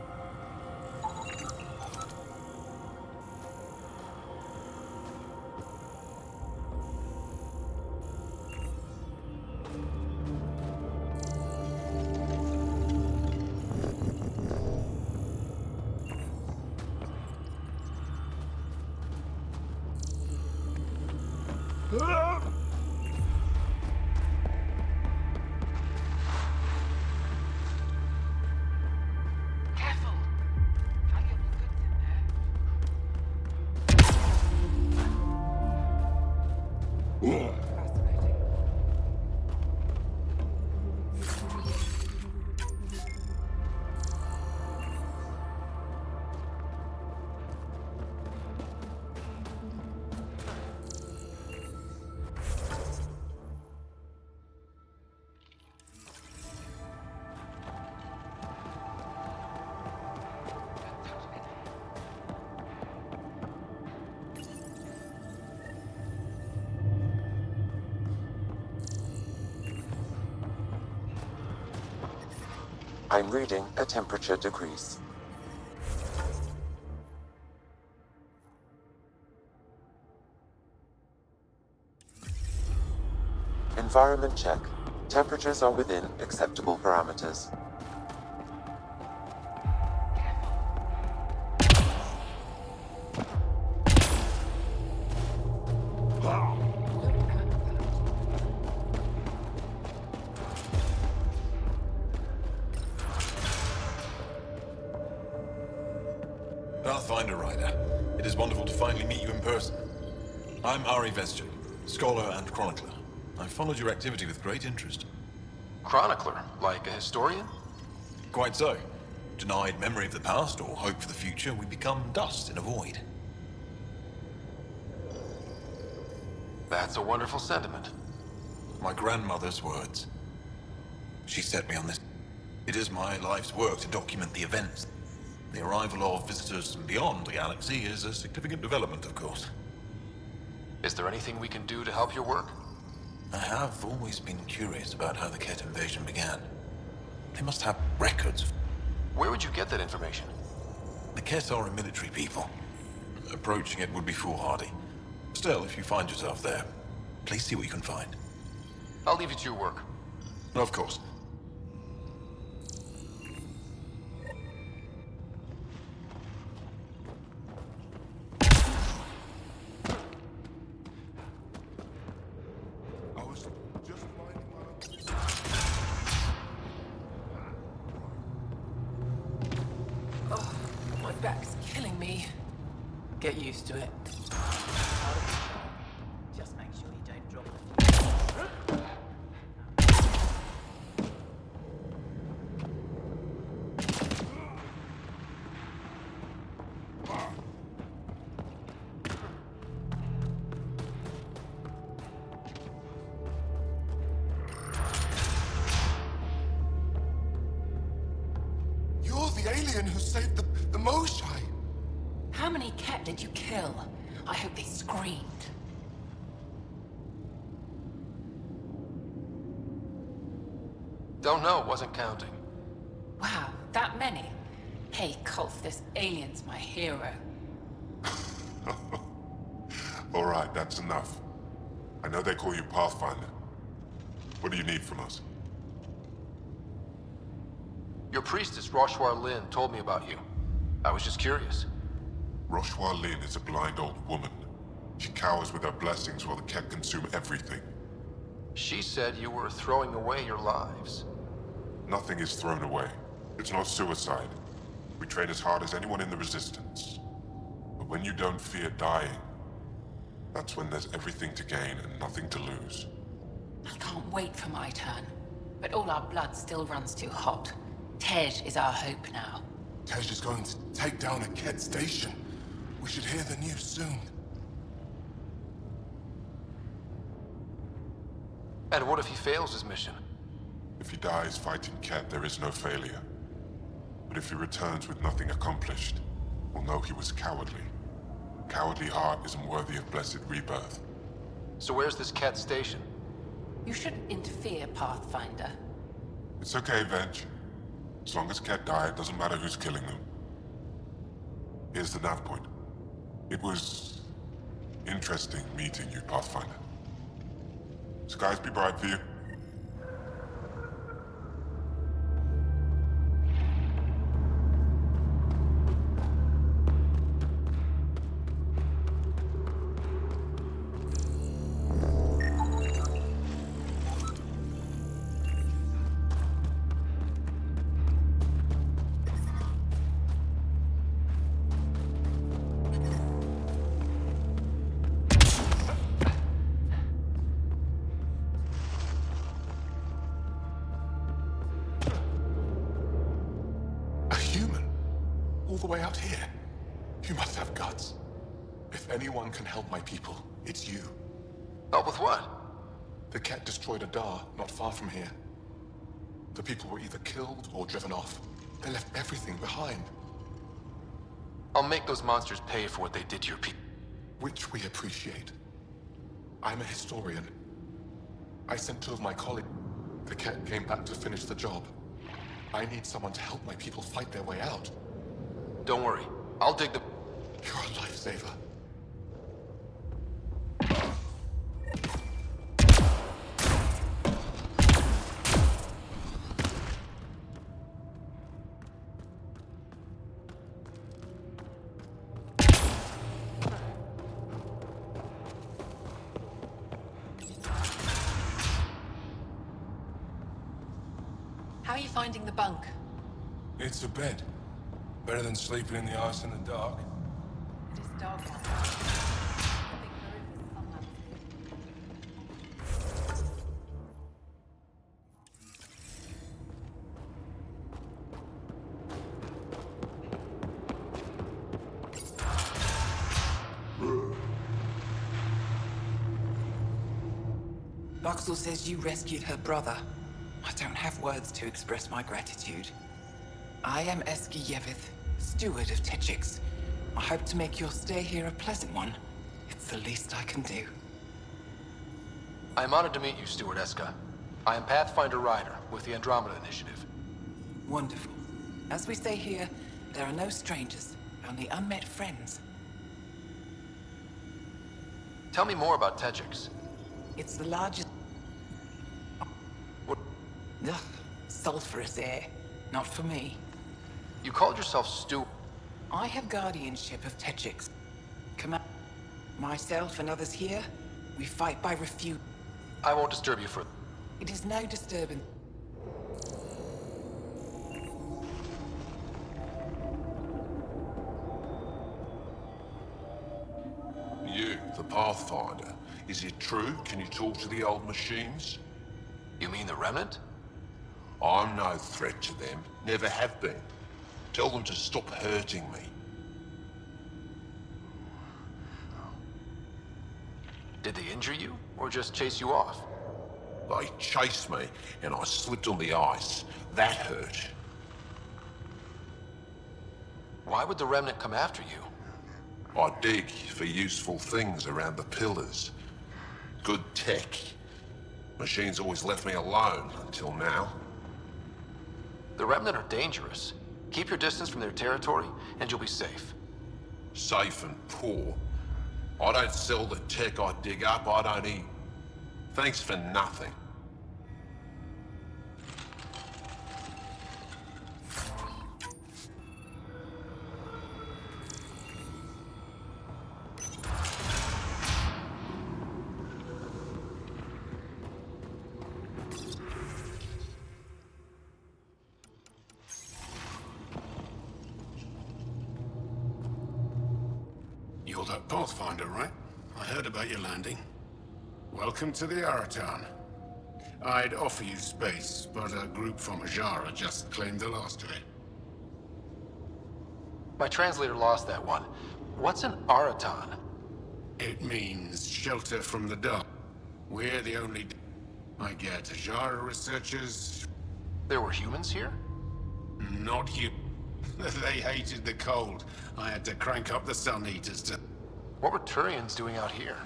Careful. Valuable goods in there. I'm reading a temperature decrease. Environment check. Temperatures are within acceptable parameters. Pathfinder Rider, it is wonderful to finally meet you in person. I'm Ari Vesture, scholar and chronicler. I've followed your activity with great interest. Chronicler? Like a historian? Quite so. Denied memory of the past or hope for the future, we become dust in a void. That's a wonderful sentiment. My grandmother's words. She set me on this. It is my life's work to document the events. The arrival of visitors from beyond the galaxy is a significant development, of course. Is there anything we can do to help your work? I have always been curious about how the Ket invasion began. They must have records. Where would you get that information? The Ket are a military people. Approaching it would be foolhardy. Still, if you find yourself there, please see what you can find. I'll leave you to your work. Of course. Oh, my back's killing me. Get used to it. Just make sure you don't drop the You're the alien who saved the Moshai. How many Ket did you kill? I hope they screamed. Don't know, wasn't counting. Wow, that many? Hey, Kolf, this alien's my hero. All right, that's enough. I know they call you Pathfinder. What do you need from us? Your priestess, Roshwar Lin, told me about you. I was just curious. Roshwar Lin is a blind old woman. She cowers with her blessings while the Ket consume everything. She said you were throwing away your lives. Nothing is thrown away. It's not suicide. We train as hard as anyone in the Resistance. But when you don't fear dying, that's when there's everything to gain and nothing to lose. I can't wait for my turn. But all our blood still runs too hot. Tej is our hope now. Tej is going to take down a Ket station. We should hear the news soon. And what if he fails his mission? If he dies fighting Ket, there is no failure. But if he returns with nothing accomplished, we'll know he was cowardly. Cowardly heart isn't worthy of blessed rebirth. So where's this Ket station? You shouldn't interfere, Pathfinder. It's okay, Venge. As long as Ket die, it doesn't matter who's killing them. Here's the nav point. It was interesting meeting you, Pathfinder. Skies be bright for you. the way out here? You must have guts. If anyone can help my people, it's you. Help with what? The Ket destroyed a Dar not far from here. The people were either killed or driven off. They left everything behind. I'll make those monsters pay for what they did to your people. Which we appreciate. I'm a historian. I sent 2 of my colleagues. The Ket came back to finish the job. I need someone to help my people fight their way out. Don't worry. I'll dig the... You're a lifesaver. How are you finding the bunk? It's a bed. Better than sleeping in the ice in the dark. It is dark out. Luxor says you rescued her brother. I don't have words to express my gratitude. I am Eski Yevith, steward of Techix. I hope to make your stay here a pleasant one. It's the least I can do. I am honored to meet you, Steward Eska. I am Pathfinder Ryder with the Andromeda Initiative. Wonderful. As we say here, there are no strangers, only unmet friends. Tell me more about Techix. It's the largest... Ugh, sulfurous air. Not for me. You called yourself Steward. I have guardianship of Techix. Myself and others here, we fight by refute. I won't disturb you for... It is no disturbance. You, the Pathfinder. Is it true? Can you talk to the old machines? You mean the Remnant? I'm no threat to them. Never have been. Tell them to stop hurting me. Did they injure you, or just chase you off? They chased me, and I slipped on the ice. That hurt. Why would the Remnant come after you? I dig for useful things around the pillars. Good tech. Machines always left me alone, until now. The Remnant are dangerous. Keep your distance from their territory, and you'll be safe. Safe and poor. I don't sell the tech I dig up, I don't eat. Thanks for nothing. You're that Pathfinder, right? I heard about your landing. Welcome to the Araton. I'd offer you space, but a group from Hajara just claimed the last of it. My translator lost that one. What's an Araton? It means shelter from the dark. We're the only... I get Hajara researchers... There were humans here? Not you. They hated the cold. I had to crank up the sun heaters to... What were Turians doing out here?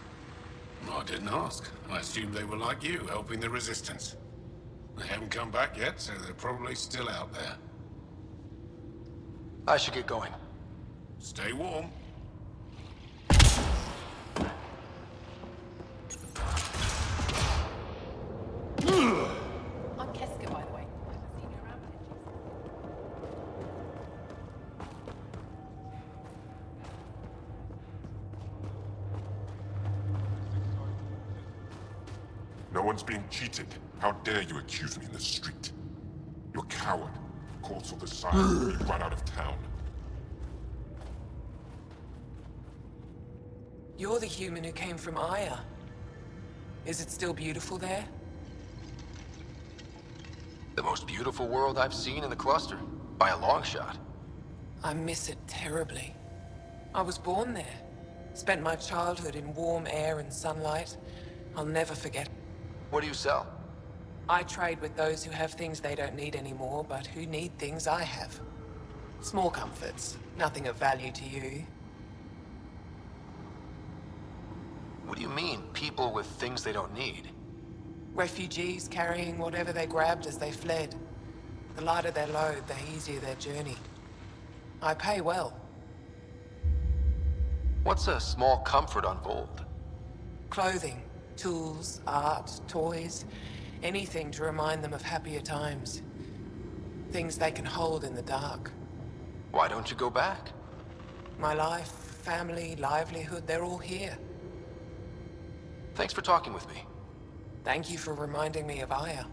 I didn't ask. I assumed they were like you, helping the Resistance. They haven't come back yet, so they're probably still out there. I should get going. Stay warm. I'm Keska, by the way. I haven't seen you around for ages. No one's being cheated. How dare you accuse me in the street? You're a coward. Courts will decide when you run out of town. You're the human who came from Aya. Is it still beautiful there? The most beautiful world I've seen in the cluster, by a long shot. I miss it terribly. I was born there. Spent my childhood in warm air and sunlight. I'll never forget. What do you sell? I trade with those who have things they don't need anymore, but who need things I have. Small comforts, nothing of value to you. What do you mean, people with things they don't need? Refugees carrying whatever they grabbed as they fled. The lighter their load, the easier their journey. I pay well. What's a small comfort on Vold? Clothing, tools, art, toys. Anything to remind them of happier times. Things they can hold in the dark. Why don't you go back? My life, family, livelihood, they're all here. Thanks for talking with me. Thank you for reminding me of Aya.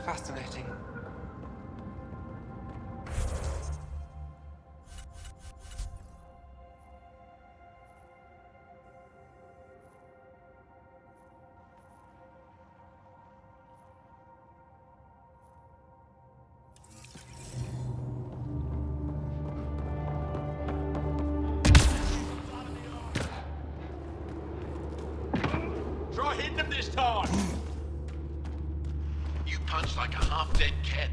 Fascinating. Try hitting him this time! You punched like a half-dead cat.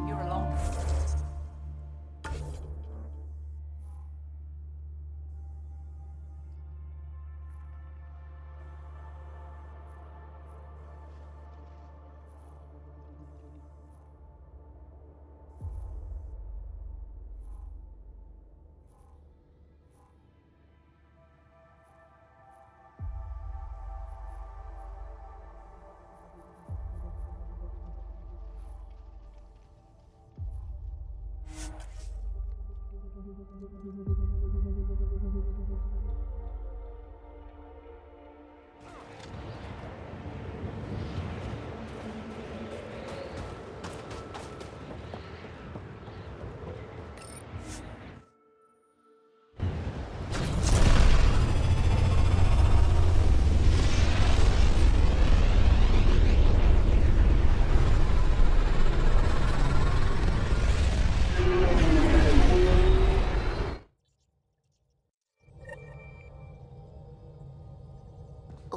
You're alone.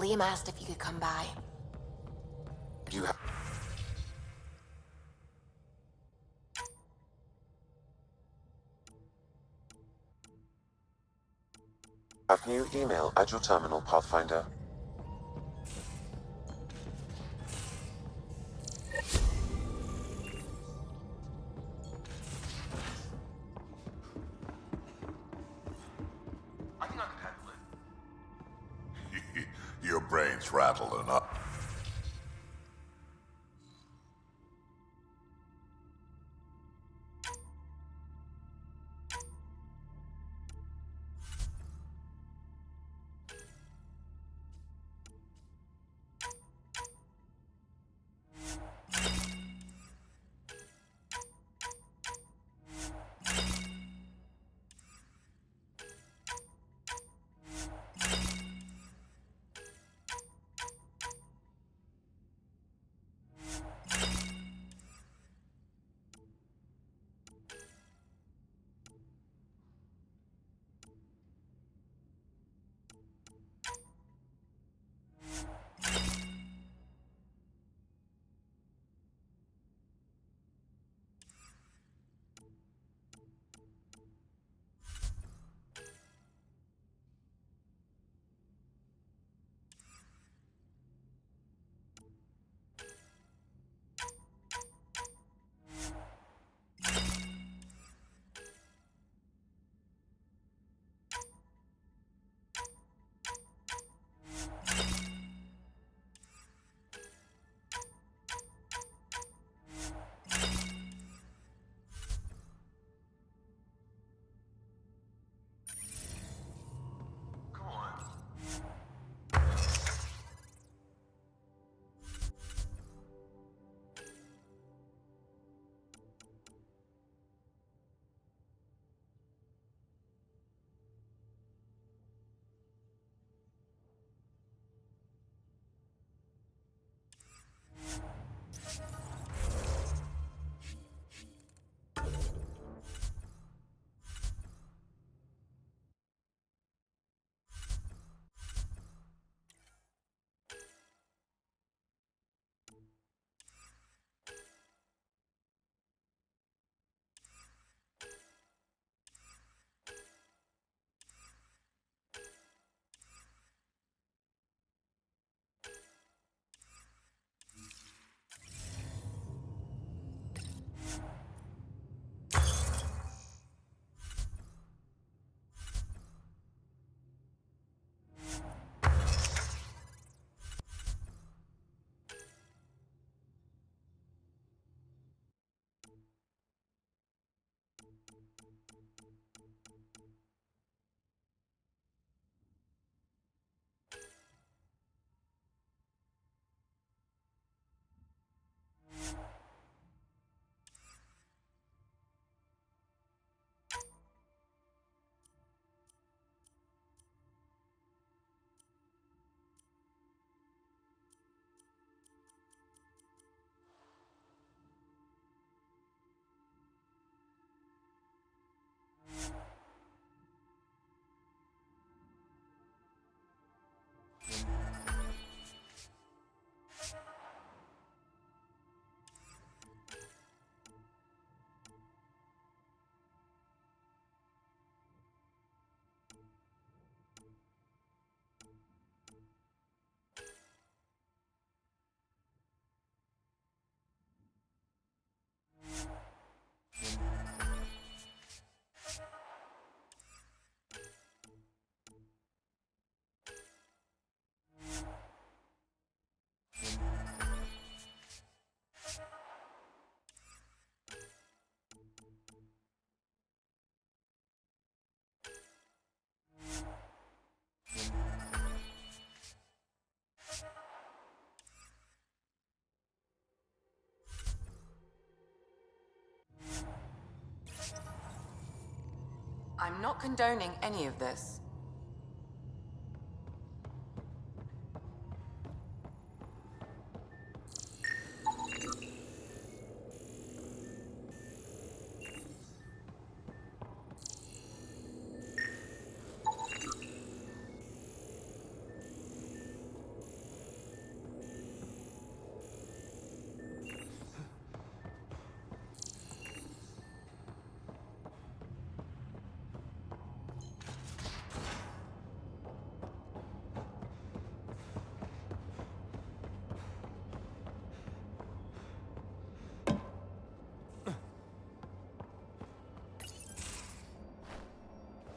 Liam asked if you could come by. You have new email at your terminal, Pathfinder. I think I can handle it. Your brain's rattled enough. I'm not condoning any of this.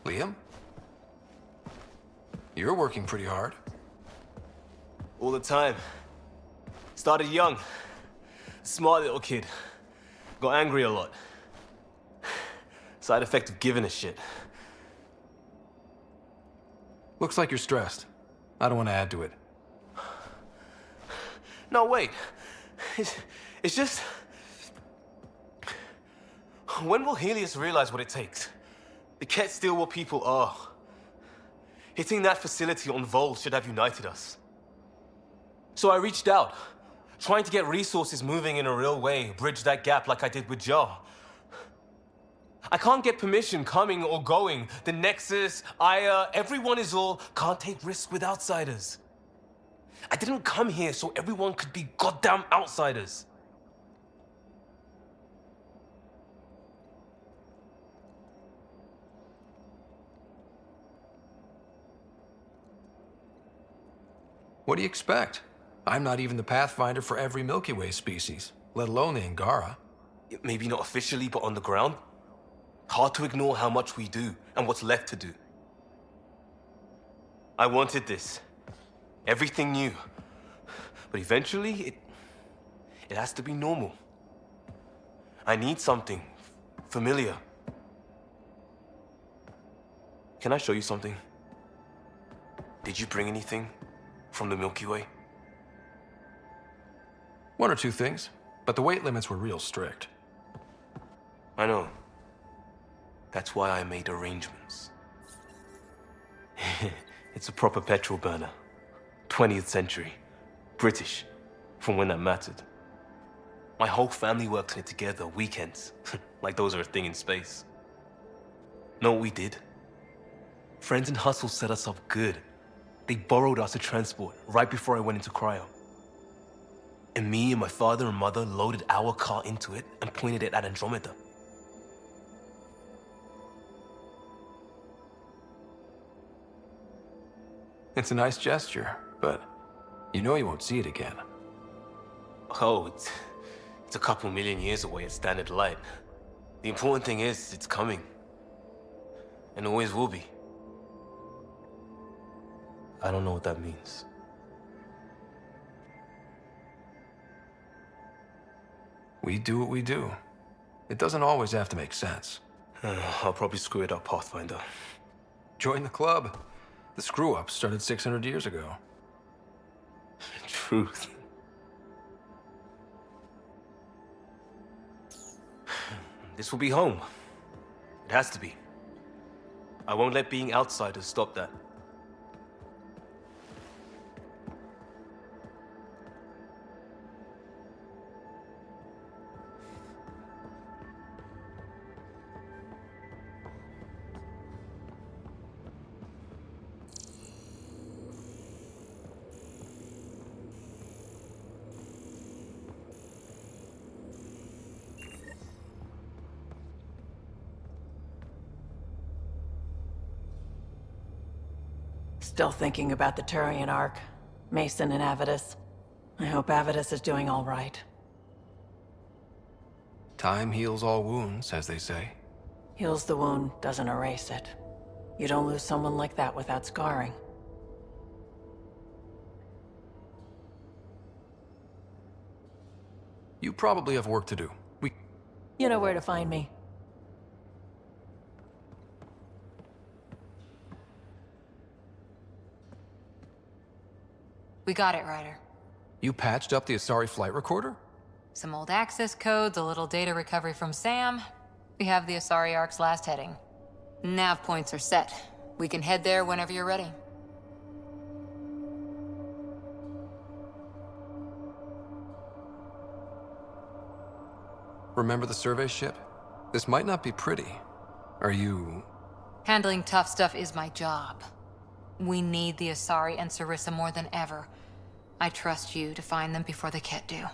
Liam? You're working pretty hard. All the time. Started young. Smart little kid. Got angry a lot. Side effect of giving a shit. Looks like you're stressed. I don't want to add to it. No, wait. It's just... When will Helios realize what it takes? The Ket still what people are. Hitting that facility on Vol should have united us. So I reached out, trying to get resources moving in a real way, bridge that gap like I did with Jar. I can't get permission coming or going. The Nexus, Aya, everyone is all can't take risks with outsiders. I didn't come here so everyone could be goddamn outsiders. What do you expect? I'm not even the Pathfinder for every Milky Way species, let alone the Angara. Maybe not officially, but on the ground. Hard to ignore how much we do and what's left to do. I wanted this. Everything new. But eventually, it has to be normal. I need something familiar. Can I show you something? Did you bring anything from the Milky Way? One or two things, but the weight limits were real strict. I know. That's why I made arrangements. It's a proper petrol burner. 20th century. British. From when that mattered. My whole family worked on it together, weekends. Like those are a thing in space. Know what we did? Friends and Hustle set us up good. They borrowed us to transport right before I went into cryo. And me and my father and mother loaded our car into it and pointed it at Andromeda. It's a nice gesture, but you know you won't see it again. Oh, it's a couple million years away at standard light. The important thing is, it's coming. And always will be. I don't know what that means. We do what we do. It doesn't always have to make sense. I'll probably screw it up, Pathfinder. Join the club. The screw-up started 600 years ago. Truth. This will be home. It has to be. I won't let being outsiders stop that. Still thinking about the Turian Ark. Mason and Avidus. I hope Avidus is doing all right. Time heals all wounds, as they say. Heals the wound, doesn't erase it. You don't lose someone like that without scarring. You probably have work to do. You know where to find me. We got it, Ryder. You patched up the Asari flight recorder? Some old access codes, a little data recovery from Sam. We have the Asari Ark's last heading. Nav points are set. We can head there whenever you're ready. Remember the survey ship? This might not be pretty. Are you... Handling tough stuff is my job. We need the Asari and Sarissa more than ever. I trust you to find them before the Ket do.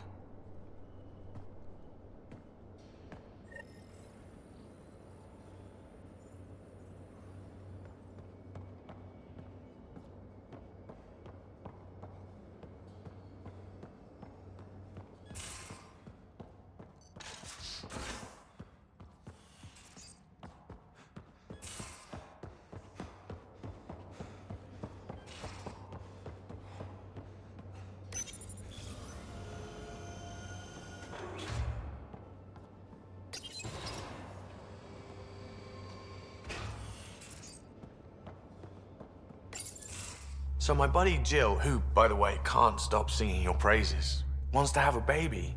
So my buddy Jill, who, by the way, can't stop singing your praises, wants to have a baby.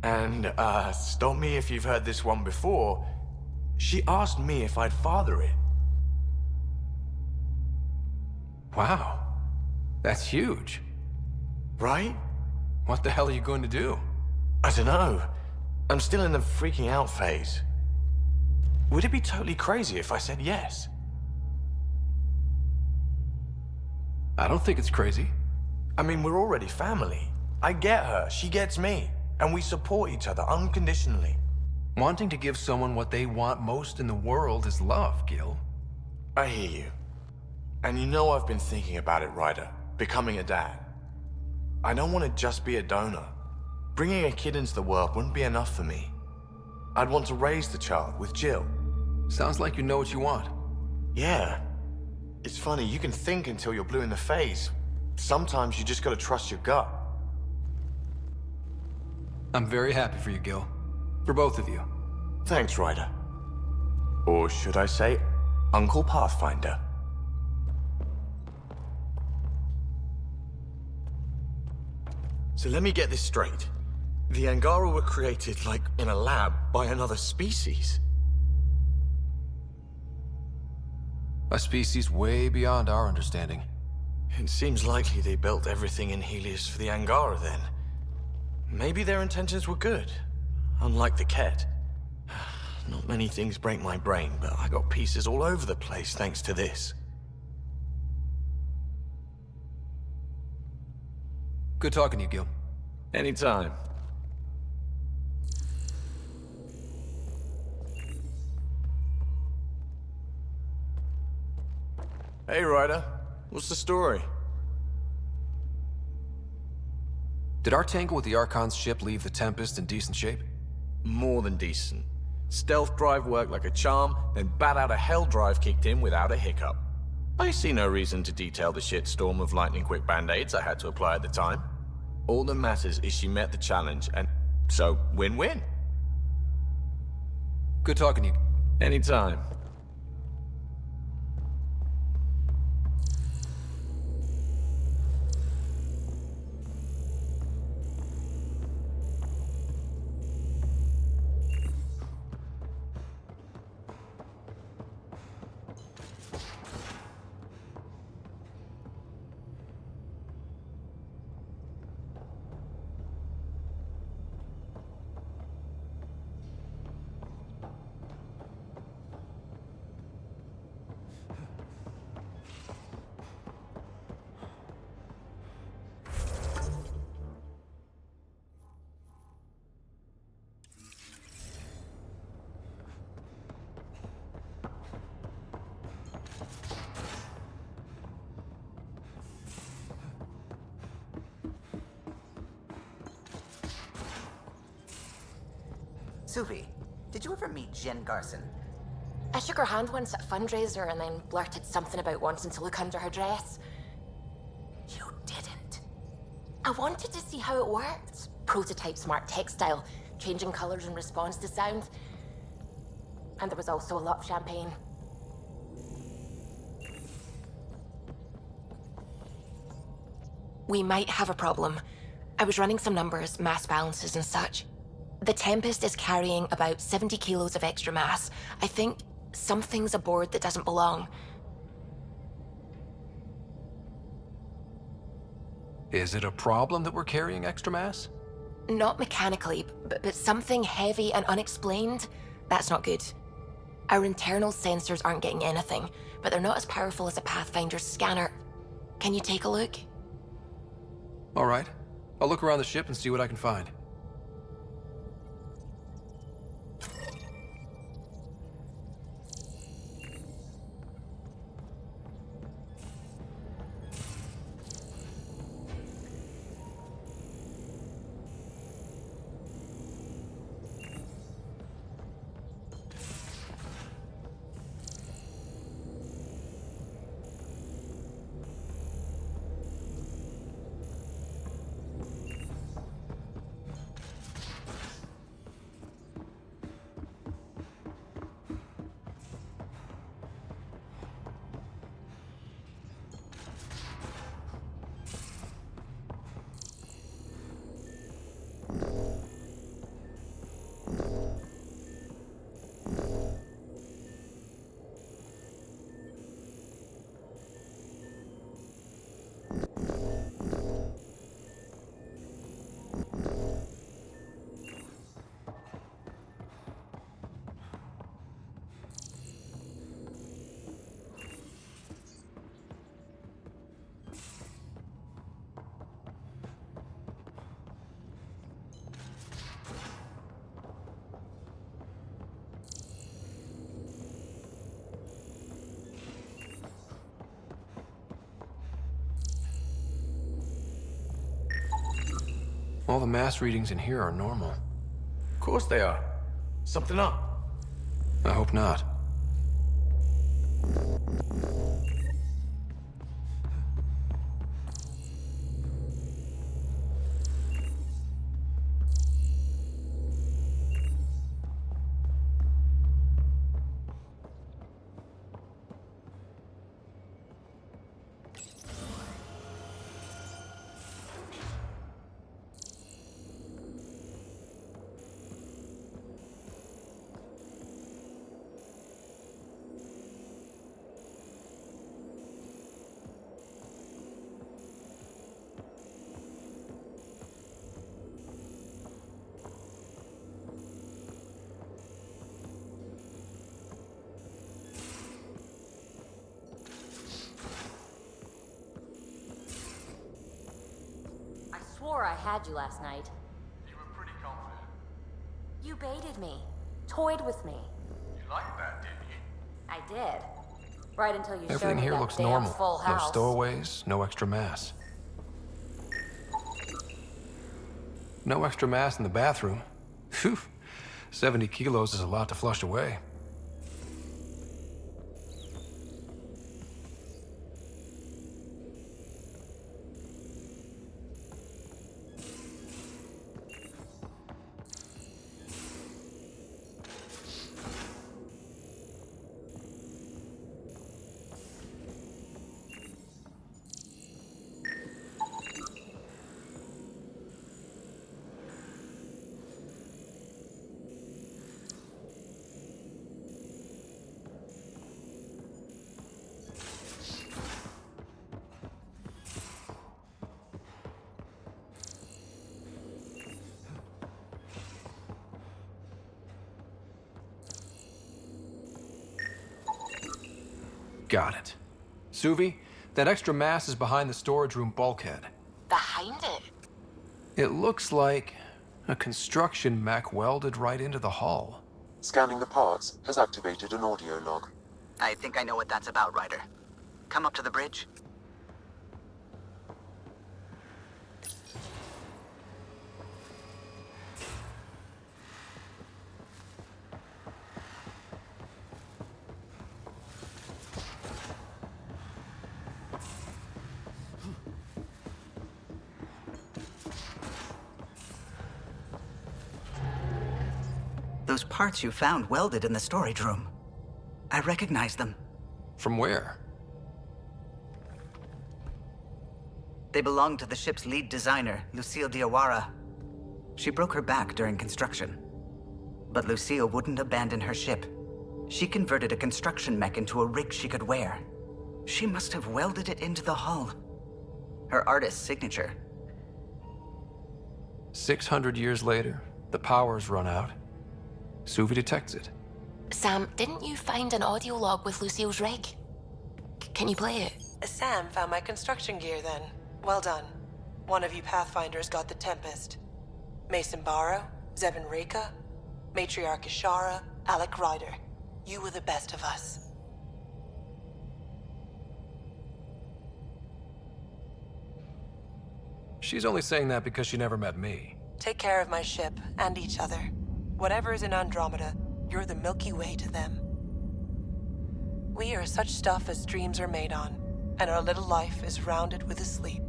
And, stop me if you've heard this one before, she asked me if I'd father it. Wow. That's huge. Right? What the hell are you going to do? I don't know. I'm still in the freaking out phase. Would it be totally crazy if I said yes? I don't think it's crazy. I mean, we're already family. I get her, she gets me, and we support each other unconditionally. Wanting to give someone what they want most in the world is love, Gil. I hear you. And you know I've been thinking about it, Ryder. Becoming a dad. I don't want to just be a donor. Bringing a kid into the world wouldn't be enough for me. I'd want to raise the child with Jill. Sounds like you know what you want. Yeah. It's funny, you can think until you're blue in the face. Sometimes you just gotta trust your gut. I'm very happy for you, Gil. For both of you. Thanks, Ryder. Or should I say, Uncle Pathfinder. So let me get this straight. The Angara were created, like, in a lab by another species. A species way beyond our understanding. It seems likely they built everything in Helios for the Angara, then. Maybe their intentions were good, unlike the Ket. Not many things break my brain, but I got pieces all over the place thanks to this. Good talking to you, Gil. Anytime. Hey, Ryder. What's the story? Did our tangle with the Archon's ship leave the Tempest in decent shape? More than decent. Stealth drive worked like a charm, then bat out of hell drive kicked in without a hiccup. I see no reason to detail the shitstorm of lightning-quick band-aids I had to apply at the time. All that matters is she met the challenge, and so, win-win. Good talking to you. Anytime. Suvi, did you ever meet Jen Garson? I shook her hand once at a fundraiser and then blurted something about wanting to look under her dress. You didn't. I wanted to see how it worked. Prototype smart textile, changing colors in response to sound. And there was also a lot of champagne. We might have a problem. I was running some numbers, mass balances and such. The Tempest is carrying about 70 kilos of extra mass. I think Something's aboard that doesn't belong. Is it a problem that we're carrying extra mass? Not mechanically, but something heavy and unexplained. That's not good. Our internal sensors aren't getting anything, but they're not as powerful as a Pathfinder's scanner. Can you take a look? All right. I'll look around the ship and see what I can find. All the mass readings in here are normal. Of course they are. Something up. I hope not. I had you last night. You were pretty confident. You baited me. Toyed with me. You liked that, didn't you? I did. Right until you showed Everything me here that looks damn normal. full No house. stowaways, no extra mass. No extra mass in the bathroom. Phew. 70 kilos is a lot to flush away. Got it. Suvi, that extra mass is behind the storage room bulkhead. Behind it? It looks like a construction mech welded right into the hull. Scanning the parts has activated an audio log. I think I know what that's about, Ryder. Come up to the bridge. Those parts you found welded in the storage room. I recognize them. From where? They belong to the ship's lead designer, Lucille Diawara. She broke her back during construction. But Lucille wouldn't abandon her ship. She converted a construction mech into a rig she could wear. She must have welded it into the hull. Her artist's signature. 600 years later, the power's run out. Suvi detects it. Sam, didn't you find an audio log with Lucille's rig? Can you play it? Sam found my construction gear then. Well done. One of you Pathfinders got the Tempest. Mason Barrow, Zevin Reka, Matriarch Ishara, Alec Ryder. You were the best of us. She's only saying that because she never met me. Take care of my ship and each other. Whatever is in Andromeda, you're the Milky Way to them. We are such stuff as dreams are made on, and our little life is rounded with a sleep.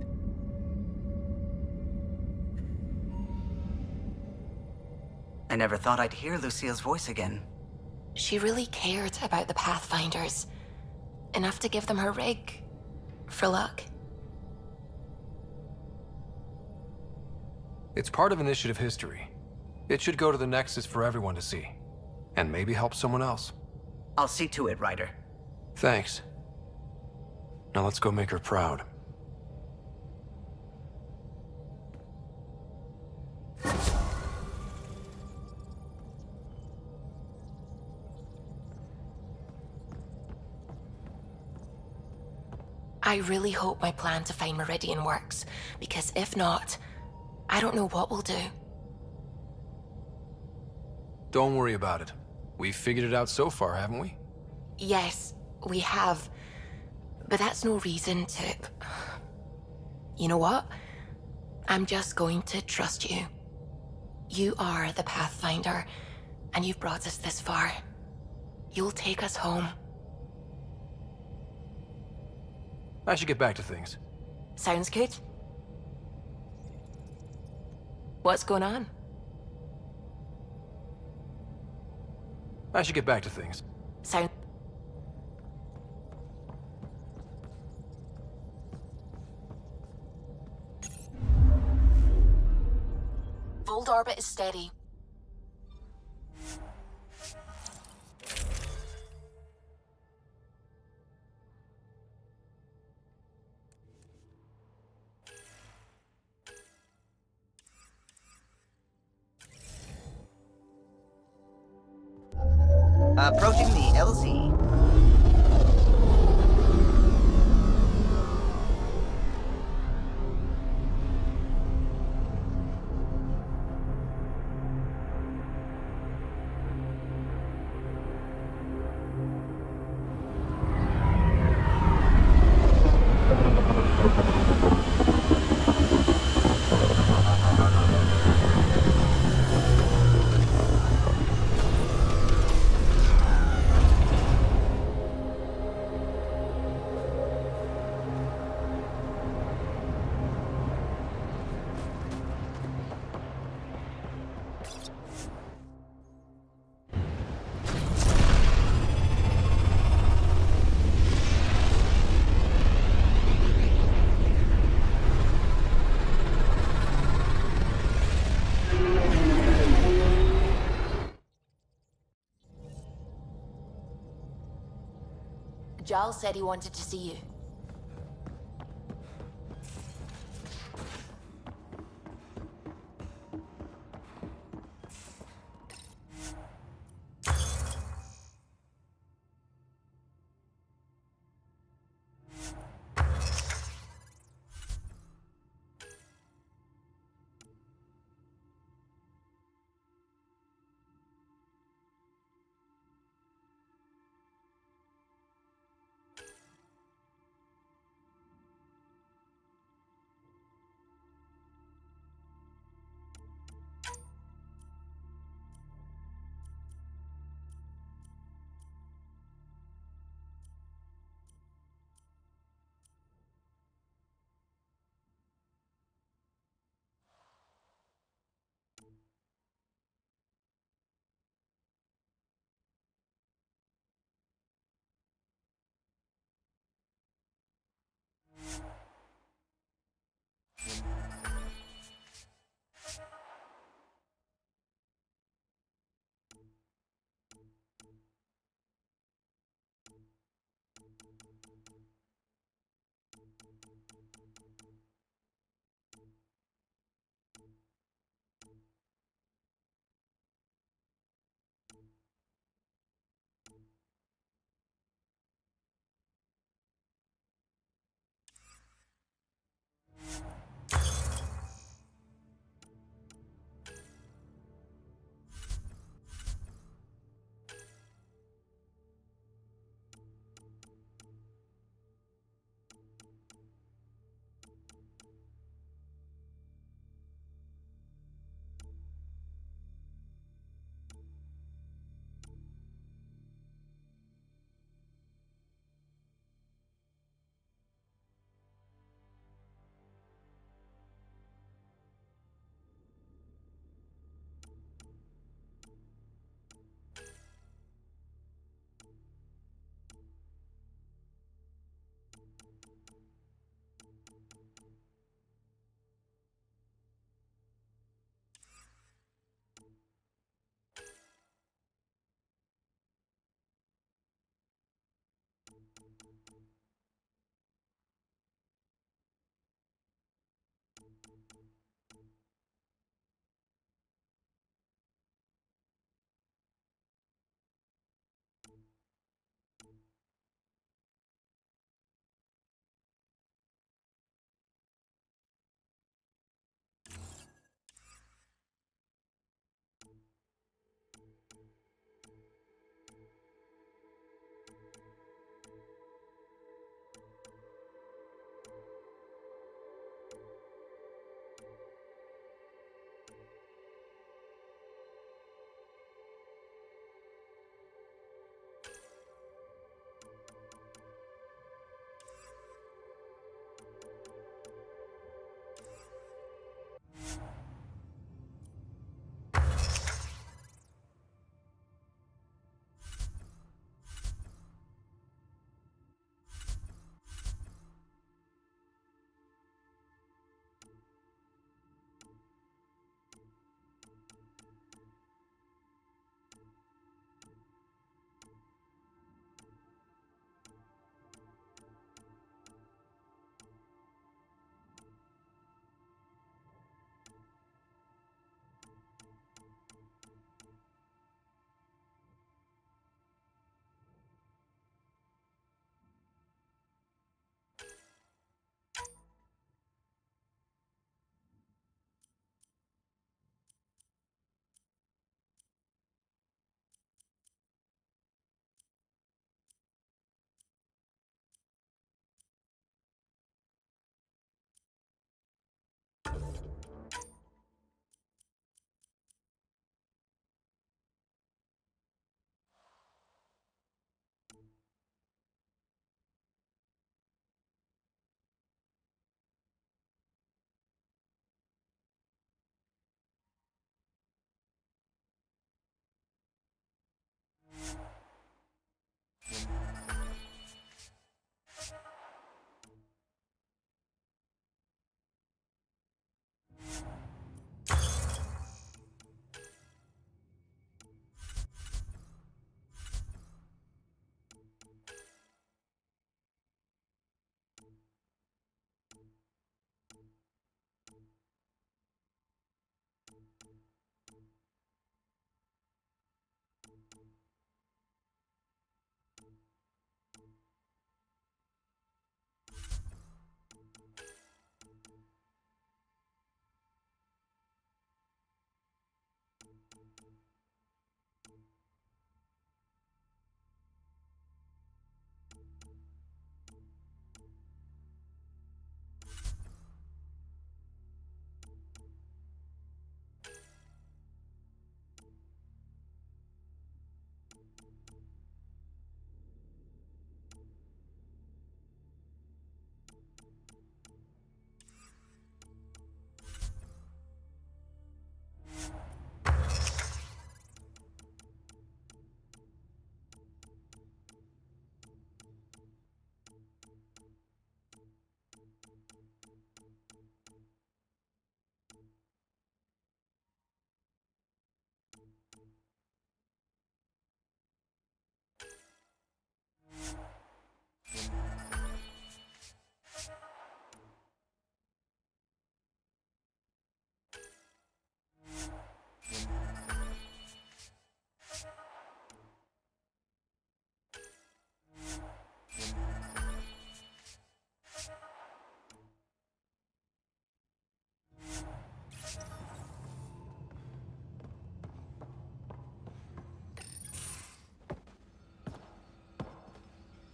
I never thought I'd hear Lucille's voice again. She really cared about the Pathfinders. Enough to give them her rig. For luck. It's part of initiative history. It should go to the Nexus for everyone to see. And maybe help someone else. I'll see to it, Ryder. Thanks. Now let's go make her proud. I really hope my plan to find Meridian works, because if not, I don't know what we'll do. Don't worry about it. We've figured it out so far, haven't we? Yes, we have. But that's no reason to... You know what? I'm just going to trust you. You are the Pathfinder, and you've brought us this far. You'll take us home. I should get back to things. Sounds good. What's going on? I should get back to things. Sound... Fold orbit is steady. Approaching the LZ. Giles said he wanted to see you.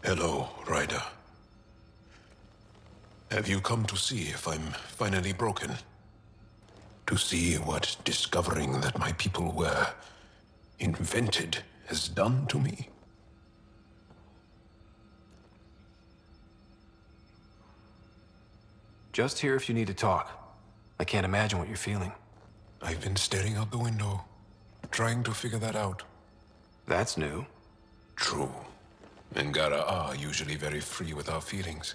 Hello, Ryder. Have you come to see if I'm finally broken? To see what discovering that my people were invented has done to me? Just here if you need to talk. I can't imagine what you're feeling. I've been staring out the window, trying to figure that out. That's new. True. Angara are usually very free with our feelings.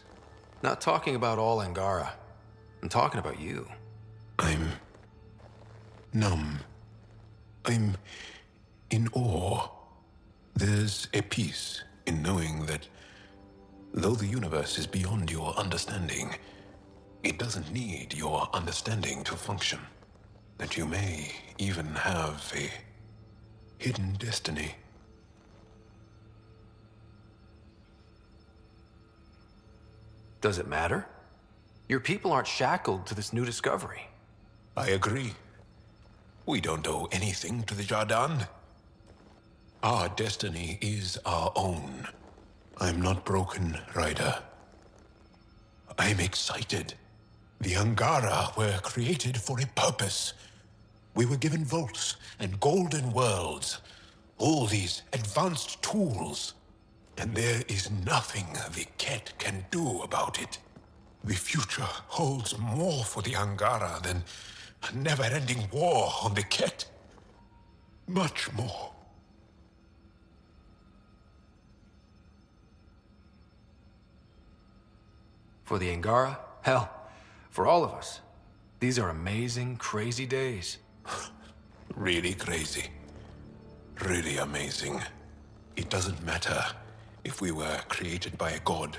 Not talking about all Angara. I'm talking about you. I'm numb. I'm in awe. There's a peace in knowing that though the universe is beyond your understanding, it doesn't need your understanding to function. That you may even have a hidden destiny. Does it matter? Your people aren't shackled to this new discovery. I agree. We don't owe anything to the Jardin. Our destiny is our own. I'm not broken, Ryder. I'm excited. The Angara were created for a purpose. We were given vaults and golden worlds. All these advanced tools. And there is nothing the Ket can do about it. The future holds more for the Angara than a never-ending war on the Ket. Much more. For the Angara? Hell, for all of us. These are amazing, crazy days. Really crazy. Really amazing. It doesn't matter if we were created by a god,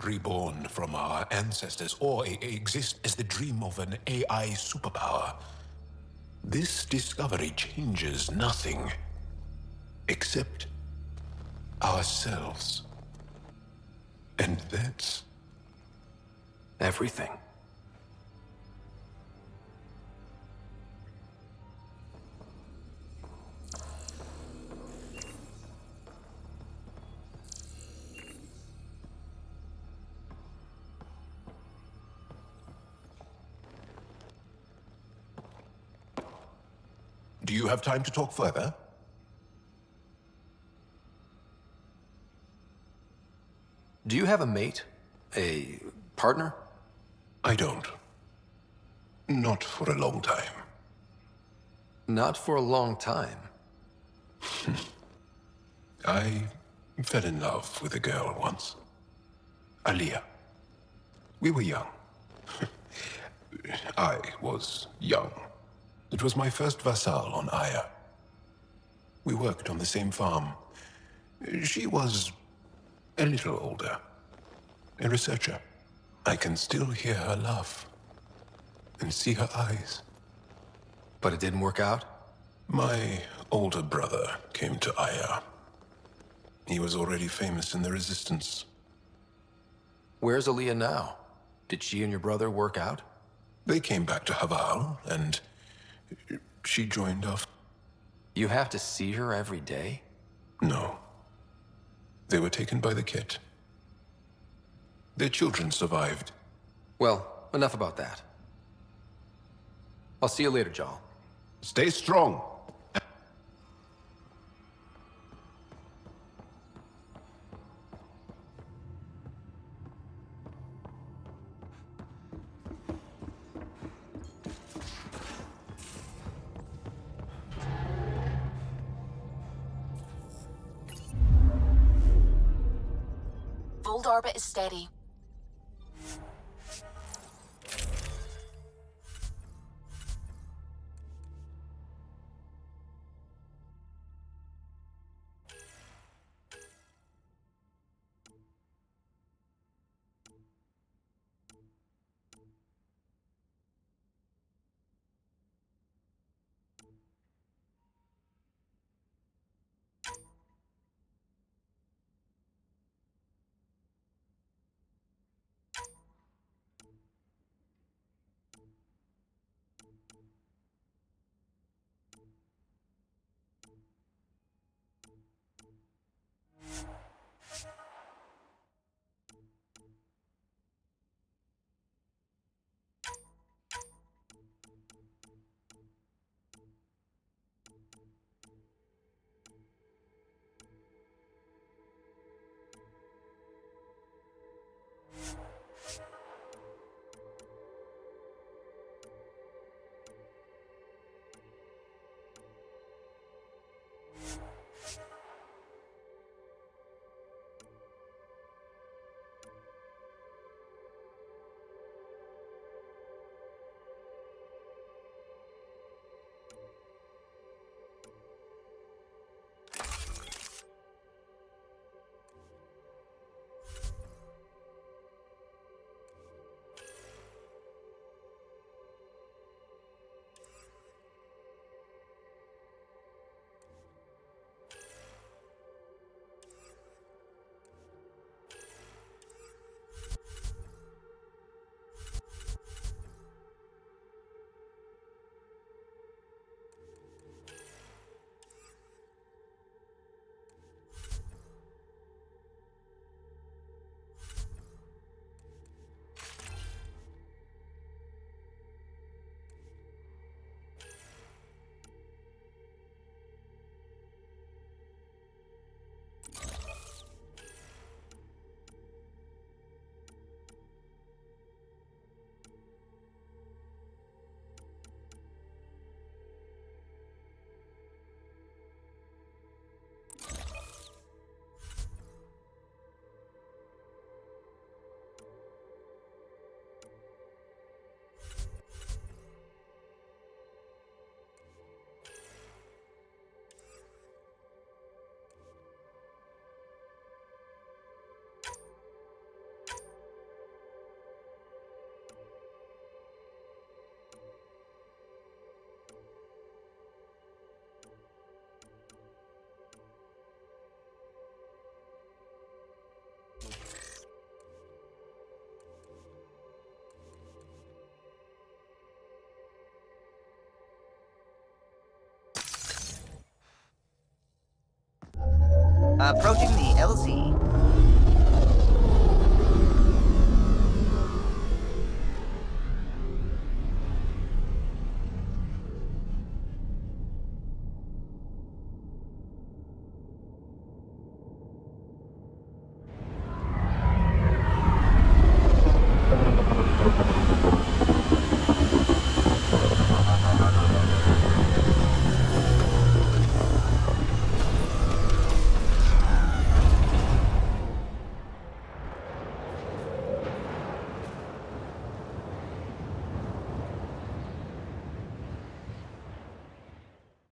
reborn from our ancestors, or exist as the dream of an AI superpower. This discovery changes nothing except ourselves. And that's everything. Do you have time to talk further? Do you have a mate? A partner? I don't. Not for a long time. Not for a long time. I fell in love with a girl once. Aliyah. We were young. I was young. It was my first vassal on Aya. We worked on the same farm. She was a little older. A researcher. I can still hear her laugh. And see her eyes. But it didn't work out? My older brother came to Aya. He was already famous in the Resistance. Where's Aliyah now? Did she and your brother work out? They came back to Haval, and she joined us. You have to see her every day? No. They were taken by the Ket. Their children survived. Well, enough about that. I'll see you later, Jal. Stay strong. Fold orbit is steady. Approaching the LZ.